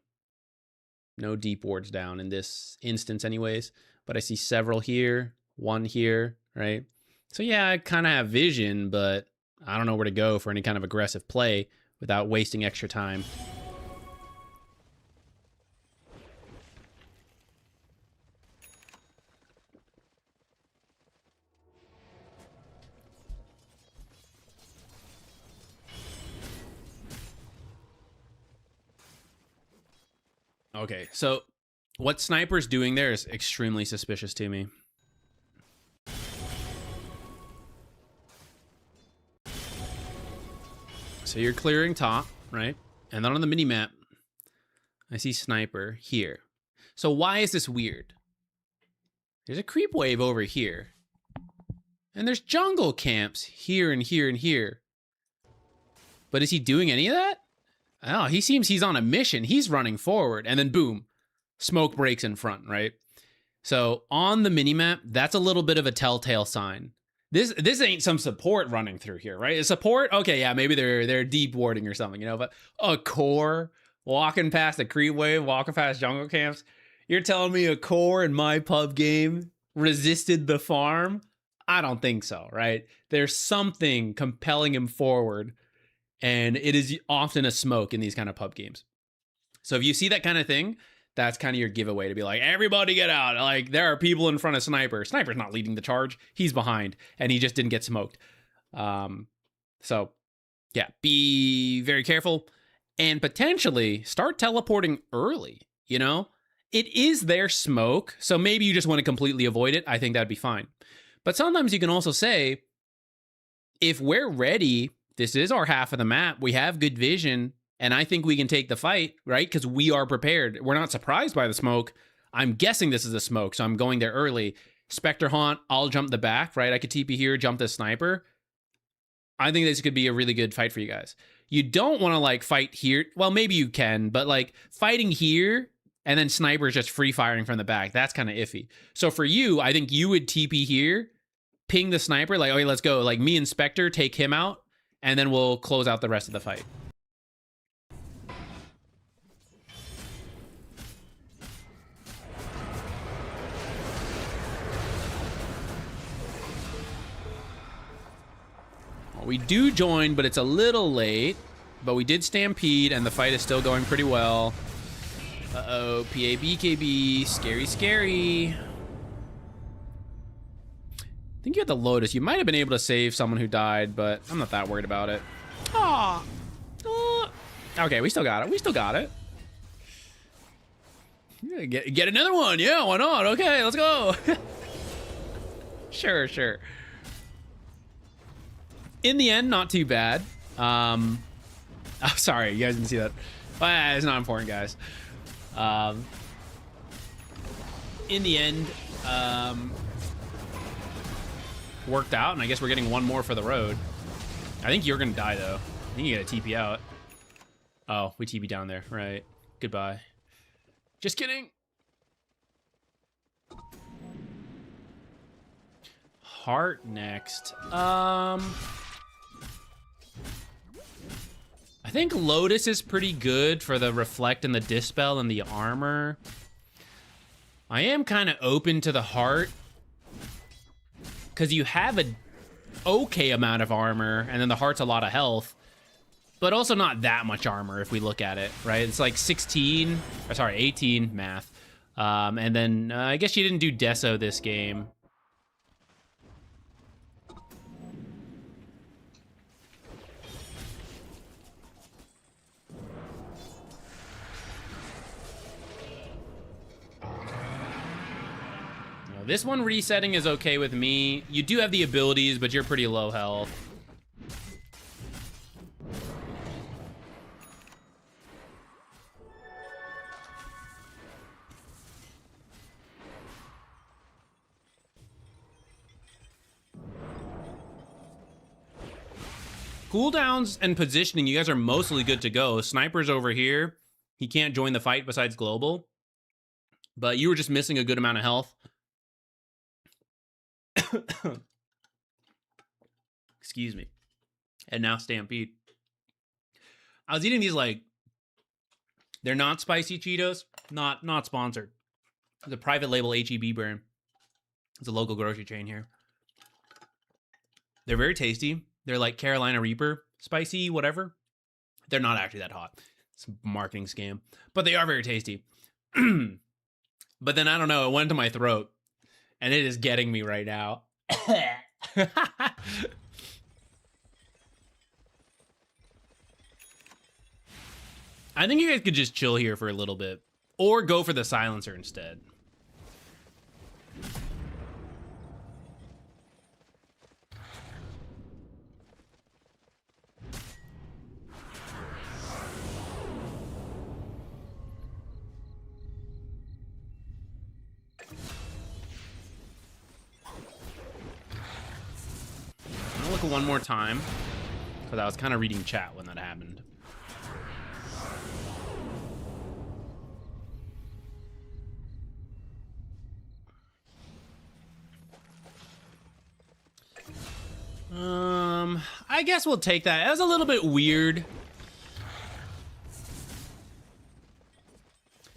No deep wards down in this instance anyways, but I see several here, 1 here, right? So yeah, I kind of have vision, but I don't know where to go for any kind of aggressive play without wasting extra time. Okay, so what Sniper's doing there is extremely suspicious to me. So you're clearing top, right? And then on the mini-map, I see Sniper here. So why is this weird? There's a creep wave over here. And there's jungle camps here and here and here. But is he doing any of that? Oh, he seems he's on a mission. He's running forward, and then boom, smoke breaks in front, right? So on the minimap, that's a little bit of a telltale sign. This ain't some support running through here, right? A support, okay, yeah, maybe they're deep warding or something, you know, but a core walking past a creep wave, walking past jungle camps. You're telling me a core in my pub game resisted the farm? I don't think so, right? There's something compelling him forward. And it is often a smoke in these kind of pub games. So if you see that kind of thing, that's kind of your giveaway to be like, everybody get out. Like, there are people in front of Sniper. Sniper's not leading the charge. He's behind, and he just didn't get smoked. So, yeah, be very careful. And potentially start teleporting early, you know? It is their smoke, so maybe you just want to completely avoid it. I think that'd be fine. But sometimes you can also say, if we're ready... This is our half of the map. We have good vision, and I think we can take the fight, right? Because we are prepared. We're not surprised by the smoke. I'm guessing this is a smoke, so I'm going there early. Spectre Haunt, I'll jump the back, right? I could TP here, jump the Sniper. I think this could be a really good fight for you guys. You don't want to, like, fight here. Well, maybe you can, but, like, fighting here and then Sniper is just free firing from the back. That's kind of iffy. So for you, I think you would TP here, ping the Sniper, like, okay, let's go. Like, me and Spectre, take him out. And then we'll close out the rest of the fight. Well, we do join, but it's a little late. But we did stampede, and the fight is still going pretty well. Uh-oh, PABKB, scary, scary. I think you had the Lotus. You might have been able to save someone who died, but I'm not that worried about it. Aw. Okay, we still got it. We still got it. Yeah, get another one. Yeah, why not? Okay, let's go. Sure. In the end, not too bad. Oh, sorry, you guys didn't see that. Well, it's not important, guys. In the end, worked out, and I guess we're getting one more for the road. I think you're gonna die though. I think you gotta TP out. Oh, we TP down there, right? Goodbye. Just kidding. Heart next. I think Lotus is pretty good for the reflect and the dispel and the armor. I am kind of open to the heart. Because you have a okay amount of armor, and then the heart's a lot of health, but also not that much armor if we look at it, right? It's like 18 math. And then I guess she didn't do Deso this game. This one resetting is okay with me. You do have the abilities, but you're pretty low health. Cooldowns and positioning, you guys are mostly good to go. Sniper's over here. He can't join the fight besides global. But you were just missing a good amount of health. Excuse me. And now Stampede. I was eating these like, they're not spicy Cheetos, not sponsored. It's a private label HEB brand. It's a local grocery chain here. They're very tasty. They're like Carolina Reaper, spicy, whatever. They're not actually that hot. It's a marketing scam, but they are very tasty. But then I don't know, it went to my throat. And it is getting me right now. I think you guys could just chill here for a little bit. Or go for the silencer instead. Look one more time, because I was kind of reading chat when that happened. I guess we'll take that. It was a little bit weird,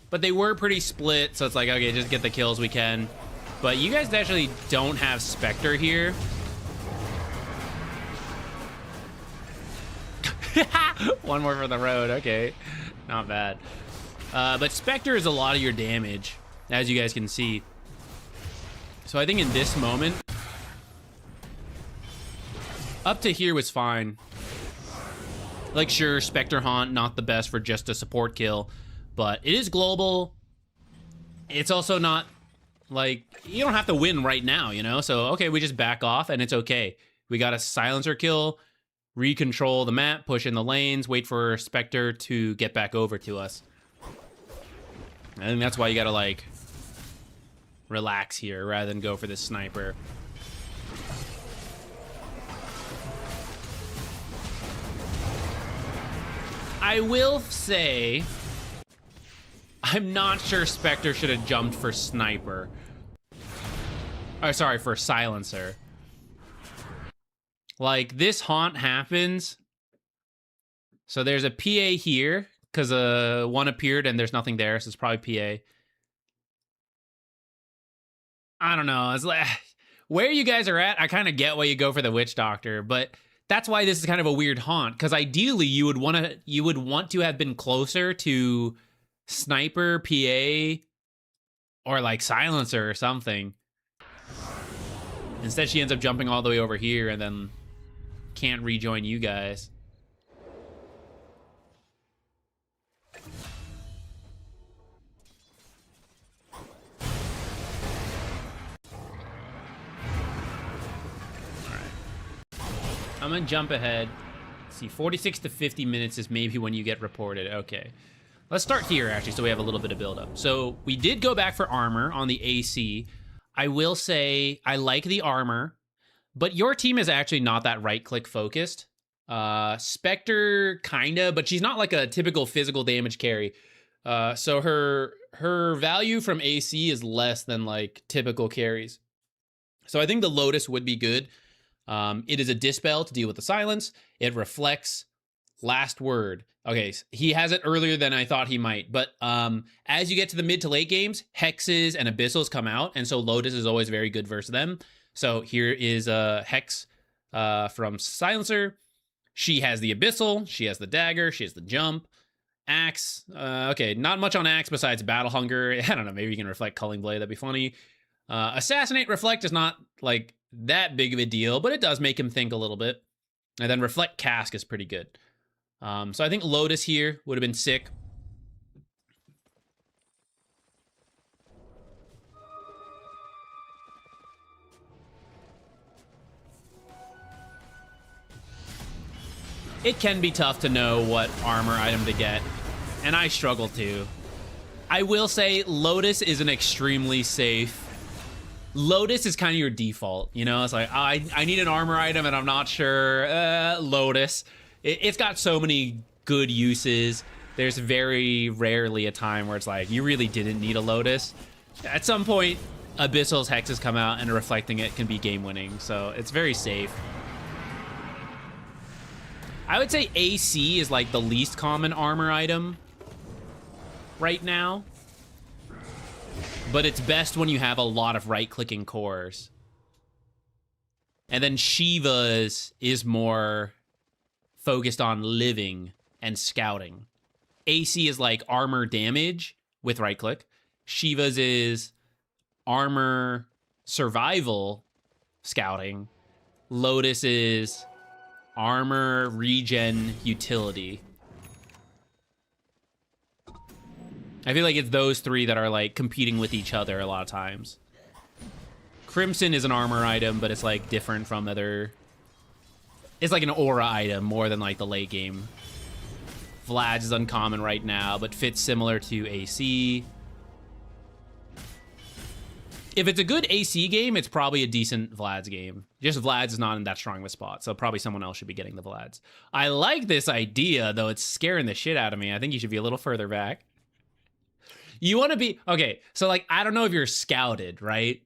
but they were pretty split, so it's like, okay, just get the kills we can. But you guys actually don't have Spectre here. One more for the road, okay. Not bad. But Spectre is a lot of your damage, as you guys can see. So I think in this moment, up to here was fine. Like, sure, Spectre Haunt, not the best for just a support kill, but it is global. It's also not, like, you don't have to win right now, you know? So, okay, we just back off, and it's okay. We got a silencer kill, recontrol the map, push in the lanes, wait for Spectre to get back over to us. I think that's why you gotta, like, relax here rather than go for this sniper. I will say, I'm not sure Spectre should have jumped for sniper. Oh, sorry, for silencer. Like, this haunt happens. So there's a PA here, because one appeared and there's nothing there, so it's probably PA. I don't know. It's like, where you guys are at, I kind of get why you go for the Witch Doctor, but that's why this is kind of a weird haunt, because ideally you would want to have been closer to sniper, PA, or like silencer or something. Instead, she ends up jumping all the way over here and then can't rejoin you guys. I'm gonna jump ahead. Let's see, 46 to 50 minutes is maybe when you get reported. Okay. Let's start here, actually, so we have a little bit of build-up. So we did go back for armor on the AC. I will say I like the armor, but your team is actually not that right-click focused. Spectre, kinda, but she's not like a typical physical damage carry. So her value from AC is less than, like, typical carries. So I think the Lotus would be good. It is a Dispel to deal with the silence. It reflects last word. Okay, he has it earlier than I thought he might, but as you get to the mid to late games, Hexes and Abyssals come out, and so Lotus is always very good versus them. So here is a Hex from Silencer. She has the Abyssal, she has the Dagger, she has the Jump. Axe, okay, not much on Axe besides Battle Hunger. I don't know, maybe you can Reflect Culling Blade, that'd be funny. Assassinate Reflect is not, like, that big of a deal, but it does make him think a little bit. And then Reflect Cask is pretty good. So I think Lotus here would have been sick. It can be tough to know what armor item to get, and I struggle too. I will say Lotus is an extremely safe. Lotus is kind of your default, you know? It's like, I need an armor item and I'm not sure. Lotus. It's got so many good uses. There's very rarely a time where it's like, you really didn't need a Lotus. At some point, Abyssal's Hexes come out and reflecting it can be game winning, so it's very safe. I would say AC is like the least common armor item right now. But it's best when you have a lot of right-clicking cores. And then Shiva's is more focused on living and scouting. AC is like armor damage with right-click. Shiva's is armor survival scouting. Lotus is armor regen utility. I feel like it's those three that are like competing with each other a lot of times. Crimson is an armor item, but it's like different from other. It's like an aura item more than like the late game. Vlad's is uncommon right now, but fits similar to AC. If it's a good AC game, it's probably a decent Vlad's game. Just Vlad's is not in that strong of a spot, so probably someone else should be getting the Vlad's. I like this idea, though it's scaring the shit out of me. I think you should be a little further back. You want to be... Okay, so like, I don't know if you're scouted, right?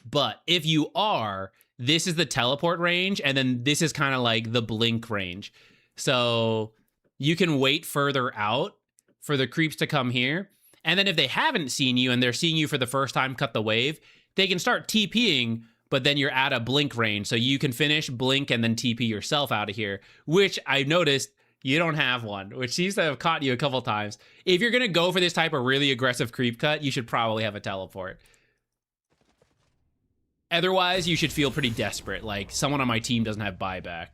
But if you are, this is the teleport range, and then this is kind of like the blink range. So you can wait further out for the creeps to come here. And then if they haven't seen you and they're seeing you for the first time cut the wave, they can start TPing, but then you're at a blink range. So you can finish, blink, and then TP yourself out of here, which I noticed you don't have one, which seems to have caught you a couple times. If you're going to go for this type of really aggressive creep cut, you should probably have a teleport. Otherwise, you should feel pretty desperate, like someone on my team doesn't have buyback.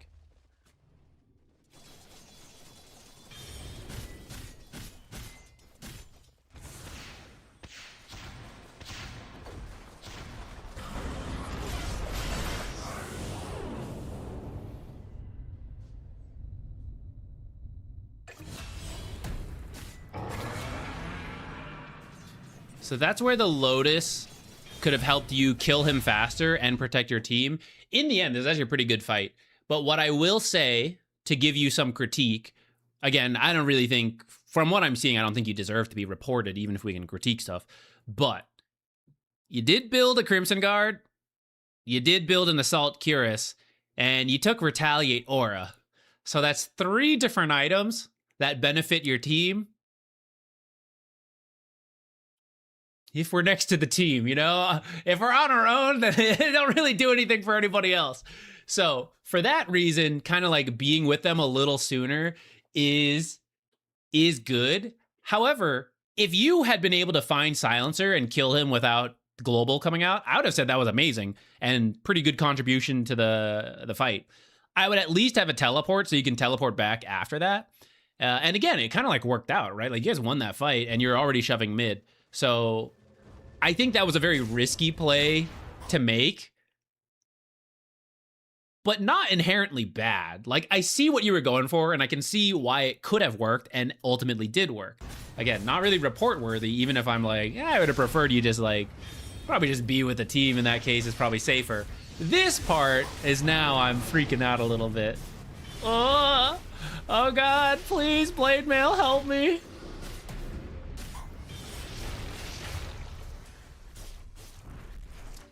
So that's where the Lotus could have helped you kill him faster and protect your team. In the end, this is actually a pretty good fight. But what I will say, to give you some critique, again, I don't really think, from what I'm seeing, I don't think you deserve to be reported, even if we can critique stuff. But you did build a Crimson Guard, you did build an Assault Cuirass, and you took Retaliate Aura. So that's 3 different items that benefit your team. If we're next to the team, you know? If we're on our own, then they don't really do anything for anybody else. So for that reason, kind of like being with them a little sooner is good. However, if you had been able to find Silencer and kill him without Global coming out, I would have said that was amazing and pretty good contribution to the fight. I would at least have a teleport so you can teleport back after that. And again, it kind of like worked out, right? Like you guys won that fight and you're already shoving mid. So I think that was a very risky play to make, but not inherently bad. Like, I see what you were going for, and I can see why it could have worked and ultimately did work. Again, not really report worthy, even if I'm like, yeah, I would have preferred you just like, probably just be with the team in that case is probably safer. This part is now I'm freaking out a little bit. Oh God, please, Blade Mail, help me.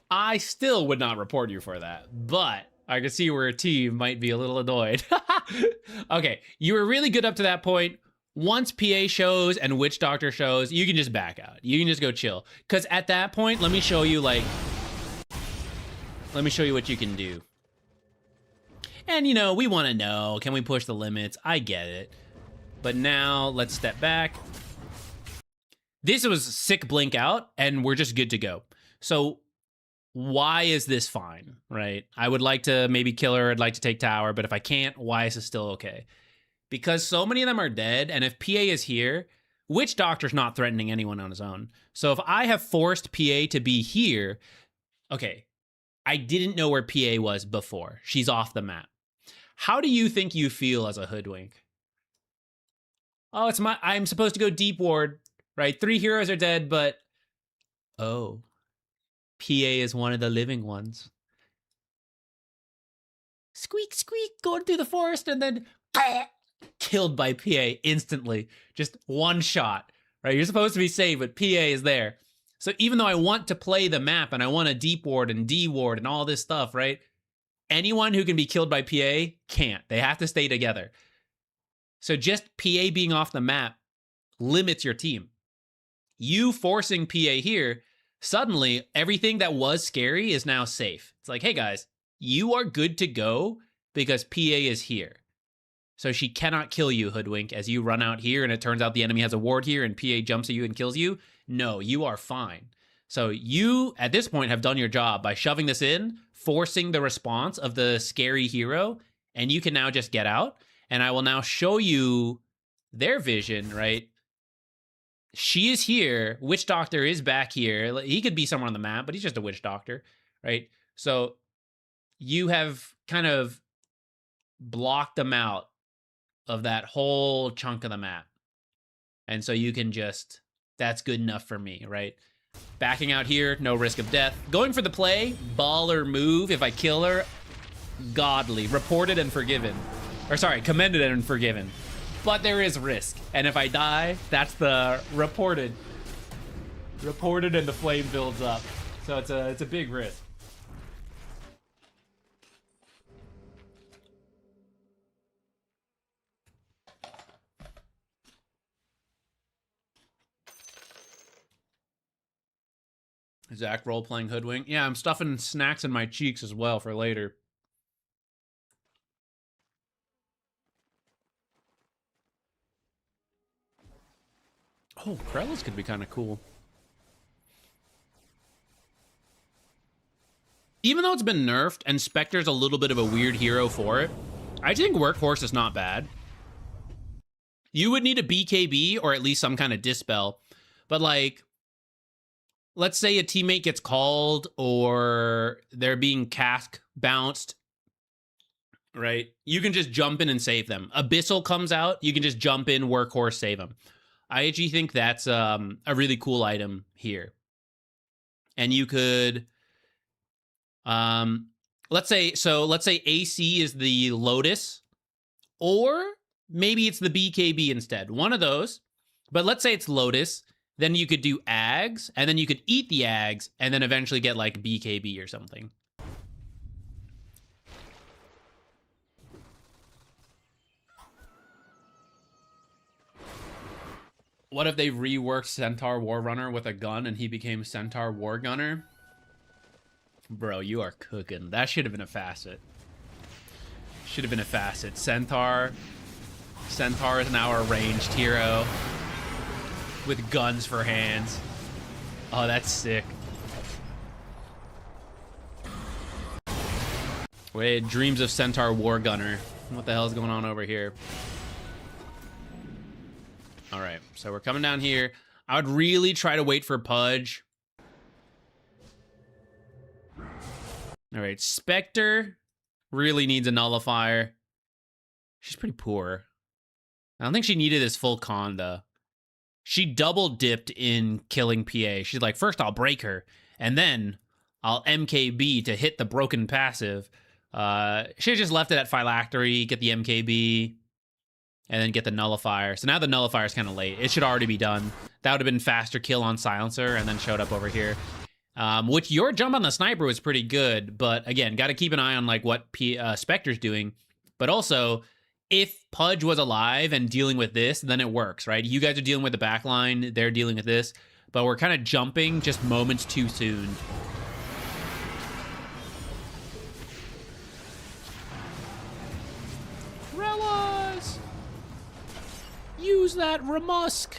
I still would not report you for that, but I can see where a team might be a little annoyed. Okay, you were really good up to that point. Once PA shows and Witch Doctor shows, you can just back out. You can just go chill. Because at that point, let me show you what you can do. And, you know, we want to know, can we push the limits? I get it. But now, let's step back. This was sick blink out, and we're just good to go. So, why is this fine, right? I would like to maybe kill her, I'd like to take tower, but if I can't, why is this still okay? Because so many of them are dead, and if PA is here, Witch Doctor's not threatening anyone on his own. So if I have forced PA to be here, okay, I didn't know where PA was before. She's off the map. How do you think you feel as a hoodwink? Oh, I'm supposed to go deep ward, right? 3 heroes are dead, but oh, PA is one of the living ones. Squeak, squeak, going through the forest, and then killed by PA instantly. Just one shot, right? You're supposed to be safe, but PA is there. So even though I want to play the map and I want to deep ward and D-ward and all this stuff, right? Anyone who can be killed by PA can't. They have to stay together. So just PA being off the map limits your team. You forcing PA here, suddenly everything that was scary is now safe. It's like, hey guys, you are good to go because PA is here. So she cannot kill you, hoodwink, as you run out here and it turns out the enemy has a ward here and PA jumps at you and kills you. No, you are fine. So you, at this point, have done your job by shoving this in, forcing the response of the scary hero, and you can now just get out. And I will now show you their vision, right? She is here. Witch Doctor is back here. He could be somewhere on the map, but he's just a Witch Doctor, right? So you have kind of blocked them out of that whole chunk of the map. And so you can just, that's good enough for me, right? Backing out here, no risk of death. Going for the play, baller move. If I kill her, godly. Reported and forgiven. Or sorry, commended and forgiven. But there is risk. And if I die, that's the reported. Reported and the flame builds up. So it's a big risk. Zach role-playing hoodwink. Yeah, I'm stuffing snacks in my cheeks as well for later. Oh, Krellas could be kind of cool. Even though it's been nerfed and Spectre's a little bit of a weird hero for it, I think Workhorse is not bad. You would need a BKB or at least some kind of dispel. But like, let's say a teammate gets called or they're being cask bounced, right? You can just jump in and save them. Abyssal comes out, you can just jump in, Workhorse, save them. I actually think that's a really cool item here. And you could, let's say AC is the Lotus, or maybe it's the BKB instead. One of those, but let's say it's Lotus. Then you could do Ags, and then you could eat the Ags, and then eventually get like BKB or something. What if they reworked Centaur Warrunner with a gun and he became Centaur Wargunner? Bro, you are cooking. That should have been a facet. Should have been a facet. Centaur is now a ranged hero with guns for hands. Oh, that's sick. Wait, dreams of Centaur Wargunner. What the hell is going on over here? All right, so we're coming down here. I would really try to wait for Pudge. All right, Spectre really needs a nullifier. She's pretty poor. I don't think she needed this full con, though. She double dipped in killing PA. She's like, first I'll break her, and then I'll MKB to hit the broken passive. She just left it at Phylactery, get the MKB, and then get the nullifier. So now the nullifier is kind of late. It should already be done. That would have been faster kill on Silencer, and then showed up over here. Which your jump on the sniper was pretty good, but again, got to keep an eye on like what Spectre's doing. But also, if Pudge was alive and dealing with this, then it works, right? You guys are dealing with the backline, they're dealing with this, but we're kind of jumping just moments too soon. Who's that Ramusk?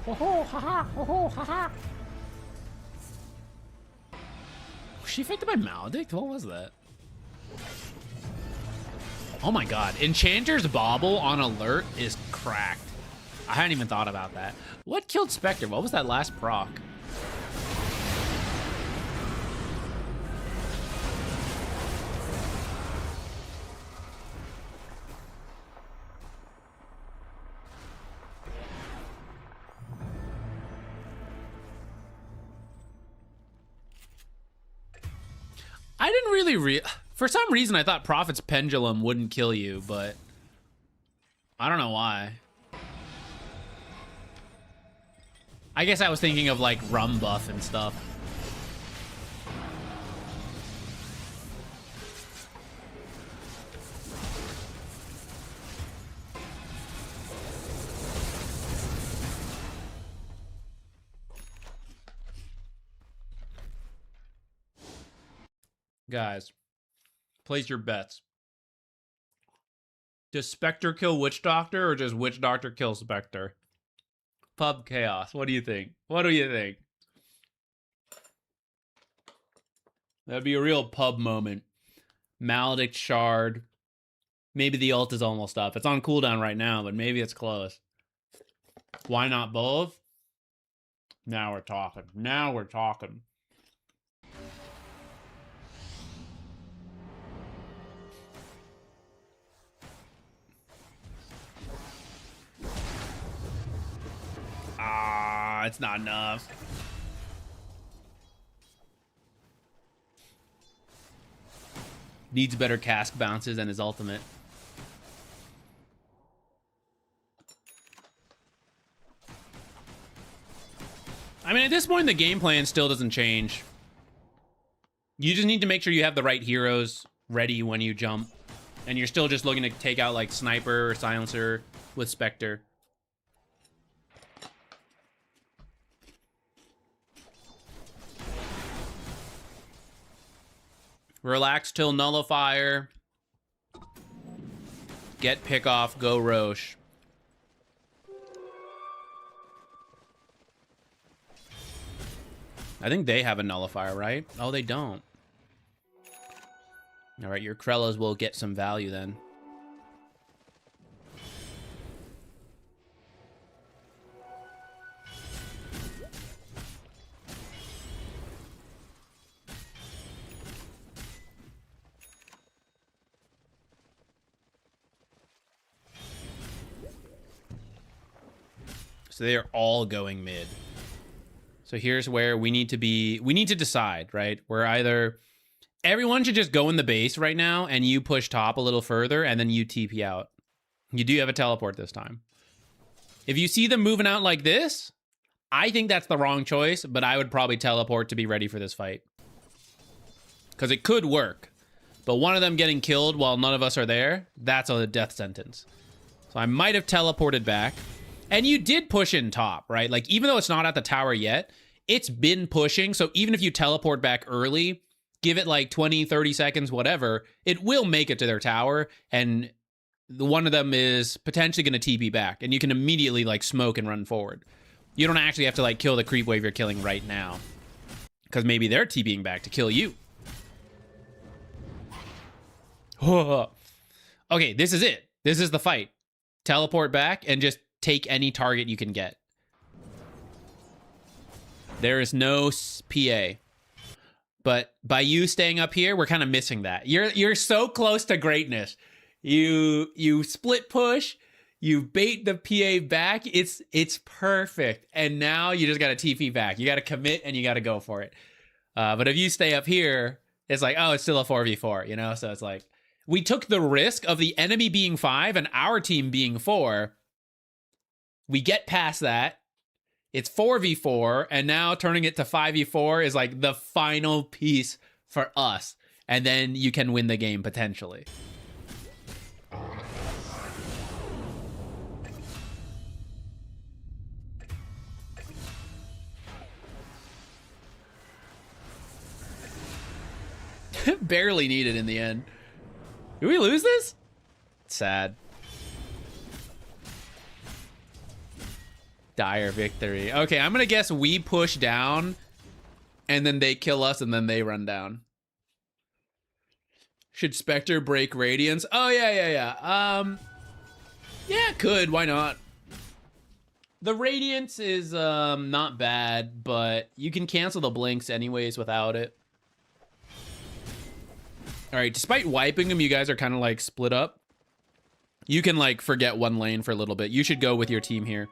Ho ho, haha, ho ho, haha. Was she affected by Maledict? What was that? Oh my god, Enchanter's Bauble on alert is cracked. I hadn't even thought about that. What killed Spectre? What was that last proc? I didn't really for some reason I thought Prophet's Pendulum wouldn't kill you, but I don't know why. I guess I was thinking of like rum buff and stuff. Guys, place your bets. Does Spectre kill Witch Doctor or does Witch Doctor kill Spectre? Pub Chaos. What do you think? What do you think? That'd be a real pub moment. Maledict Shard. Maybe the ult is almost up. It's on cooldown right now, but maybe it's close. Why not both? Now we're talking. Now we're talking. Ah, it's not enough. Needs better cask bounces than his ultimate. I mean, at this point, the game plan still doesn't change. You just need to make sure you have the right heroes ready when you jump. And you're still just looking to take out, like, Sniper or Silencer with Spectre. Relax till Nullifier. Get pick off, go Roche. I think they have a Nullifier, right? Oh, they don't. All right, your Krellas will get some value then. So they are all going mid. So here's where we need to decide, right? We're either, everyone should just go in the base right now and you push top a little further and then you TP out. You do have a teleport this time. If you see them moving out like this, I think that's the wrong choice, but I would probably teleport to be ready for this fight. Because it could work. But one of them getting killed while none of us are there, that's a death sentence. So I might have teleported back. And you did push in top, right? Like, even though it's not at the tower yet, it's been pushing. So even if you teleport back early, give it like 20, 30 seconds, whatever, it will make it to their tower. And one of them is potentially going to TP back. And you can immediately, like, smoke and run forward. You don't actually have to, like, kill the creep wave you're killing right now. Because maybe they're TPing back to kill you. Okay, this is it. This is the fight. Teleport back and just take any target you can get. There is no PA. But by you staying up here, we're kind of missing that. You're so close to greatness. You split push, you bait the PA back. It's perfect. And now you just got to TP back. You got to commit and you got to go for it. But if you stay up here, it's like, oh, it's still a 4v4, you know? So it's like, we took the risk of the enemy being 5 and our team being 4. We get past that. It's 4v4, and now turning it to 5v4 is like the final piece for us. And then you can win the game potentially. Barely needed in the end. Did we lose this? Sad. Dire victory. Okay, I'm gonna guess we push down and then they kill us and then they run down. Should Spectre break Radiance? Oh, yeah. Yeah, could. Why not? The Radiance is not bad, but you can cancel the blinks anyways without it. All right, despite wiping them, you guys are kind of like split up. You can like forget one lane for a little bit. You should go with your team here.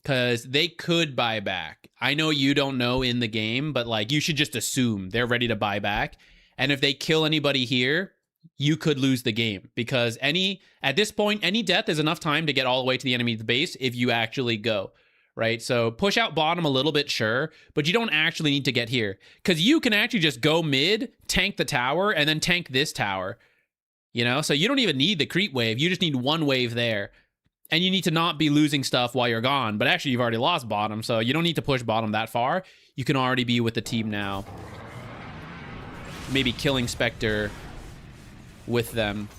Because they could buy back. I know you don't know in the game, but like you should just assume they're ready to buy back. And if they kill anybody here, you could lose the game. Because at this point, any death is enough time to get all the way to the enemy's base if you actually go. Right? So push out bottom a little bit, sure. But you don't actually need to get here. Because you can actually just go mid, tank the tower, and then tank this tower. You know? So you don't even need the creep wave. You just need one wave there. And you need to not be losing stuff while you're gone. But actually, you've already lost bottom, so you don't need to push bottom that far. You can already be with the team now. Maybe killing Spectre with them.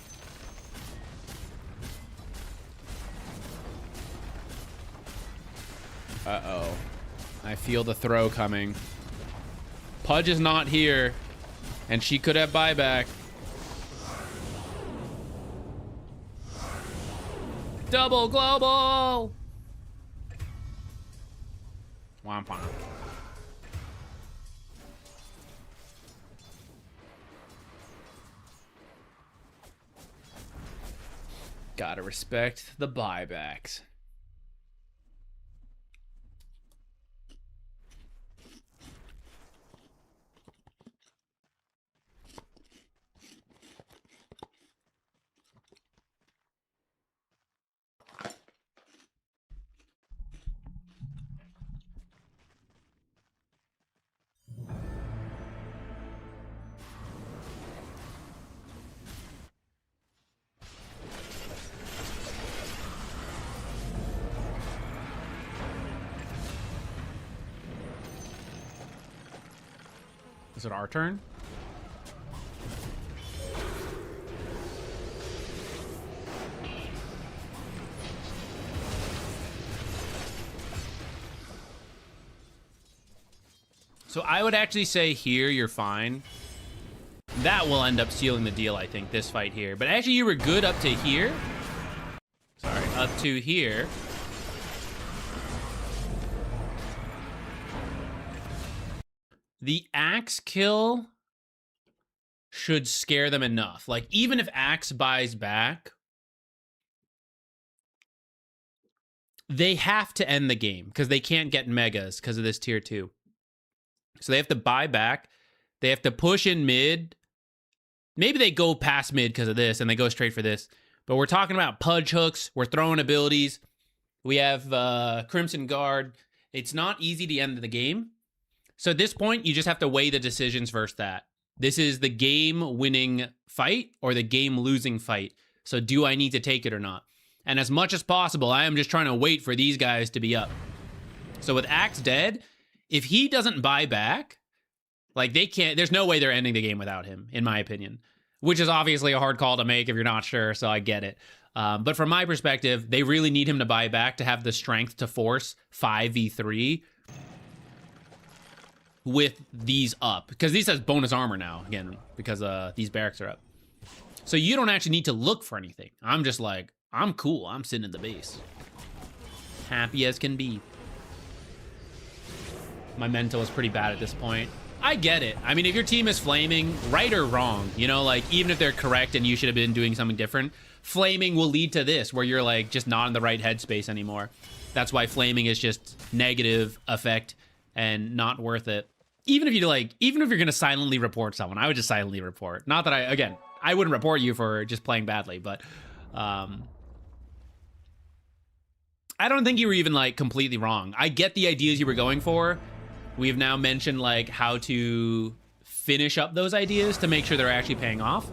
Uh-oh. I feel the throw coming. Pudge is not here. And she could have buyback. Double global! Womp womp. Gotta respect the buybacks. Is it our turn? So I would actually say here you're fine. That will end up sealing the deal, I think, this fight here. But actually you were good up to here. Sorry, up to here. The axe kill should scare them enough. Like, even if axe buys back, they have to end the game because they can't get megas because of this tier 2. So they have to buy back. They have to push in mid. Maybe they go past mid because of this and they go straight for this. But we're talking about Pudge hooks. We're throwing abilities. We have Crimson Guard. It's not easy to end the game. So at this point, you just have to weigh the decisions versus that. This is the game-winning fight or the game-losing fight. So do I need to take it or not? And as much as possible, I am just trying to wait for these guys to be up. So with Axe dead, if he doesn't buy back, like they can't, there's no way they're ending the game without him, in my opinion. Which is obviously a hard call to make if you're not sure, so I get it. But from my perspective, they really need him to buy back to have the strength to force 5v3 with these up. Because these has bonus armor now, again, because these barracks are up. So you don't actually need to look for anything. I'm just like, I'm cool. I'm sitting in the base. Happy as can be. My mental is pretty bad at this point. I get it. I mean, if your team is flaming, right or wrong, you know, like, even if they're correct and you should have been doing something different, flaming will lead to this, where you're, like, just not in the right headspace anymore. That's why flaming is just negative effect and not worth it. Even if you're gonna silently report someone, I would just silently report. Not that I wouldn't report you for just playing badly, but I don't think you were even, like, completely wrong. I get the ideas you were going for. We've now mentioned, like, how to finish up those ideas to make sure they're actually paying off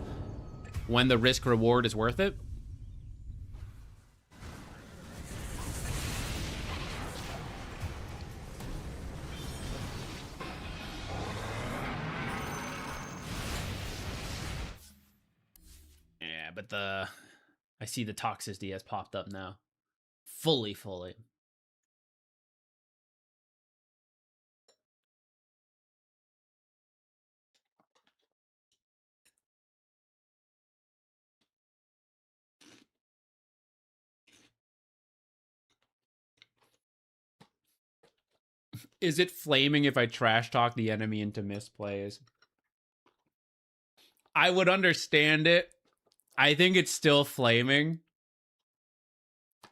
when the risk reward is worth it. Yeah, but I see the toxicity has popped up now. Fully. Is it flaming if I trash talk the enemy into misplays? I would understand it. I think it's still flaming.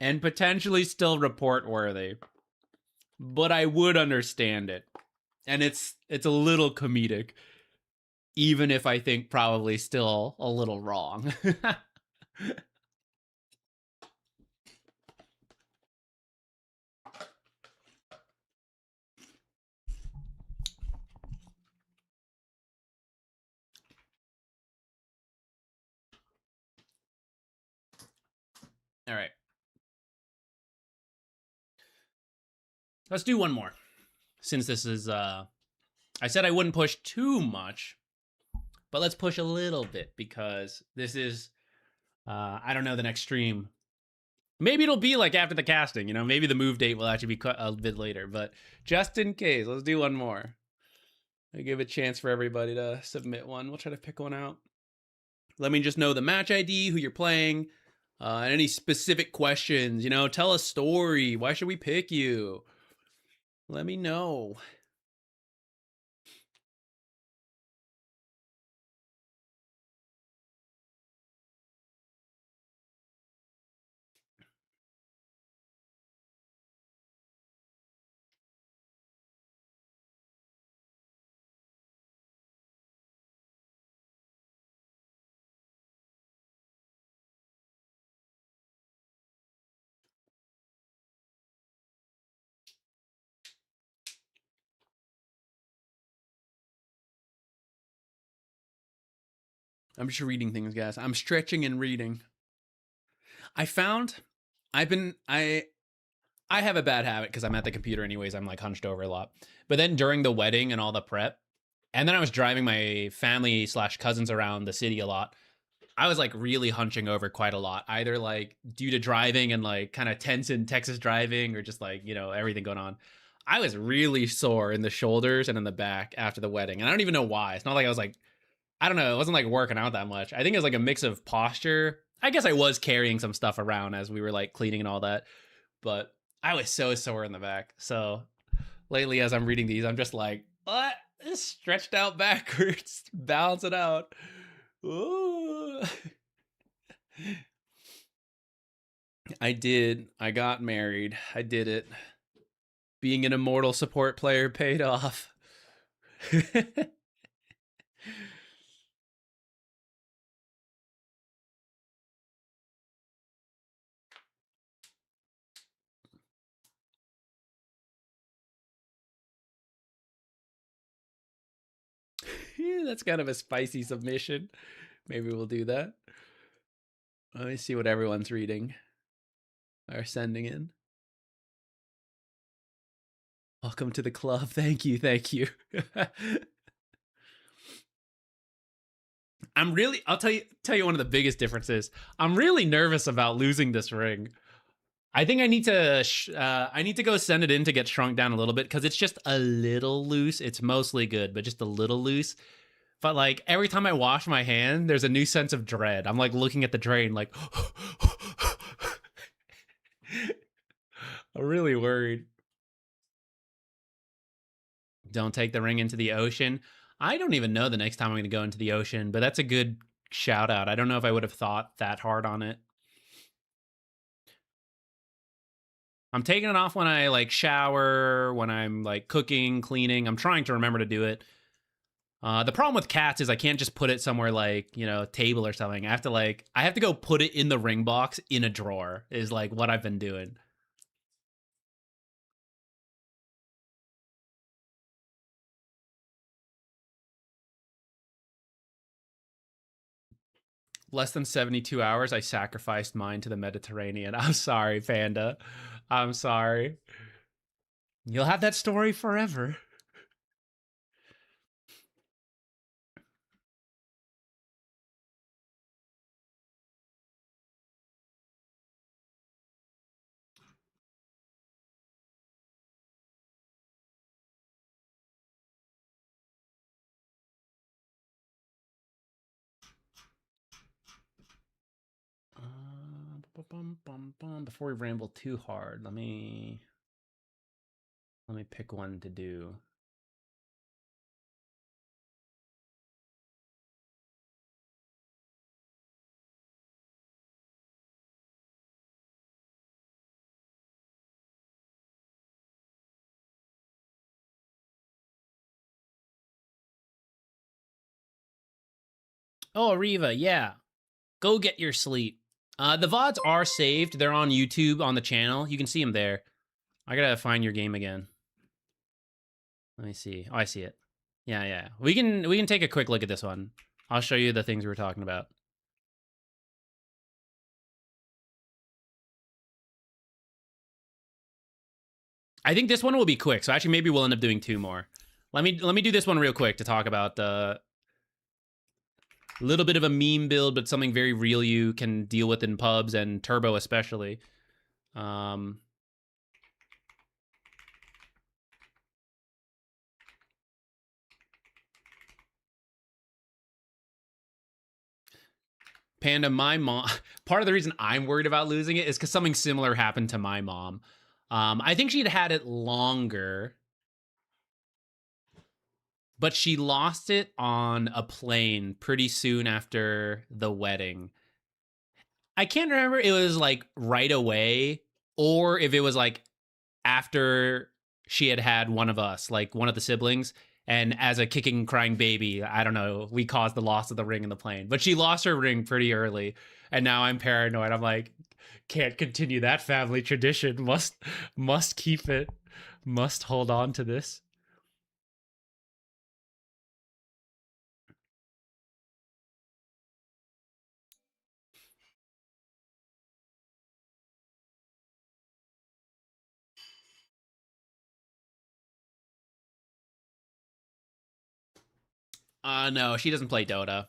And potentially still report worthy. But I would understand it. And it's a little comedic. Even if I think probably still a little wrong. All right. Let's do one more. Since this is, I said I wouldn't push too much, but let's push a little bit because this is, I don't know, the next stream. Maybe it'll be like after the casting, you know, maybe the move date will actually be a bit later, but just in case, let's do one more. I give a chance for everybody to submit one. We'll try to pick one out. Let me just know the match ID, who you're playing, and any specific questions, you know, tell a story. Why should we pick you? Let me know. I'm just reading things, guys. I'm stretching and reading. I have a bad habit because I'm at the computer anyways. I'm like hunched over a lot. But then during the wedding and all the prep, and then I was driving my family / cousins around the city a lot. I was like really hunching over quite a lot, either like due to driving and like kind of tense in Texas driving or just like, you know, everything going on. I was really sore in the shoulders and in the back after the wedding. And I don't even know why. It's not like I was like, I don't know. It wasn't like working out that much. I think it was like a mix of posture. I guess I was carrying some stuff around as we were like cleaning and all that. But I was so sore in the back. So lately, as I'm reading these, I'm just like, what? It's stretched out backwards. Balance it out. Ooh. I did. I got married. I did it. Being an immortal support player paid off. Yeah, that's kind of a spicy submission. Maybe we'll do that. Let me see what everyone's reading or sending in. Welcome to the club. Thank you. I'll tell you one of the biggest differences. I'm really nervous about losing this ring. I think I need to go send it in to get shrunk down a little bit because it's just a little loose. It's mostly good, but just a little loose. But like every time I wash my hand, there's a new sense of dread. I'm like looking at the drain like I'm really worried. Don't take the ring into the ocean. I don't even know the next time I'm going to go into the ocean, but that's a good shout out. I don't know if I would have thought that hard on it. I'm taking it off when I like shower, when I'm like cooking, cleaning. I'm trying to remember to do it. The problem with cats is I can't just put it somewhere like, you know, table or something. I have to go put it in the ring box in a drawer is like what I've been doing. Less than 72 hours, I sacrificed mine to the Mediterranean. I'm sorry, Panda. I'm sorry. You'll have that story forever. Before we ramble too hard, let me pick one to do. Oh, Ariva, yeah. Go get your sleep. The VODs are saved. They're on YouTube on the channel. You can see them there. I gotta find your game again. Let me see. Oh, I see it. Yeah. We can take a quick look at this one. I'll show you the things we were talking about. I think this one will be quick, so actually maybe we'll end up doing 2 more. Let me do this one real quick to talk about the little bit of a meme build, but something very real you can deal with in pubs and turbo especially. Panda, my mom, part of the reason I'm worried about losing it is because something similar happened to my mom. I think she'd had it longer, but she lost it on a plane pretty soon after the wedding. I can't remember if it was like right away or if it was like after she had one of us, like one of the siblings. And as a kicking, crying baby, I don't know, we caused the loss of the ring in the plane. But she lost her ring pretty early. And now I'm paranoid. I'm like, can't continue that family tradition. Must keep it. Must hold on to this. No, she doesn't play Dota.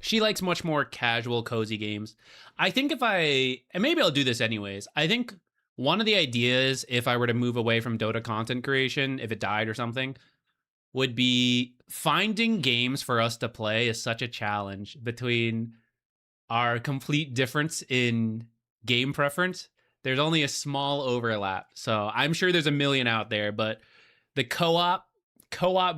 She likes much more casual, cozy games. I think and maybe I'll do this anyways. I think one of the ideas, if I were to move away from Dota content creation, if it died or something, would be finding games for us to play is such a challenge between our complete difference in game preference. There's only a small overlap. So I'm sure there's a million out there, but the co-op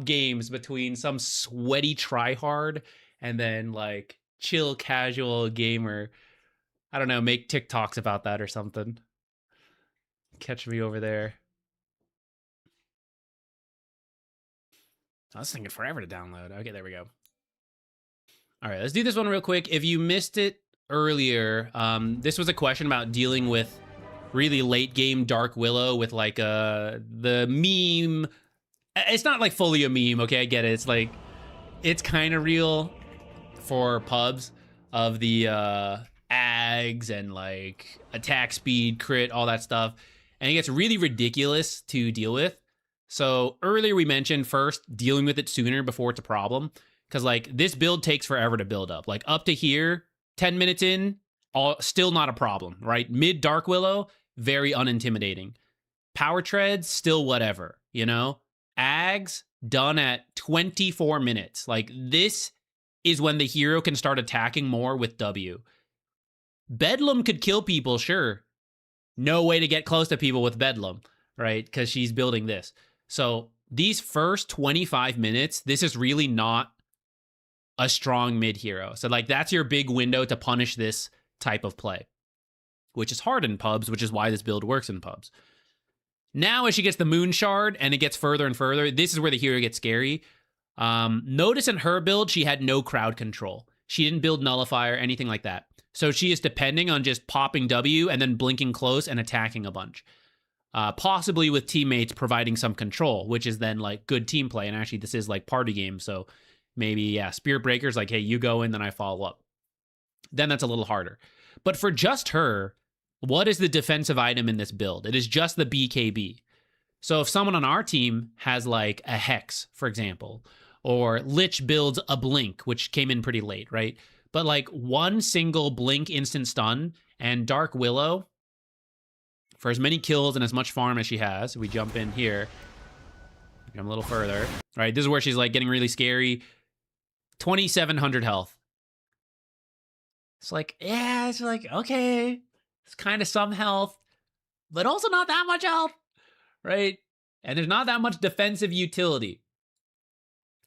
games between some sweaty tryhard and then like chill casual gamer, I don't know, make TikToks about that or something. Catch me over there. I was thinking forever to download. Okay, there we go. All right, let's do this one real quick. If you missed it earlier, this was a question about dealing with really late game Dark Willow with like the meme. It's not like fully a meme, okay? I get it. It's like, it's kind of real for pubs of the ags and like attack speed, crit, all that stuff. And it gets really ridiculous to deal with. So earlier we mentioned first dealing with it sooner before it's a problem. Because like this build takes forever to build up. Like up to here, 10 minutes in, still not a problem, right? Mid Dark Willow, very unintimidating. Power treads, still whatever, you know? Ags, done at 24 minutes. Like this is when the hero can start attacking more with W. Bedlam could kill people, sure. No way to get close to people with Bedlam, right? Because she's building this. So these first 25 minutes, this is really not a strong mid hero. So like that's your big window to punish this type of play, which is hard in pubs, which is why this build works in pubs. Now as she gets the moon shard and it gets further and further, this is where the hero gets scary. Notice in her build, she had no crowd control. She didn't build nullifier, anything like that. So she is depending on just popping W and then blinking close and attacking a bunch. Possibly with teammates providing some control, which is then like good team play. And actually this is like party game. So maybe, yeah, Spirit Breaker's like, hey, you go in, then I follow up. Then that's a little harder. But for just her, what is the defensive item in this build? It is just the BKB. So if someone on our team has like a Hex, for example, or Lich builds a Blink, which came in pretty late, right? But like one single Blink instant stun and Dark Willow, for as many kills and as much farm as she has, we jump in here, jump a little further. All right, this is where she's like getting really scary. 2,700 health. It's like, yeah, it's like, okay. It's kind of some health, but also not that much health, right? And there's not that much defensive utility.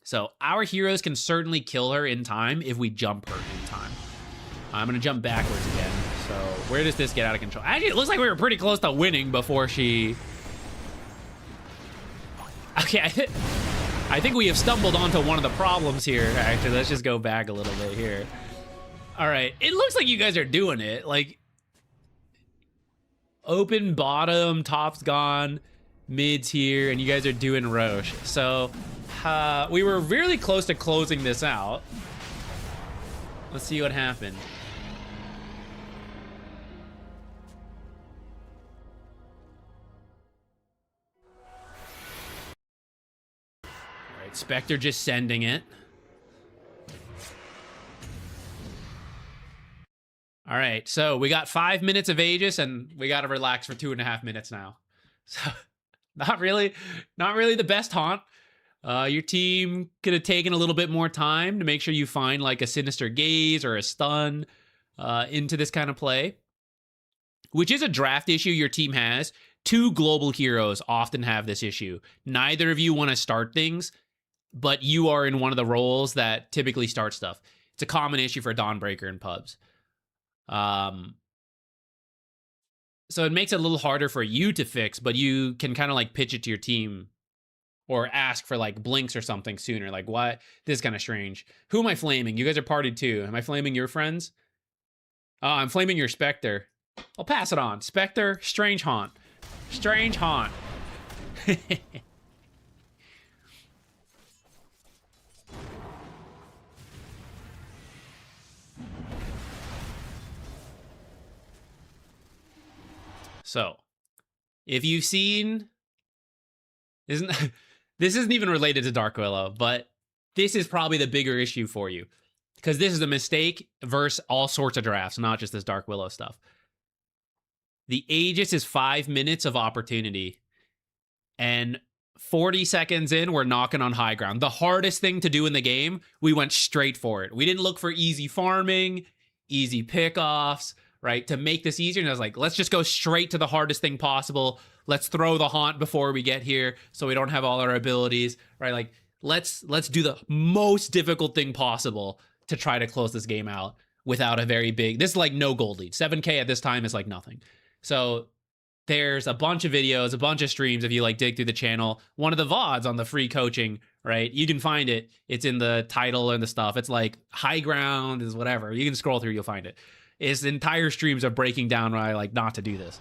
So our heroes can certainly kill her in time if we jump her in time. I'm going to jump backwards again. So where does this get out of control? Actually, it looks like we were pretty close to winning before she... Okay, I think we have stumbled onto one of the problems here. Actually, let's just go back a little bit here. All right, it looks like you guys are doing it. Like, open bottom, top's gone, mid's here, and you guys are doing Roche. So we were really close to closing this out. Let's see what happened. All right, Spectre just sending it. All right, so we got 5 minutes of Aegis, and we got to relax for 2.5 minutes now. So, not really the best haunt. Your team could have taken a little bit more time to make sure you find like a Sinister Gaze or a stun into this kind of play, which is a draft issue your team has. 2 global heroes often have this issue. Neither of you want to start things, but you are in one of the roles that typically start stuff. It's a common issue for Dawnbreaker in pubs. So it makes it a little harder for you to fix, but you can kind of like pitch it to your team or ask for like blinks or something sooner. Like, what? This is kind of strange. Who am I flaming? You guys are partied too. Am I flaming your friends? Oh, I'm flaming your Spectre. I'll pass it on. Spectre, strange haunt. Strange haunt. So, if you've seen, this isn't even related to Dark Willow, but this is probably the bigger issue for you, because this is a mistake versus all sorts of drafts, not just this Dark Willow stuff. The Aegis is 5 minutes of opportunity, and 40 seconds in, we're knocking on high ground. The hardest thing to do in the game, we went straight for it. We didn't look for easy farming, easy pickoffs, right? To make this easier. And I was like, let's just go straight to the hardest thing possible. Let's throw the haunt before we get here so we don't have all our abilities, right? Like, let's do the most difficult thing possible to try to close this game out without a very big, this is like no gold lead. 7K at this time is like nothing. So there's a bunch of videos, a bunch of streams. If you like dig through the channel, one of the VODs on the free coaching, right? You can find it. It's in the title and the stuff. It's like high ground is whatever. You can scroll through, you'll find it. It's entire streams of breaking down why like not to do this.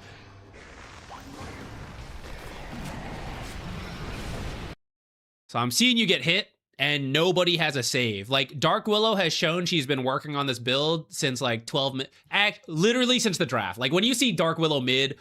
So I'm seeing you get hit and nobody has a save. Like Dark Willow has shown she's been working on this build since like 12 minutes, literally since the draft. Like when you see Dark Willow mid,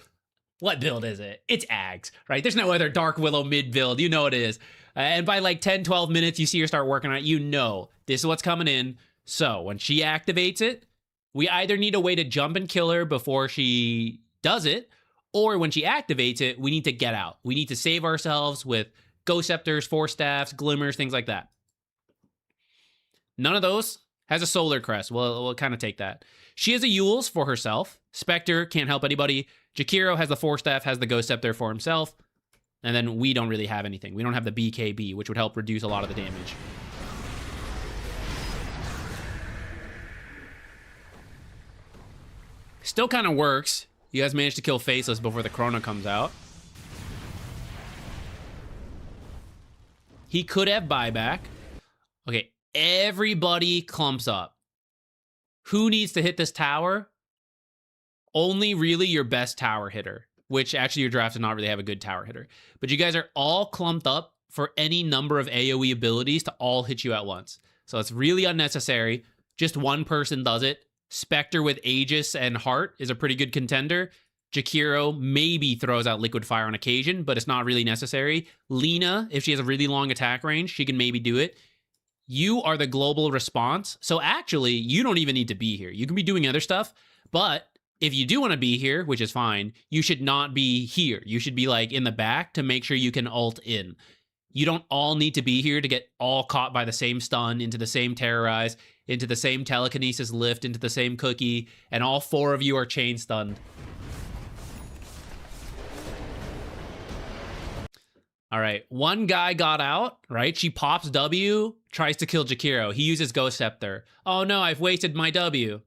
what build is it? It's Ags, right? There's no other Dark Willow mid build. You know it is. And by like 10, 12 minutes, you see her start working on it. You know this is what's coming in. So when she activates it, we either need a way to jump and kill her before she does it, or when she activates it, we need to get out. We need to save ourselves with Ghost Scepters, Force Staffs, Glimmers, things like that. None of those has a Solar Crest. We'll kind of take that. She has a Yules for herself. Spectre can't help anybody. Jakiro has the Force Staff, has the Ghost Scepter for himself. And then we don't really have anything. We don't have the BKB, which would help reduce a lot of the damage. Still kind of works. You guys managed to kill Faceless before the Chrono comes out. He could have buyback. Okay, everybody clumps up. Who needs to hit this tower? Only really your best tower hitter, which actually your draft does not really have a good tower hitter. But you guys are all clumped up for any number of AoE abilities to all hit you at once. So it's really unnecessary. Just one person does it. Spectre with Aegis and Heart is a pretty good contender. Jakiro maybe throws out Liquid Fire on occasion, but it's not really necessary. Lena, if she has a really long attack range, she can maybe do it. You are the global response. So actually, you don't even need to be here. You can be doing other stuff, but if you do want to be here, which is fine, you should not be here. You should be like in the back to make sure you can ult in. You don't all need to be here to get all caught by the same stun, into the same terrorize, into the same telekinesis lift, into the same cookie, and all 4 of you are chain stunned. All right, one guy got out, right? She pops W, tries to kill Jakiro. He uses Ghost Scepter. Oh no, I've wasted my W.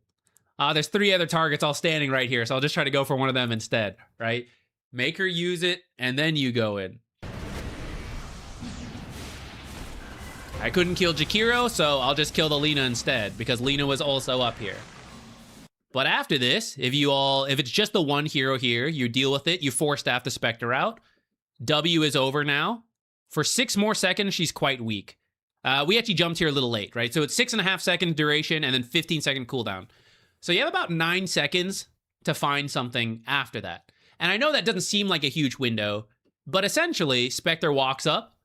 There's 3 other targets all standing right here, so I'll just try to go for one of them instead, right? Make her use it, and then you go in. I couldn't kill Jakiro, so I'll just kill the Lina instead, because Lina was also up here. But after this, if it's just the one hero here, you deal with it, you Force Staff the Spectre out. W is over now. For 6 more seconds, she's quite weak. We actually jumped here a little late, right? So it's 6.5 second duration and then 15-second cooldown. So you have about 9 seconds to find something after that. And I know that doesn't seem like a huge window, but essentially, Spectre walks up,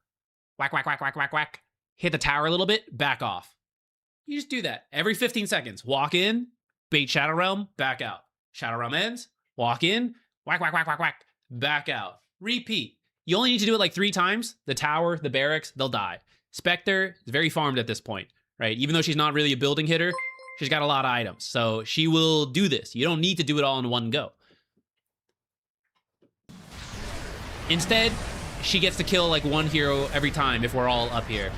whack, whack, whack, whack, whack, whack, hit the tower a little bit, back off. You just do that every 15 seconds. Walk in, bait Shadow Realm, back out. Shadow Realm ends, walk in, whack, whack, whack, whack, whack, back out. Repeat. You only need to do it like 3 times. The tower, the barracks, they'll die. Spectre is very farmed at this point, right? Even though she's not really a building hitter, she's got a lot of items. So she will do this. You don't need to do it all in one go. Instead, she gets to kill like 1 hero every time if we're all up here.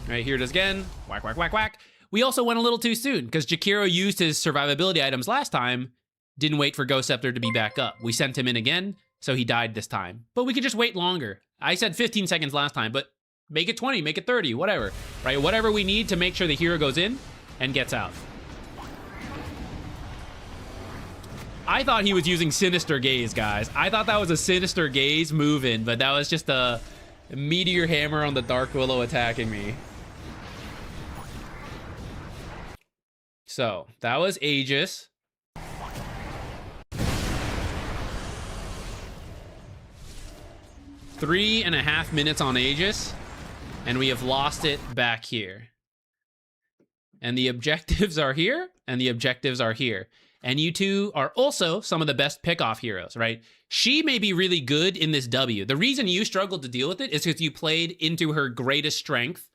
Right, here it is again. Whack, whack, whack, whack. We also went a little too soon because Jakiro used his survivability items last time, didn't wait for Ghost Scepter to be back up. We sent him in again, so he died this time. But we could just wait longer. I said 15 seconds last time, but make it 20, make it 30, whatever. Right, whatever we need to make sure the hero goes in and gets out. I thought he was using Sinister Gaze, guys. I thought that was a Sinister Gaze move in, but that was just a Meteor Hammer on the Dark Willow attacking me. So, that was Aegis. Three and a half minutes on Aegis, and we have lost it back here. And the objectives are here, and the objectives are here. And you two are also some of the best pick-off heroes, right? She may be really good in this W. The reason you struggled to deal with it is because you played into her greatest strength,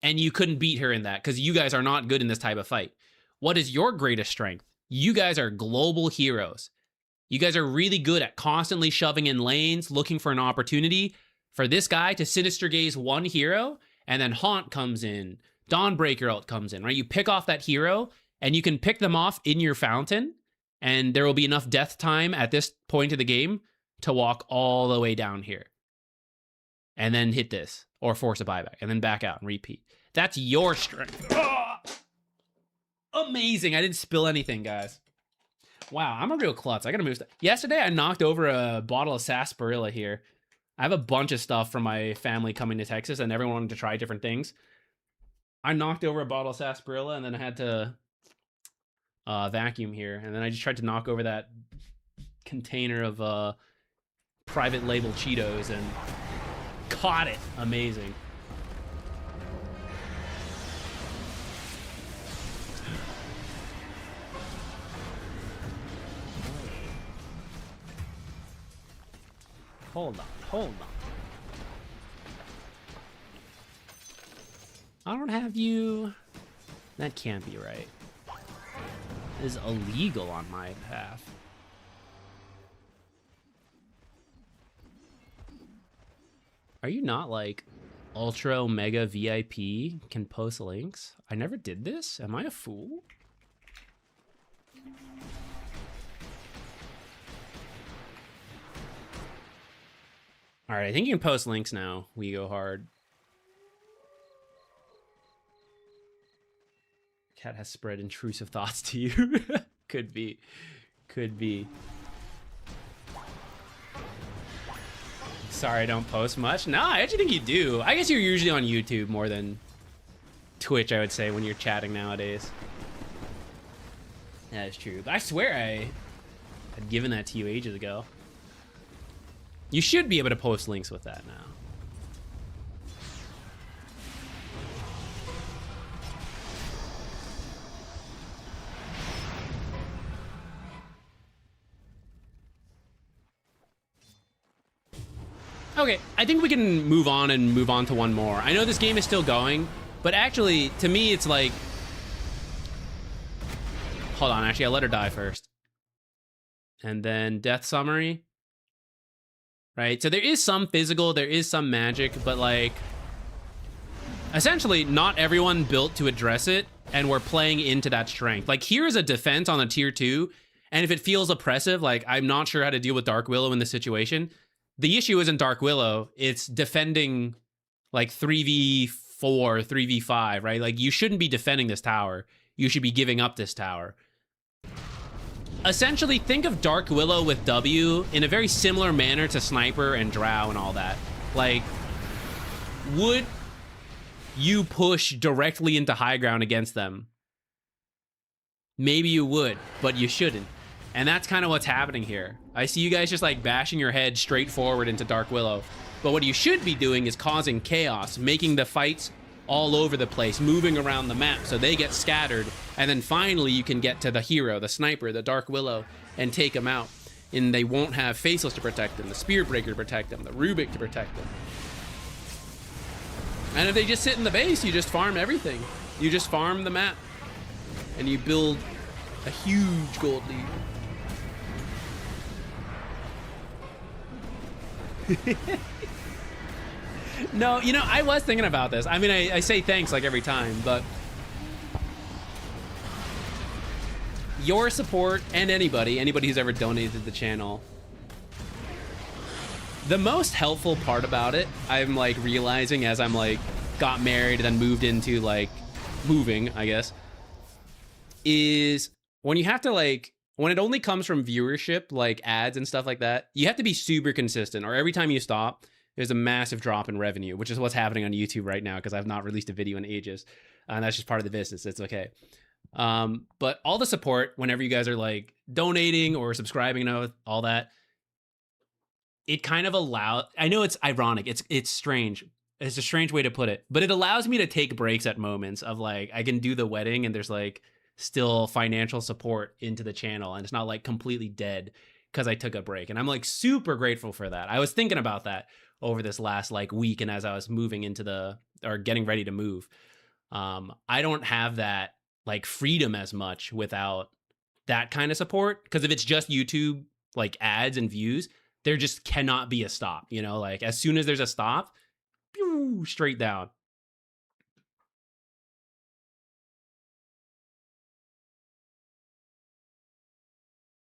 and you couldn't beat her in that, because you guys are not good in this type of fight. What is your greatest strength? You guys are global heroes. You guys are really good at constantly shoving in lanes, looking for an opportunity for this guy to Sinister Gaze 1 hero, and then Haunt comes in, Dawnbreaker ult comes in, right? You pick off that hero, and you can pick them off in your fountain, and there will be enough death time at this point of the game to walk all the way down here. And then hit this, or force a buyback, and then back out and repeat. That's your strength. Oh! Amazing. I didn't spill anything, guys. Wow, I'm a real klutz. I gotta move stuff. Yesterday, I knocked over a bottle of sarsaparilla here. I have a bunch of stuff from my family coming to Texas, and everyone wanted to try different things. I knocked over a bottle of sarsaparilla, and then I had to vacuum here, and then I just tried to knock over that container of private label Cheetos and caught it. Amazing. Hold on. I don't have you. That can't be right. It is illegal on my behalf. Are you not like Ultra Omega VIP can post links? I never did this. Am I a fool? All right, I think you can post links now. We go hard. Cat has spread intrusive thoughts to you. Could be. Could be. Sorry, I don't post much. No, I actually think you do. I guess you're usually on YouTube more than Twitch, I would say, when you're chatting nowadays. That is true. But I swear I had given that to you ages ago. You should be able to post links with that now. Okay, I think we can move on to one more. I know this game is still going, but actually, to me, it's like... Hold on, actually, I'll let her die first. And then Death Summary. right? So there is some physical, there is some magic, but like essentially not everyone built to address it, and we're playing into that strength. Like here's a defense on a tier 2, and if it feels oppressive, like I'm not sure how to deal with Dark Willow in this situation. The issue isn't Dark Willow, it's defending like 3v4, 3v5, right? Like you shouldn't be defending this tower. You should be giving up this tower. Essentially, think of Dark Willow with W in a very similar manner to Sniper and Drow and all that. Like, would you push directly into high ground against them? Maybe you would, but you shouldn't. And that's kind of what's happening here. I see you guys just like bashing your head straight forward into Dark Willow. But what you should be doing is causing chaos, making the fights all over the place, moving around the map so they get scattered. And then finally you can get to the hero, the Sniper, the Dark Willow, and take them out. And they won't have Faceless to protect them, the Spearbreaker to protect them, the Rubik to protect them. And if they just sit in the base, you just farm everything. You just farm the map. And you build a huge gold lead. No, you know, I was thinking about this. I mean, I say thanks like every time, but your support and anybody who's ever donated to the channel, the most helpful part about it, I'm like realizing as I'm like got married and then moved into like moving, I guess, is when you have to like, when it only comes from viewership, like ads and stuff like that, you have to be super consistent, or every time you stop, there's a massive drop in revenue, which is what's happening on YouTube right now because I've not released a video in ages. And that's just part of the business. It's okay. But all the support, whenever you guys are like donating or subscribing and all that, it kind of allows, I know it's ironic. It's strange. It's a strange way to put it, but it allows me to take breaks at moments of like, I can do the wedding and there's like still financial support into the channel. And it's not like completely dead because I took a break. And I'm like super grateful for that. I was thinking about that over this last like week. And as I was moving into or getting ready to move, I don't have that like freedom as much without that kind of support. Because if it's just YouTube, like ads and views, there just cannot be a stop, you know, like as soon as there's a stop, pew, straight down.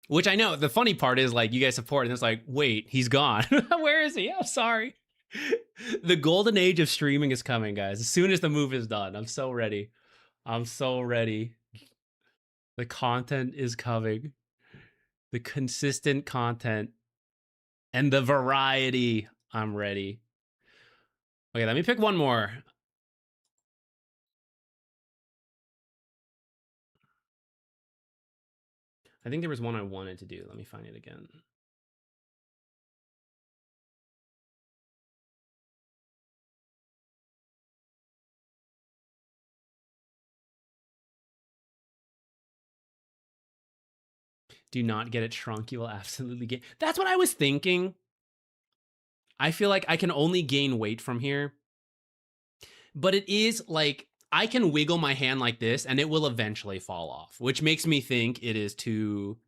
Which I know, the funny part is like you guys support and it's like, wait, he's gone. Where is he? I'm sorry. The golden age of streaming is coming, guys. As soon as the move is done, I'm so ready. I'm so ready. The content is coming. The consistent content and the variety. I'm ready. Okay, let me pick one more. I think there was one I wanted to do. Let me find it again. Do not get it shrunk. You will absolutely get. That's what I was thinking. I feel like I can only gain weight from here. But it is like, I can wiggle my hand like this and it will eventually fall off, which makes me think it is too,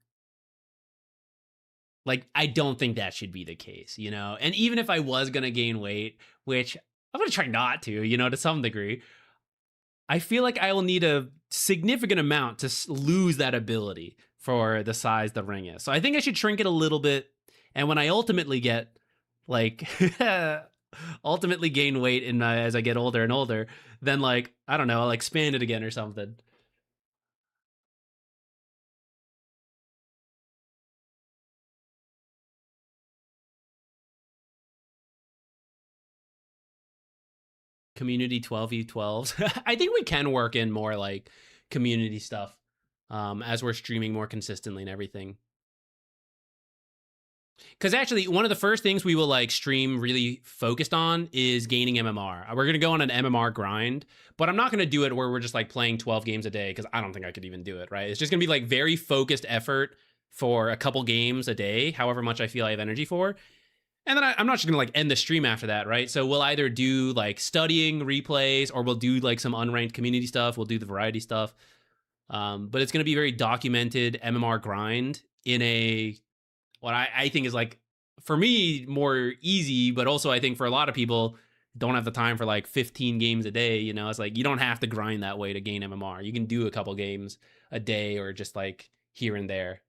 like, I don't think that should be the case, you know? And even if I was going to gain weight, which I'm going to try not to, you know, to some degree, I feel like I will need a significant amount to lose that ability for the size the ring is. So I think I should shrink it a little bit. And when I ultimately get, like, ultimately gain weight in as I get older and older, then, like, I don't know, I'll expand it again or something. Community 12v12s. I think we can work in more like community stuff as we're streaming more consistently and everything. Because actually, one of the first things we will like stream really focused on is gaining MMR. We're going to go on an MMR grind, but I'm not going to do it where we're just like playing 12 games a day because I don't think I could even do it, right? It's just going to be like very focused effort for a couple games a day, however much I feel I have energy for. And then I'm not just going to like end the stream after that, right? So we'll either do like studying replays or we'll do like some unranked community stuff. We'll do the variety stuff. But it's going to be very documented MMR grind in a, what I think is like for me, more easy, but also I think for a lot of people, don't have the time for like 15 games a day. You know, it's like you don't have to grind that way to gain MMR. You can do a couple games a day or just like here and there.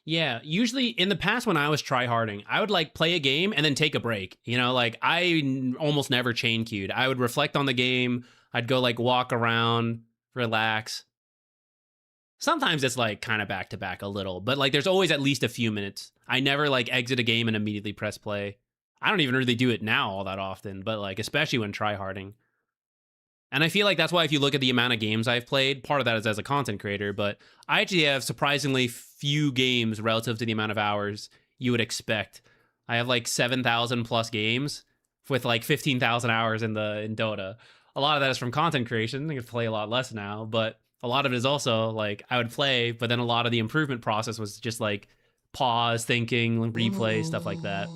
Yeah, usually in the past when I was tryharding, I would like play a game and then take a break. You know, like almost never chain queued. I would reflect on the game. I'd go like walk around, relax. Sometimes it's like kind of back to back a little, but like there's always at least a few minutes. I never like exit a game and immediately press play. I don't even really do it now all that often, but like especially when tryharding. And I feel like that's why if you look at the amount of games I've played, part of that is as a content creator, but I actually have surprisingly few games relative to the amount of hours you would expect. I have like 7,000 plus games with like 15,000 hours in Dota. A lot of that is from content creation. I can play a lot less now, but a lot of it is also like I would play, but then a lot of the improvement process was just like pause, thinking, replay, stuff like that.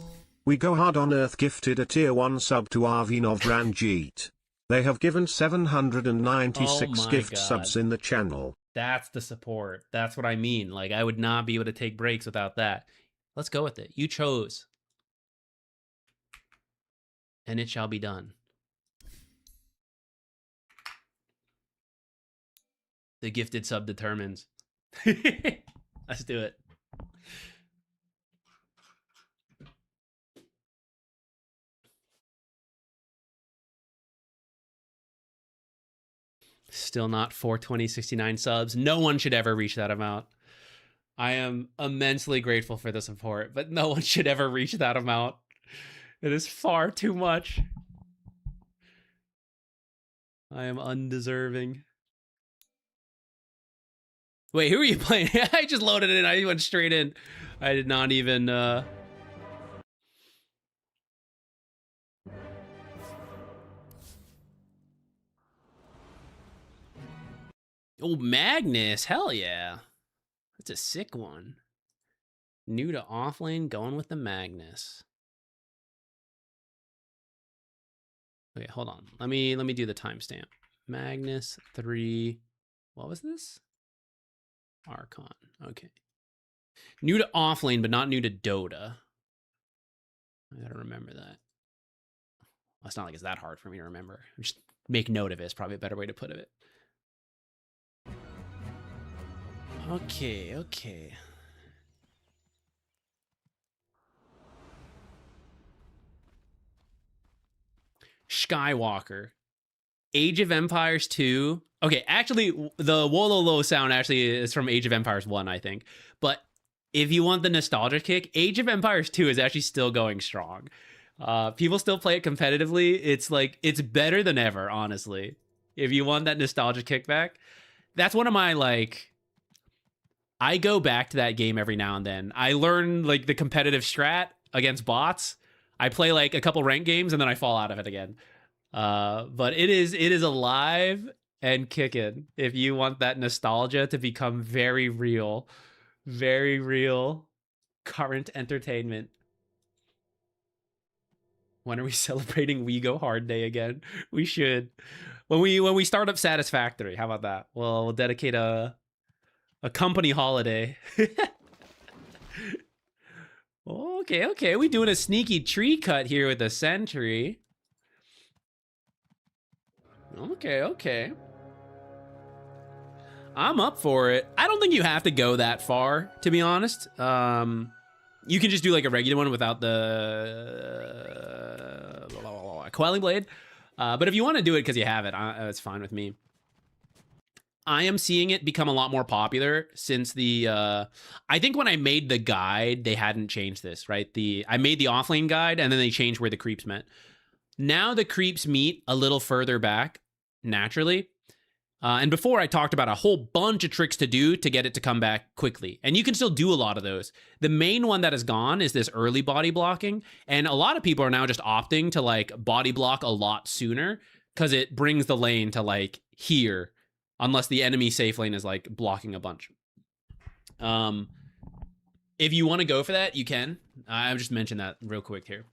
We Go Hard on Earth gifted a tier 1 sub to Arvinov Ranjit. They have given 796 gift subs in the channel. That's the support. That's what I mean. Like, I would not be able to take breaks without that. Let's go with it. You chose. And it shall be done. The gifted sub determines. Let's do it. Still not 420.69 subs. No one should ever reach that amount. I am immensely grateful for the support, but no one should ever reach that amount. It is far too much. I am undeserving. Wait, who are you playing? I just loaded it in. I went straight in. I did not even... Oh, Magnus. Hell yeah. That's a sick one. New to offlane, going with the Magnus. Okay, hold on. Let me do the timestamp. Magnus 3. What was this? Archon. Okay. New to offlane, but not new to Dota. I gotta remember that. Well, it's not like it's that hard for me to remember. Just make note of it. It's probably a better way to put it. Okay, okay. Skywalker. Age of Empires 2. Okay, actually, the Wololo sound actually is from Age of Empires 1, I think. But if you want the nostalgia kick, Age of Empires 2 is actually still going strong. People still play it competitively. It's like, it's better than ever, honestly. If you want that nostalgia kickback. That's one of my, like... I go back to that game every now and then. I learn, like, the competitive strat against bots. I play, like, a couple ranked games, and then I fall out of it again. But it is alive and kicking if you want that nostalgia to become very real current entertainment. When are we celebrating We Go Hard Day again? We should. When we start up Satisfactory, how about that? We'll dedicate a company holiday. Okay. We doing a sneaky tree cut here with the sentry. Okay. I'm up for it. I don't think you have to go that far, to be honest. You can just do like a regular one without the Quelling Blade. But if you want to do it because you have it, it's fine with me. I am seeing it become a lot more popular since the I think when I made the guide, they hadn't changed this, right? I made the offlane guide and then they changed where the creeps met. Now the creeps meet a little further back naturally. And before I talked about a whole bunch of tricks to do to get it to come back quickly. And you can still do a lot of those. The main one that is gone is this early body blocking. And a lot of people are now just opting to like body block a lot sooner because it brings the lane to like here, unless the enemy safe lane is like blocking a bunch. If you want to go for that, you can. I'll just mention that real quick here.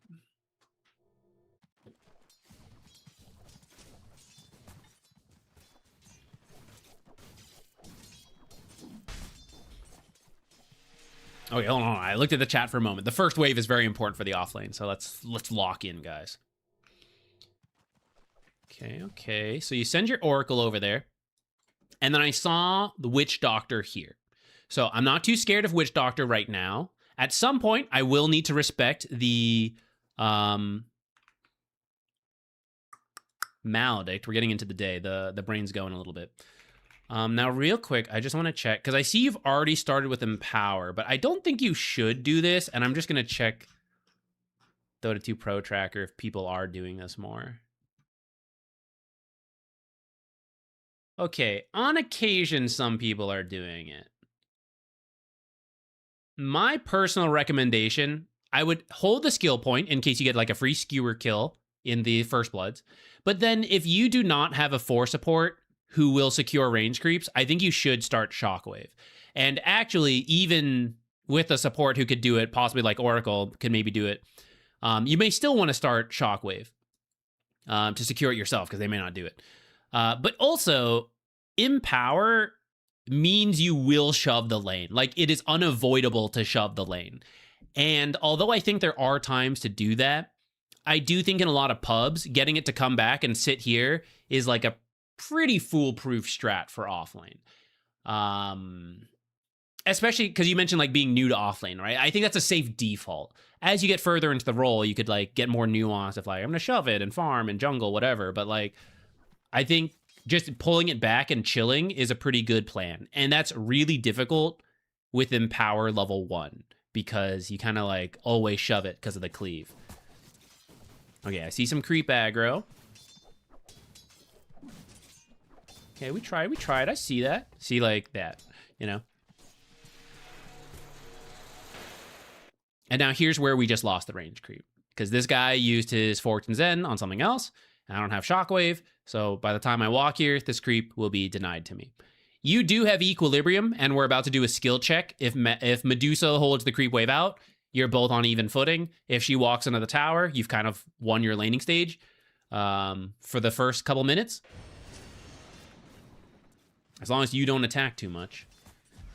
Okay, hold on. I looked at the chat for a moment. The first wave is very important for the offlane, so let's lock in, guys. Okay. So you send your Oracle over there, and then I saw the Witch Doctor here. So I'm not too scared of Witch Doctor right now. At some point, I will need to respect the Maledict. We're getting into the day. The brain's going a little bit. Now, real quick, I just want to check, because I see you've already started with Empower, but I don't think you should do this, and I'm just going to check Dota 2 Pro Tracker if people are doing this more. Okay, on occasion, some people are doing it. My personal recommendation, I would hold the skill point in case you get like a free skewer kill in the First Bloods, but then if you do not have a 4 support who will secure range creeps, I think you should start Shockwave. And actually, even with a support who could do it, possibly like Oracle could maybe do it, you may still want to start Shockwave to secure it yourself, because they may not do it. But also, Empower means you will shove the lane. Like, it is unavoidable to shove the lane. And although I think there are times to do that, I do think in a lot of pubs, getting it to come back and sit here is like a pretty foolproof strat for offlane. Especially because you mentioned like being new to offlane, right? I think that's a safe default. As you get further into the role, you could like get more nuance of like, I'm gonna shove it and farm and jungle, whatever. But like, I think just pulling it back and chilling is a pretty good plan. And that's really difficult with Empower level 1, because you kind of like always shove it because of the cleave. Okay, I see some creep aggro. Okay, we tried. I see that. See, like that, you know? And now here's where we just lost the range creep, because this guy used his Fortune Zen on something else, and I don't have Shockwave, so by the time I walk here, this creep will be denied to me. You do have Equilibrium, and we're about to do a skill check. If Medusa holds the creep wave out, you're both on even footing. If she walks into the tower, you've kind of won your laning stage for the first couple minutes. As long as you don't attack too much.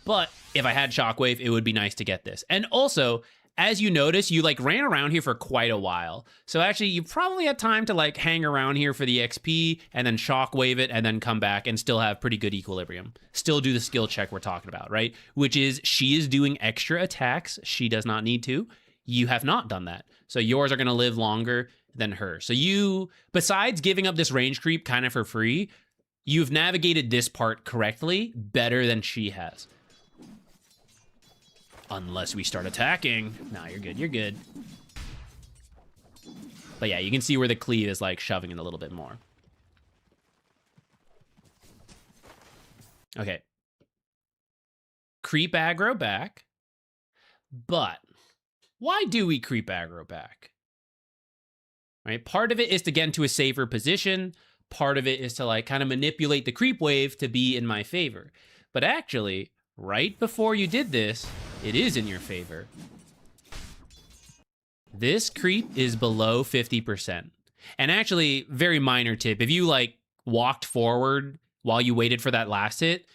But if I had Shockwave, it would be nice to get this. And also, as you notice, you like ran around here for quite a while. So actually, you probably had time to like hang around here for the XP and then Shockwave it and then come back and still have pretty good equilibrium. Still do the skill check we're talking about, right? Which is she is doing extra attacks. She does not need to. You have not done that. So yours are going to live longer than her. So you, besides giving up this range creep kind of for free, you've navigated this part correctly better than she has. Unless we start attacking. Nah, you're good, you're good. But yeah, you can see where the cleave is like shoving it a little bit more. Okay. Creep aggro back. But why do we creep aggro back? Right? Part of it is to get into a safer position. Part of it is to like kind of manipulate the creep wave to be in my favor. But actually, right before you did this, it is in your favor. This creep is below 50%. And actually, very minor tip, if you like walked forward while you waited for that last hit,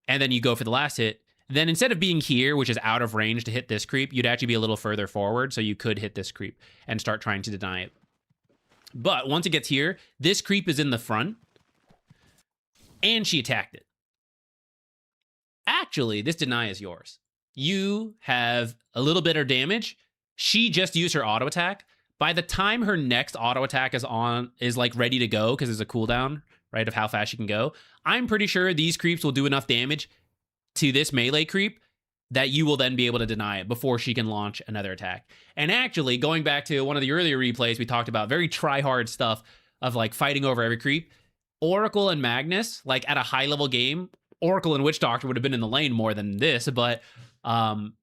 and then you go for the last hit, then instead of being here, which is out of range to hit this creep, you'd actually be a little further forward, so you could hit this creep and start trying to deny it. But once it gets here, this creep is in the front, and she attacked it. Actually, this deny is yours. You have a little bit of damage. She just used her auto attack. By the time her next auto attack is like ready to go, because there's a cooldown, right, of how fast she can go. I'm pretty sure these creeps will do enough damage to this melee creep that you will then be able to deny it before she can launch another attack. And actually, going back to one of the earlier replays, we talked about very try-hard stuff of like fighting over every creep. Oracle and Magnus, like at a high-level game, Oracle and Witch Doctor would have been in the lane more than this, but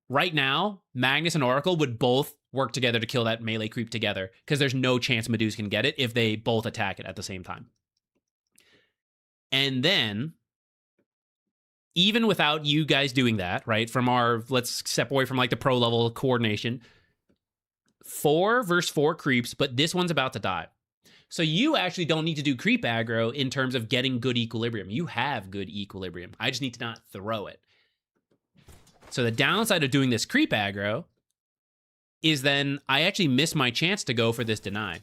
right now, Magnus and Oracle would both work together to kill that melee creep together, because there's no chance Medusa can get it if they both attack it at the same time. And then, even without you guys doing that, right, from our, let's step away from like the pro level coordination, 4 versus 4 creeps, but this one's about to die. So you actually don't need to do creep aggro in terms of getting good equilibrium. You have good equilibrium. I just need to not throw it. So the downside of doing this creep aggro is then I actually miss my chance to go for this deny.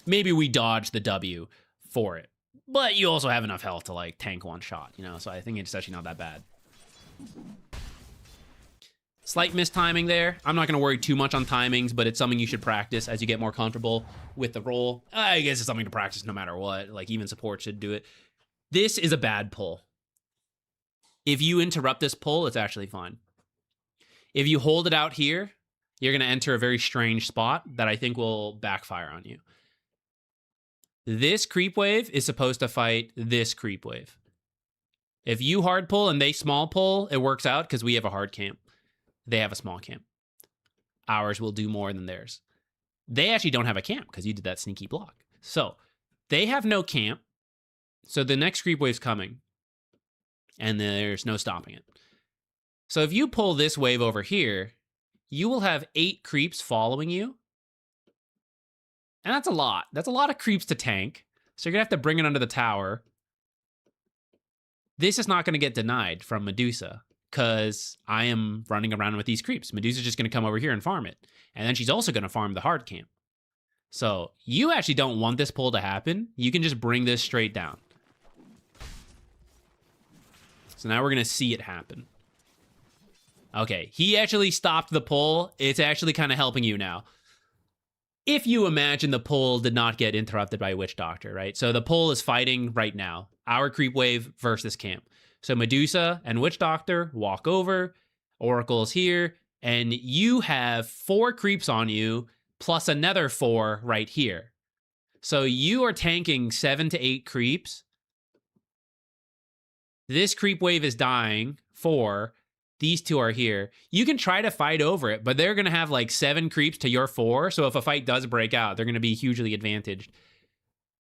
Maybe we dodge the W for it, but you also have enough health to like tank one shot, you know? So I think it's actually not that bad. Slight mistiming there. I'm not going to worry too much on timings, but it's something you should practice as you get more comfortable with the role. I guess it's something to practice no matter what. Like, even support should do it. This is a bad pull. If you interrupt this pull, it's actually fine. If you hold it out here, you're going to enter a very strange spot that I think will backfire on you. This creep wave is supposed to fight this creep wave. If you hard pull and they small pull, it works out because we have a hard camp. They have a small camp. Ours will do more than theirs. They actually don't have a camp because you did that sneaky block. So they have no camp. So the next creep wave's coming. And there's no stopping it. So if you pull this wave over here, you will have 8 creeps following you. And that's a lot. That's a lot of creeps to tank. So you're going to have to bring it under the tower. This is not going to get denied from Medusa, because I am running around with these creeps. Medusa's just going to come over here and farm it. And then she's also going to farm the hard camp. So you actually don't want this pull to happen. You can just bring this straight down. So now we're going to see it happen. Okay, he actually stopped the pull. It's actually kind of helping you now. If you imagine the pull did not get interrupted by Witch Doctor, right? So the pull is fighting right now. Our creep wave versus camp. So Medusa and Witch Doctor walk over. Oracle's here. And you have 4 creeps on you, plus another 4 right here. So you are tanking 7 to 8 creeps. This creep wave is dying. 4. These 2 are here. You can try to fight over it, but they're going to have like 7 creeps to your 4. So if a fight does break out, they're going to be hugely advantaged.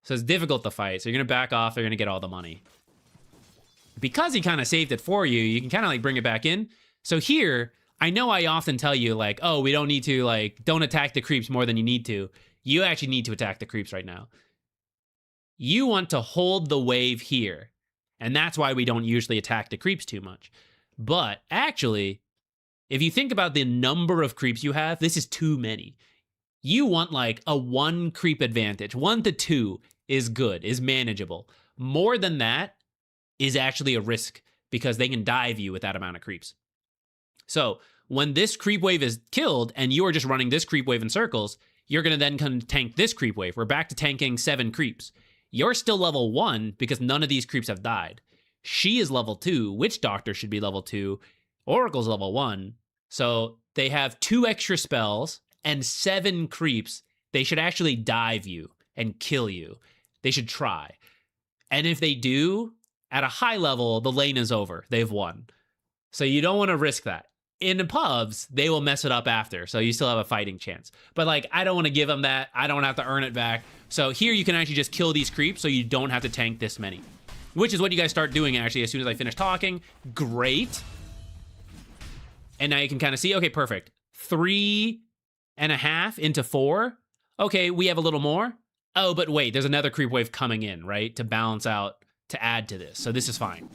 So it's difficult to fight. So you're going to back off. They're going to get all the money. Because he kind of saved it for you, you can kind of like bring it back in. So here, I know I often tell you like, oh, we don't need to like, don't attack the creeps more than you need to. You actually need to attack the creeps right now. You want to hold the wave here. And that's why we don't usually attack the creeps too much. But actually, if you think about the number of creeps you have, this is too many. You want like a 1 creep advantage. 1 to 2 is good, is manageable. More than that is actually a risk because they can dive you with that amount of creeps. So when this creep wave is killed and you are just running this creep wave in circles, you're going to then come tank this creep wave. We're back to tanking 7 creeps. You're still level 1 because none of these creeps have died. She is level 2. Witch Doctor should be level 2. Oracle's level 1. So they have 2 extra spells and 7 creeps. They should actually dive you and kill you. They should try. And if they do, at a high level, the lane is over. They've won. So you don't want to risk that. In the pubs, they will mess it up after. So you still have a fighting chance. But like, I don't want to give them that. I don't have to earn it back. So here you can actually just kill these creeps so you don't have to tank this many. Which is what you guys start doing, actually, as soon as I finish talking. Great. And now you can kind of see, okay, perfect. 3.5 into 4. Okay, we have a little more. Oh, but wait, there's another creep wave coming in, right? To balance out, to add to this. So this is fine.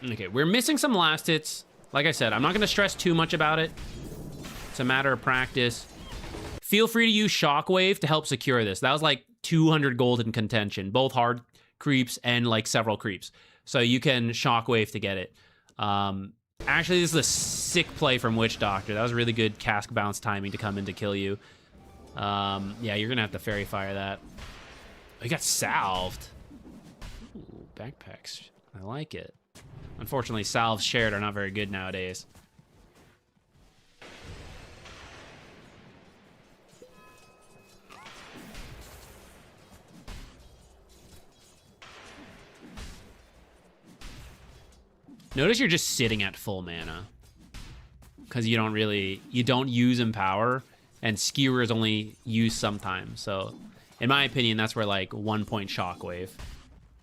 Okay, we're missing some last hits. Like I said, I'm not going to stress too much about it. It's a matter of practice. Feel free to use Shockwave to help secure this. That was like 200 gold in contention, both hard creeps and like several creeps. So you can shockwave to get it. Actually, this is a sick play from Witch Doctor. That was really good cask bounce timing to come in to kill you. Yeah, you're gonna have to fairy fire that. Oh, you got salved. Ooh, backpacks. I like it. Unfortunately, salves shared are not very good nowadays. Notice you're just sitting at full mana. Because you don't use Empower, and Skewer is only used sometimes. So, in my opinion, that's where, like, 1 point Shockwave.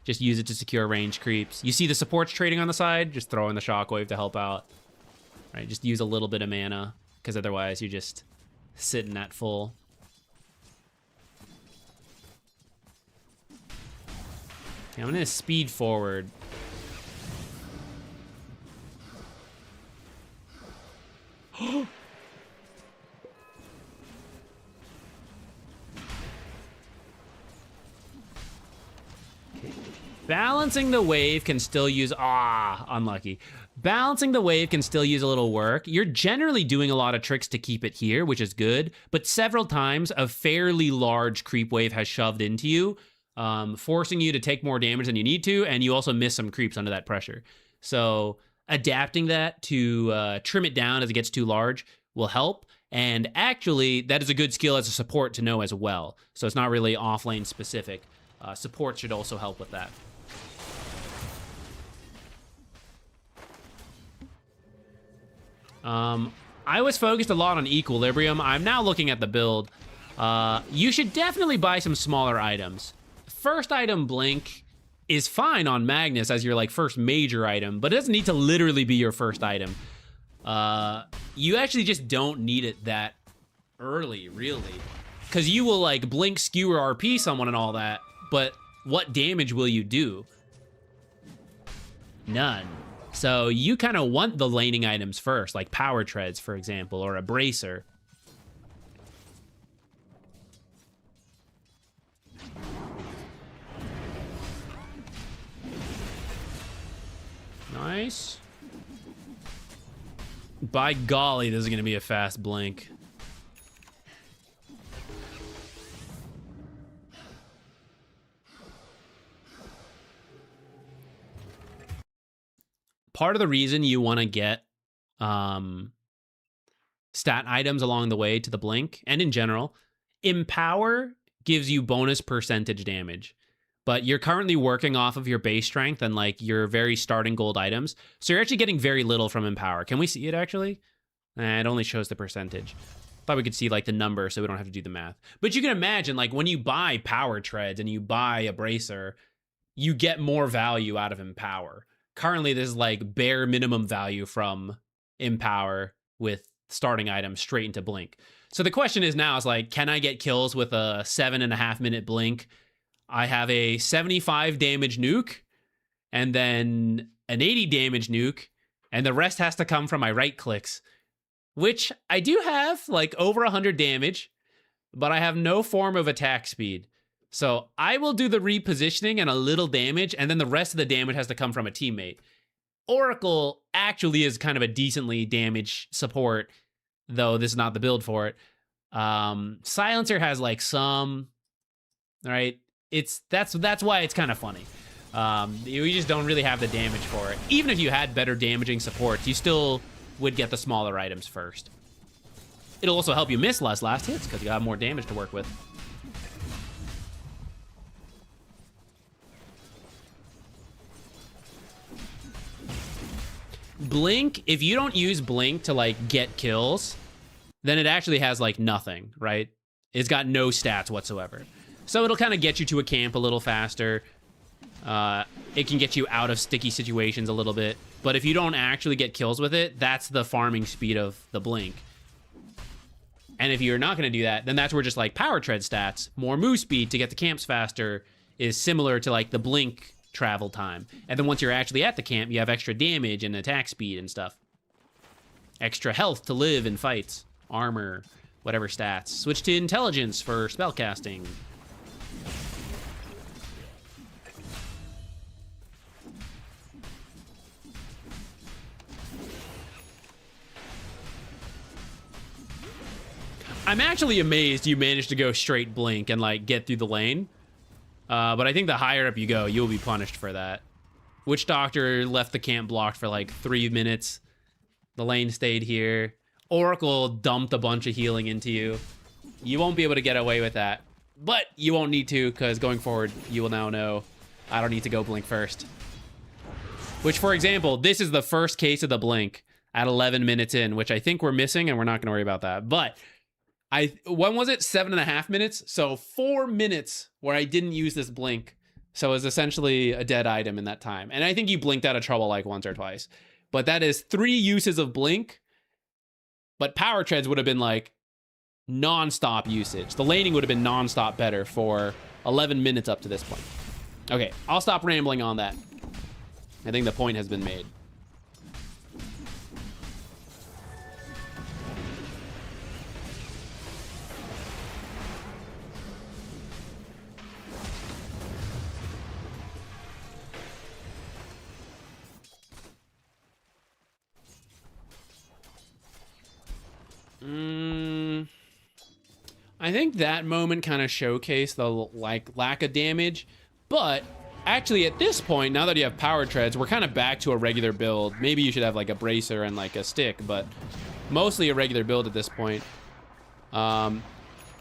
Just use it to secure range creeps. You see the supports trading on the side? Just throw in the Shockwave to help out. Right, just use a little bit of mana, because otherwise you're just sitting at full. Okay, I'm gonna speed forward. Balancing the wave can still use... unlucky. Balancing the wave can still use a little work. You're generally doing a lot of tricks to keep it here, which is good, but several times a fairly large creep wave has shoved into you, forcing you to take more damage than you need to, and you also miss some creeps under that pressure. So adapting that to trim it down as it gets too large will help. And actually, that is a good skill as a support to know as well. So it's not really off-lane specific. Support should also help with that. I was focused a lot on Equilibrium. I'm now looking at the build. You should definitely buy some smaller items. First item, Blink, is fine on Magnus as your like first major item, but it doesn't need to literally be your first item. You actually just don't need it that early, really. Because you will like Blink, Skewer, RP someone and all that, but what damage will you do? None. So you kind of want the laning items first, like Power Treads, for example, or a Bracer. Nice. By golly, this is going to be a fast Blink. Part of the reason you want to get stat items along the way to the Blink, and in general, Empower gives you bonus percentage damage. But you're currently working off of your base strength and like your very starting gold items. So you're actually getting very little from Empower. Can we see it actually? It only shows the percentage. Thought we could see like the number so we don't have to do the math. But you can imagine like when you buy Power Treads and you buy a Bracer, you get more value out of Empower. Currently, this is like bare minimum value from Empower with starting items straight into Blink. So the question is now is like, can I get kills with a 7.5 minute Blink? I have a 75 damage nuke and then an 80 damage nuke, and the rest has to come from my right clicks, which I do have like over 100 damage, but I have no form of attack speed. So I will do the repositioning and a little damage, and then the rest of the damage has to come from a teammate. Oracle actually is kind of a decently damaged support, though this is not the build for it. Silencer has like some, right? That's why it's kind of funny. You just don't really have the damage for it. Even if you had better damaging supports, you still would get the smaller items first. It'll also help you miss less last hits because you have more damage to work with. Blink, if you don't use Blink to like get kills, then it actually has like nothing, right? It's got no stats whatsoever. So it'll kind of get you to a camp a little faster. It can get you out of sticky situations a little bit. But if you don't actually get kills with it, that's the farming speed of the Blink. And if you're not going to do that, then that's where just like Power Tread stats, more move speed to get to camps faster, is similar to like the Blink travel time. And then once you're actually at the camp, you have extra damage and attack speed and stuff. Extra health to live in fights, armor, whatever stats. Switch to intelligence for spellcasting. I'm actually amazed you managed to go straight blink and like get through the lane. But I think the higher up you go, you'll be punished for that. Witch Doctor left the camp blocked for like 3 minutes. The lane stayed here. Oracle dumped a bunch of healing into you. You won't be able to get away with that. But you won't need to, because going forward, you will now know I don't need to go blink first. Which, for example, this is the first case of the blink at 11 minutes in, which I think we're missing, and we're not going to worry about that. But when was it? 7.5 minutes? So 4 minutes where I didn't use this blink. So it was essentially a dead item in that time. And I think you blinked out of trouble like once or twice. But that is 3 uses of blink. But power treads would have been like non-stop usage. The laning would have been non-stop better for 11 minutes up to this point. Okay, I'll stop rambling on that. I think the point has been made. I think that moment kind of showcased the lack of damage, but actually at this point, now that you have power treads, we're kind of back to a regular build. Maybe you should have like a bracer and like a stick, but mostly a regular build at this point. And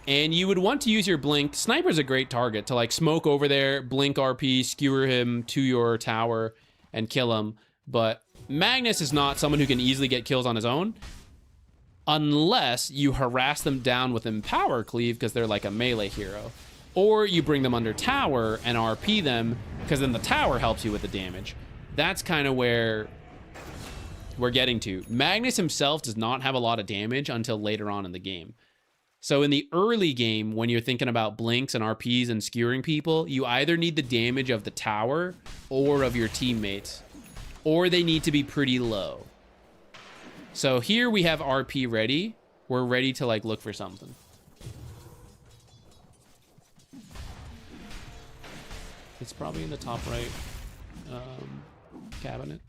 you would want to use your blink. Sniper's a great target to like smoke over there, blink RP, skewer him to your tower and kill him. But Magnus is not someone who can easily get kills on his own, unless you harass them down with Empower Cleave because they're like a melee hero. Or you bring them under tower and RP them, because then the tower helps you with the damage. That's kind of where we're getting to. Magnus himself does not have a lot of damage until later on in the game. So in the early game, when you're thinking about blinks and RPs and skewering people, you either need the damage of the tower or of your teammates, or they need to be pretty low. So here we have RP ready. We're ready to like look for something. It's probably in the top right cabinet.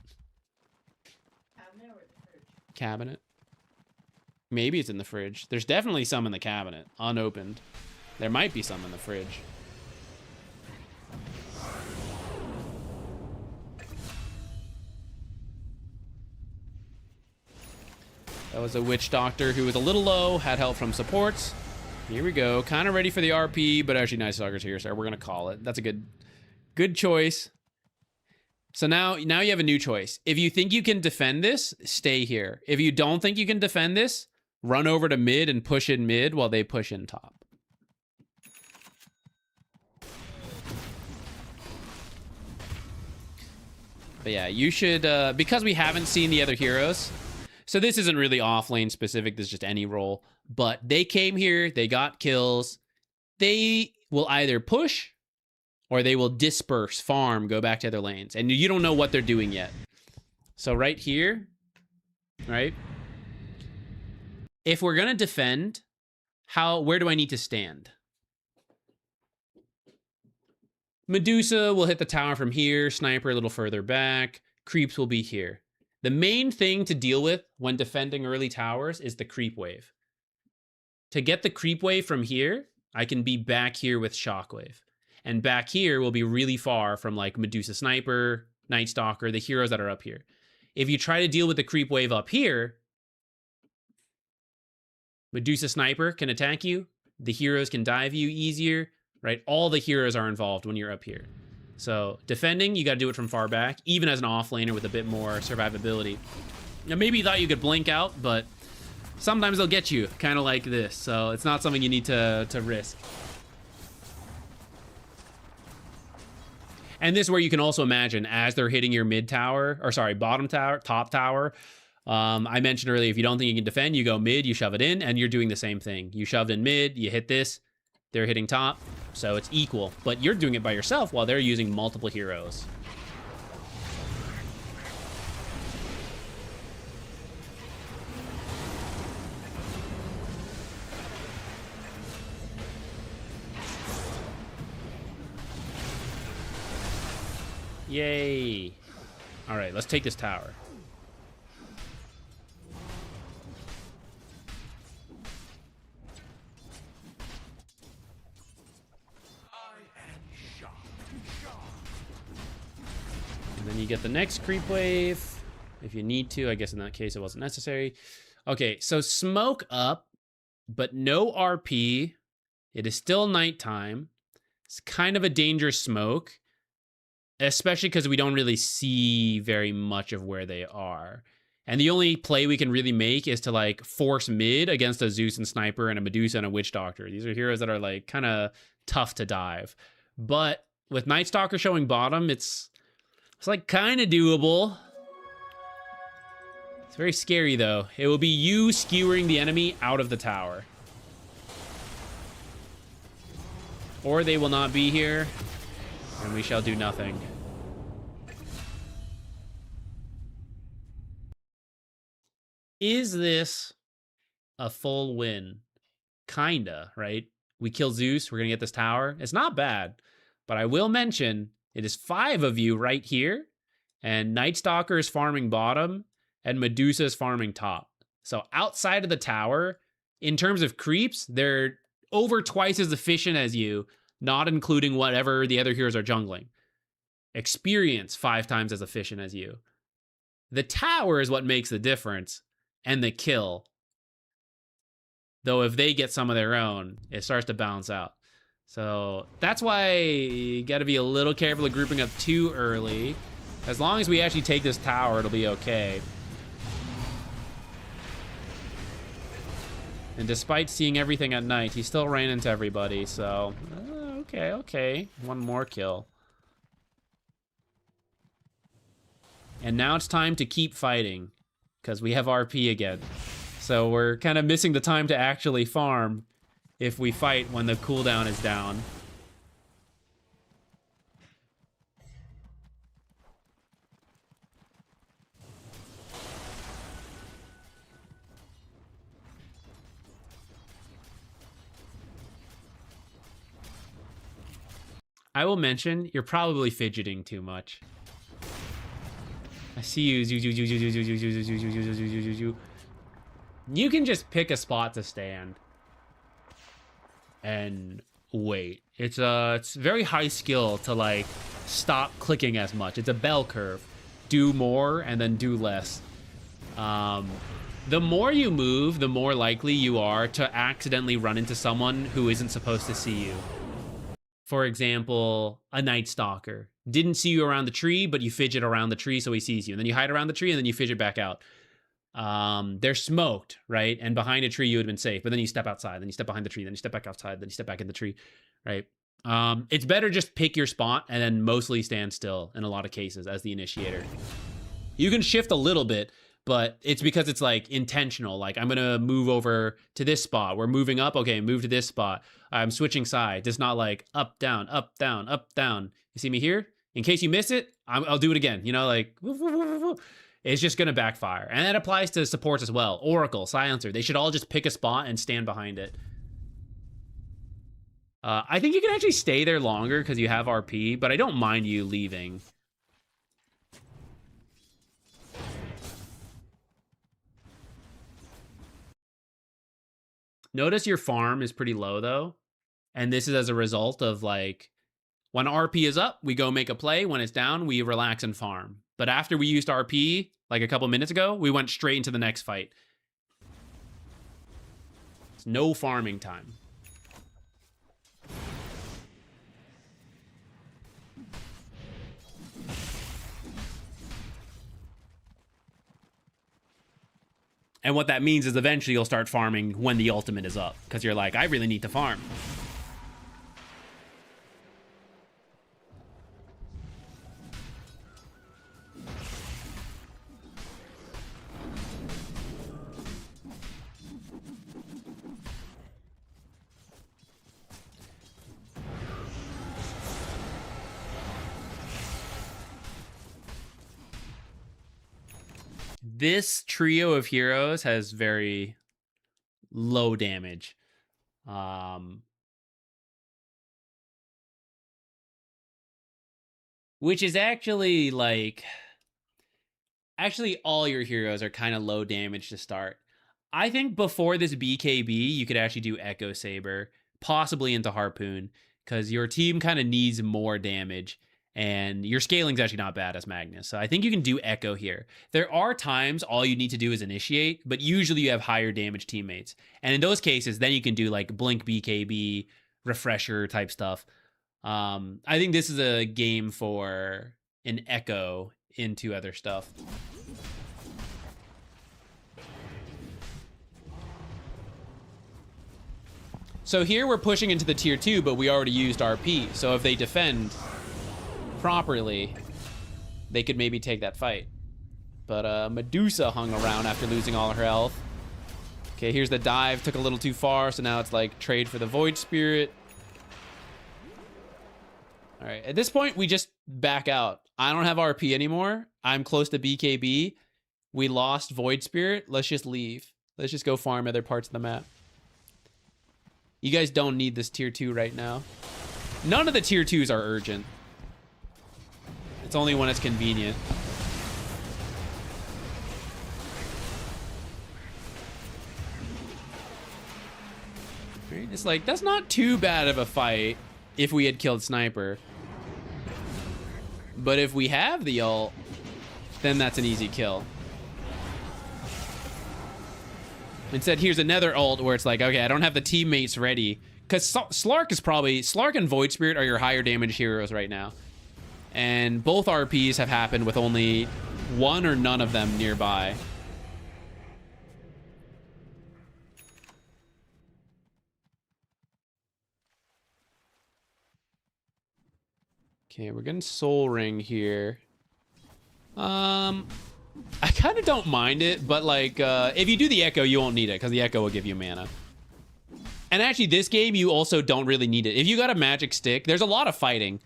Cabinet or the fridge? Cabinet. Maybe it's in the fridge. There's definitely some in the cabinet, unopened. There might be some in the fridge. That was a Witch Doctor who was a little low, had help from supports. Here we go, kind of ready for the RP, but actually Night Stalker's here, so we're gonna call it. That's a good choice. So now you have a new choice. If you think you can defend this, stay here. If you don't think you can defend this, run over to mid and push in mid while they push in top. But yeah, you should, because we haven't seen the other heroes, so this isn't really off lane specific, this is just any role, but they came here, they got kills. They will either push or they will disperse, farm, go back to other lanes. And you don't know what they're doing yet. So right here, right? If we're gonna defend, where do I need to stand? Medusa will hit the tower from here, Sniper a little further back, creeps will be here. The main thing to deal with when defending early towers is the creep wave. To get the creep wave from here, I can be back here with Shockwave. And back here will be really far from like Medusa Sniper, Night Stalker, the heroes that are up here. If you try to deal with the creep wave up here, Medusa Sniper can attack you, the heroes can dive you easier, right? All the heroes are involved when you're up here. So defending, you got to do it from far back, even as an offlaner with a bit more survivability. Now, maybe you thought you could blink out, but sometimes they'll get you, kind of like this. So it's not something you need to risk. And this is where you can also imagine as they're hitting your mid tower, or sorry, bottom tower, top tower. I mentioned earlier, if you don't think you can defend, you go mid, you shove it in, and you're doing the same thing. You shoved in mid, you hit this, they're hitting top. So it's equal, but you're doing it by yourself while they're using multiple heroes. Yay. All right, let's take this tower. you get the next creep wave if you need to. I guess in that case it wasn't necessary. Okay, so smoke up, but no RP. It is still nighttime. It's kind of a dangerous smoke, especially because we don't really see very much of where they are. And the only play we can really make is to like force mid against a Zeus and Sniper and a Medusa and a Witch Doctor. These are heroes that are like kind of tough to dive. But with Night Stalker showing bottom, it's like kind of doable. It's very scary though. It will be you skewering the enemy out of the tower. Or they will not be here, and we shall do nothing. Is this a full win? Kinda, right? We kill Zeus, we're gonna get this tower. It's not bad, but I will mention it is 5 of you right here, and Night Stalker is farming bottom, and Medusa is farming top. So outside of the tower, in terms of creeps, they're over twice as efficient as you, not including whatever the other heroes are jungling. Experience 5 times as efficient as you. The tower is what makes the difference, and the kill. Though if they get some of their own, it starts to balance out. So that's why you gotta be a little careful of grouping up too early. As long as we actually take this tower, it'll be okay. And despite seeing everything at night, he still ran into everybody, so... okay. One more kill. And now it's time to keep fighting, because we have RP again. So we're kind of missing the time to actually farm if we fight when the cooldown is down. I will mention, you're probably fidgeting too much. I see you. You can just pick a spot to stand and wait. It's very high skill to like stop clicking as much. It's a bell curve. Do more and then do less. The more you move, the more likely you are to accidentally run into someone who isn't supposed to see you. For example, a Night Stalker. Didn't see you around the tree, but you fidget around the tree so he sees you. And then you hide around the tree and then you fidget back out. They're smoked, right? And behind a tree you would have been safe. But then you step outside, then you step behind the tree, then you step back outside, then you step back in the tree, right? It's better just pick your spot and then mostly stand still in a lot of cases as the initiator. You can shift a little bit, but it's because it's like intentional. Like I'm gonna move over to this spot. We're moving up. Okay, move to this spot. I'm switching sides. It's not like up, down, up, down, up, down. You see me here? In case you miss it, I'll do it again. You know, like it's just gonna backfire. And that applies to supports as well. Oracle, Silencer, they should all just pick a spot and stand behind it. I think you can actually stay there longer because you have RP, but I don't mind you leaving. Notice your farm is pretty low though. And this is as a result of like, when RP is up, we go make a play. When it's down, we relax and farm. But after we used RP, like a couple minutes ago, we went straight into the next fight. It's no farming time. And what that means is eventually you'll start farming when the ultimate is up. Because you're like, I really need to farm. This trio of heroes has very low damage. Which is actually like... Actually, all your heroes are kind of low damage to start. I think before this BKB, you could actually do Echo Saber, possibly into Harpoon, because your team kind of needs more damage. And your scaling's actually not bad as Magnus. So I think you can do Echo here. There are times all you need to do is initiate, but usually you have higher damage teammates. And in those cases, then you can do like Blink BKB, Refresher type stuff. I think this is a game for an Echo into other stuff. So here we're pushing into the tier 2, but we already used RP. So if they defend properly, they could maybe take that fight. But Medusa hung around after losing all her health. Okay, here's the dive. Took a little too far, so now it's like trade for the Void Spirit. All right, at this point, we just back out. I don't have RP anymore. I'm close to BKB. We lost Void Spirit. Let's just leave. Let's just go farm other parts of the map. You guys don't need this tier 2 right now. None of the tier 2s are urgent. It's only when it's convenient. Right? It's like, that's not too bad of a fight if we had killed Sniper. But if we have the ult, then that's an easy kill. Instead, here's another ult where it's like, okay, I don't have the teammates ready. Because Slark and Void Spirit are your higher damage heroes right now. And both RPs have happened with only one or none of them nearby. Okay, we're getting Soul Ring here. I kind of don't mind it, but like, if you do the Echo, you won't need it, because the Echo will give you mana. And actually, this game, you also don't really need it. If you got a magic stick, there's a lot of fighting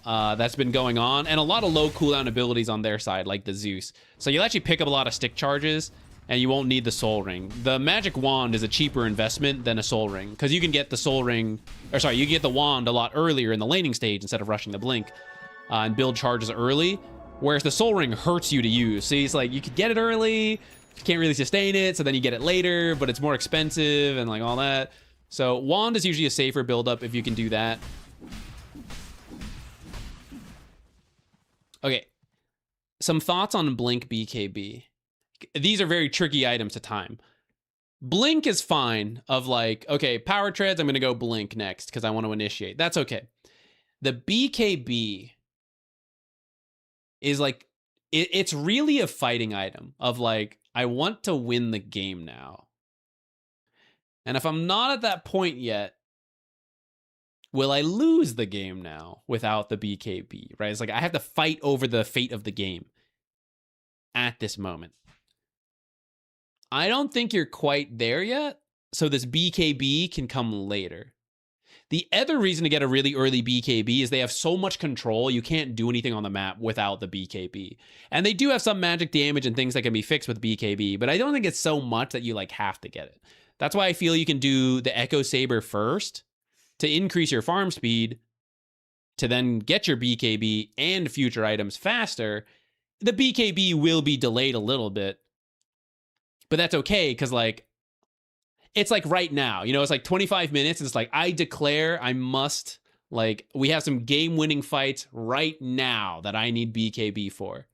that's been going on, and a lot of low cooldown abilities on their side, like the Zeus. So you'll actually pick up a lot of stick charges, and you won't need the Soul Ring. The Magic Wand is a cheaper investment than a Soul Ring, because you can get the Soul Ring, or sorry, you can get the Wand a lot earlier in the laning stage instead of rushing the Blink, and build charges early. Whereas the Soul Ring hurts you to use. So it's like, you could get it early, you can't really sustain it, so then you get it later, but it's more expensive and like all that. So Wand is usually a safer build-up if you can do that. Okay, some thoughts on Blink BKB. These are very tricky items to time. Blink is fine of like, okay, Power Treads, I'm gonna go Blink next because I want to initiate. That's okay. The BKB is like, it's really a fighting item of like, I want to win the game now. And if I'm not at that point yet, will I lose the game now without the BKB, right? It's like, I have to fight over the fate of the game at this moment. I don't think you're quite there yet, so this BKB can come later. The other reason to get a really early BKB is they have so much control, you can't do anything on the map without the BKB. And they do have some magic damage and things that can be fixed with BKB, but I don't think it's so much that you like have to get it. That's why I feel you can do the Echo Saber first to increase your farm speed, to then get your BKB and future items faster. The BKB will be delayed a little bit, but that's okay, because like, it's like right now, you know, it's like 25 minutes. And it's like, I declare I must, like, we have some game-winning fights right now that I need BKB for.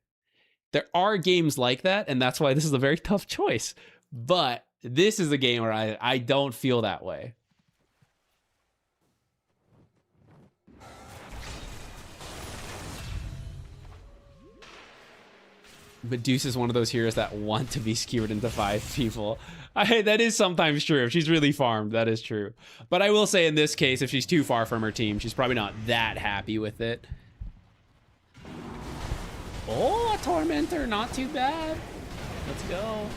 There are games like that, and that's why this is a very tough choice. But this is a game where I don't feel that way. Medusa is one of those heroes that want to be skewered into 5 people. That is sometimes true. If she's really farmed, that is true. But I will say in this case, if she's too far from her team, she's probably not that happy with it. Oh, a Tormentor, not too bad. Let's go.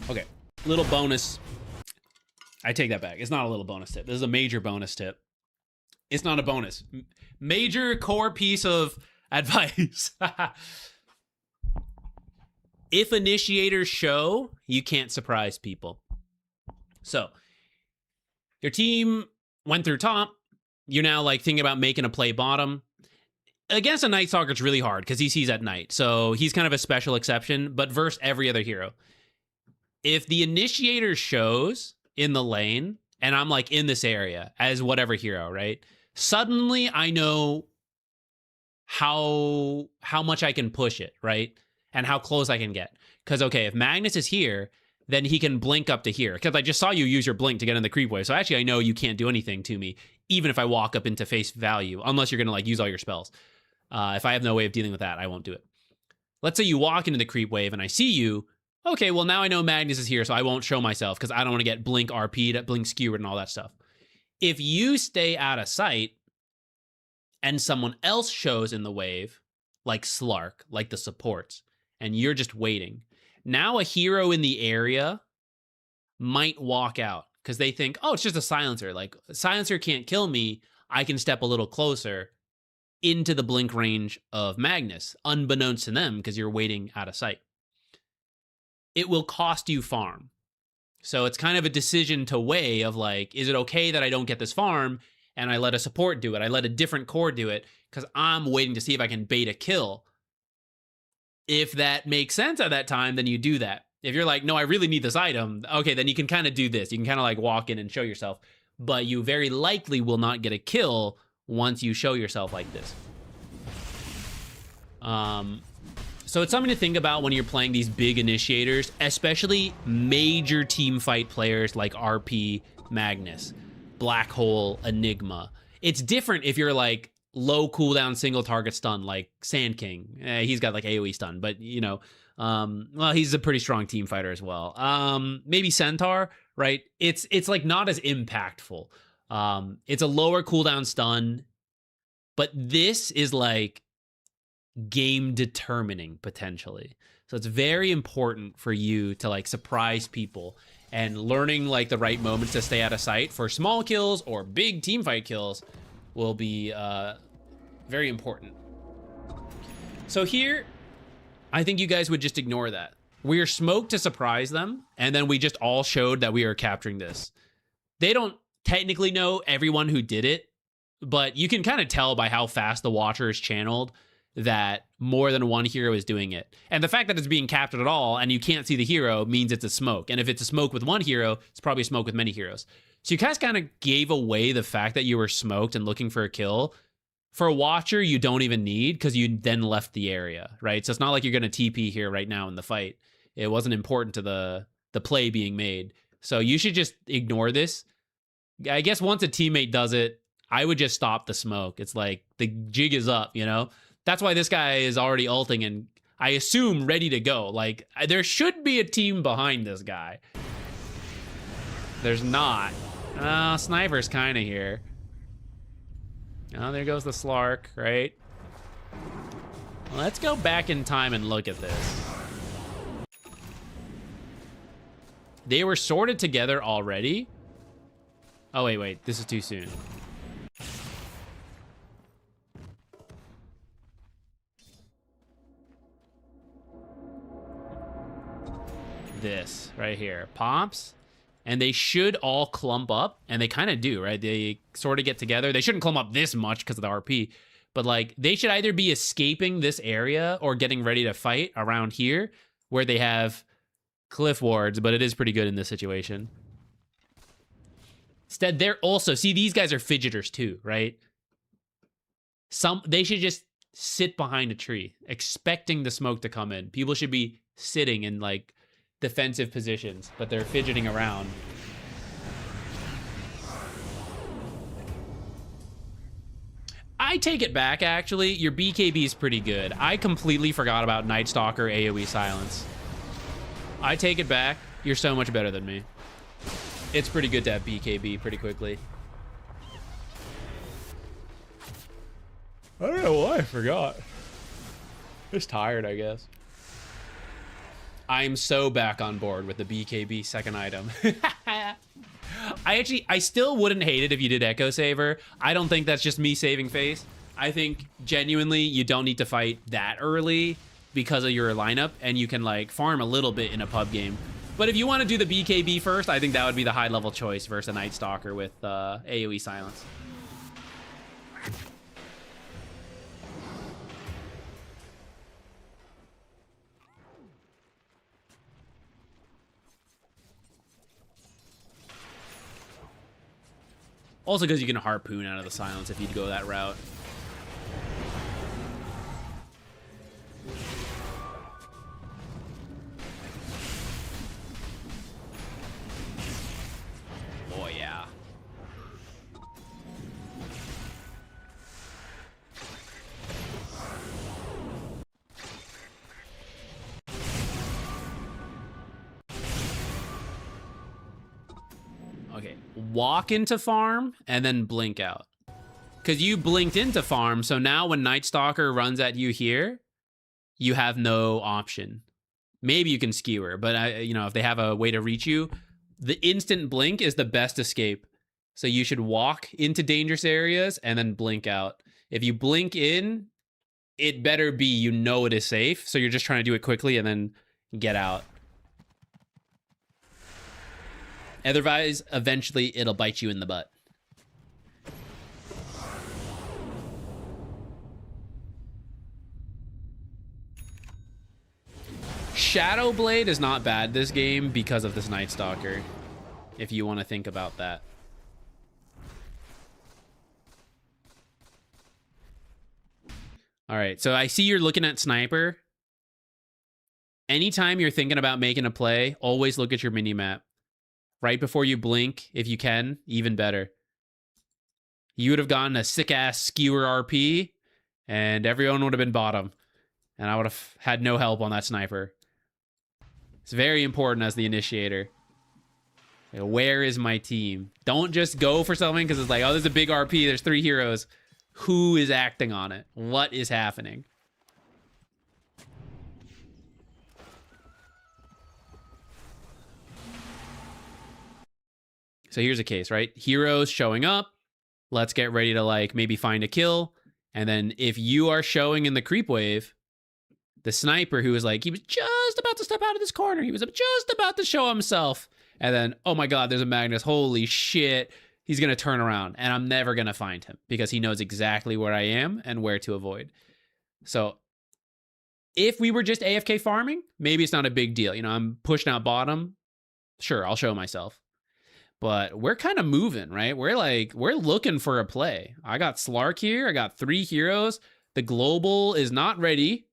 Okay, little bonus. I take that back. It's not a little bonus tip. This is a major bonus tip. It's not a bonus. Major core piece of advice. If initiators show, you can't surprise people. So, your team went through top. You're now like thinking about making a play bottom. Against a Night Stalker, it's really hard because he sees at night. So he's kind of a special exception, but versus every other hero. if the initiator shows in the lane and I'm like in this area as whatever hero, right? Suddenly I know how much I can push it, right? And how close I can get. Because, okay, if Magnus is here, then he can blink up to here. Because I just saw you use your blink to get in the creep wave. So actually, I know you can't do anything to me, even if I walk up into face value, unless you're going to like use all your spells. If I have no way of dealing with that, I won't do it. Let's say you walk into the creep wave and I see you. Okay, well, now I know Magnus is here, so I won't show myself because I don't want to get blink RP'd, blink skewered, and all that stuff. If you stay out of sight and someone else shows in the wave, like Slark, like the supports, and you're just waiting, now a hero in the area might walk out because they think, oh, it's just a silencer. Like, silencer can't kill me. I can step a little closer into the blink range of Magnus, unbeknownst to them because you're waiting out of sight. It will cost you farm. So it's kind of a decision to weigh of like, is it okay that I don't get this farm and I let a support do it? I let a different core do it because I'm waiting to see if I can bait a kill. If that makes sense at that time, then you do that. If you're like, no, I really need this item, okay, then you can kind of do this. You can kind of like walk in and show yourself, but you very likely will not get a kill once you show yourself like this. So it's something to think about when you're playing these big initiators, especially major team fight players like RP, Magnus, Black Hole, Enigma. It's different if you're like low cooldown single target stun like Sand King. He's got like AoE stun, but you know, well, he's a pretty strong team fighter as well. Maybe Centaur, right? It's like not as impactful. It's a lower cooldown stun, but this is like game determining potentially. So it's very important for you to like surprise people, and learning like the right moments to stay out of sight for small kills or big team fight kills will be very important. So here, I think you guys would just ignore that. We are smoked to surprise them, and then we just all showed that we are capturing this. They don't technically know everyone who did it, but you can kind of tell by how fast the Watcher is channeled that more than one hero is doing it. And the fact that it's being captured at all and you can't see the hero means it's a smoke. And if it's a smoke with one hero, it's probably a smoke with many heroes. So you guys kind of gave away the fact that you were smoked and looking for a kill. For a Watcher, you don't even need because you then left the area, right? So it's not like you're going to TP here right now in the fight. It wasn't important to the play being made. So you should just ignore this. I guess once a teammate does it, I would just stop the smoke. It's like the jig is up, you know? That's why this guy is already ulting and I assume ready to go. Like, there should be a team behind this guy. There's not. Sniper's kind of here. Oh, there goes the Slark, right? Let's go back in time and look at this. They were sorted together already. Oh, wait. This is too soon. This right here pops, and they should all clump up, and they kind of do, right? They sort of get together. They shouldn't clump up this much because of the RP, but like they should either be escaping this area or getting ready to fight around here where they have cliff wards, but it is pretty good in this situation. Instead, they're also, see, these guys are fidgeters too, right? They should just sit behind a tree expecting the smoke to come in. People should be sitting in like defensive positions, but they're fidgeting around. I take it back, actually. Your BKB is pretty good. I completely forgot about Night Stalker AoE silence. I take it back. You're so much better than me. It's pretty good to have BKB pretty quickly. I don't know why I forgot. Just tired, I guess. I'm so back on board with the BKB second item. I still wouldn't hate it if you did Echo Saver. I don't think that's just me saving face. I think genuinely you don't need to fight that early because of your lineup, and you can like farm a little bit in a pub game. But if you want to do the BKB first, I think that would be the high level choice versus a Night Stalker with AoE silence. Also because you can harpoon out of the silence if you'd go that route. Oh, yeah. Okay, walk into farm and then blink out. Because you blinked into farm, so now when Night Stalker runs at you here, you have no option. Maybe you can skewer, but you know, if they have a way to reach you, the instant blink is the best escape. So you should walk into dangerous areas and then blink out. If you blink in, it better be you know it is safe, so you're just trying to do it quickly and then get out. Otherwise, eventually it'll bite you in the butt. Shadowblade is not bad this game because of this Night Stalker, if you want to think about that. All right, so I see you're looking at Sniper. Anytime you're thinking about making a play, always look at your minimap. Right before you blink, if you can, even better. You would have gotten a sick-ass skewer RP, and everyone would have been bottom. And I would have had no help on that Sniper. It's very important as the initiator. Like, where is my team? Don't just go for something because it's like, oh, there's a big RP, there's 3 heroes. Who is acting on it? What is happening? So here's a case, right? Heroes showing up. Let's get ready to like maybe find a kill. And then if you are showing in the creep wave, the sniper who was like, he was just about to step out of this corner. He was just about to show himself. And then, oh my God, there's a Magnus. Holy shit. He's going to turn around and I'm never going to find him because he knows exactly where I am and where to avoid. So if we were just AFK farming, maybe it's not a big deal. You know, I'm pushing out bottom. Sure, I'll show myself. But we're kind of moving, right? We're looking for a play. I got Slark here. I got 3 heroes. The global is not ready,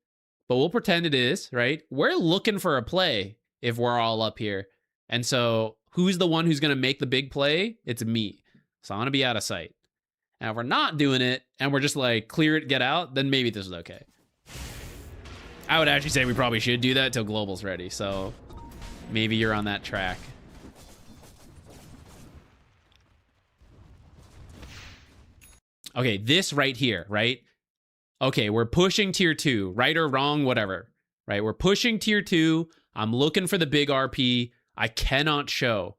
but we'll pretend it is, right? We're looking for a play if we're all up here. And so who's the one who's going to make the big play? It's me. So I'm going to be out of sight. And if we're not doing it and we're just like, clear it, get out, then maybe this is okay. I would actually say we probably should do that till global's ready. So maybe you're on that track. Okay, this right here, right? Okay, we're pushing tier 2, right or wrong, whatever, right? We're pushing tier 2. I'm looking for the big RP. I cannot show.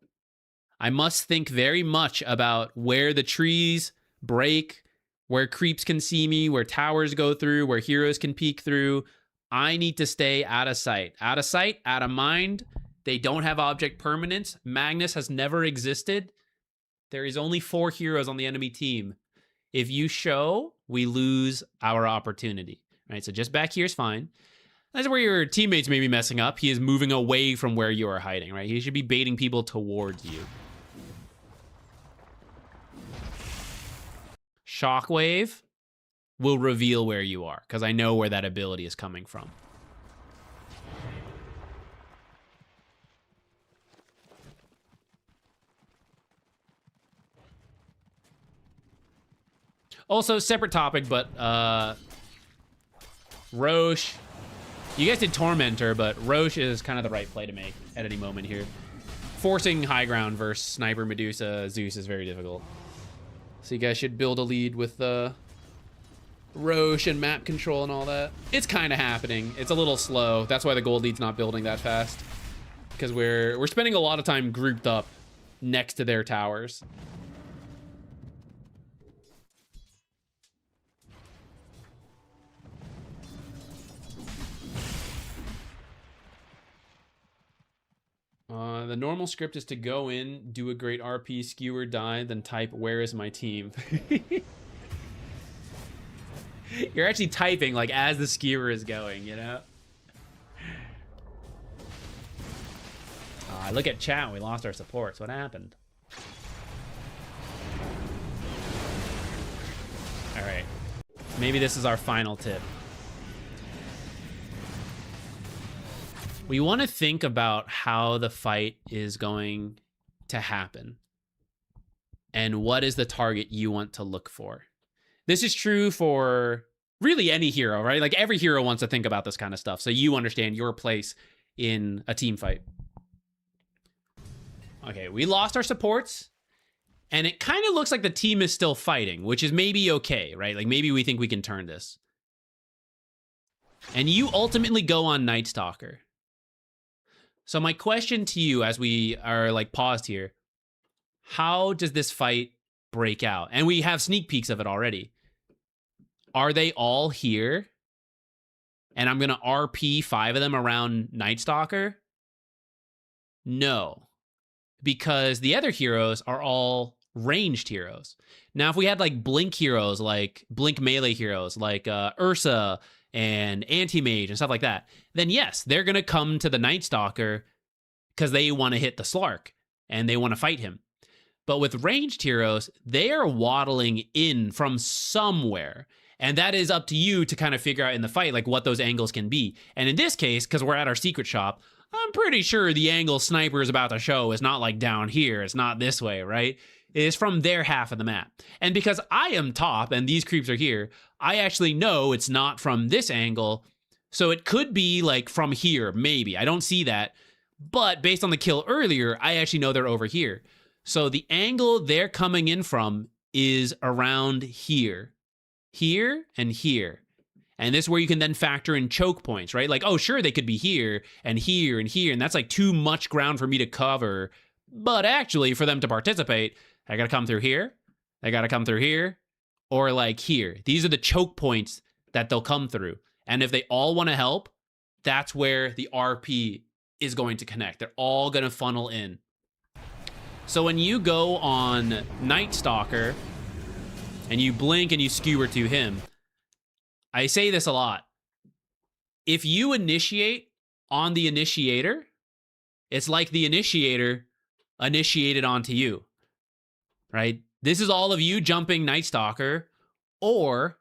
I must think very much about where the trees break, where creeps can see me, where towers go through, where heroes can peek through. I need to stay out of sight. Out of sight, out of mind. They don't have object permanence. Magnus has never existed. There is only 4 heroes on the enemy team. If you show, we lose our opportunity, right? So just back here is fine. That's where your teammates may be messing up. He is moving away from where you are hiding, right? He should be baiting people towards you. Shockwave will reveal where you are because I know where that ability is coming from. Also, separate topic, but Roche. You guys did Tormentor, but Roche is kind of the right play to make at any moment here. Forcing high ground versus Sniper Medusa Zeus is very difficult. So you guys should build a lead with Roche and map control and all that. It's kind of happening. It's a little slow. That's why the gold lead's not building that fast. Because we're spending a lot of time grouped up next to their towers. The normal script is to go in, do a great RP, skewer, die, then type, "Where is my team?" You're actually typing like as the skewer is going, you know? I look at chat, we lost our supports. What happened? Maybe this is our final tip. We want to think about how the fight is going to happen and what is the target you want to look for. This is true for really any hero, right? Like every hero wants to think about this kind of stuff so you understand your place in a team fight. Okay, we lost our supports and it kind of looks like the team is still fighting, which is maybe okay, right? Like maybe we think we can turn this. And you ultimately go on Night Stalker. So my question to you as we are like paused here, how does this fight break out? And we have sneak peeks of it already. Are they all here? And I'm going to RP 5 of them around Night Stalker? No. Because the other heroes are all ranged heroes. Now, if we had like blink heroes, like blink melee heroes, like Ursa and Anti-Mage and stuff like that, then yes, they're going to come to the Night Stalker because they want to hit the Slark and they want to fight him. But with ranged heroes, they are waddling in from somewhere. And that is up to you to kind of figure out in the fight, like what those angles can be. And in this case, because we're at our secret shop, I'm pretty sure the angle Sniper is about to show is not like down here. It's not this way, right? It is from their half of the map. And because I am top and these creeps are here, I actually know it's not from this angle. So it could be like from here, maybe. I don't see that. But based on the kill earlier, I actually know they're over here. So the angle they're coming in from is around here. Here and here. And this is where you can then factor in choke points, right? Like, oh, sure, they could be here and here and here. And that's like too much ground for me to cover. But actually, for them to participate, I got to come through here. I got to come through here. Or like here. These are the choke points that they'll come through. And if they all want to help, that's where the RP is going to connect. They're all going to funnel in. So when you go on Night Stalker and you blink and you skewer to him, I say this a lot. If you initiate on the initiator, it's like the initiator initiated onto you, right? This is all of you jumping Night Stalker, or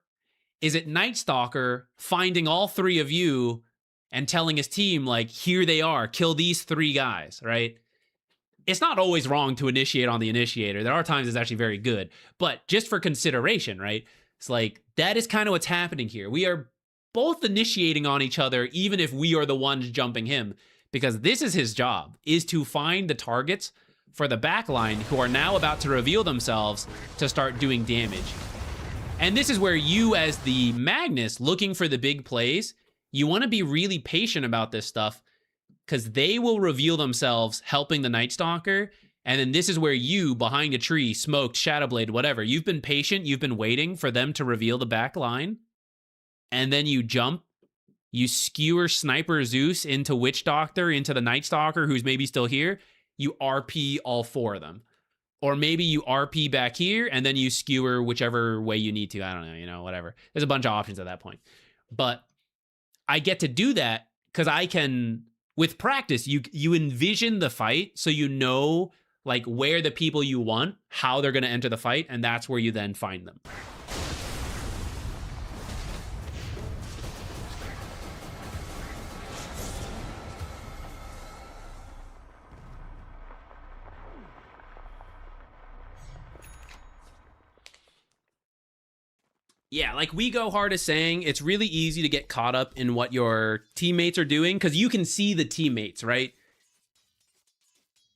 is it Night Stalker finding all 3 of you and telling his team, like, here they are, kill these 3 guys, right? It's not always wrong to initiate on the initiator. There are times it's actually very good, but just for consideration, right? It's like, that is kind of what's happening here. We are both initiating on each other, even if we are the ones jumping him, because this is his job, is to find the targets for the backline who are now about to reveal themselves to start doing damage. And this is where you, as the Magnus, looking for the big plays, you want to be really patient about this stuff, because they will reveal themselves helping the Night Stalker. And then this is where you, behind a tree, smoked, Shadowblade, whatever, you've been patient, you've been waiting for them to reveal the back line. And then you jump, you skewer Sniper Zeus into Witch Doctor, into the Night Stalker, who's maybe still here. You RP all 4 of them. Or maybe you RP back here, and then you skewer whichever way you need to. I don't know, you know, whatever. There's a bunch of options at that point. But I get to do that because I can... With practice, you envision the fight, so you know like where the people you want, how they're going to enter the fight, and that's where you then find them. Yeah, like We Go Hard is saying, it's really easy to get caught up in what your teammates are doing because you can see the teammates, right?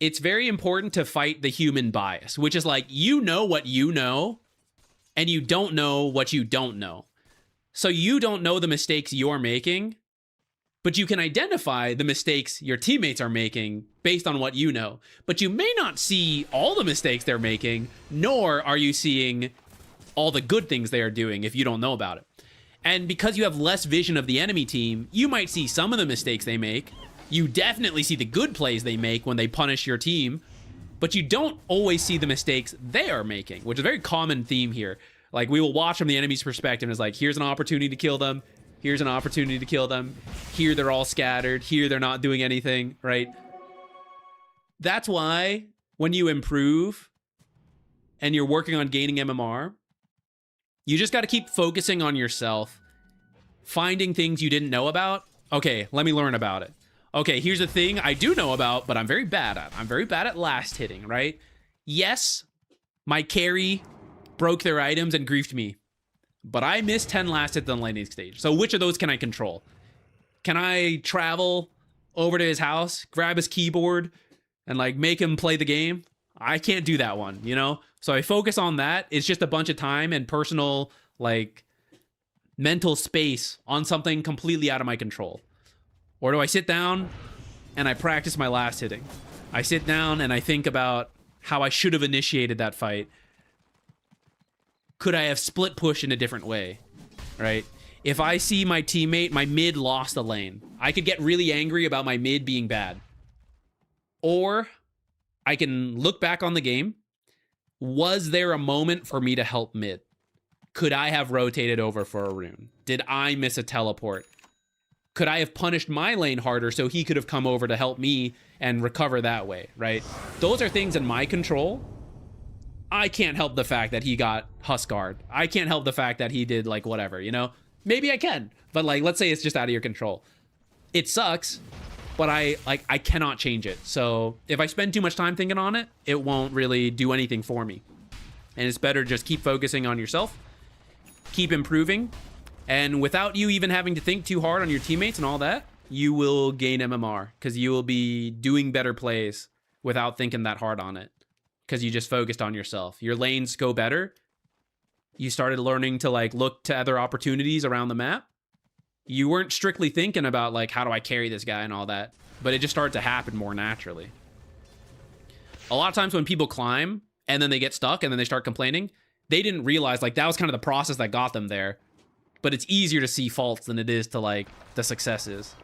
It's very important to fight the human bias, which is like, you know what you know, and you don't know what you don't know. So you don't know the mistakes you're making, but you can identify the mistakes your teammates are making based on what you know. But you may not see all the mistakes they're making, nor are you seeing all the good things they are doing if you don't know about it. And because you have less vision of the enemy team, you might see some of the mistakes they make. You definitely see the good plays they make when they punish your team, but you don't always see the mistakes they are making, which is a very common theme here. Like, we will watch from the enemy's perspective, and it's like, here's an opportunity to kill them. Here's an opportunity to kill them. Here they're all scattered. Here they're not doing anything, right? That's why when you improve and you're working on gaining MMR, You just got to keep focusing on yourself, finding things you didn't know about. Okay, let me learn about it. Okay, here's a thing I do know about, but I'm very bad at. I'm very bad at last hitting, right? Yes, my carry broke their items and griefed me, but I missed 10 last hits on the landing stage. So which of those can I control? Can I travel over to his house, grab his keyboard, and like make him play the game? I can't do that one, you know? So I focus on that. It's just a bunch of time and personal, like, mental space on something completely out of my control. Or do I sit down and I practice my last hitting? I sit down and I think about how I should have initiated that fight. Could I have split push in a different way, right? If I see my teammate, my mid lost a lane, I could get really angry about my mid being bad. Or I can look back on the game. Was there a moment for me to help mid? Could I have rotated over for a rune? Did I miss a teleport? Could I have punished my lane harder so he could have come over to help me and recover that way, right? Those are things in my control. I can't help the fact that he got Huskard. I can't help the fact that he did like whatever, you know? Maybe I can, but like, let's say it's just out of your control. It sucks, but I cannot change it. So if I spend too much time thinking on it, it won't really do anything for me. And it's better just keep focusing on yourself, keep improving, and without you even having to think too hard on your teammates and all that, you will gain MMR because you will be doing better plays without thinking that hard on it because you just focused on yourself. Your lanes go better. You started learning to like look to other opportunities around the map. You weren't strictly thinking about like, how do I carry this guy and all that, but it just started to happen more naturally. A lot of times when people climb and then they get stuck and then they start complaining, they didn't realize like that was kind of the process that got them there. But it's easier to see faults than it is to like the successes.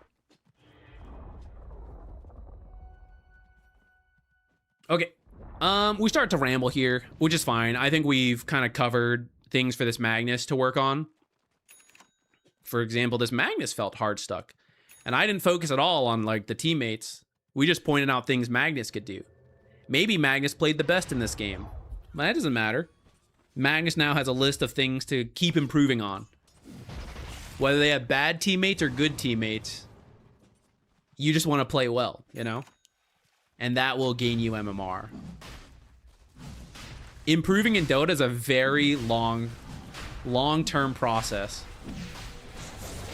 Okay. We start to ramble here, which is fine. I think we've kind of covered things for this Magnus to work on. For example, this Magnus felt hard stuck. And I didn't focus at all on like the teammates. We just pointed out things Magnus could do. Maybe Magnus played the best in this game. But that doesn't matter. Magnus now has a list of things to keep improving on. Whether they have bad teammates or good teammates, you just want to play well, you know? And that will gain you MMR. Improving in Dota is a very long-term process.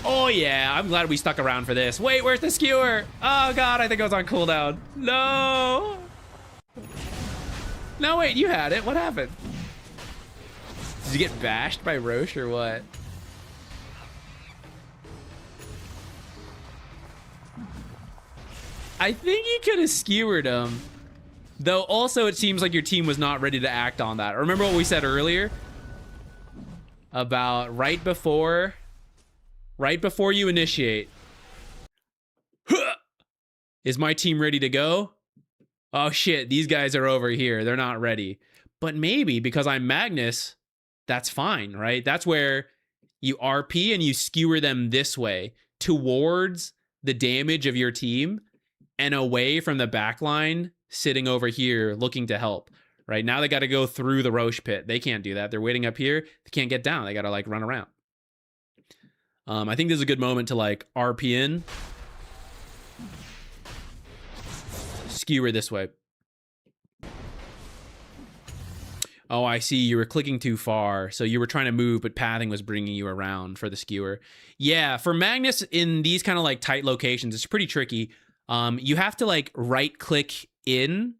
Oh yeah, I'm glad we stuck around for this. Wait, where's the skewer? Oh god, I think I was on cooldown. No! No, wait, you had it. What happened? Did you get bashed by Roche or what? I think you could have skewered him. Though also it seems like your team was not ready to act on that. Remember what we said earlier? About right before you initiate. Is my team ready to go? Oh shit, these guys are over here. They're not ready. But maybe because I'm Magnus, that's fine, right? That's where you RP and you skewer them this way towards the damage of your team and away from the backline sitting over here looking to help. Right now they got to go through the Roche pit. They can't do that. They're waiting up here. They can't get down. They got to like run around. I think this is a good moment to like RP in. Skewer this way. Oh, I see. You were clicking too far. So you were trying to move, but pathing was bringing you around for the skewer. Yeah, for Magnus in these kind of like tight locations, it's pretty tricky. You have to like right click in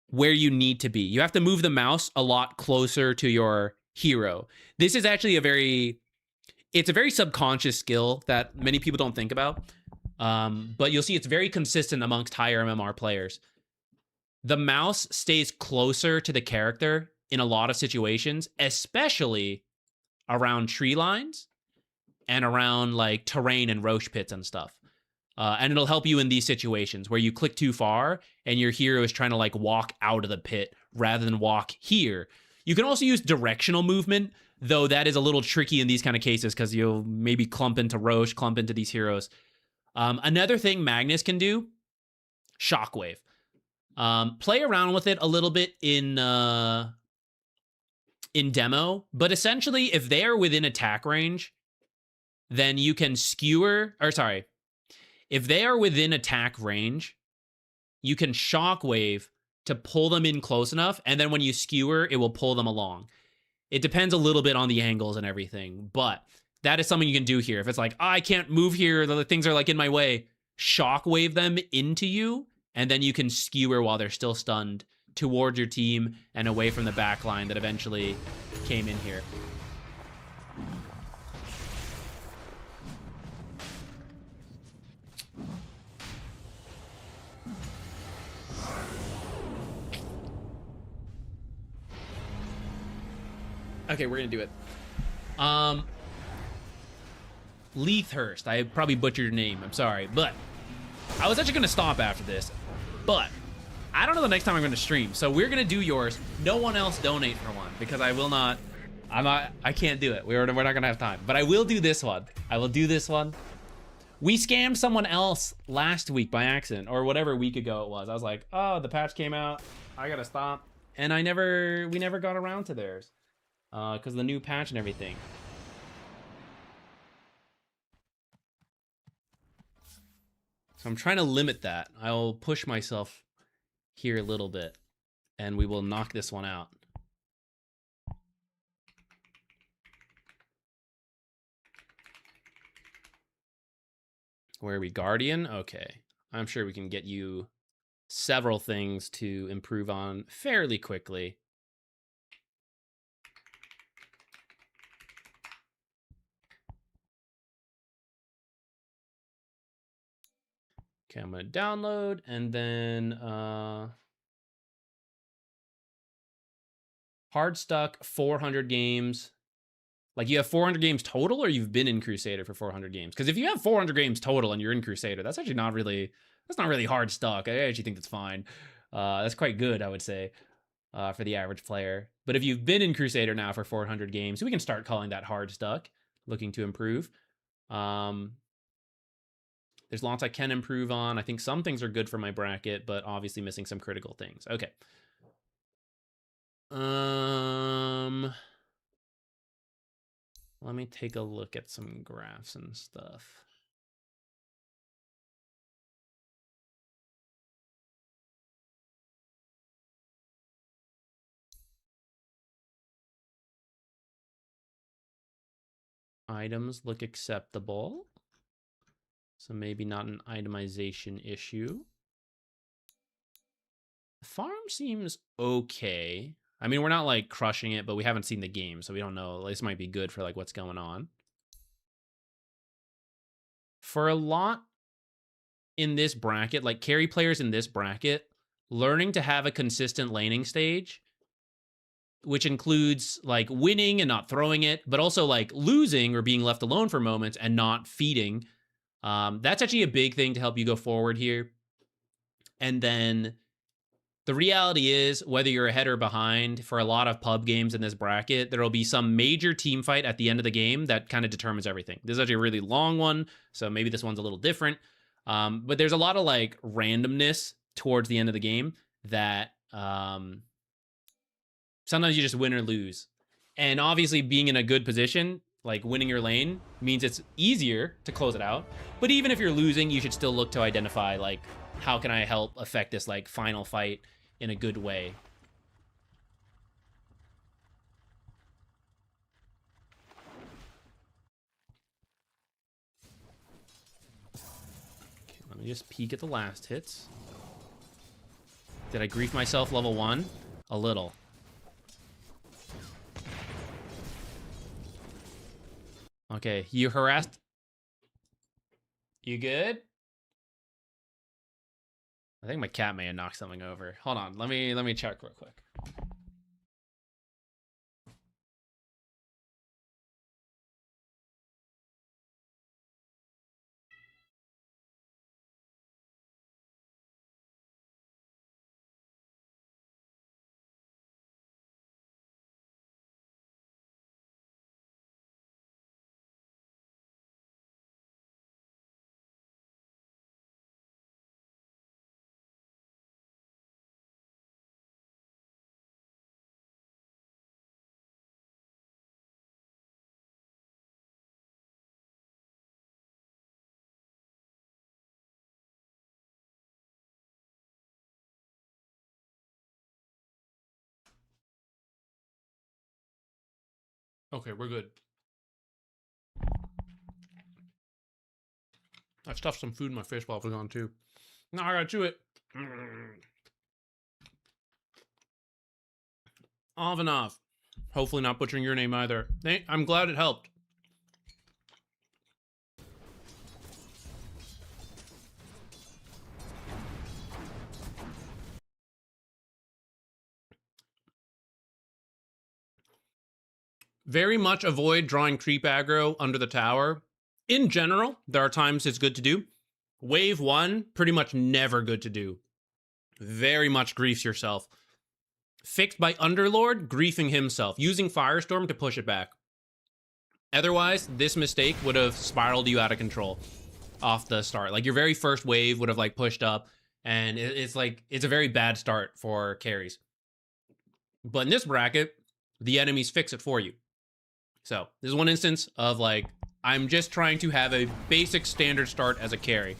where you need to be. You have to move the mouse a lot closer to your hero. This is actually it's a very subconscious skill that many people don't think about. But you'll see it's very consistent amongst higher MMR players. The mouse stays closer to the character in a lot of situations, especially around tree lines and around like terrain and Roche pits and stuff. And it'll help you in these situations where you click too far and your hero is trying to like walk out of the pit rather than walk here. You can also use directional movement, though that is a little tricky in these kind of cases because you'll maybe clump into Roche, clump into these heroes. Another thing Magnus can do, Shockwave. Play around with it a little bit in in demo, but essentially if they are within attack range, then you can skewer, or sorry, if they are within attack range, you can shockwave to pull them in close enough, and then when you skewer, it will pull them along. It depends a little bit on the angles and everything, but that is something you can do here. If it's like, oh, I can't move here, the things are like in my way, shockwave them into you, and then you can skewer while they're still stunned towards your team and away from the back line that eventually came in here. Okay, we're gonna do it. Leithurst. I probably butchered your name. I'm sorry, but I was actually gonna stop after this, but I don't know the next time I'm gonna stream, so we're gonna do yours. No one else donate for one because I will not. I can't do it. We're not gonna have time. But I will do this one. I will do this one. We scammed someone else last week by accident, or whatever week ago it was. I was like, oh, the patch came out. I gotta stop, and we never got around to theirs. Because of the new patch and everything. So I'm trying to limit that. I'll push myself here a little bit, and we will knock this one out. Where are we? Guardian? Okay. I'm sure we can get you several things to improve on fairly quickly. Okay, I'm going to download, and then hard stuck, 400 games. Like, you have 400 games total, or you've been in Crusader for 400 games? Because if you have 400 games total and you're in Crusader, that's actually not really hard stuck. I actually think that's fine. That's quite good, I would say, for the average player. But if you've been in Crusader now for 400 games, we can start calling that hard stuck, looking to improve. There's lots I can improve on. I think some things are good for my bracket, but obviously missing some critical things. Okay. Let me take a look at some graphs and stuff. Items look acceptable. So maybe not an itemization issue. The farm seems okay. I mean, we're not like crushing it, but we haven't seen the game, so we don't know. This might be good for like what's going on. For a lot in this bracket, like carry players in this bracket, learning to have a consistent laning stage, which includes like winning and not throwing it, but also like losing or being left alone for moments and not feeding. That's actually a big thing to help you go forward here. And then the reality is, whether you're ahead or behind, for a lot of pub games in this bracket, there will be some major team fight at the end of the game that kind of determines everything. This is actually a really long one, so maybe this one's a little different. But there's a lot of like randomness towards the end of the game that sometimes you just win or lose. And obviously being in a good position, like winning your lane, means it's easier to close it out. But even if you're losing, you should still look to identify like, how can I help affect this like final fight in a good way? Okay, let me just peek at the last hits. Did I grief myself level 1? A little. Okay, you harassed. You good? I think my cat may have knocked something over. Hold on, let me check real quick. Okay, we're good. I stuffed some food in my face while I was gone too. Now I gotta chew it. Avanov. Hopefully not butchering your name either. I'm glad it helped. Very much avoid drawing creep aggro under the tower. In general, there are times it's good to do. Wave 1, pretty much never good to do. Very much griefs yourself. Fixed by Underlord, griefing himself, using Firestorm to push it back. Otherwise, this mistake would have spiraled you out of control off the start. Like, your very first wave would have, like, pushed up, and it's a very bad start for carries. But in this bracket, the enemies fix it for you. So, this is one instance of, like, I'm just trying to have a basic standard start as a carry.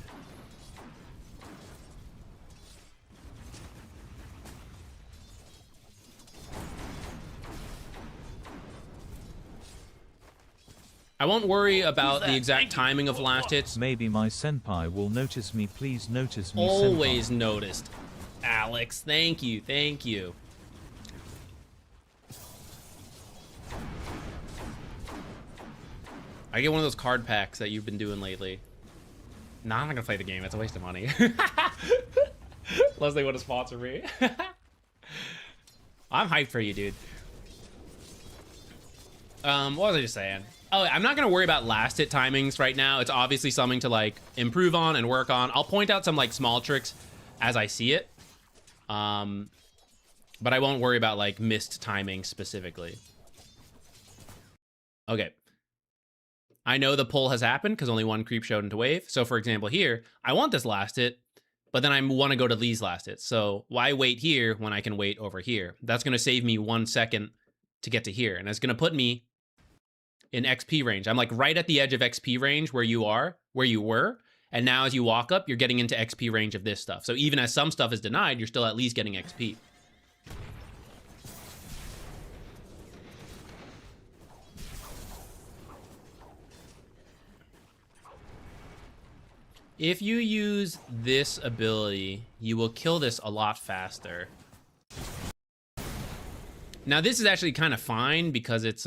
I won't worry about the exact timing of last hits. Maybe my senpai will notice me. Please notice me, Always senpai. noticed. Alex, thank you, thank you. I get one of those card packs that you've been doing lately. Nah, I'm not gonna play the game. It's a waste of money. Unless they want to sponsor me. I'm hyped for you, dude. What was I just saying? Oh, I'm not gonna worry about last hit timings right now. It's obviously something to like improve on and work on. I'll point out some like small tricks as I see it. But I won't worry about like missed timing specifically. Okay. I know the pull has happened because only one creep showed into wave. So for example here, I want this last hit, but then I want to go to Lee's last hit. So why wait here when I can wait over here? That's going to save me 1 second to get to here. And it's going to put me in XP range. I'm like right at the edge of XP range where you were. And now as you walk up, you're getting into XP range of this stuff. So even as some stuff is denied, you're still at least getting XP. If you use this ability, you will kill this a lot faster. Now this is actually kind of fine because it's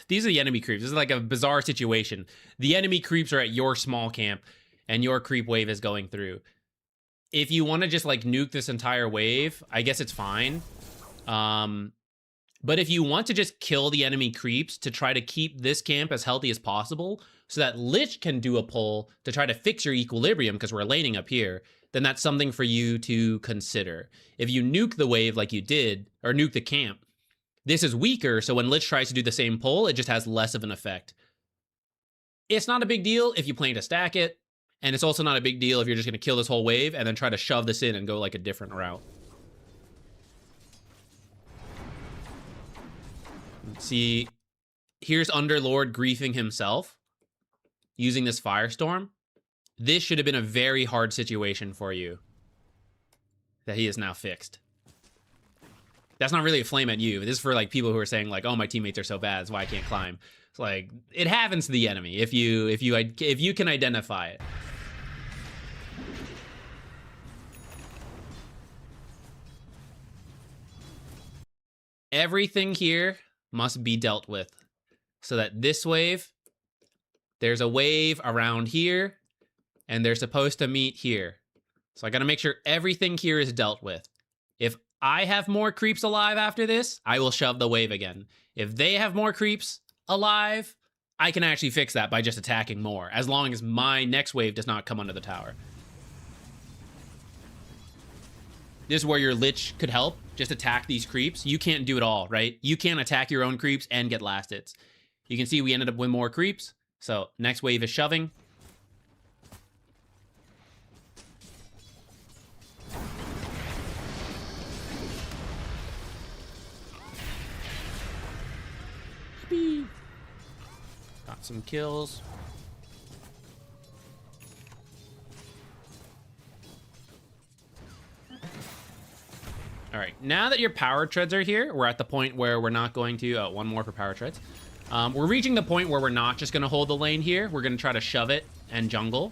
these are the enemy creeps. This is like a bizarre situation. The enemy creeps are at your small camp and your creep wave is going through. If you want to just like nuke this entire wave, I guess it's fine. But if you want to just kill the enemy creeps to try to keep this camp as healthy as possible so that Lich can do a pull to try to fix your equilibrium because we're laning up here, then that's something for you to consider. If you nuke the wave like you did, or nuke the camp, this is weaker, so when Lich tries to do the same pull, it just has less of an effect. It's not a big deal if you plan to stack it, and it's also not a big deal if you're just going to kill this whole wave and then try to shove this in and go like a different route. See, here's Underlord griefing himself using this Firestorm. This should have been a very hard situation for you that he is now fixed. That's not really a flame at you. This is for like people who are saying like, oh, my teammates are so bad, that's why I can't climb. It's like, it happens to the enemy if you can identify it. Everything here must be dealt with so that this wave, there's a wave around here and they're supposed to meet here. So I got to make sure everything here is dealt with. If I have more creeps alive after this, I will shove the wave again. If they have more creeps alive, I can actually fix that by just attacking more, as long as my next wave does not come under the tower. This is where your Lich could help. Just attack these creeps. You can't do it all, right? You can't attack your own creeps and get last hits. You can see we ended up with more creeps. So next wave is shoving. Yippee. Got some kills. All right, now that your power treads are here, we're at the point where we're not going to, one more for power treads. We're reaching the point where we're not just going to hold the lane here. We're going to try to shove it and jungle.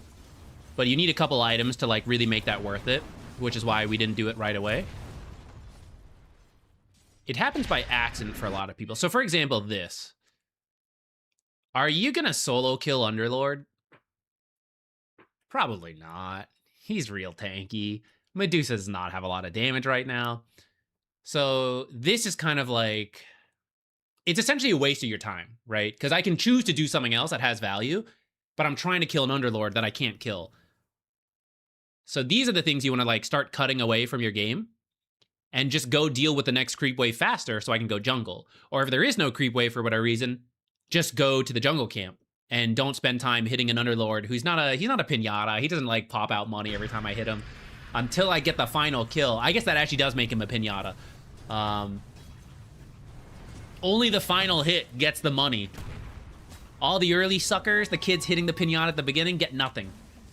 But you need a couple items to like really make that worth it, which is why we didn't do it right away. It happens by accident for a lot of people. So for example, this. Are you going to solo kill Underlord? Probably not. He's real tanky. Medusa does not have a lot of damage right now. So this is kind of like... It's essentially a waste of your time, right? Because I can choose to do something else that has value, but I'm trying to kill an Underlord that I can't kill. So these are the things you want to like start cutting away from your game and just go deal with the next creep wave faster so I can go jungle. Or if there is no creep wave for whatever reason, just go to the jungle camp and don't spend time hitting an Underlord who's not a pinata. He doesn't like pop out money every time I hit him until I get the final kill. I guess that actually does make him a pinata. Only the final hit gets the money. All the early suckers, the kids hitting the pinata at the beginning, get nothing.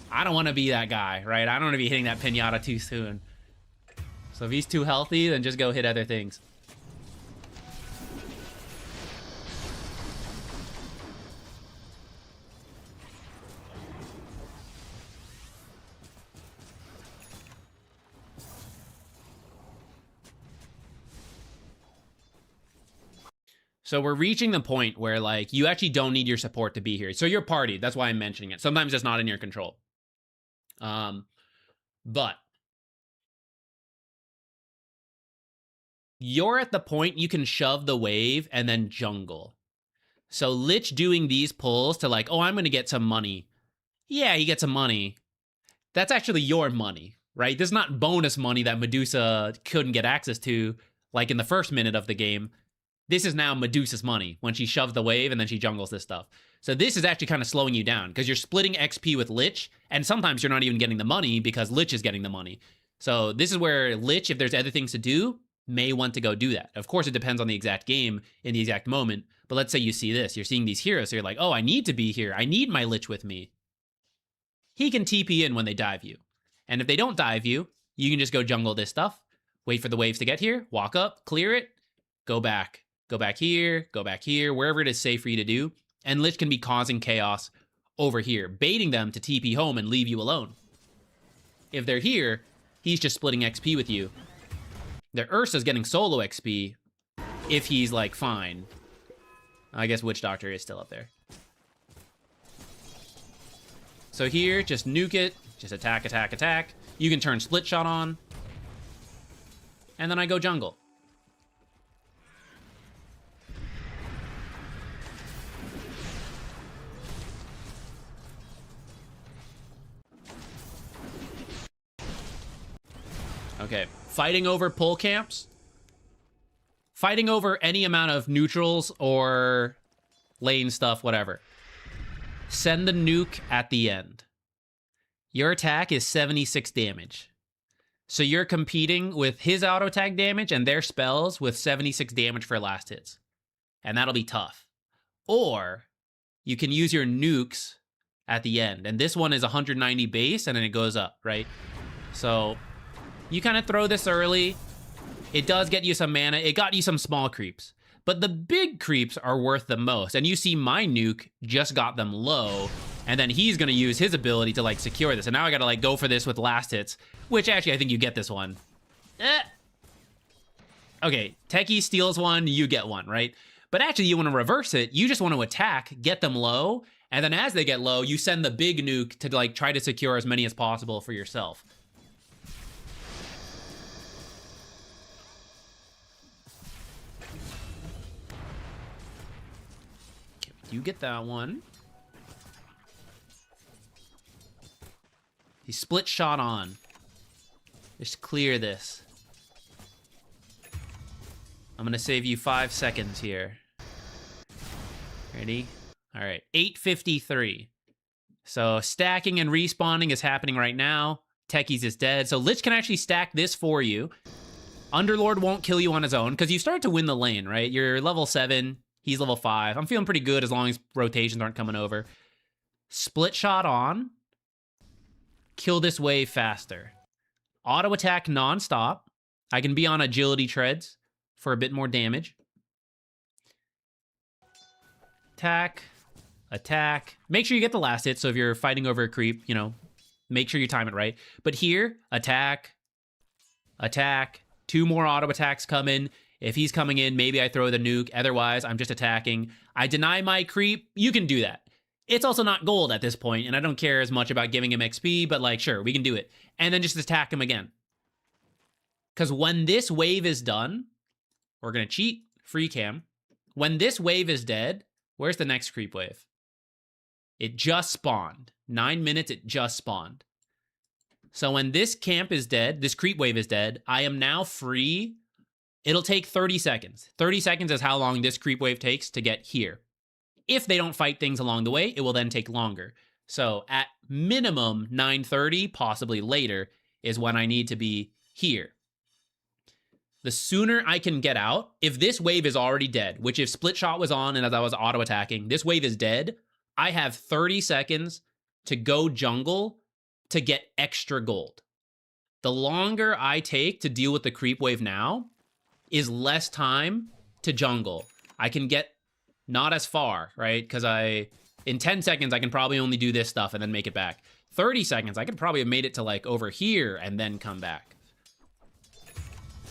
I don't want to be that guy, right? I don't want to be hitting that pinata too soon. So if he's too healthy, then just go hit other things. So we're reaching the point where, like, you actually don't need your support to be here. So your party, that's why I'm mentioning it. Sometimes it's not in your control. But you're at the point you can shove the wave and then jungle. So Lich doing these pulls to like, oh, I'm going to get some money. Yeah, he gets some money. That's actually your money, right? This is not bonus money that Medusa couldn't get access to, like in the first minute of the game. This is now Medusa's money when she shoves the wave and then she jungles this stuff. So this is actually kind of slowing you down because you're splitting XP with Lich, and sometimes you're not even getting the money because Lich is getting the money. So this is where Lich, if there's other things to do, may want to go do that. Of course, it depends on the exact game in the exact moment, but let's say you see this. You're seeing these heroes, so you're like, oh, I need to be here. I need my Lich with me. He can TP in when they dive you. And if they don't dive you, you can just go jungle this stuff, wait for the waves to get here, walk up, clear it, go back. Go back here, wherever it is safe for you to do. And Lich can be causing chaos over here, baiting them to TP home and leave you alone. If they're here, he's just splitting XP with you. Their Ursa's getting solo XP if he's, like, fine. I guess Witch Doctor is still up there. So here, just nuke it. Just attack, attack, attack. You can turn Split Shot on. And then I go jungle. Okay, fighting over pull camps. Fighting over any amount of neutrals or lane stuff, whatever. Send the nuke at the end. Your attack is 76 damage. So you're competing with his auto attack damage and their spells with 76 damage for last hits. And that'll be tough. Or you can use your nukes at the end. And this one is 190 base and then it goes up, right? So you kind of throw this early. It does get you some mana. It got you some small creeps. But the big creeps are worth the most. And you see my nuke just got them low. And then he's going to use his ability to, like, secure this. And now I got to, like, go for this with last hits. Which, actually, I think you get this one. Okay, Techie steals one, you get one, right? But actually, you want to reverse it. You just want to attack, get them low. And then as they get low, you send the big nuke to, like, try to secure as many as possible for yourself. You get that one. He split shot on. Just clear this. I'm gonna save you 5 seconds here. Ready? All right, 8:53. So stacking and respawning is happening right now. Techies is dead. So Lich can actually stack this for you. Underlord won't kill you on his own because you start to win the lane, right? You're level 7. He's level 5. I'm feeling pretty good as long as rotations aren't coming over. Split shot on. Kill this wave faster. Auto attack nonstop. I can be on agility treads for a bit more damage. attack, attack. Make sure you get the last hit, so if you're fighting over a creep, you know, make sure you time it right. But here, attack, attack. 2 more auto attacks come in. If he's coming in, maybe I throw the nuke. Otherwise, I'm just attacking. I deny my creep. You can do that. It's also not gold at this point, and I don't care as much about giving him XP, but like, sure, we can do it. And then just attack him again. Because when this wave is done, we're going to cheat, free cam. When this wave is dead, where's the next creep wave? It just spawned. 9 minutes, it just spawned. So when this camp is dead, this creep wave is dead, I am now free. It'll take 30 seconds. 30 seconds is how long this creep wave takes to get here. If they don't fight things along the way, it will then take longer. So at minimum 9:30, possibly later, is when I need to be here. The sooner I can get out, if this wave is already dead, which if split shot was on and as I was auto attacking, this wave is dead, I have 30 seconds to go jungle to get extra gold. The longer I take to deal with the creep wave now is less time to jungle. I can get not as far, right? Because in 10 seconds, I can probably only do this stuff and then make it back. 30 seconds, I could probably have made it to like over here and then come back.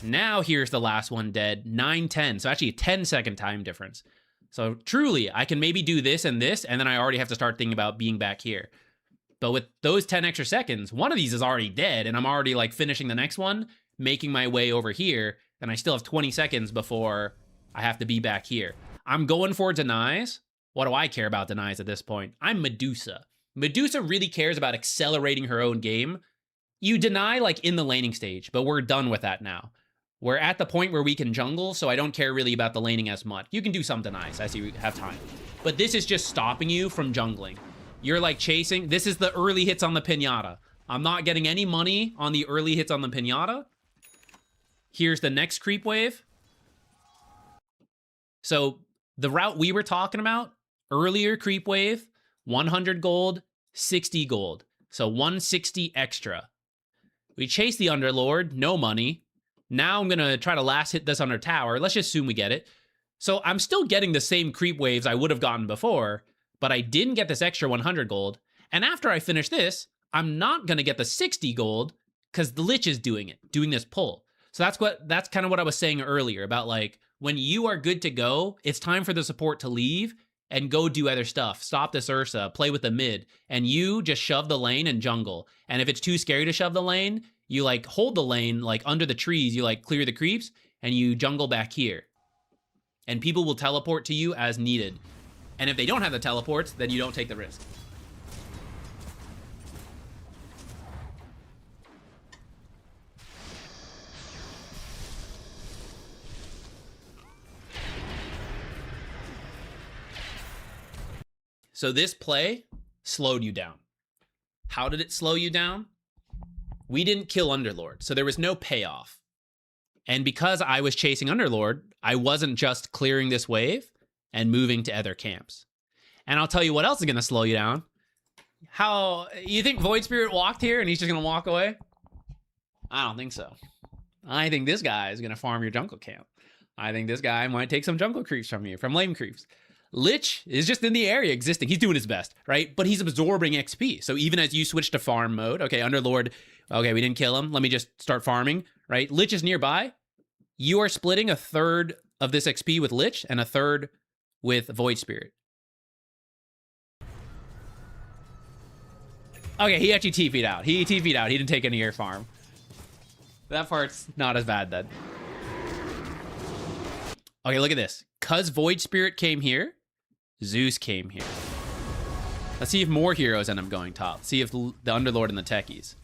Now here's the last one dead, 9:10. So actually a 10-second time difference. So truly, I can maybe do this, and then I already have to start thinking about being back here. But with those 10 extra seconds, one of these is already dead, and I'm already like finishing the next one, making my way over here, and I still have 20 seconds before I have to be back here. I'm going for denies. What do I care about denies at this point? I'm Medusa. Medusa really cares about accelerating her own game. You deny like in the laning stage, but we're done with that now. We're at the point where we can jungle, so I don't care really about the laning as much. You can do some denies as you have time. But this is just stopping you from jungling. You're like chasing. This is the early hits on the pinata. I'm not getting any money on the early hits on the pinata. Here's the next creep wave. So the route we were talking about, earlier creep wave, 100 gold, 60 gold. So 160 extra. We chase the Underlord, no money. Now I'm going to try to last hit this under tower. Let's just assume we get it. So I'm still getting the same creep waves I would have gotten before, but I didn't get this extra 100 gold. And after I finish this, I'm not going to get the 60 gold because the Lich is doing it, doing this pull. So that's kind of what I was saying earlier about like, when you are good to go, it's time for the support to leave and go do other stuff. Stop this Ursa, play with the mid, and you just shove the lane and jungle. And if it's too scary to shove the lane, you like hold the lane like under the trees, you like clear the creeps, and you jungle back here. And people will teleport to you as needed. And if they don't have the teleports, then you don't take the risk. So this play slowed you down. How did it slow you down? We didn't kill Underlord, so there was no payoff. And because I was chasing Underlord, I wasn't just clearing this wave and moving to other camps. And I'll tell you what else is going to slow you down. How, you think Void Spirit walked here and he's just going to walk away? I don't think so. I think this guy is going to farm your jungle camp. I think this guy might take some jungle creeps from you, from lane creeps. Lich is just in the area existing. He's doing his best, right? But he's absorbing XP. So even as you switch to farm mode, okay, Underlord, okay, we didn't kill him. Let me just start farming, right? Lich is nearby. You are splitting a third of this XP with Lich and a third with Void Spirit. Okay, he actually TP'd out. He TP'd out. He didn't take any air farm. That part's not as bad then. Okay, look at this. 'Cause Void Spirit came here, Zeus came here. Let's see if more heroes end up going top. Let's see if the Underlord and the techies.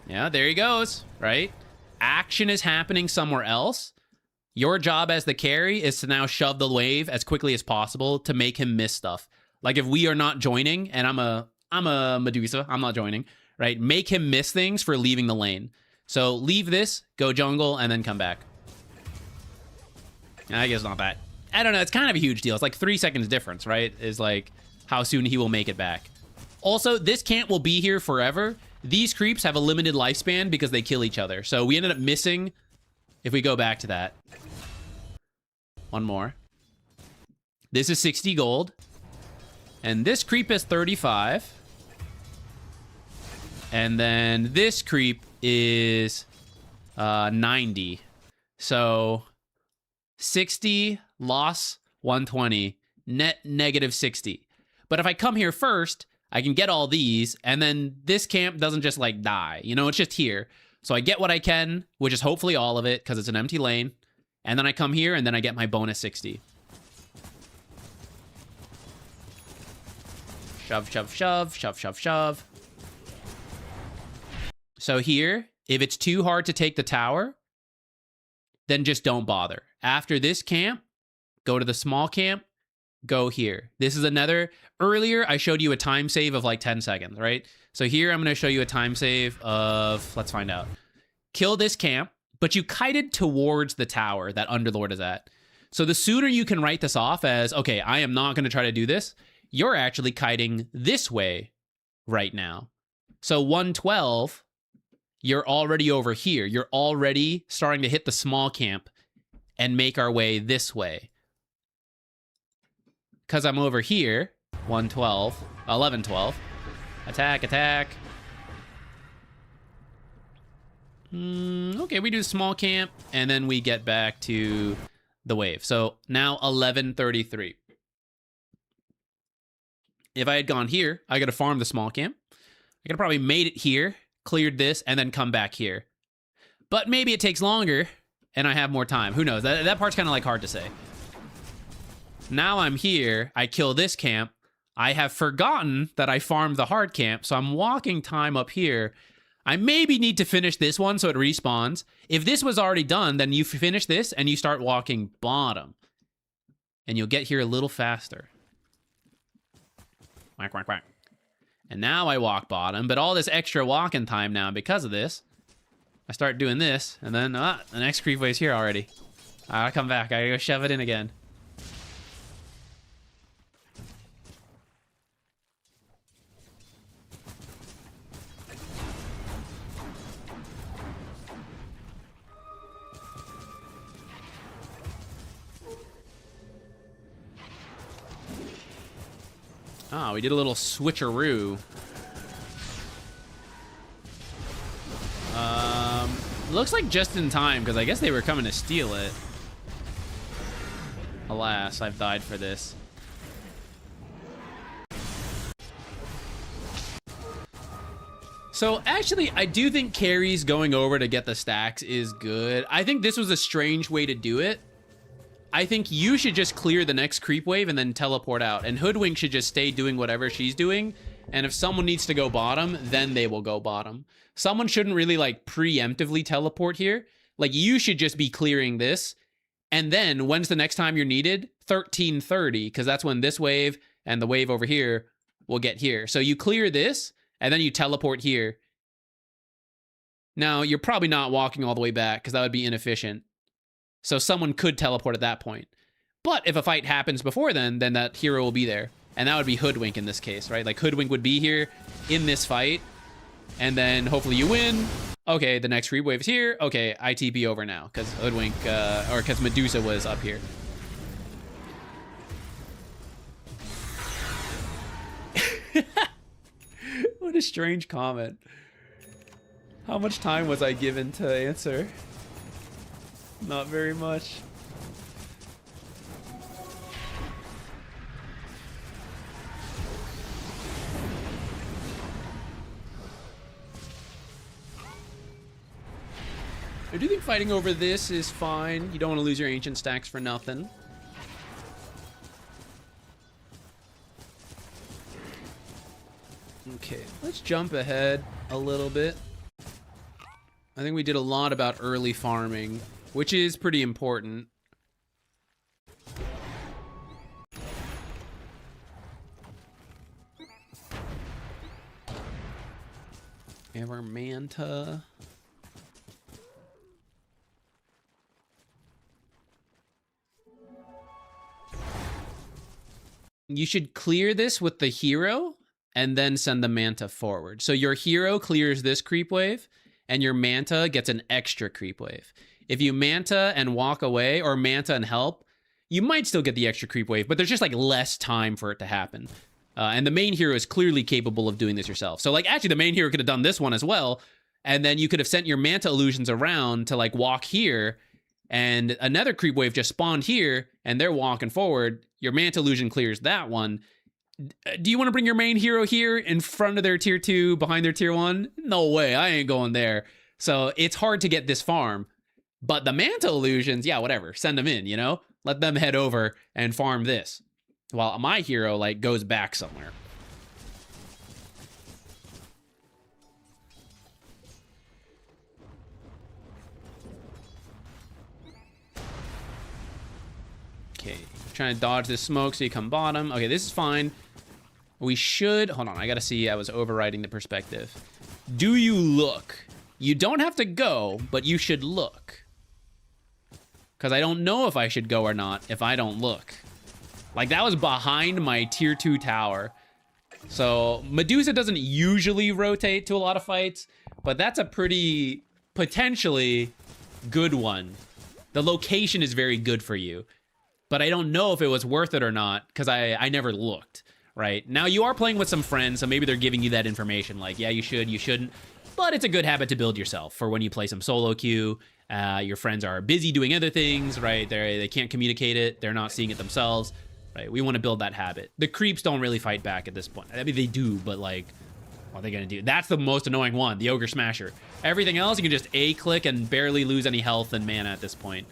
Yeah, there he goes, right? Action is happening somewhere else. Your job as the carry is to now shove the wave as quickly as possible to make him miss stuff. Like if we are not joining, and I'm a Medusa, I'm not joining, right? Make him miss things for leaving the lane. So leave this, go jungle, and then come back. I guess not that. I don't know. It's kind of a huge deal. It's like 3 seconds difference, right? Is like how soon he will make it back. Also, this camp will be here forever. These creeps have a limited lifespan because they kill each other. So we ended up missing, if we go back to that. One more. This is 60 gold. And this creep is 35. And then this creep is 90. So 60, loss, 120, net negative 60. But if I come here first, I can get all these, and then this camp doesn't just like die. You know, it's just here. So I get what I can, which is hopefully all of it, because it's an empty lane. And then I come here, and then I get my bonus 60. Shove, shove, shove, shove, shove, shove. So here, if it's too hard to take the tower, then just don't bother. After this camp, go to the small camp, go here. This is another... Earlier, I showed you a time save of like 10 seconds, right? So here, I'm going to show you a time save of... Let's find out. Kill this camp, but you kited towards the tower that Underlord is at. So the sooner you can write this off as, okay, I am not going to try to do this, you're actually kiting this way right now. So 112... You're already over here. You're already starting to hit the small camp and make our way this way. Because I'm over here. 112. 1112. Attack, attack. Okay, we do small camp, and then we get back to the wave. So now 1133. If I had gone here, I could have farmed the small camp. I could have probably made it here, cleared this, and then come back here. But maybe it takes longer, and I have more time. Who knows? That part's kind of like hard to say. Now I'm here. I kill this camp. I have forgotten that I farmed the hard camp, so I'm walking time up here. I maybe need to finish this one so it respawns. If this was already done, then you finish this, and you start walking bottom. And you'll get here a little faster. Quack, quack, quack. And now I walk bottom, but all this extra walking time now because of this, I start doing this, and then the next creep wave's here already. I gotta come back. I gotta go shove it in again. Oh, we did a little switcheroo. Looks like just in time, because I guess they were coming to steal it. Alas, I've died for this. So actually, I do think carries going over to get the stacks is good. I think this was a strange way to do it. I think you should just clear the next creep wave and then teleport out. And Hoodwink should just stay doing whatever she's doing. And if someone needs to go bottom, then they will go bottom. Someone shouldn't really like preemptively teleport here. Like you should just be clearing this. And then when's the next time you're needed? 1330, because that's when this wave and the wave over here will get here. So you clear this and then you teleport here. Now you're probably not walking all the way back because that would be inefficient. So someone could teleport at that point. But if a fight happens before then that hero will be there. And that would be Hoodwink in this case, right? Like Hoodwink would be here in this fight. And then hopefully you win. Okay, the next creep wave is here. Okay, ITP over now. Because Hoodwink, or because Medusa was up here. What a strange comment. How much time was I given to answer? Not very much. I do think fighting over this is fine. You don't want to lose your ancient stacks for nothing. Okay, let's jump ahead a little bit. I think we did a lot about early farming, which is pretty important. We have our Manta. You should clear this with the hero and then send the Manta forward. So your hero clears this creep wave and your Manta gets an extra creep wave. If you Manta and walk away or Manta and help, you might still get the extra creep wave, but there's just like less time for it to happen. And the main hero is clearly capable of doing this yourself. So like actually the main hero could have done this one as well. And then you could have sent your Manta illusions around to like walk here, and another creep wave just spawned here and they're walking forward. Your Manta illusion clears that one. Do you want to bring your main hero here in front of their tier 2, behind their tier 1? No way, I ain't going there. So it's hard to get this farm. But the Manta illusions, yeah, whatever. Send them in, you know? Let them head over and farm this. While my hero, like, goes back somewhere. Okay, trying to dodge this smoke so you come bottom. Okay, this is fine. We should... Hold on, I gotta see. I was overriding the perspective. Do you look? You don't have to go, but you should look. Because I don't know if I should go or not if I don't look. Like, that was behind my tier 2 tower. So, Medusa doesn't usually rotate to a lot of fights, but that's a pretty, potentially, good one. The location is very good for you. But I don't know if it was worth it or not, because I never looked. Right? Now, you are playing with some friends, so maybe they're giving you that information, like, yeah, you should, you shouldn't. But it's a good habit to build yourself for when you play some solo queue. Your friends are busy doing other things, right? They can't communicate it. They're not seeing it themselves, right? We want to build that habit. The creeps don't really fight back at this point. I mean, they do, but, like, what are they going to do? That's the most annoying one, the Ogre Smasher. Everything else, you can just A-click and barely lose any health and mana at this point.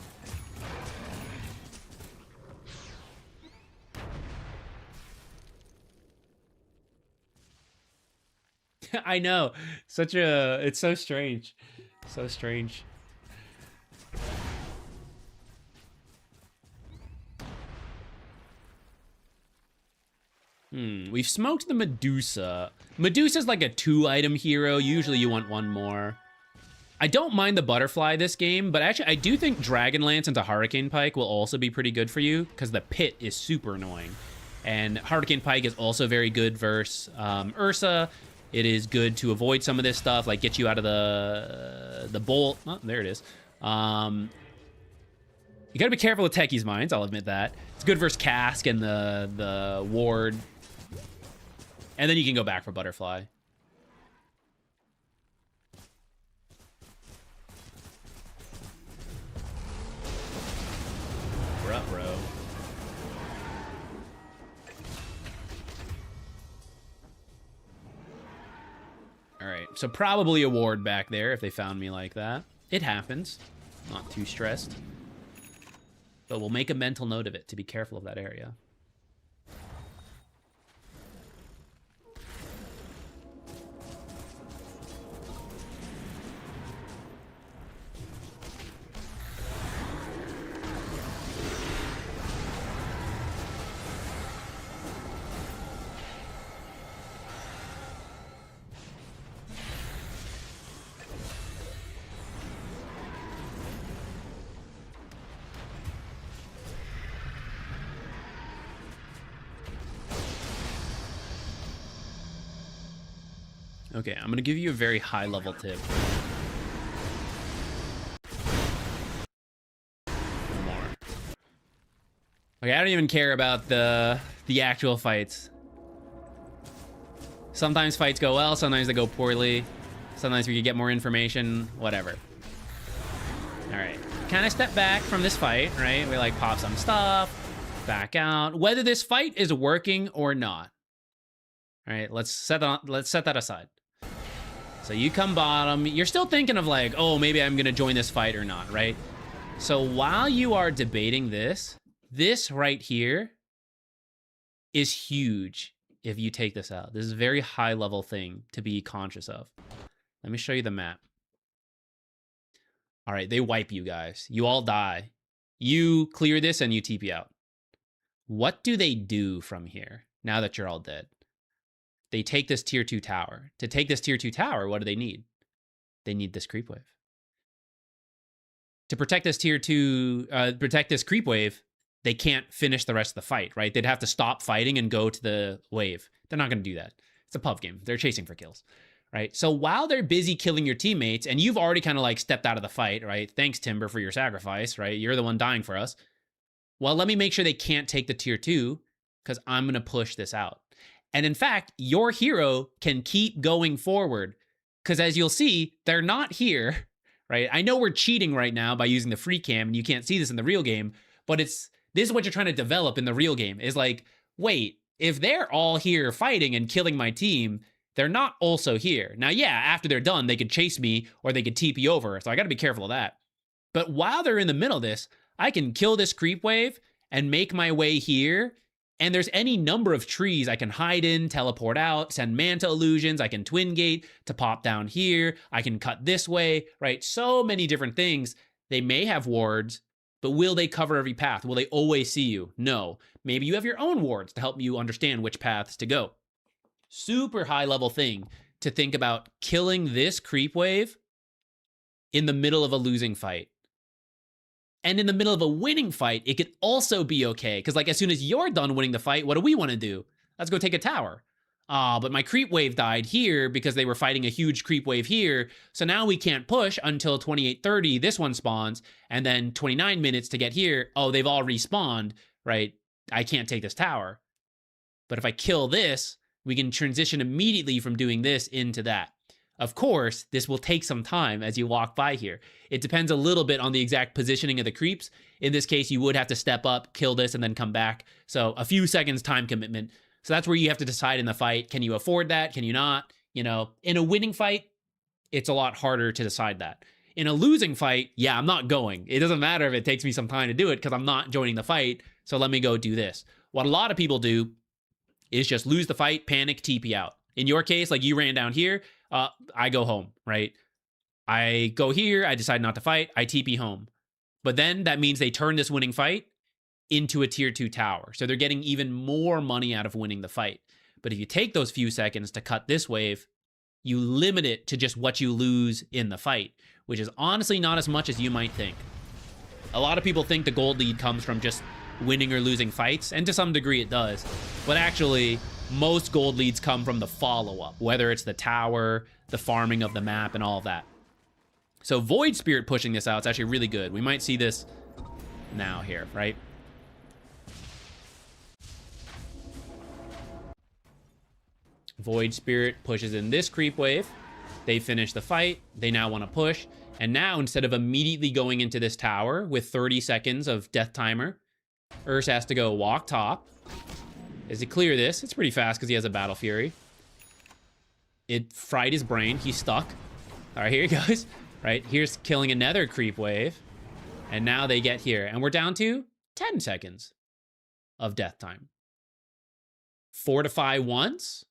I know. It's so strange. So strange. We've smoked the Medusa. Medusa's like a 2-item hero. Usually you want one more. I don't mind the butterfly this game, but actually I do think Dragonlance into Hurricane Pike will also be pretty good for you, because the pit is super annoying. And Hurricane Pike is also very good versus Ursa. It is good to avoid some of this stuff, like get you out of the bolt. Oh, there it is. You gotta be careful with Techie's Mines, I'll admit that. It's good versus Cask and the ward. And then you can go back for Butterfly. We're up, bro. All right, so probably a ward back there if they found me like that. It happens. Not too stressed. But we'll make a mental note of it to be careful of that area. Okay, I'm gonna give you a very high level tip. More. Okay, I don't even care about the actual fights. Sometimes fights go well, sometimes they go poorly. Sometimes we could get more information, whatever. All right, kind of step back from this fight, right? We like pop some stuff, back out. Whether this fight is working or not. All right, let's set that aside. So you come bottom, you're still thinking of like, oh, maybe I'm gonna join this fight or not, right? So while you are debating this right here is huge if you take this out. This is a very high level thing to be conscious of. Let me show you the map. All right, they wipe you guys. You all die. You clear this and you TP out. What do they do from here now that you're all dead? They take this tier 2 tower. To take this tier 2 tower, what do they need? They need this creep wave. To protect this tier 2, protect this creep wave, they can't finish the rest of the fight, right? They'd have to stop fighting and go to the wave. They're not going to do that. It's a pub game. They're chasing for kills, right? So while they're busy killing your teammates, and you've already kind of like stepped out of the fight, right? Thanks, Timber, for your sacrifice, right? You're the one dying for us. well, let me make sure they can't take the tier 2 because I'm going to push this out. And in fact, your hero can keep going forward because as you'll see, they're not here, right? I know we're cheating right now by using the free cam and you can't see this in the real game, but this is what you're trying to develop in the real game is like, wait, if they're all here fighting and killing my team, they're not also here. Now, yeah, after they're done, they could chase me or they could TP over. So I got to be careful of that. But while they're in the middle of this, I can kill this creep wave and make my way here. And there's any number of trees I can hide in, teleport out, send manta illusions. I can twin gate to pop down here. I can cut this way, right? So many different things. They may have wards, but will they cover every path? Will they always see you? No. Maybe you have your own wards to help you understand which paths to go. Super high level thing to think about killing this creep wave in the middle of a losing fight. And in the middle of a winning fight, it could also be okay. Because like as soon as you're done winning the fight, what do we want to do? Let's go take a tower. But my creep wave died here because they were fighting a huge creep wave here. So now we can't push until 28:30. This one spawns. And then 29 minutes to get here. Oh, they've all respawned, right? I can't take this tower. But if I kill this, we can transition immediately from doing this into that. Of course, this will take some time as you walk by here. It depends a little bit on the exact positioning of the creeps. In this case, you would have to step up, kill this, and then come back. So a few seconds time commitment. So that's where you have to decide in the fight. Can you afford that? Can you not? You know, in a winning fight, it's a lot harder to decide that. In a losing fight, yeah, I'm not going. It doesn't matter if it takes me some time to do it because I'm not joining the fight. So let me go do this. What a lot of people do is just lose the fight, panic, TP out. In your case, like you ran down here, I go home, right? I go here, I decide not to fight, I TP home. But then that means they turn this winning fight into a tier 2 tower. So they're getting even more money out of winning the fight. But if you take those few seconds to cut this wave, you limit it to just what you lose in the fight, which is honestly not as much as you might think. A lot of people think the gold lead comes from just winning or losing fights, and to some degree it does. But actually, most gold leads come from the follow-up, whether it's the tower, the farming of the map, and all of that. So Void Spirit pushing this out is actually really good. We might see this now here, right? Void Spirit pushes in this creep wave. They finish the fight. They now want to push. And now, instead of immediately going into this tower with 30 seconds of death timer, Urs has to go walk top. As he clear this, it's pretty fast because he has a Battle Fury. It fried his brain. He's stuck. All right, here he goes. Right, here's killing another creep wave. And now they get here. And we're down to 10 seconds of death time. Fortify once.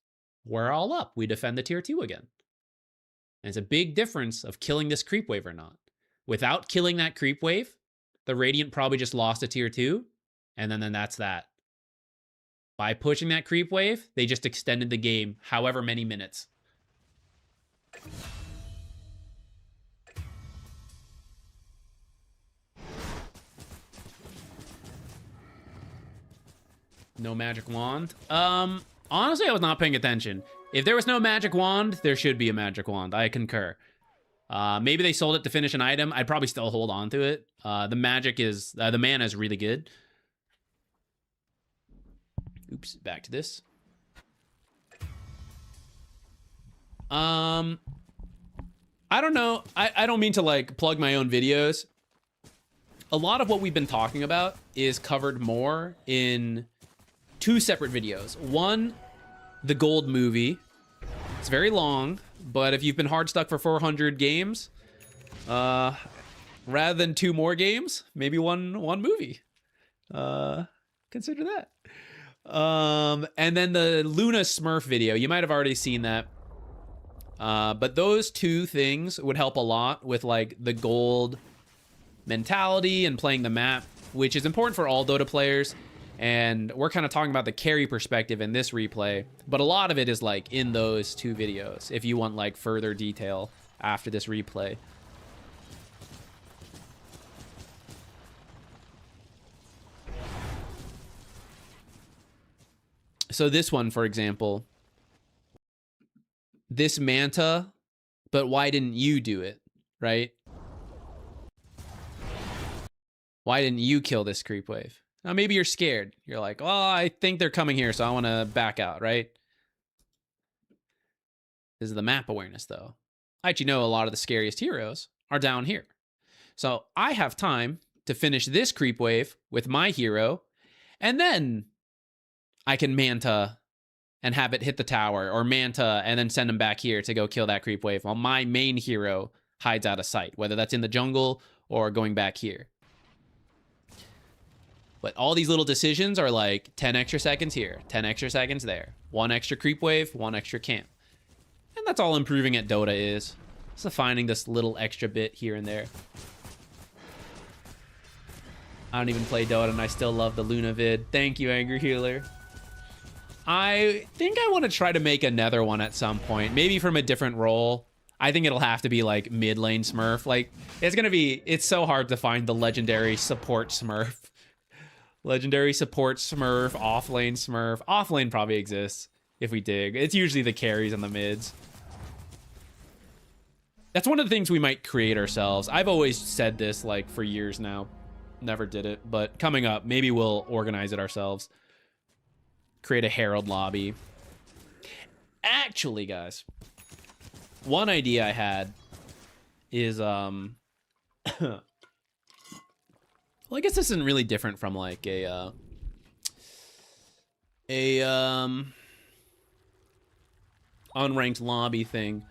We're all up. We defend the tier 2 again. And it's a big difference of killing this creep wave or not. Without killing that creep wave, the Radiant probably just lost a tier 2. And then that's that. By pushing that creep wave, they just extended the game however many minutes. No magic wand. Honestly, I was not paying attention. If there was no magic wand, there should be a magic wand. I concur. Maybe they sold it to finish an item. I'd probably still hold on to it. The magic is, the mana is really good. Oops, back to this. I don't know. I don't mean to like plug my own videos. A lot of what we've been talking about is covered more in 2 separate videos. One, the gold movie. It's very long, but if you've been hard stuck for 400 games, rather than 2 more games, maybe one movie. Consider that. And then the Luna Smurf video. You might have already seen that. But those 2 things would help a lot with like the gold mentality and playing the map, which is important for all Dota players. And we're kind of talking about the carry perspective in this replay, but a lot of it is like in those 2 videos if you want like further detail after this replay. So this one, for example, this Manta, but why didn't you do it, right? Why didn't you kill this creep wave? Now, maybe you're scared. You're like, oh, I think they're coming here, so I want to back out, right? This is the map awareness, though. I actually know a lot of the scariest heroes are down here. So I have time to finish this creep wave with my hero, and then I can Manta and have it hit the tower, or Manta and then send him back here to go kill that creep wave while my main hero hides out of sight, whether that's in the jungle or going back here. But all these little decisions are like 10 extra seconds here, 10 extra seconds there, 1 extra creep wave, 1 extra camp. And that's all improving at Dota is. So finding this little extra bit here and there. I don't even play Dota and I still love the Luna vid. Thank you, Angry Healer. I think I want to try to make another one at some point, maybe from a different role. I think it'll have to be like mid lane Smurf. Like it's so hard to find the legendary support Smurf. Legendary support Smurf, off lane Smurf. Off lane probably exists if we dig. It's usually the carries and the mids. That's one of the things we might create ourselves. I've always said this like for years now. Never did it, but coming up, maybe we'll organize it ourselves. Create a Herald lobby. Actually, guys, one idea I had is well, I guess this isn't really different from like a unranked lobby thing.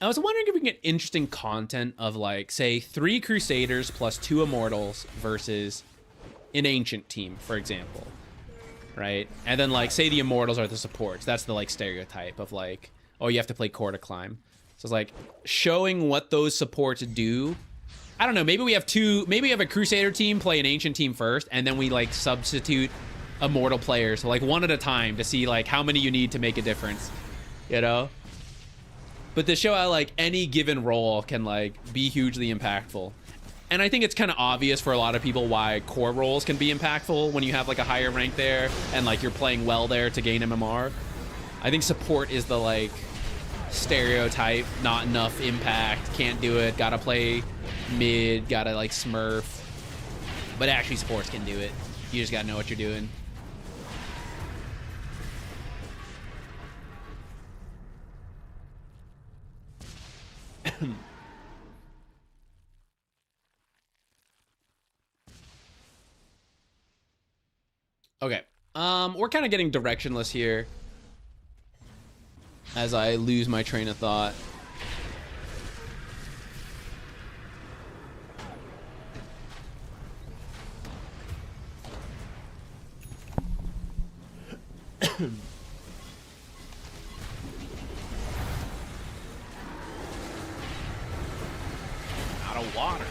I was wondering if we can get interesting content of like, say, 3 Crusaders plus 2 Immortals versus an Ancient team, for example, right? And then like, say the Immortals are the supports. That's the like stereotype of like, oh, you have to play core to climb. So it's like showing what those supports do. I don't know, maybe we have a Crusader team play an Ancient team first, and then we like substitute Immortal players, like one at a time, to see like how many you need to make a difference, you know? But to show how like any given role can like be hugely impactful. And I think it's kind of obvious for a lot of people why core roles can be impactful when you have like a higher rank there and like you're playing well there to gain MMR. I think support is the like stereotype, not enough impact, can't do it, gotta play mid, gotta like Smurf. But actually supports can do it. You just gotta know what you're doing. Okay, we're kind of getting directionless here as I lose my train of thought. Out of water again.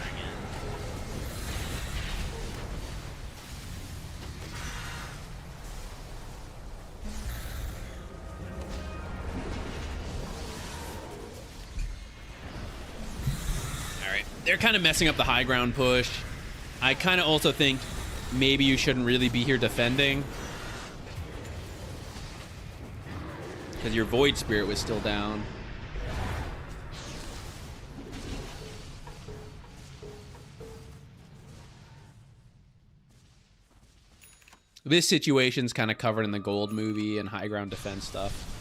They're kind of messing up the high ground push. I kind of also think maybe you shouldn't really be here defending, because your Void Spirit was still down. This situation's kind of covered in the Gold movie and high ground defense stuff.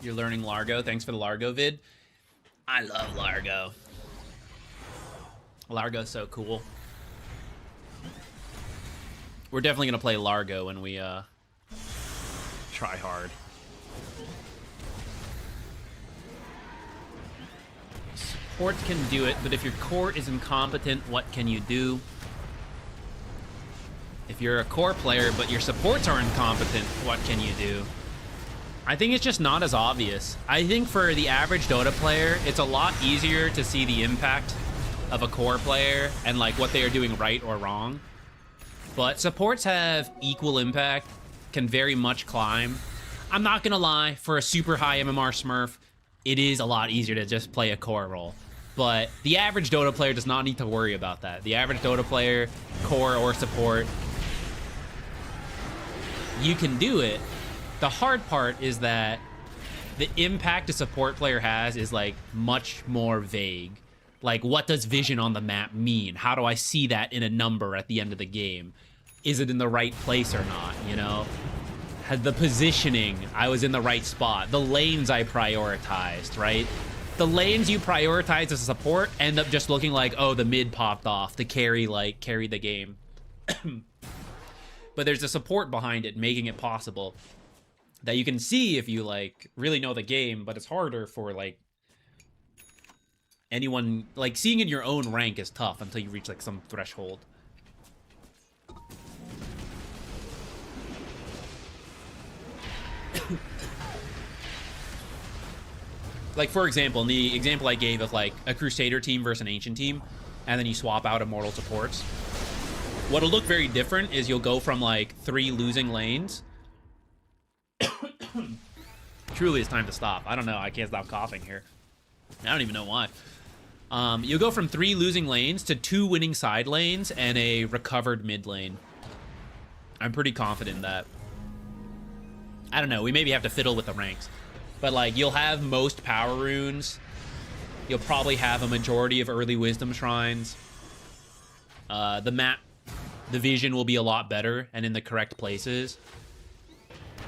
You're learning Largo. Thanks for the Largo vid. I love Largo. Largo's so cool. We're definitely going to play Largo when we try hard. Support can do it, but if your core is incompetent, what can you do? If you're a core player, but your supports are incompetent, what can you do? I think it's just not as obvious. I think for the average Dota player, it's a lot easier to see the impact of a core player and like what they are doing right or wrong. But supports have equal impact, can very much climb. I'm not gonna lie, for a super high MMR Smurf, it is a lot easier to just play a core role. But the average Dota player does not need to worry about that. The average Dota player, core or support, you can do it. The hard part is that the impact a support player has is like much more vague. Like, what does vision on the map mean? How do I see that in a number at the end of the game? Is it in the right place or not, you know? Had the positioning, I was in the right spot. The lanes I prioritized, right? The lanes you prioritize as a support end up just looking like, oh, the mid popped off. The carry, like, carried the game. But there's a support behind it, making it possible that you can see if you, like, really know the game, but it's harder for, like, anyone, like, seeing in your own rank is tough until you reach, like, some threshold. Like, for example, in the example I gave of, like, a Crusader team versus an Ancient team, and then you swap out Immortal supports, what'll look very different is you'll go from, like, 3 losing lanes. Truly, it's time to stop. I don't know. I can't stop coughing here. I don't even know why. You'll go from 3 losing lanes to 2 winning side lanes and a recovered mid lane. I'm pretty confident in that. I don't know. We maybe have to fiddle with the ranks. But, like, you'll have most power runes. You'll probably have a majority of early wisdom shrines. The map, the vision will be a lot better and in the correct places.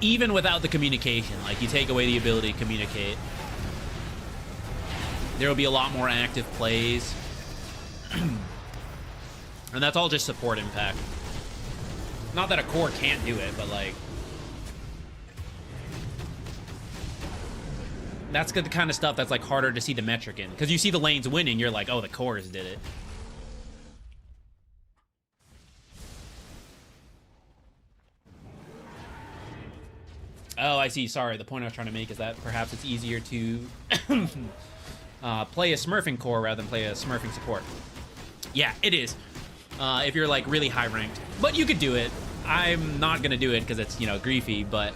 Even without the communication. Like, you take away the ability to communicate. There will be a lot more active plays. And that's all just support impact. Not that a core can't do it, but, like, that's the kind of stuff that's, like, harder to see the metric in. Because you see the lanes winning, you're like, oh, the cores did it. Oh, I see. Sorry. The point I was trying to make is that perhaps it's easier to play a smurfing core rather than play a smurfing support. Yeah, it is. If you're, like, really high ranked. But you could do it. I'm not going to do it because it's, you know, griefy, but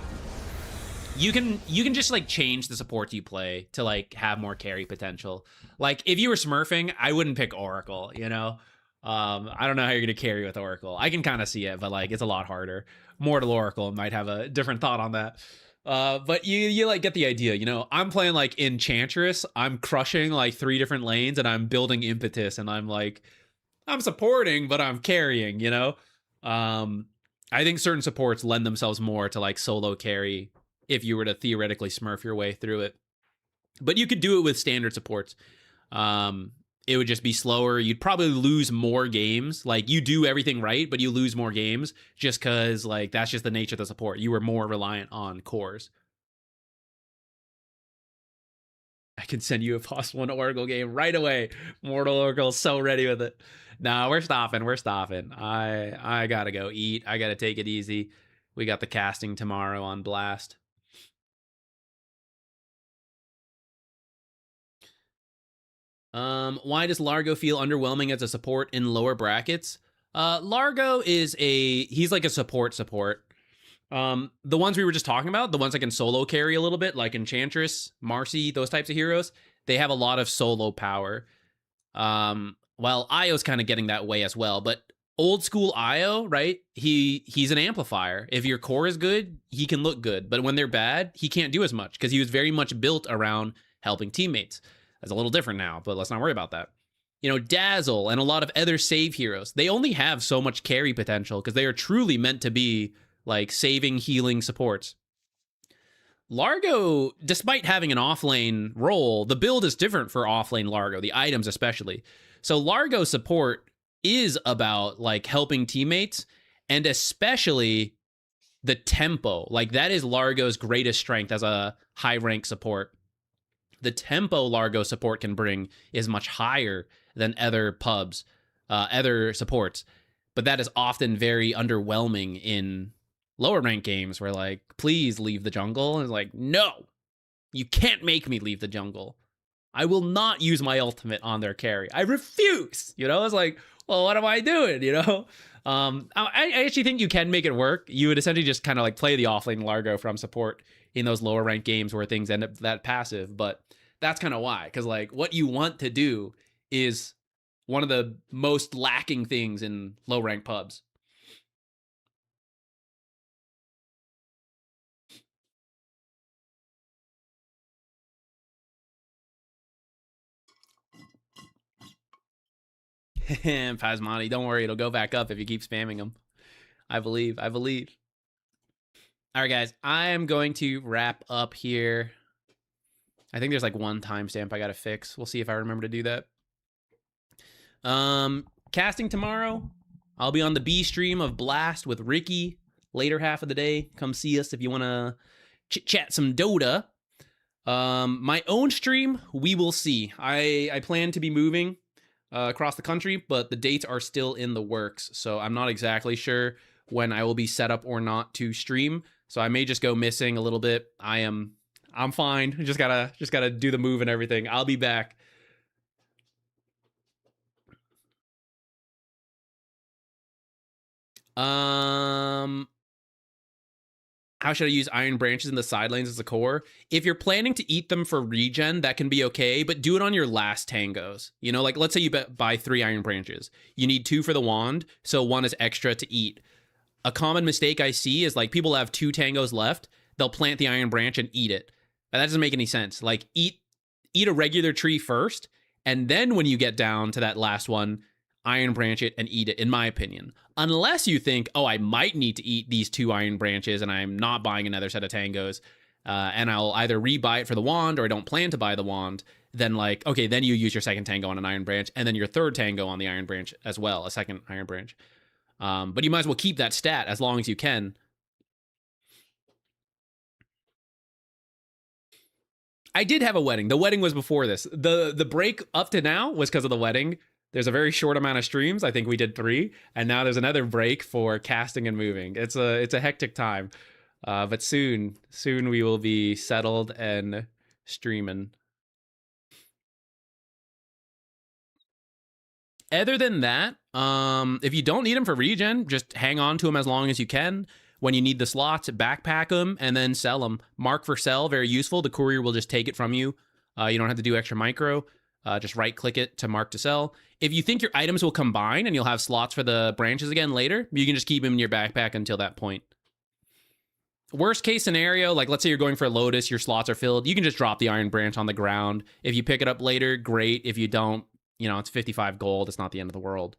you can just, like, change the supports you play to, like, have more carry potential. Like, if you were smurfing, I wouldn't pick Oracle, you know? I don't know how you're going to carry with Oracle. I can kind of see it, but, like, it's a lot harder. Mortal Oracle might have a different thought on that. But you like get the idea, you know? I'm playing, like, Enchantress. I'm crushing, like, 3 different lanes, and I'm building impetus, and I'm, like, I'm supporting, but I'm carrying, you know? I think certain supports lend themselves more to, like, solo carry if you were to theoretically smurf your way through it. But you could do it with standard supports. It would just be slower. You'd probably lose more games. Like, you do everything right, but you lose more games just because, like, that's just the nature of the support. You were more reliant on cores. I can send you a +1 Oracle game right away. Mortal Oracle's so ready with it. No, we're stopping. We're stopping. I gotta go eat. I gotta take it easy. We got the casting tomorrow on Blast. Why does Largo feel underwhelming as a support in lower brackets? Largo is he's like a support. The ones we were just talking about, the ones that can solo carry a little bit, like Enchantress, Marcy, those types of heroes, they have a lot of solo power. Well, Io's kind of getting that way as well, but old school Io, right? He's an amplifier. If your core is good, he can look good, but when they're bad, he can't do as much because he was very much built around helping teammates. That's a little different now, but let's not worry about that. You know, Dazzle and a lot of other save heroes, they only have so much carry potential because they are truly meant to be, like, saving, healing supports. Largo, despite having an offlane role, the build is different for offlane Largo, the items especially. So Largo support is about, like, helping teammates, and especially the tempo. Like, that is Largo's greatest strength as a high rank support. The tempo Largo support can bring is much higher than other pubs, other supports. But that is often very underwhelming in lower rank games where, like, please leave the jungle. And it's like, no, you can't make me leave the jungle. I will not use my ultimate on their carry. I refuse. You know, it's like, well, what am I doing? You know, I actually think you can make it work. You would essentially just kind of, like, play the offlane Largo from support in those lower ranked games where things end up that passive, but That's kind of why. Because, like, what you want to do is one of the most lacking things in low-rank pubs. Phasmati, don't worry, it'll go back up if you keep spamming them. I believe. All right, guys, I am going to wrap up here. I think there's like one timestamp I gotta fix. We'll see if I remember to do that. Casting tomorrow. I'll be on the B stream of Blast with Ricky later half of the day. Come see us if you want to chit-chat some Dota. My own stream, we will see. I plan to be moving across the country, but the dates are still in the works, so I'm not exactly sure when I will be set up or not to stream. So I may just go missing a little bit. I'm fine. Just gotta do the move and everything. I'll be back. How should I use iron branches in the side lanes as a core? If you're planning to eat them for regen, that can be okay, but do it on your last tangos. You know, like let's say you buy 3 iron branches. You need 2 for the wand, so 1 is extra to eat. A common mistake I see is like people have 2 tangos left, they'll plant the iron branch and eat it. That doesn't make any sense. Like eat a regular tree first, and then when you get down to that last one, iron branch it and eat it, in my opinion. Unless you think, oh, I might need to eat these 2 iron branches and I'm not buying another set of tangos, and I'll either rebuy it for the wand or I don't plan to buy the wand, then like, okay, then you use your second tango on an iron branch and then your third tango on the iron branch as well, a second iron branch. But you might as well keep that stat as long as you can. I did have a wedding. The wedding was before this. The break up to now was because of the wedding. There's a very short amount of streams. I think we did 3, and now there's another break for casting and moving. It's a hectic time, but soon we will be settled and streaming. Other than that, if you don't need them for regen, just hang on to them as long as you can. When you need the slots, backpack them and then sell them. Mark for sell, very useful. The courier will just take it from you. You don't have to do extra micro. Just right-click it to mark to sell. If you think your items will combine and you'll have slots for the branches again later, you can just keep them in your backpack until that point. Worst case scenario, like let's say you're going for a Lotus, your slots are filled, you can just drop the iron branch on the ground. If you pick it up later, great. If you don't, you know, it's 55 gold. It's not the end of the world.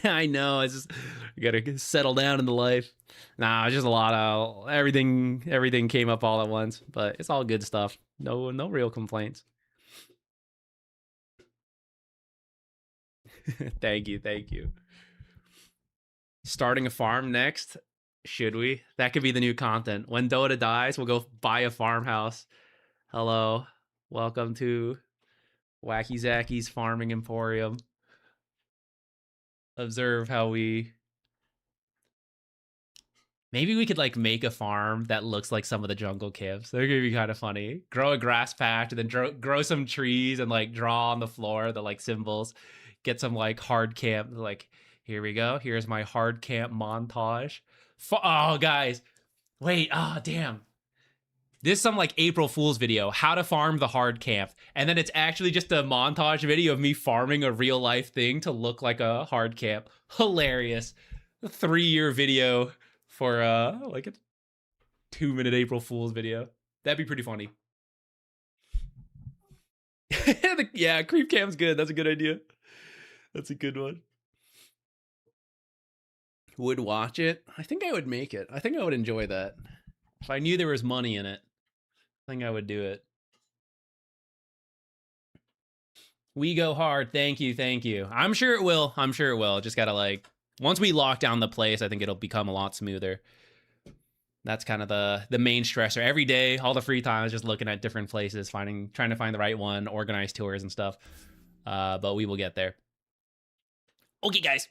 I know, it's just, you gotta settle down in the life. Nah, it's just a lot of everything came up all at once, but it's all good stuff. No real complaints. Thank you. Starting a farm next, should we? That could be the new content. When Dota dies, we'll go buy a farmhouse. Hello, welcome to Wacky Zacky's Farming Emporium. Observe how we... Maybe we could like make a farm that looks like some of the jungle camps. They're gonna be kind of funny. Grow a grass patch and then grow some trees and like draw on the floor the like symbols. Get some like hard camp. Like, here we go. Here's my hard camp montage. Oh, guys. Wait. Oh, damn. This is some like April Fool's video. How to farm the hard camp. And then it's actually just a montage video of me farming a real life thing to look like a hard camp. Hilarious. A 3-year video for like a 2-minute April Fool's video. That'd be pretty funny. Yeah, creep cam's good. That's a good idea. That's a good one. Would watch it? I think I would make it. I think I would enjoy that. If I knew there was money in it, I think I would do it. We go hard. Thank you. I'm sure it will. Just gotta like, once we lock down the place, I think it'll become a lot smoother. That's kind of the main stressor. Every day, all the free time is just looking at different places, trying to find the right one, organize tours and stuff. But we will get there. Okay, guys.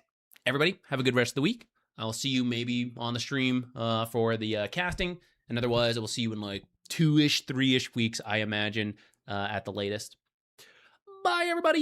Everybody, have a good rest of the week. I'll see you maybe on the stream for the casting. And otherwise, I will see you in like 2-ish, 3-ish weeks, I imagine, at the latest. Bye, everybody.